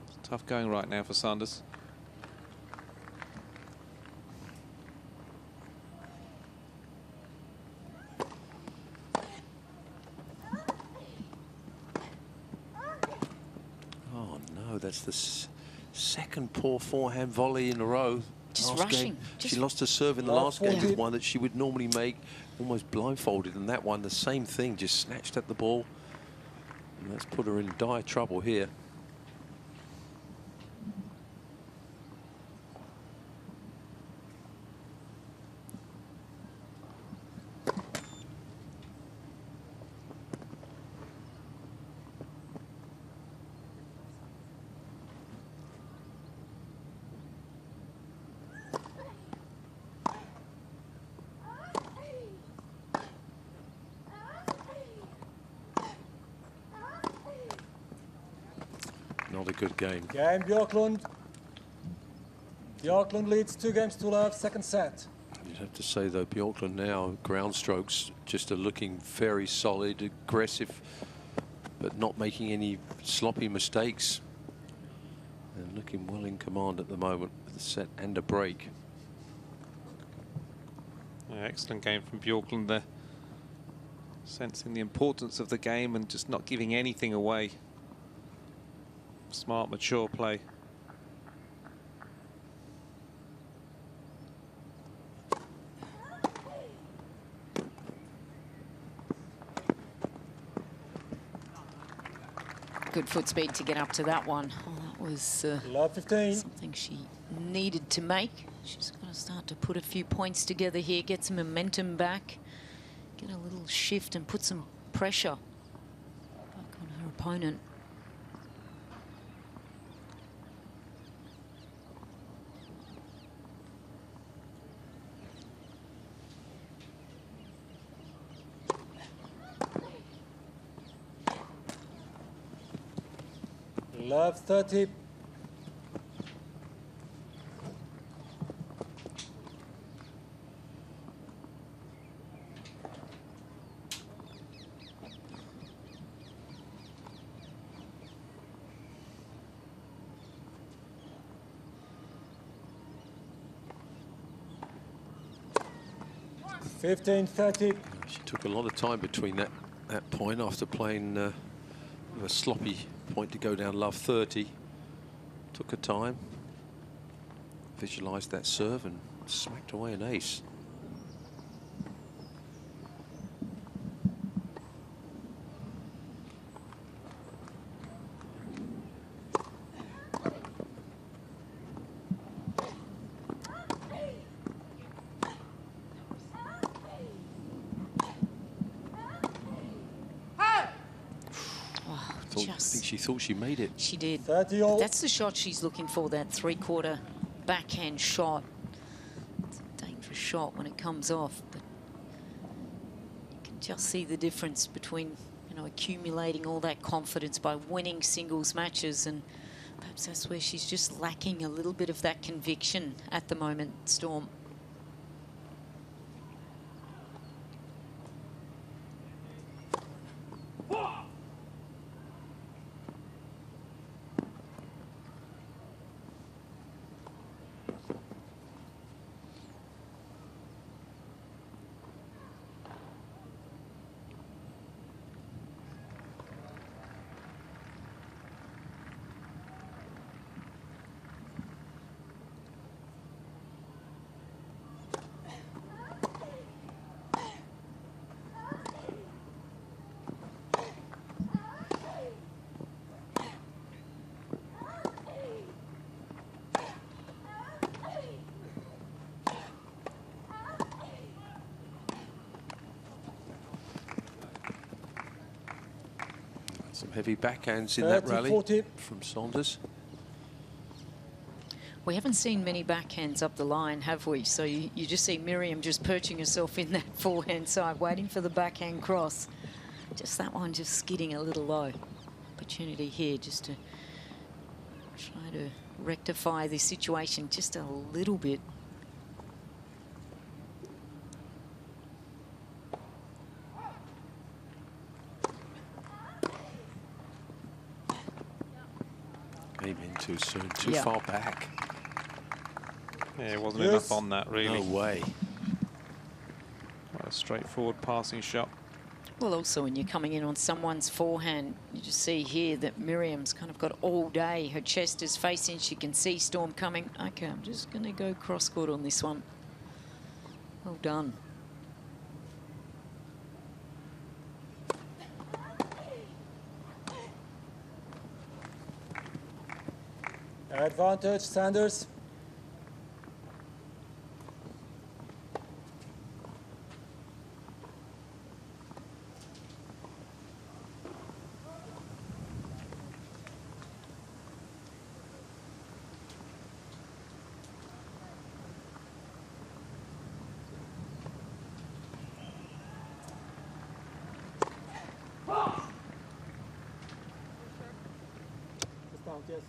It's tough going right now for Sanders. Oh no, that's the second poor forehand volley in a row. Just last rushing. Game, she lost her serve in the last game with one that she would normally make almost blindfolded, and that one the same thing, just snatched at the ball, and that's put her in dire trouble here. Not a good game. Game Bjorklund. Bjorklund leads 2-0, second set. You'd have to say, though, Bjorklund now, ground strokes just are looking very solid, aggressive, but not making any sloppy mistakes. And looking well in command at the moment with a set and a break. Yeah, excellent game from Bjorklund there. Sensing the importance of the game and just not giving anything away. Smart, mature play. Good foot speed to get up to that one. Oh, that was something she needed to make. She's got to start to put a few points together here, get some momentum back, get a little shift and put some pressure back on her opponent. Love 30. (15-30). She took a lot of time between that point after playing a sloppy point to go down love 30. Took her time, visualised that serve and smacked away an ace. I think she thought she made it. She did. That's the shot she's looking for, that three-quarter backhand shot. It's a dangerous shot when it comes off, but you can just see the difference between, you know, accumulating all that confidence by winning singles matches, and perhaps that's where she's just lacking a little bit of that conviction at the moment, Storm. Some heavy backhands in 30, that rally 40. from Saunders. We haven't seen many backhands up the line, have we? So you just see Miriam just perching herself in that forehand side, waiting for the backhand cross. Just that one just skidding a little low. Opportunity here just to try to rectify the situation just a little bit. Came in too soon, too far back. Yeah, it wasn't enough on that, really. No way. Quite a straightforward passing shot. Well, also when you're coming in on someone's forehand, you just see here that Miriam's kind of got all day. Her chest is facing, she can see Storm coming. Okay, I'm just going to go cross-court on this one. Well done. Advantage, Sanders. Just out, yes.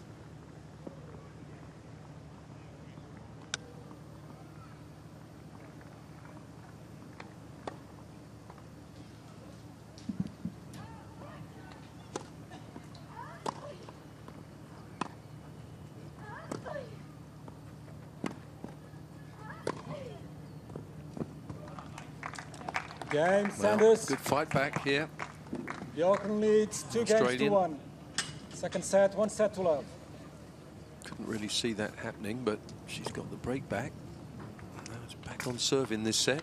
Game, Sanders. Good fight back here. Jorgen leads 2 games to 1. Second set, 1 set to love. Couldn't really see that happening, but she's got the break back. Now it's back on serve in this set.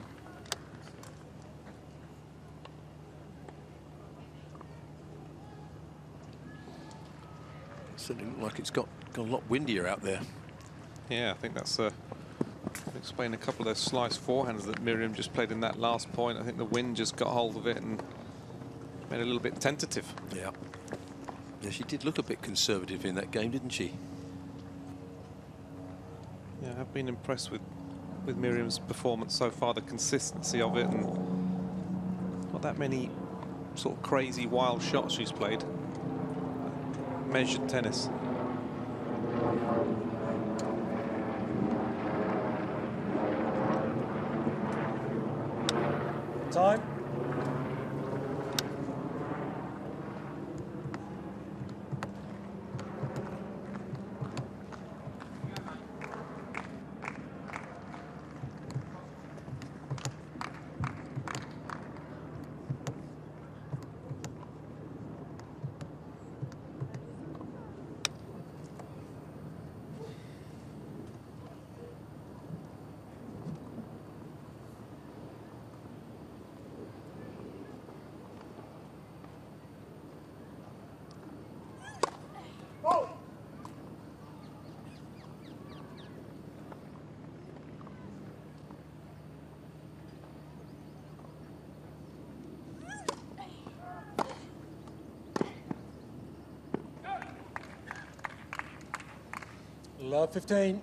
Certainly look like it's got a lot windier out there. Yeah, I think that's explain a couple of those slice forehands that Miriam just played in that last point. I think the wind just got hold of it and made it a little bit tentative. Yeah. Yeah, she did look a bit conservative in that game, didn't she? Yeah, I've been impressed with Miriam's performance so far, the consistency of it, and not that many sort of crazy wild shots she's played. Measured tennis. Time. Love 15.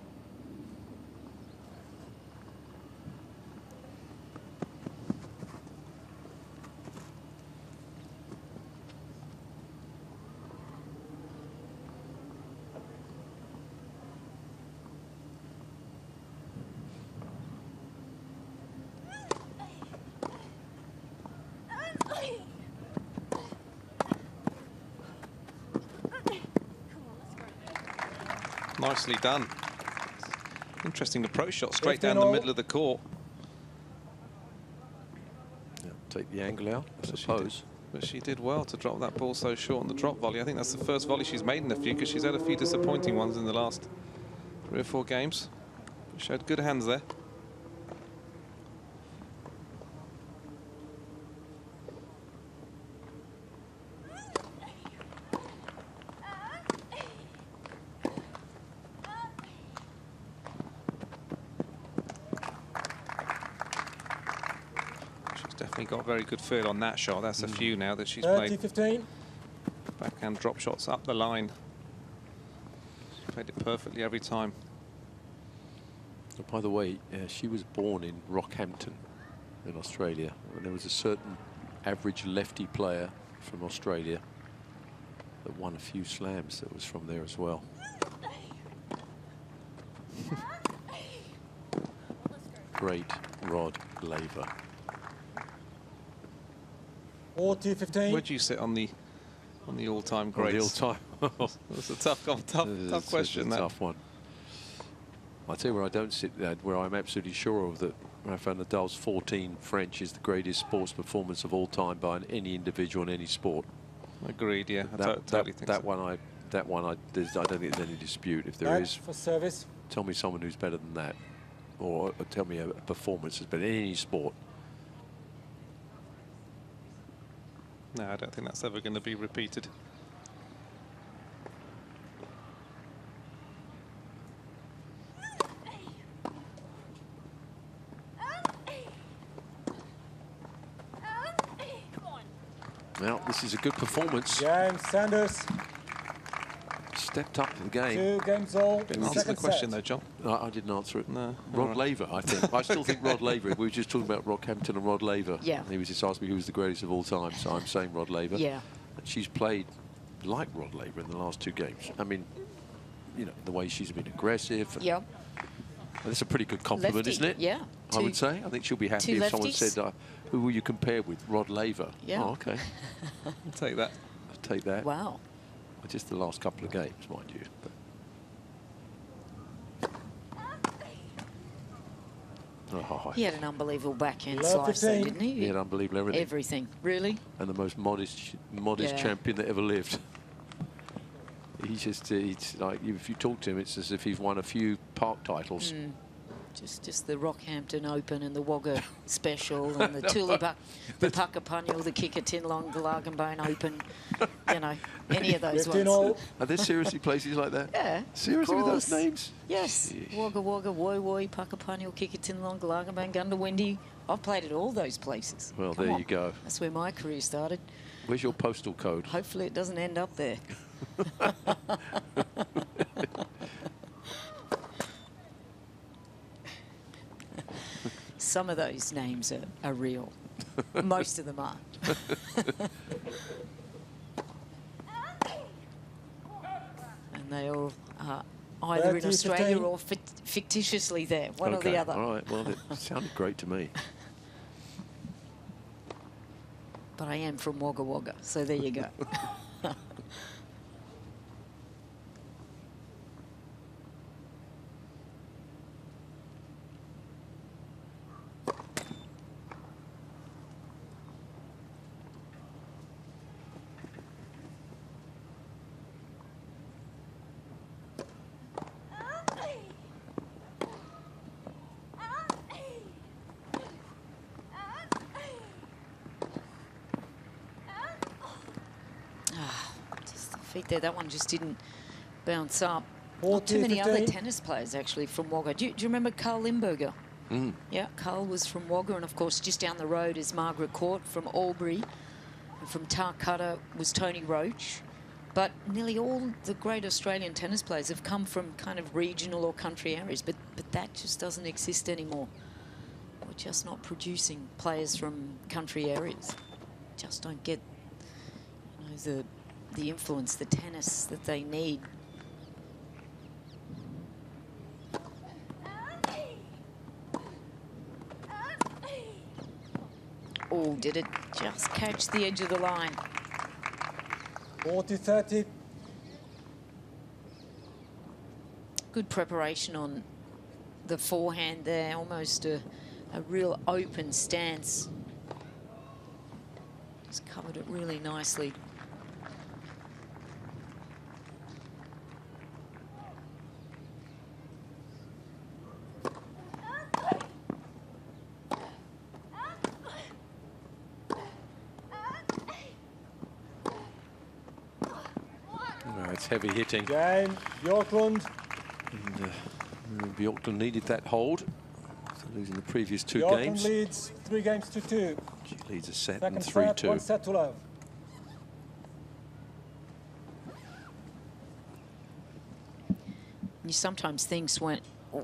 Nicely done. Interesting approach shot straight down the middle of the court. Yeah, take the angle out, I suppose. But she did well to drop that ball so short on the drop volley. I think that's the first volley she's made in a few, because she's had a few disappointing ones in the last 3 or 4 games. Showed good hands there. Got a very good feel on that shot. That's a few now that she's played. 30-15. Backhand drop shots up the line. She played it perfectly every time. Oh, by the way, she was born in Rockhampton in Australia. And there was a certain average lefty player from Australia that won a few slams that was from there as well. Great Rod Laver. 40-15. Where do you sit on the all-time greats? On the all-time. That's a tough question. It's a tough one. I'll tell you where I don't sit, where I'm absolutely sure of that Rafael Nadal's 14 French is the greatest sports performance of all time by any individual in any sport. Agreed. Yeah, I totally think that so. one I don't think there's any dispute. If there is, for service. Tell me someone who's better than that, or tell me a performance that's better in any sport. No, I don't think that's ever going to be repeated. Well, this is a good performance. James Sanders. Stepped up to the game. 2 games all. Didn't answer the question though, John. I didn't answer it. No. Rod Laver, I think. I still think Rod Laver. We were just talking about Rockhampton and Rod Laver. Yeah. He was just asking me who was the greatest of all time, so I'm saying Rod Laver. Yeah. And she's played like Rod Laver in the last 2 games. I mean, you know, the way she's been aggressive. Yeah. That's a pretty good compliment, Lefty, isn't it? yeah. I would say. I think she'll be happy if someone lefties. said, who will you compare with? Rod Laver. Yeah. Oh, okay. I'll take that. I'll take that. Wow. Just the last couple of games, mind you. But He had an unbelievable backhand Love slice, the though, team. didn't he? he had unbelievable everything. Everything, really. And the most modest Yeah. champion that ever lived. He's just, it's like, if you talk to him, it's as if he's won a few park titles. Mm. Just the Rockhampton Open and the Wagga Special and the Tulibuck, the Puckapunyal, the Kickatinlong, the Largenbone Open, you know, any of those ones. Are there seriously places like that? Yeah. Seriously with those names? Yes. Wagga Wagga, Woi Woi, Puckapunyal, Kickatinlong, Largenbone, Gundawindi. I've played at all those places. Well, Come there on. you go. That's where my career started. Where's your postal code? Hopefully it doesn't end up there. Some of those names are real. Most of them aren't. And they all are either in Australia or fictitiously there, one or the other. All right, well, it sounded great to me. But I am from Wagga Wagga, so there you go. There, that one just didn't bounce up. Not too many other tennis players actually from Wagga. Do you remember Carl Limburger? Mm. Yeah, Carl was from Wagga, and of course just down the road is Margaret Court from Albury. And from Tarcutta was Tony Roach. But nearly all the great Australian tennis players have come from kind of regional or country areas, but that just doesn't exist anymore. We're just not producing players from country areas. Just don't get, you know, the influence, the tennis that they need. Oh, did it just catch the edge of the line? 40-30. Good preparation on the forehand there, almost a real open stance. Just covered it really nicely. It's heavy hitting. Game, Bjorklund. And Bjorklund needed that hold. After losing the previous 2 Bjorklund games. leads 3 games to 2. She leads a set Second and set, 3-2. 1 set to love. you sometimes think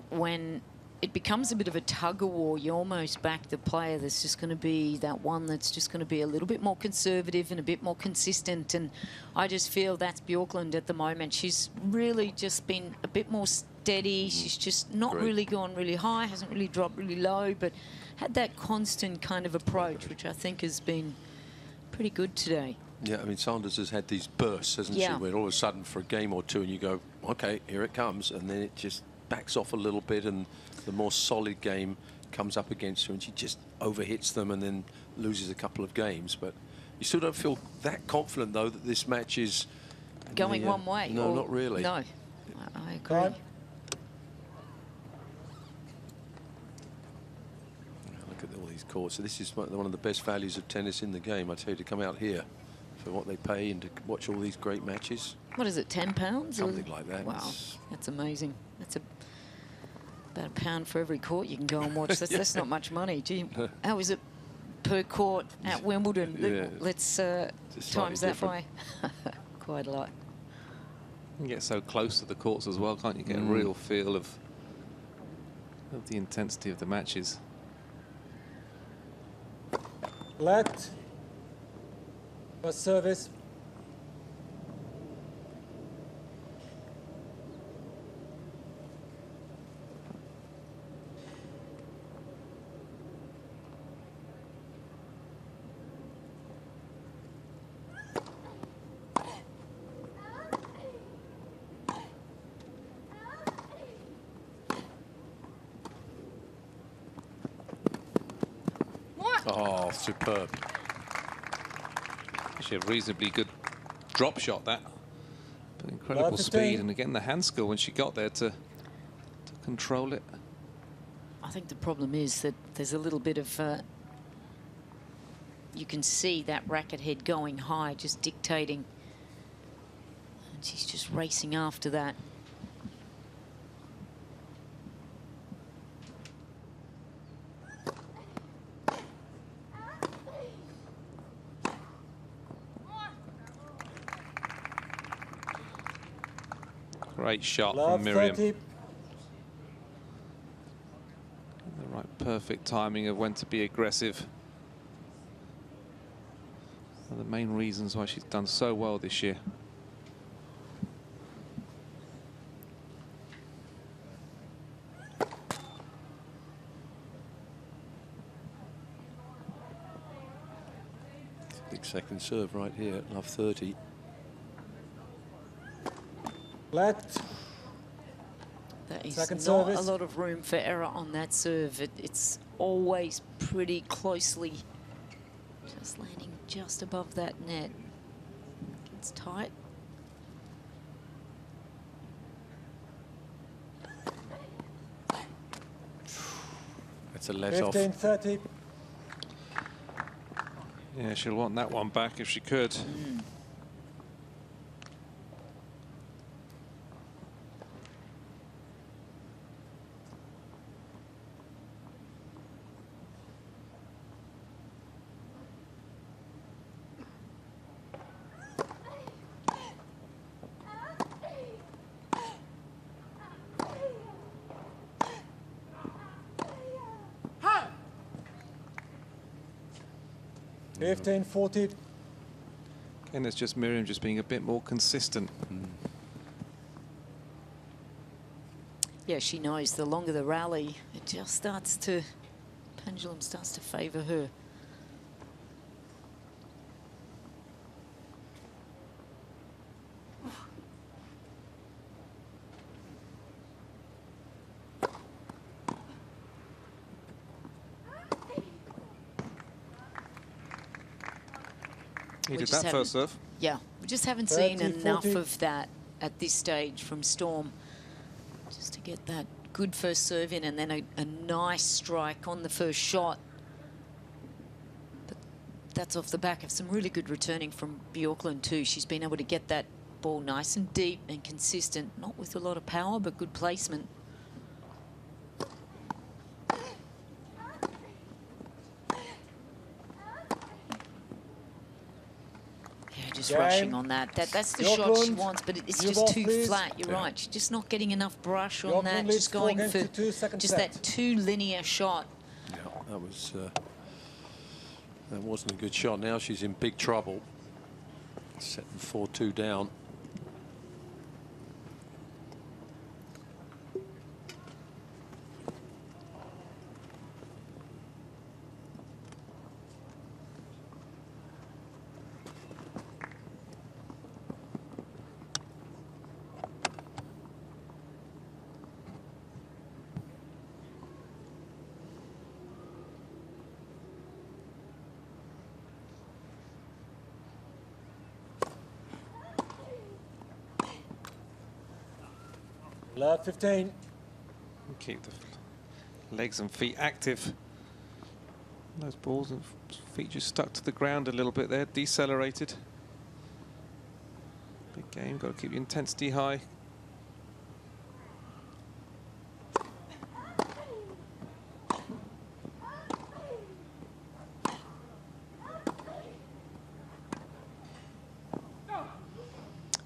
when it becomes a bit of a tug-of-war, you almost back the player that's just going to be that one that's just going to be a little bit more conservative and a bit more consistent. And I just feel that's Bjorklund at the moment. She's really just been a bit more steady. She's just not really gone really high, hasn't really dropped really low, but had that constant kind of approach, which I think has been pretty good today. Yeah, I mean, Sanders has had these bursts, hasn't she, where all of a sudden for a game or two and you go, OK, here it comes, and then it just backs off a little bit and the more solid game comes up against her and she just overhits them and then loses a couple of games. But you still don't feel that confident, though, that this match is... Going one way? No, not really. No, I agree. Look at all these courts. So this is one of the best values of tennis in the game, I tell you, to come out here for what they pay and to watch all these great matches. What is it, £10? Something like that. Wow, that's amazing. That's about £1 for every court you can go and watch. That's not much money. Gee, how is it per court at Wimbledon? Yeah. Let's times that by quite a lot. You can get so close to the courts as well, can't you? Get a real feel of the intensity of the matches. Let. First service. Oh, superb. Actually, a reasonably good drop shot, that. But incredible speed. And again, the hand skill when she got there to control it. I think the problem is that there's a little bit of... you can see that racket head going high, just dictating. And she's just racing after that. Great shot from Miriam. The right, perfect timing of when to be aggressive. One of the main reasons why she's done so well this year. Big second serve right here at love 30. Let. There is Second not service. a lot of room for error on that serve. It's always pretty closely, just landing just above that net. It's tight. That's a let off. 15-30. Yeah, she'll want that one back if she could. Hi. 15-40. And it's just Miriam just being a bit more consistent. Yeah, she knows the longer the rally, it just starts to, pendulum starts to favour her. He did that first serve. Yeah, we just haven't 30, seen enough 40. of that at this stage from Storm. Just to get that good first serve in and then a nice strike on the first shot. But that's off the back of some really good returning from Bjorklund too. She's been able to get that ball nice and deep and consistent, not with a lot of power, but good placement. just rushing on that. That's the shot she wants, but it's just too flat. You're right. She's just not getting enough brush on that. Just going for just that too linear shot. Yeah, that wasn't a good shot. Now she's in big trouble. Setting 4-2 down. Love 15. Keep the legs and feet active. Those balls and feet just stuck to the ground a little bit there, decelerated. Big game, got to keep the intensity high.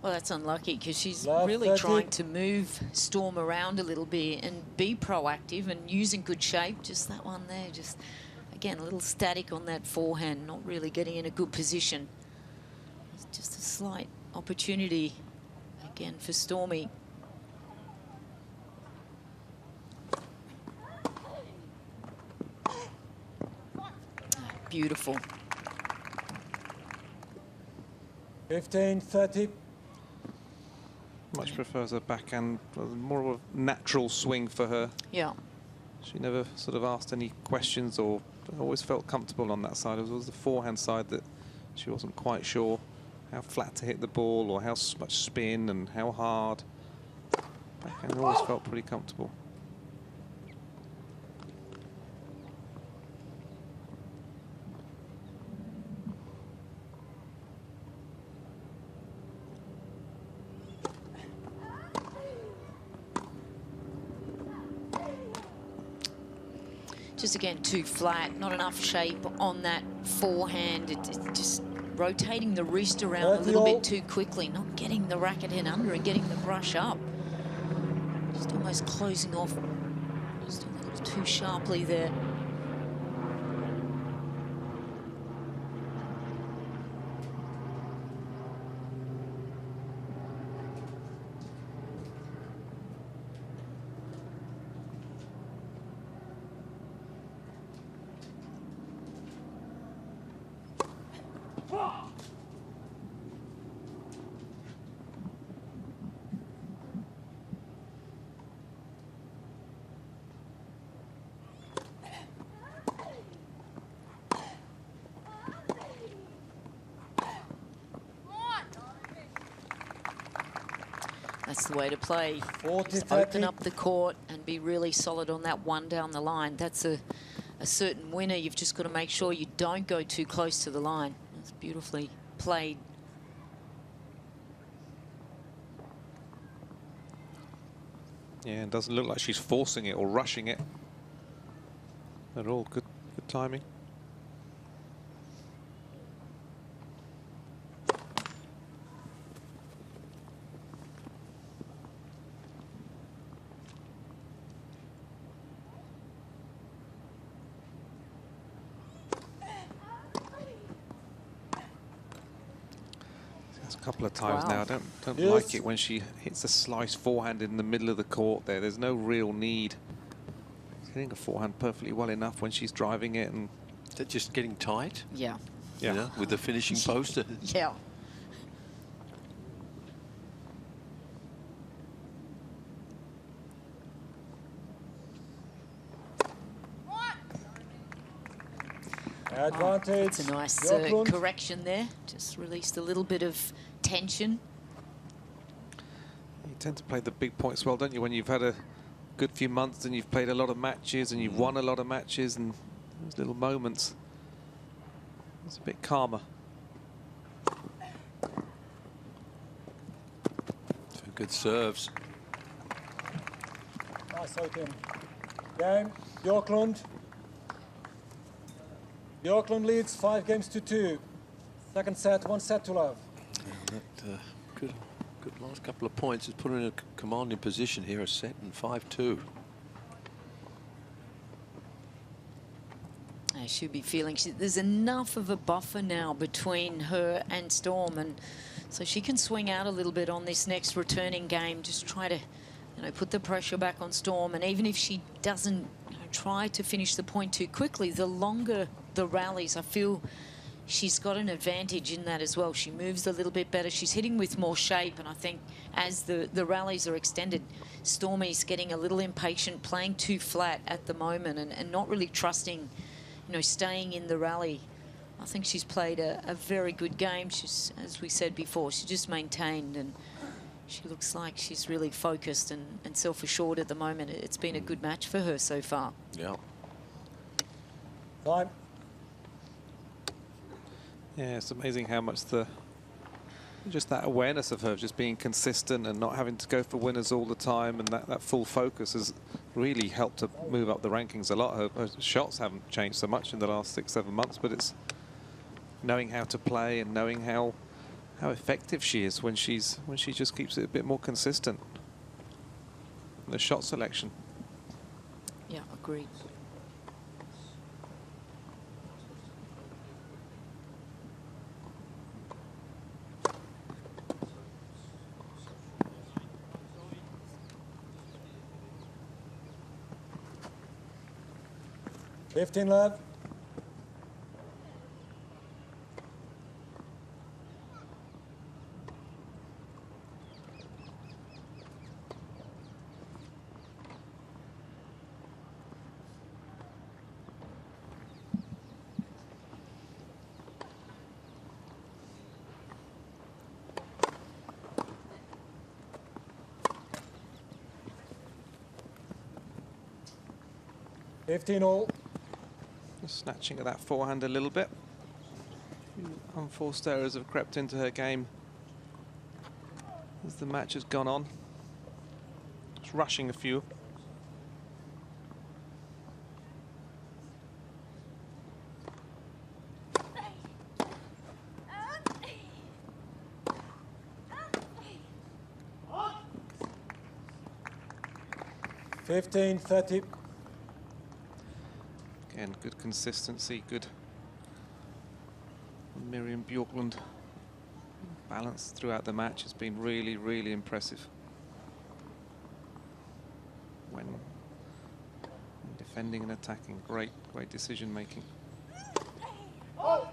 Well, that's unlucky because she's really trying to move Storm around a little bit and be proactive and using good shape. Just that one there, just, again, a little static on that forehand, not really getting in a good position. It's just a slight opportunity, again, for Stormy. Beautiful. 15-30. Much prefers her backhand, more of a natural swing for her. Yeah. She never sort of asked any questions or always felt comfortable on that side. It was the forehand side that she wasn't quite sure how flat to hit the ball or how much spin and how hard. Backhand always felt pretty comfortable. Just again too flat, not enough shape on that forehand. It's just rotating the wrist around a little bit too quickly, not getting the racket in under and getting the brush up. Just almost closing off just a little too sharply there. That's the way to play. Just open up the court and be really solid on that one down the line. That's a certain winner. You've just got to make sure you don't go too close to the line. That's beautifully played. Yeah, it doesn't look like she's forcing it or rushing it at all. Good timing. A couple of times now. I don't like it when she hits a slice forehand in the middle of the court there. There's no real need. She's hitting a forehand perfectly well enough when she's driving it. And is that just getting tight? Yeah. Yeah. You know, with the finishing poster. Yeah. Advantage. It's a nice correction there. Just released a little bit of tension. You tend to play the big points well, don't you? When you've had a good few months and you've played a lot of matches and you've won a lot of matches, and those little moments, it's a bit calmer. Two good serves. Nice open. Game, Björklund. Björklund leads 5 games to 2. Second set, 1 set to love. good last couple of points. Has put her in a commanding position here, a set and 5-2. She'll be feeling there's enough of a buffer now between her and Storm, and so she can swing out a little bit on this next returning game. Just try to, put the pressure back on Storm, and even if she doesn't try to finish the point too quickly, the longer the rallies, I feel she's got an advantage in that as well. She moves a little bit better. She's hitting with more shape, and I think as the rallies are extended, Stormy's getting a little impatient, playing too flat at the moment, and not really trusting, staying in the rally. I think she's played a very good game. She's, as we said before, she just maintained, and she looks like she's really focused and self-assured at the moment. It's been a good match for her so far. Yeah. Time. Yeah, it's amazing how much just that awareness of her just being consistent and not having to go for winners all the time, and that full focus has really helped her move up the rankings a lot. Her shots haven't changed so much in the last 6-7 months, but it's knowing how to play and knowing how effective she is when she just keeps it a bit more consistent. And the shot selection. Yeah, agreed. Fifteen love. Fifteen all. Snatching at that forehand a little bit. Unforced errors have crept into her game as the match has gone on. Just rushing a few. Fifteen, 30. Again, good consistency, good Miriam Bjorklund. Balance throughout the match has been really, really impressive. When defending and attacking, great decision making. Oh.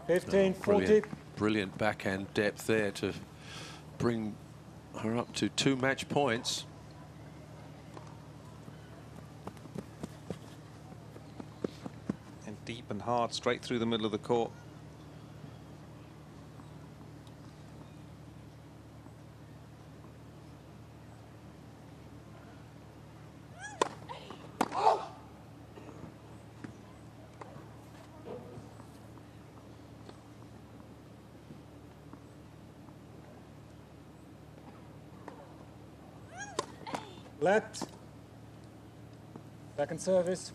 Fifteen, 40. Brilliant backhand depth there to bring her up to 2 match points. And deep and hard, straight through the middle of the court. Let. Second service.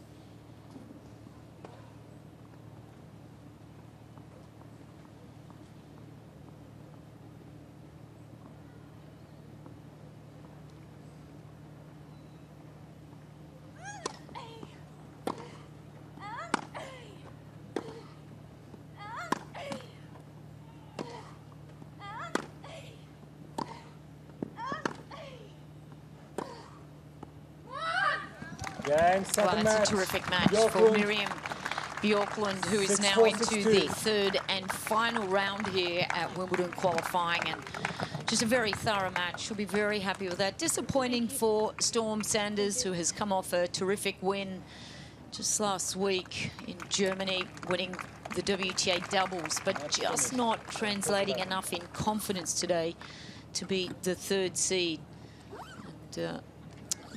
Well, that's a terrific match for Miriam Bjorklund, who is now into the third and final round here at Wimbledon Qualifying, and just a very thorough match. She'll be very happy with that. Disappointing for Storm Sanders, who has come off a terrific win just last week in Germany, winning the WTA doubles, but just not translating enough in confidence today to beat the third seed. And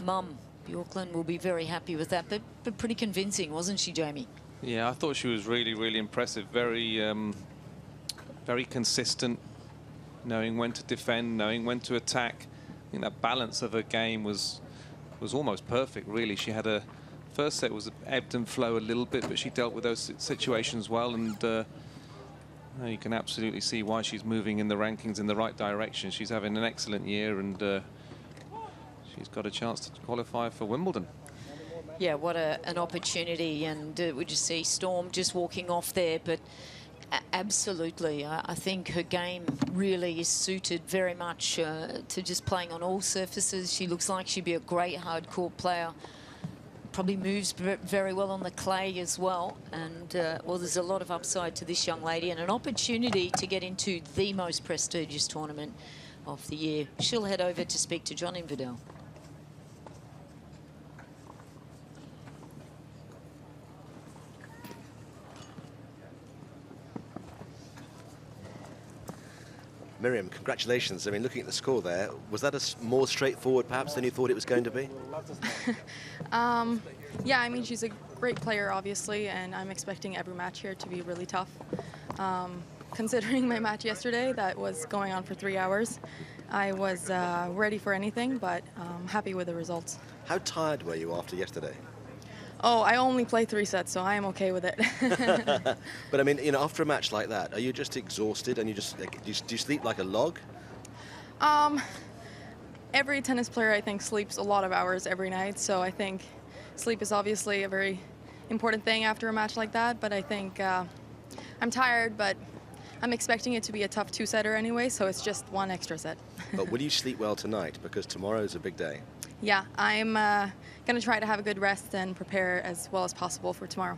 Mum Bjorklund will be very happy with that, but pretty convincing, wasn't she, Jamie? Yeah, I thought she was really, really impressive. Very, very consistent. knowing when to defend, knowing when to attack. I think that balance of her game was almost perfect, really. She had a first set was ebbed and flow a little bit, but she dealt with those situations well, and you can absolutely see why she's moving in the rankings in the right direction. She's having an excellent year, and she's got a chance to qualify for Wimbledon. Yeah, what an opportunity, and we just see Storm just walking off there, but absolutely, I think her game really is suited very much to just playing on all surfaces. She looks like she'd be a great hard court player. Probably moves very well on the clay as well, and well, there's a lot of upside to this young lady and an opportunity to get into the most prestigious tournament of the year. She'll head over to speak to John Infidel. Miriam, congratulations. I mean, looking at the score there, was that more straightforward perhaps than you thought it was going to be? Yeah, I mean, she's a great player, obviously, and I'm expecting every match here to be really tough. Considering my match yesterday, that was going on for 3 hours, I was ready for anything, but happy with the results. How tired were you after yesterday? Oh, I only play 3 sets, so I am okay with it. But I mean, you know, after a match like that, are you just exhausted and you just like, do you sleep like a log? Every tennis player, I think, sleeps a lot of hours every night, so I think sleep is obviously a very important thing after a match like that, but I think I'm tired, but I'm expecting it to be a tough 2-setter anyway, so it's just 1 extra set. But will you sleep well tonight? Because tomorrow's a big day. Yeah, I'm going to try to have a good rest and prepare as well as possible for tomorrow.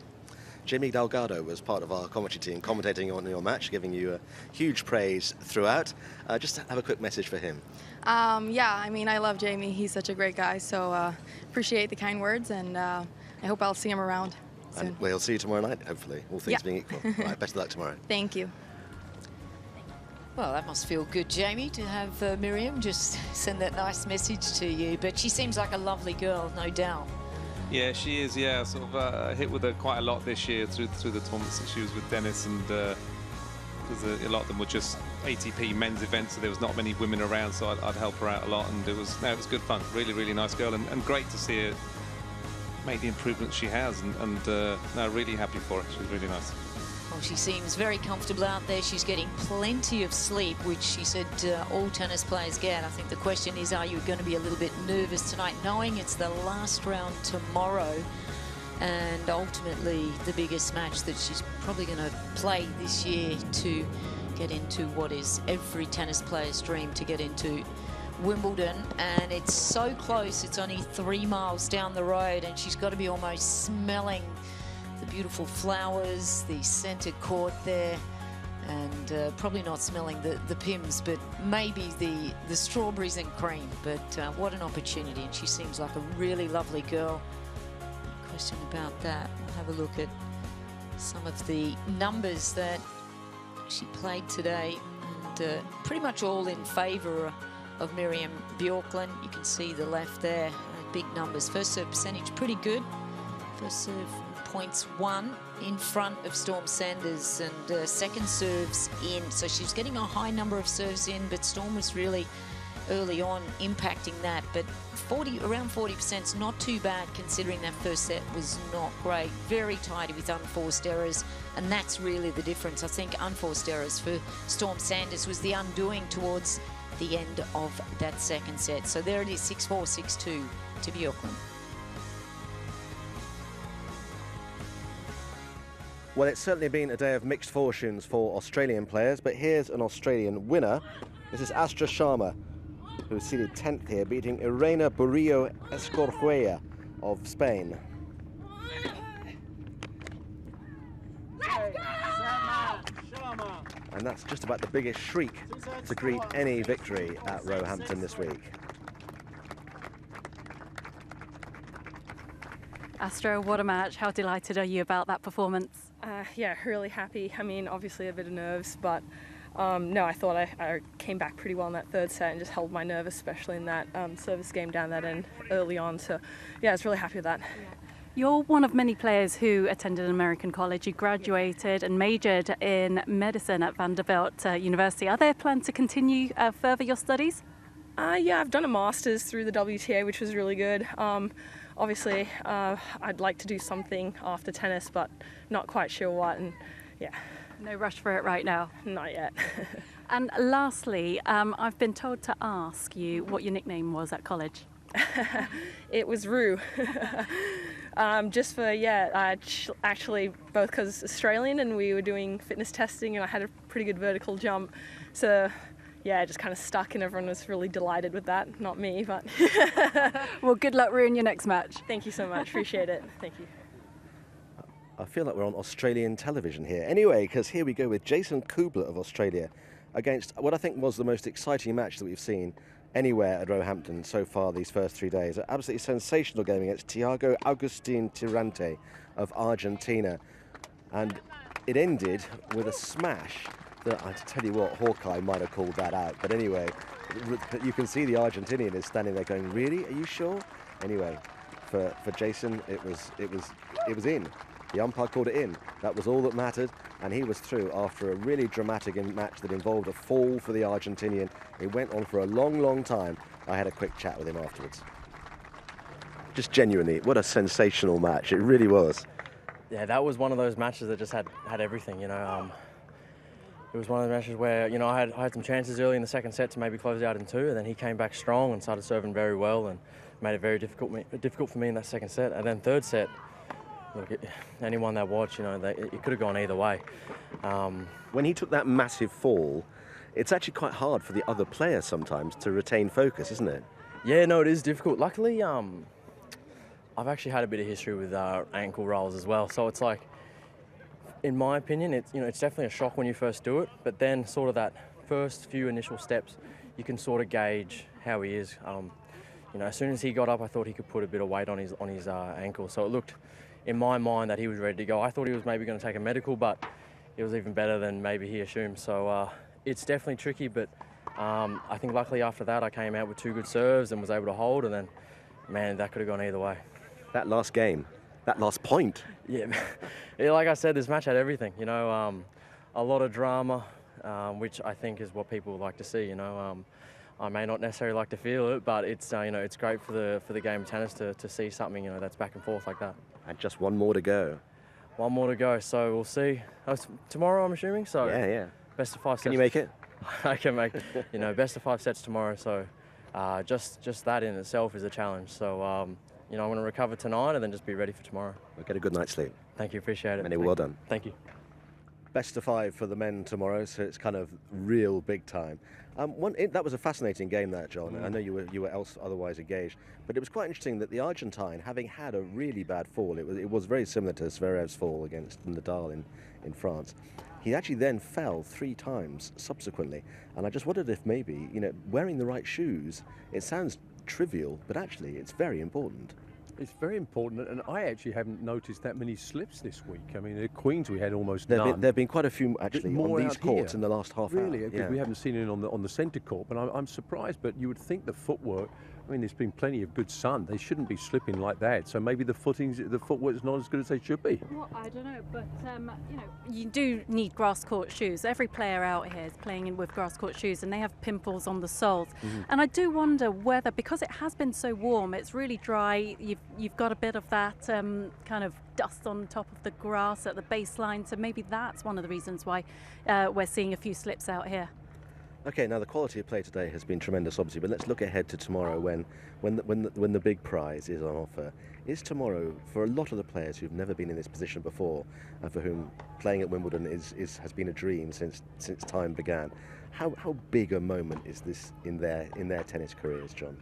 Jamie Delgado was part of our commentary team commentating on your match, giving you huge praise throughout. Just have a quick message for him. Yeah, I mean, I love Jamie. He's such a great guy, so appreciate the kind words, and I hope I'll see him around soon. And we'll see you tomorrow night, hopefully, all things being equal. All right, best of luck tomorrow. Thank you. Well, that must feel good, Jamie, to have Miriam just send that nice message to you. But she seems like a lovely girl, no doubt. Yeah, she is. Yeah, sort of hit with her quite a lot this year through the tournaments that she was with Dennis, and because a lot of them were just ATP men's events, so there was not many women around, so I'd help her out a lot, and it was good fun. Really, really nice girl, and great to see her make the improvements she has, and no, really happy for her. She was really nice. Well, she seems very comfortable out there. She's getting plenty of sleep, which she said all tennis players get. I think the question is, are you going to be a little bit nervous tonight, knowing it's the last round tomorrow, and ultimately the biggest match that she's probably going to play this year to get into what is every tennis player's dream, to get into Wimbledon. And it's so close. It's only 3 miles down the road, and she's got to be almost smelling the beautiful flowers, the centre court there, and probably not smelling the pims, but maybe the strawberries and cream. But what an opportunity, and she seems like a really lovely girl. No question about that. We'll have a look at some of the numbers that she played today, and pretty much all in favour of Miriam Bjorklund. You can see the left there, big numbers. First serve percentage pretty good. First serve points 1 in front of Storm Sanders, and second serves in. So she's getting a high number of serves in, but Storm was really early on impacting that. But around 40% is not too bad, considering that first set was not great. Very tidy with unforced errors, and that's really the difference. I think unforced errors for Storm Sanders was the undoing towards the end of that second set. So there it is, 6-4, 6-2 to Bjorklund. Well, it's certainly been a day of mixed fortunes for Australian players, but here's an Australian winner. This is Astra Sharma, who's seeded 10th here, beating Irene Burillo Escorjuela of Spain. And that's just about the biggest shriek to greet any victory at Roehampton this week. Astra, what a match. How delighted are you about that performance? Yeah, really happy. I mean, obviously a bit of nerves, but no, I thought I came back pretty well in that third set and just held my nerve, especially in that service game down that end early on. So yeah, I was really happy with that. You're one of many players who attended an American college. You graduated and majored in medicine at Vanderbilt University. Are there plans to continue further your studies? Yeah, I've done a master's through the WTA, which was really good. Obviously, I'd like to do something after tennis, but not quite sure what, and yeah. No rush for it right now? Not yet. And lastly, I've been told to ask you what your nickname was at college. It was Roo. Just for, actually both because it's Australian and we were doing fitness testing and I had a pretty good vertical jump. So yeah, just kind of stuck and everyone was really delighted with that. Not me, but... Well, good luck, Roo, in your next match. Thank you so much. Appreciate it. Thank you. I feel like we're on Australian television here. Anyway, because here we go with Jason Kubler of Australia against what I think was the most exciting match that we've seen anywhere at Roehampton so far these first 3 days. An absolutely sensational game against Thiago Agustin Tirante of Argentina. And it ended with a smash that, I tell you what, Hawkeye might have called that out. But anyway, you can see the Argentinian is standing there going, really? Are you sure? Anyway, for Jason, it was in. The umpire called it in. That was all that mattered, and he was through after a really dramatic match that involved a fall for the Argentinian. It went on for a long, long time. I had a quick chat with him afterwards. Just genuinely, what a sensational match. It really was. Yeah, that was one of those matches that just had everything, you know. It was one of the matches where, you know, I had some chances early in the second set to maybe close it out in 2, and then he came back strong and started serving very well and made it very difficult for me in that second set. And then third set, look, anyone that watched, you know, it could have gone either way. When he took that massive fall, it's actually quite hard for the other player sometimes to retain focus, isn't it? Yeah, no, it is difficult. Luckily, I've actually had a bit of history with ankle rolls as well, so it's like, in my opinion, it's definitely a shock when you first do it, but then sort of that first few initial steps, you can sort of gauge how he is. You know, as soon as he got up, I thought he could put a bit of weight on his ankle, so it looked, in my mind, that he was ready to go. I thought he was maybe going to take a medical, but it was even better than maybe he assumed. So it's definitely tricky, but I think luckily after that I came out with 2 good serves and was able to hold, and then, man, that could have gone either way. That last game, that last point. Yeah, like I said, this match had everything, you know, a lot of drama, which I think is what people like to see, you know. I may not necessarily like to feel it, but it's you know, it's great for the game of tennis to see something, you know, that's back and forth like that. And just one more to go. One more to go, so we'll see. Tomorrow, I'm assuming. So yeah. Best of 5 sets. Can you make it? I can make, you know, best of 5 sets tomorrow. So just that in itself is a challenge. So you know, I want to recover tonight and then just be ready for tomorrow. We'll get a good night's sleep. Thank you, appreciate it. Many well done. Thank you. Best of 5 for the men tomorrow, so it's kind of real big time. That was a fascinating game, that, John. I know you were otherwise engaged, but it was quite interesting that the Argentine, having had a really bad fall, it was very similar to Zverev's fall against Nadal in France. He actually then fell 3 times subsequently, and I just wondered if maybe, you know, wearing the right shoes, it sounds trivial, but actually it's very important. It's very important, and I actually haven't noticed that many slips this week. I mean, at Queens we had almost none. There have been quite a few actually on these courts in the last half hour. Really, because we haven't seen it on the centre court. But I'm surprised. But you would think the footwork. I mean, there's been plenty of good sun. They shouldn't be slipping like that. So maybe the footwork's not as good as they should be. Well, I don't know, but you know, you do need grass court shoes. Every player out here is playing with grass court shoes, and they have pimples on the soles. And I do wonder whether, because it has been so warm, it's really dry. You've got a bit of that kind of dust on top of the grass at the baseline. So maybe that's one of the reasons why we're seeing a few slips out here. Okay, now the quality of play today has been tremendous, obviously, but let's look ahead to tomorrow when the big prize is on offer. Is tomorrow, for a lot of the players who've never been in this position before and for whom playing at Wimbledon has been a dream since time began, how big a moment is this in their tennis careers, John?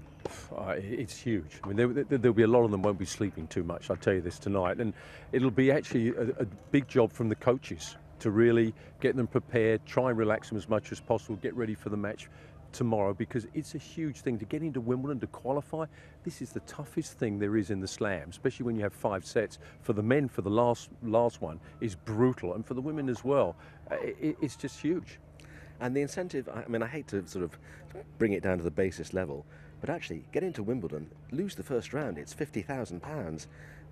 It's huge. I mean, there'll be a lot of them won't be sleeping too much, I'll tell you this tonight, and it'll be actually a big job from the coaches to really get them prepared, try and relax them as much as possible, get ready for the match tomorrow, because it's a huge thing to get into Wimbledon, to qualify. This is the toughest thing there is in the Slam, especially when you have 5 sets. For the men, for the last one, is brutal, and for the women as well. It's just huge. And the incentive, I mean, I hate to sort of bring it down to the basis level, but actually, get into Wimbledon, lose the first round, it's £50,000.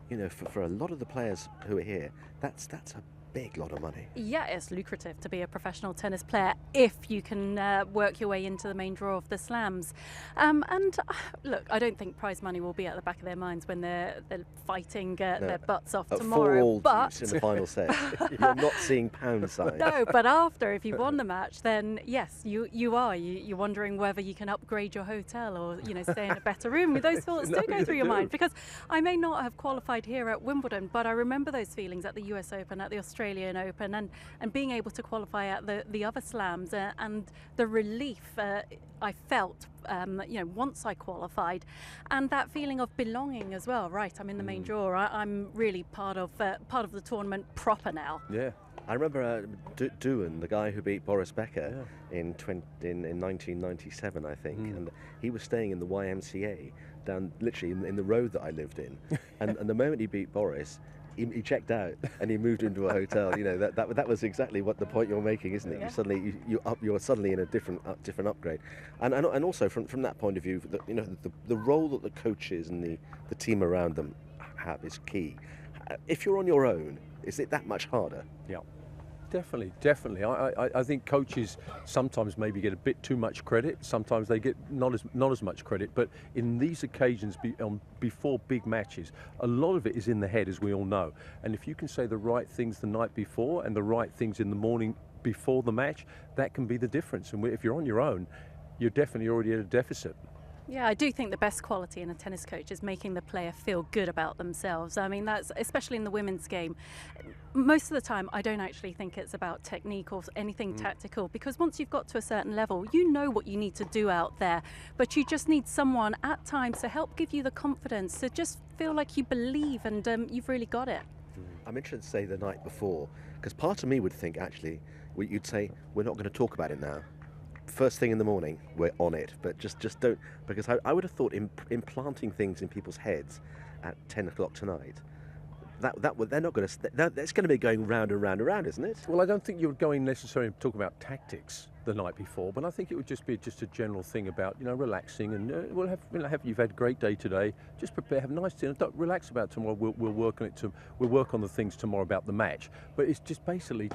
you know, for a lot of the players who are here, that's a big lot of money. Yeah, it's lucrative to be a professional tennis player if you can work your way into the main draw of the slams. Look, I don't think prize money will be at the back of their minds when they're fighting their butts off tomorrow. But in the final set, you're not seeing pound signs. No, but after, if you've won the match, then yes, you are. You're wondering whether you can upgrade your hotel or, you know, stay in a better room. Those thoughts do go through your mind, because I may not have qualified here at Wimbledon, but I remember those feelings at the US Open, at the Australian Open, and being able to qualify at the other slams, and the relief I felt, you know, once I qualified, and that feeling of belonging as well. Right, I'm in the main draw. I'm really part of the tournament proper now. Yeah. I remember Doohan, the guy who beat Boris Becker in 1997, I think, and he was staying in the YMCA down literally in the road that I lived in, and the moment he beat Boris, he checked out and he moved into a hotel. You know, that was exactly what the point you're making, isn't it? Yeah. You're suddenly in a different upgrade, and also from that point of view, you know, the role that the coaches and the team around them have is key. If you're on your own, is it that much harder? Yeah. Definitely. I think coaches sometimes maybe get a bit too much credit. Sometimes they get not as much credit. But in these occasions, before big matches, a lot of it is in the head, as we all know. And if you can say the right things the night before and the right things in the morning before the match, that can be the difference. And if you're on your own, you're definitely already at a deficit. Yeah, I do think the best quality in a tennis coach is making the player feel good about themselves. I mean, that's especially in the women's game. Most of the time, I don't actually think it's about technique or anything tactical, because once you've got to a certain level, you know what you need to do out there. But you just need someone at times to help give you the confidence to just feel like you believe and you've really got it. I'm interested to say the night before, because part of me would think actually, you'd say, we're not going to talk about it now. First thing in the morning, we're on it, but just don't, because I would have thought implanting things in people's heads at 10 o'clock tonight, they're not going to. It's going to be going round and round and round, isn't it? Well, I don't think you're going necessarily to talk about tactics the night before, but I think it would just be a general thing about, you know, relaxing and you've had a great day today. Just prepare, have a nice dinner. Don't relax about tomorrow. We'll work on it. We'll work on the things tomorrow about the match. But it's just basically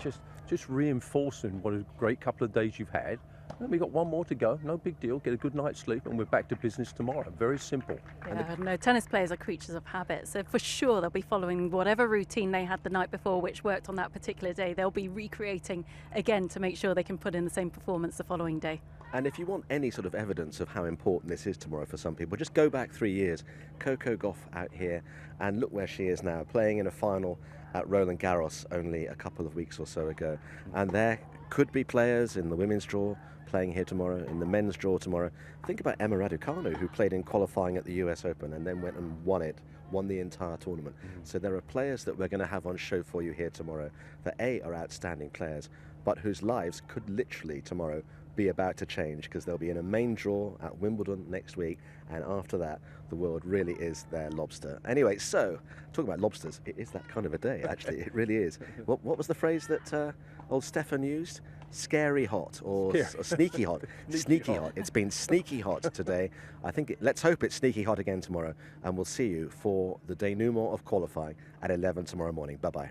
just reinforcing what a great couple of days you've had. And we've got one more to go, no big deal, get a good night's sleep and we're back to business tomorrow. Very simple. Yeah, no, tennis players are creatures of habit, so for sure they'll be following whatever routine they had the night before, which worked on that particular day. They'll be recreating again to make sure they can put in the same performance the following day. And if you want any sort of evidence of how important this is tomorrow for some people, just go back 3 years. Coco Gauff out here, and look where she is now, playing in a final at Roland Garros only a couple of weeks or so ago. And there could be players in the women's draw playing here tomorrow, in the men's draw tomorrow. Think about Emma Raducanu, who played in qualifying at the US Open and then went and won the entire tournament. So there are players that we're going to have on show for you here tomorrow that are outstanding players, but whose lives could literally tomorrow be about to change, because they'll be in a main draw at Wimbledon next week, and after that the world really is their lobster. Anyway, so talking about lobsters, it is that kind of a day, actually. It really is. What was the phrase that old Stefan used? Scary hot or sneaky hot. Sneaky hot. It's been sneaky hot today. I think let's hope it's sneaky hot again tomorrow, and we'll see you for the denouement of qualifying at 11 tomorrow morning. Bye-bye.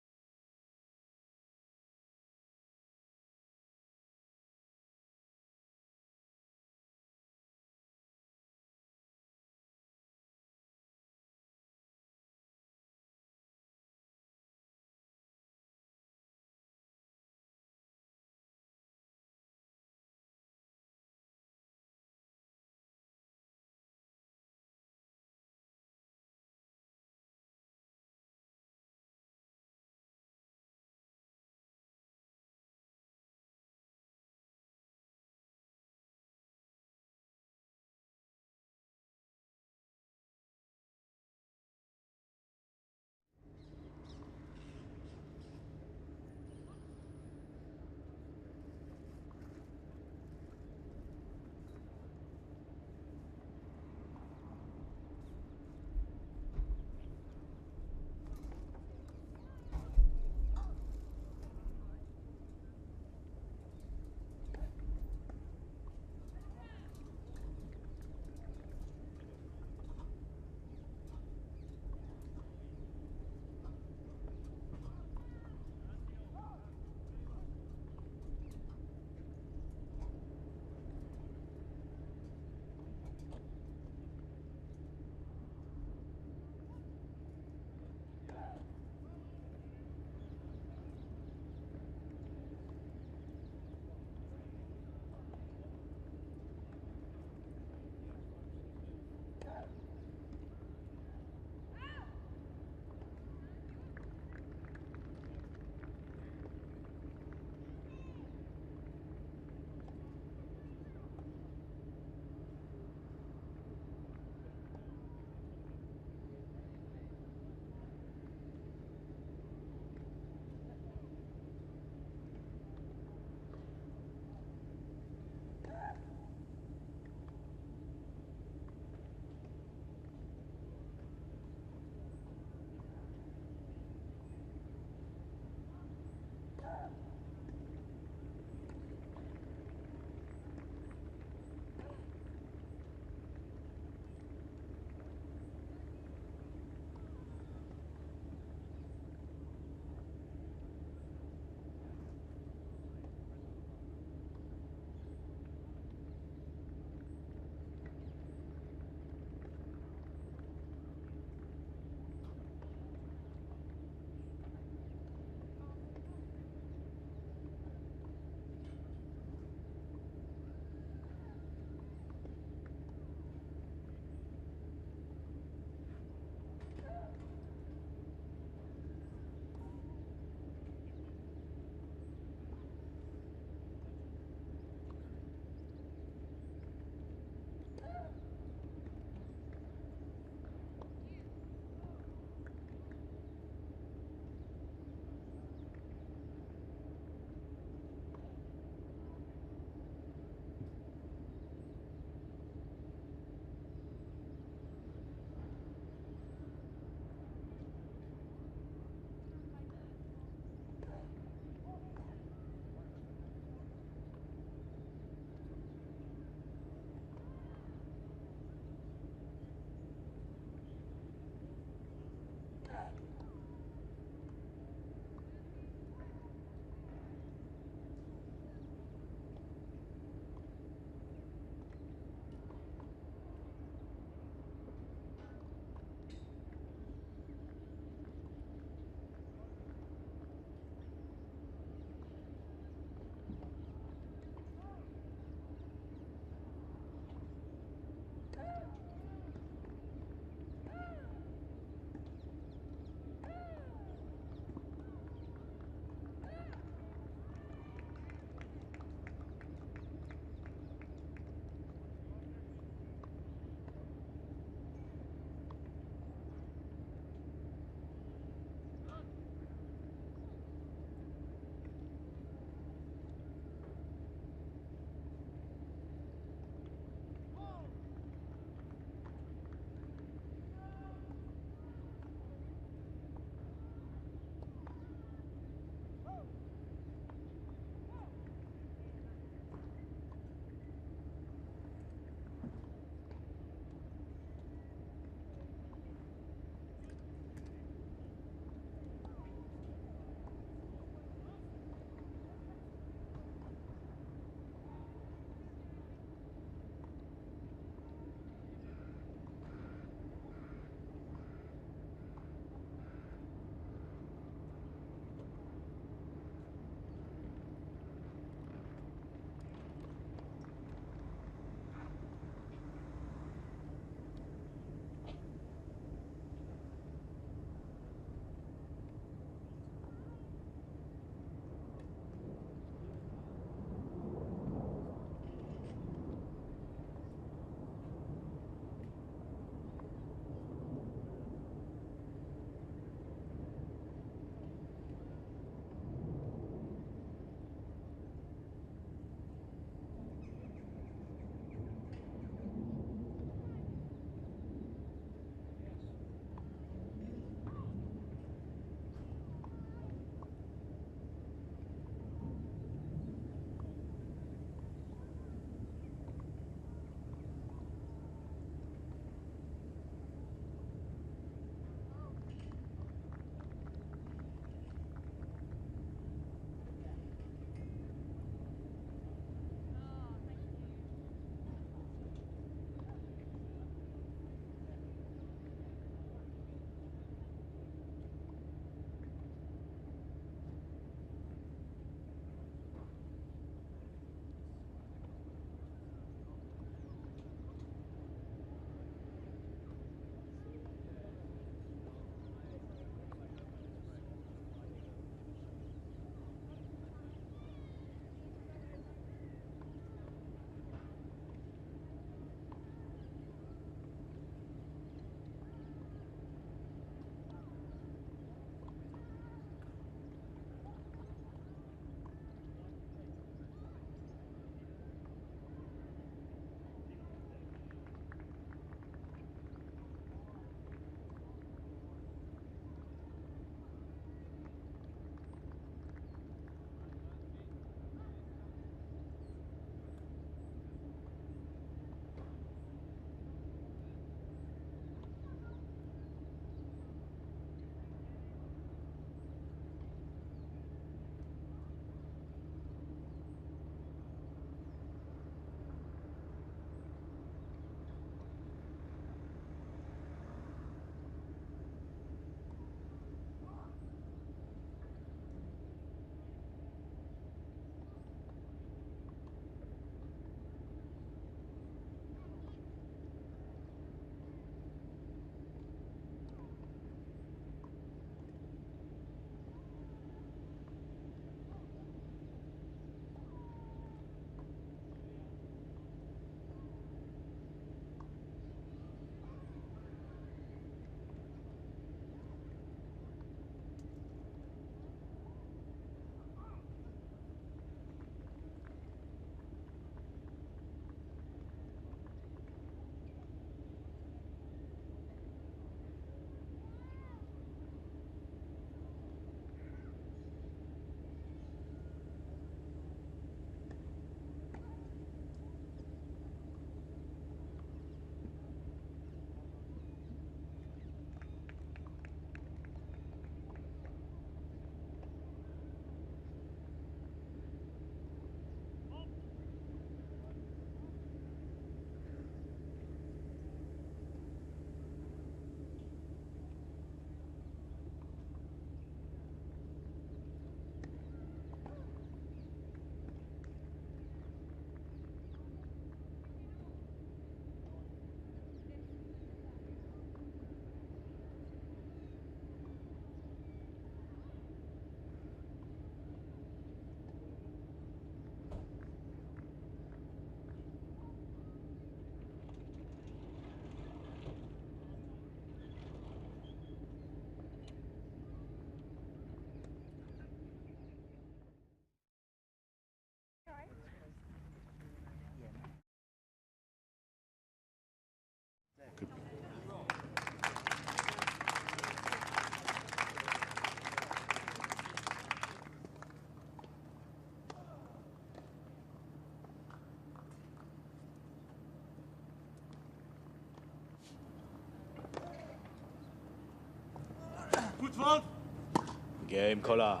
Game caller.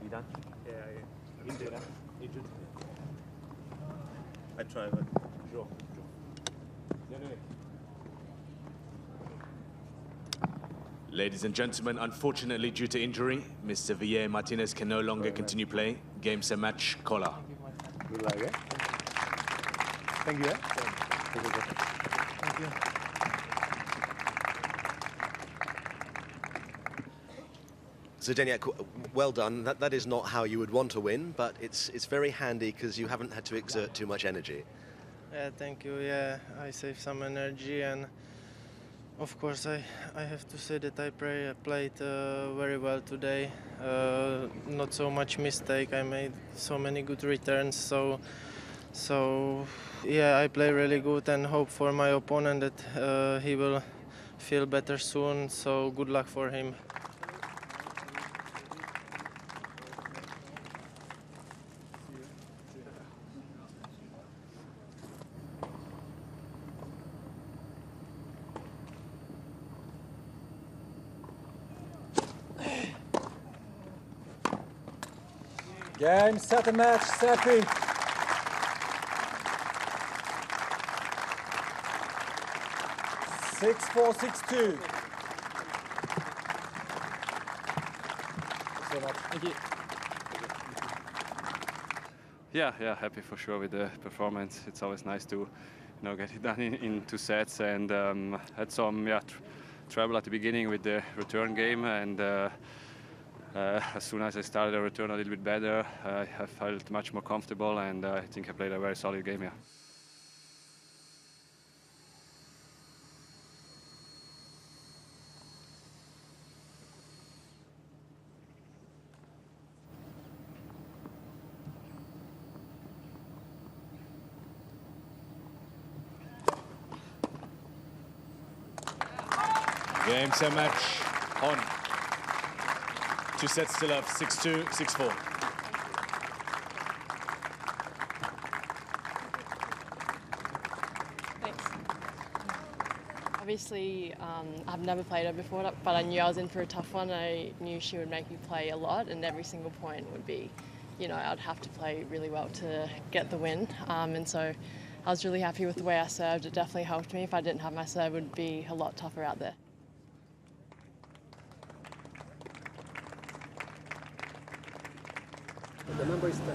You done? Yeah. Injured. I try, but Sure. Ladies and gentlemen, unfortunately due to injury, Mr. Villiers Martinez can no longer continue playing. Game set match caller. good luck, eh? Thank you. Thank you. So Deniak, well done. That is not how you would want to win, but it's very handy because you haven't had to exert too much energy. Yeah, thank you. Yeah, I saved some energy, and of course I have to say that I played very well today. Not so much mistake. I made so many good returns. So yeah, I play really good and hope for my opponent that he will feel better soon. So good luck for him. Game, set a match, Seppi. Six, 4, 6, 2. So much. Thank you. Yeah, happy for sure with the performance. It's always nice to, get it done in 2 sets, and had some trouble at the beginning with the return game, and as soon as I started the return a little bit better, I felt much more comfortable, and I think I played a very solid game, yeah. Game set match on. 2 sets still have 6-2, 6-4. Thanks. Obviously, I've never played her before, but I knew I was in for a tough one. I knew she would make me play a lot, and every single point would be, I'd have to play really well to get the win. And so I was really happy with the way I served. It definitely helped me. If I didn't have my serve, it would be a lot tougher out there. The number is 10.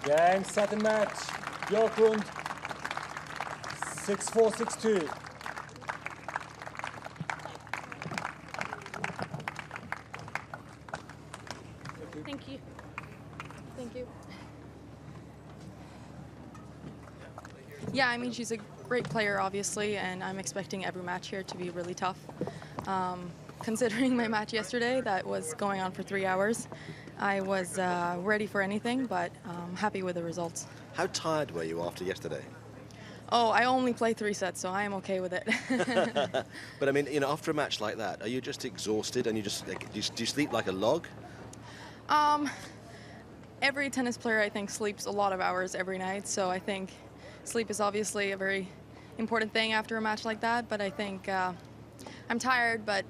Game, set a match. Björklund. 6-4, 6-2. Thank you. Thank you. Yeah, I mean, she's a great player, obviously, and I'm expecting every match here to be really tough. Considering my match yesterday, that was going on for 3 hours, I was ready for anything, but happy with the results. How tired were you after yesterday? Oh, I only play 3 sets, so I am okay with it. But I mean, after a match like that, are you just exhausted and you just do you sleep like a log? Every tennis player, I think, sleeps a lot of hours every night, so I think sleep is obviously a very important thing after a match like that, but I think I'm tired, but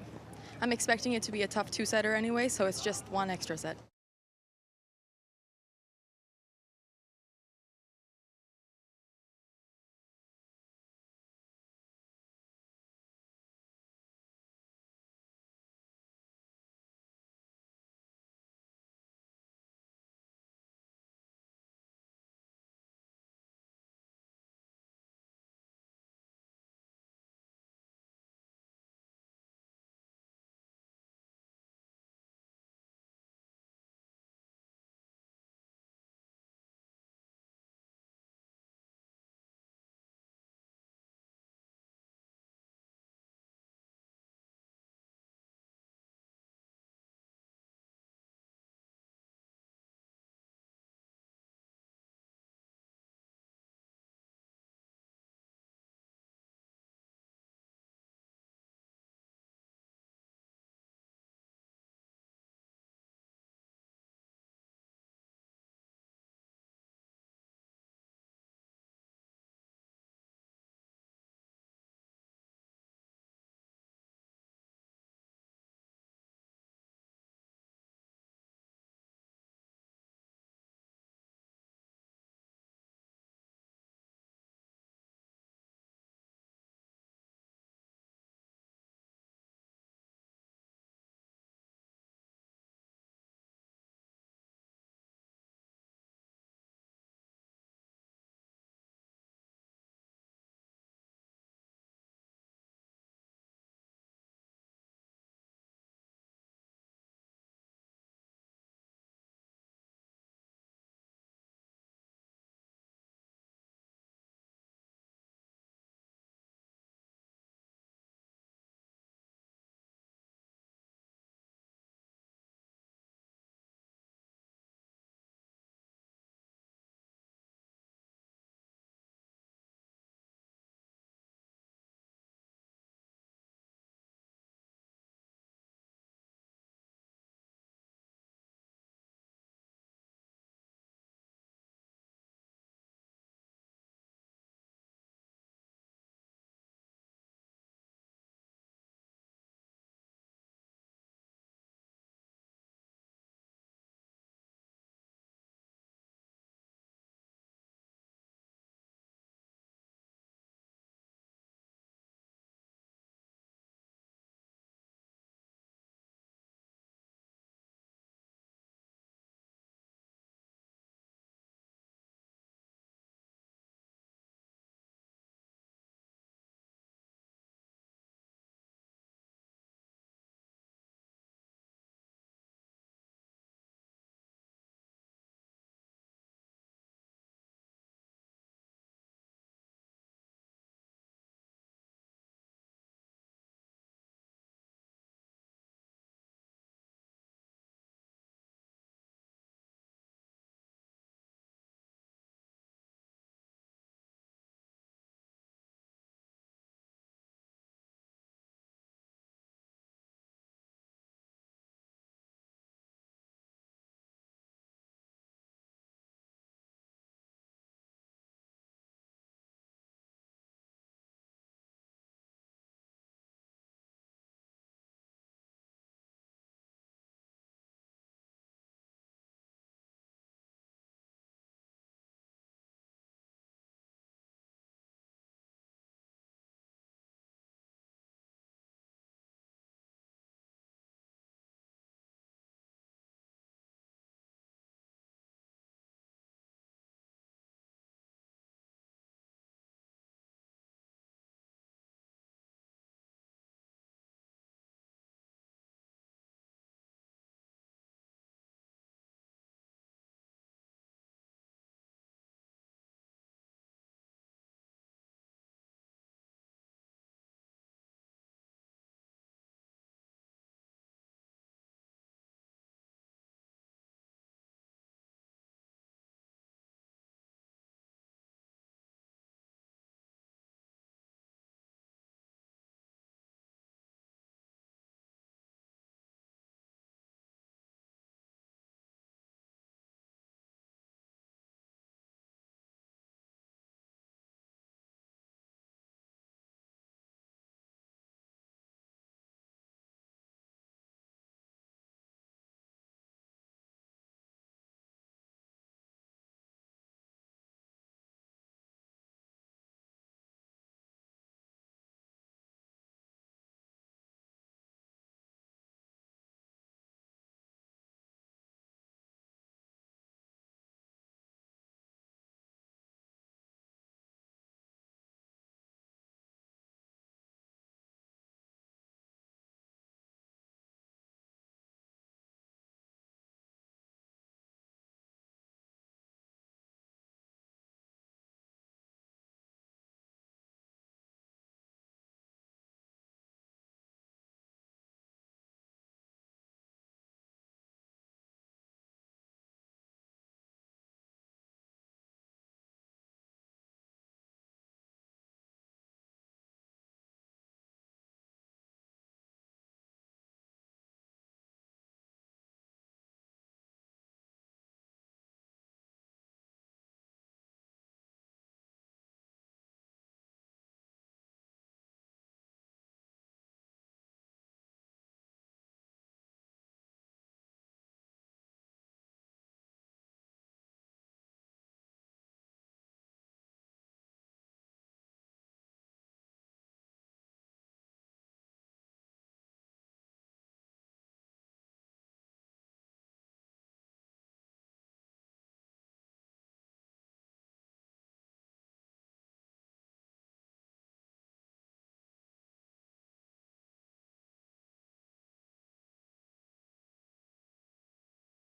I'm expecting it to be a tough 2-setter anyway, so it's just 1 extra set.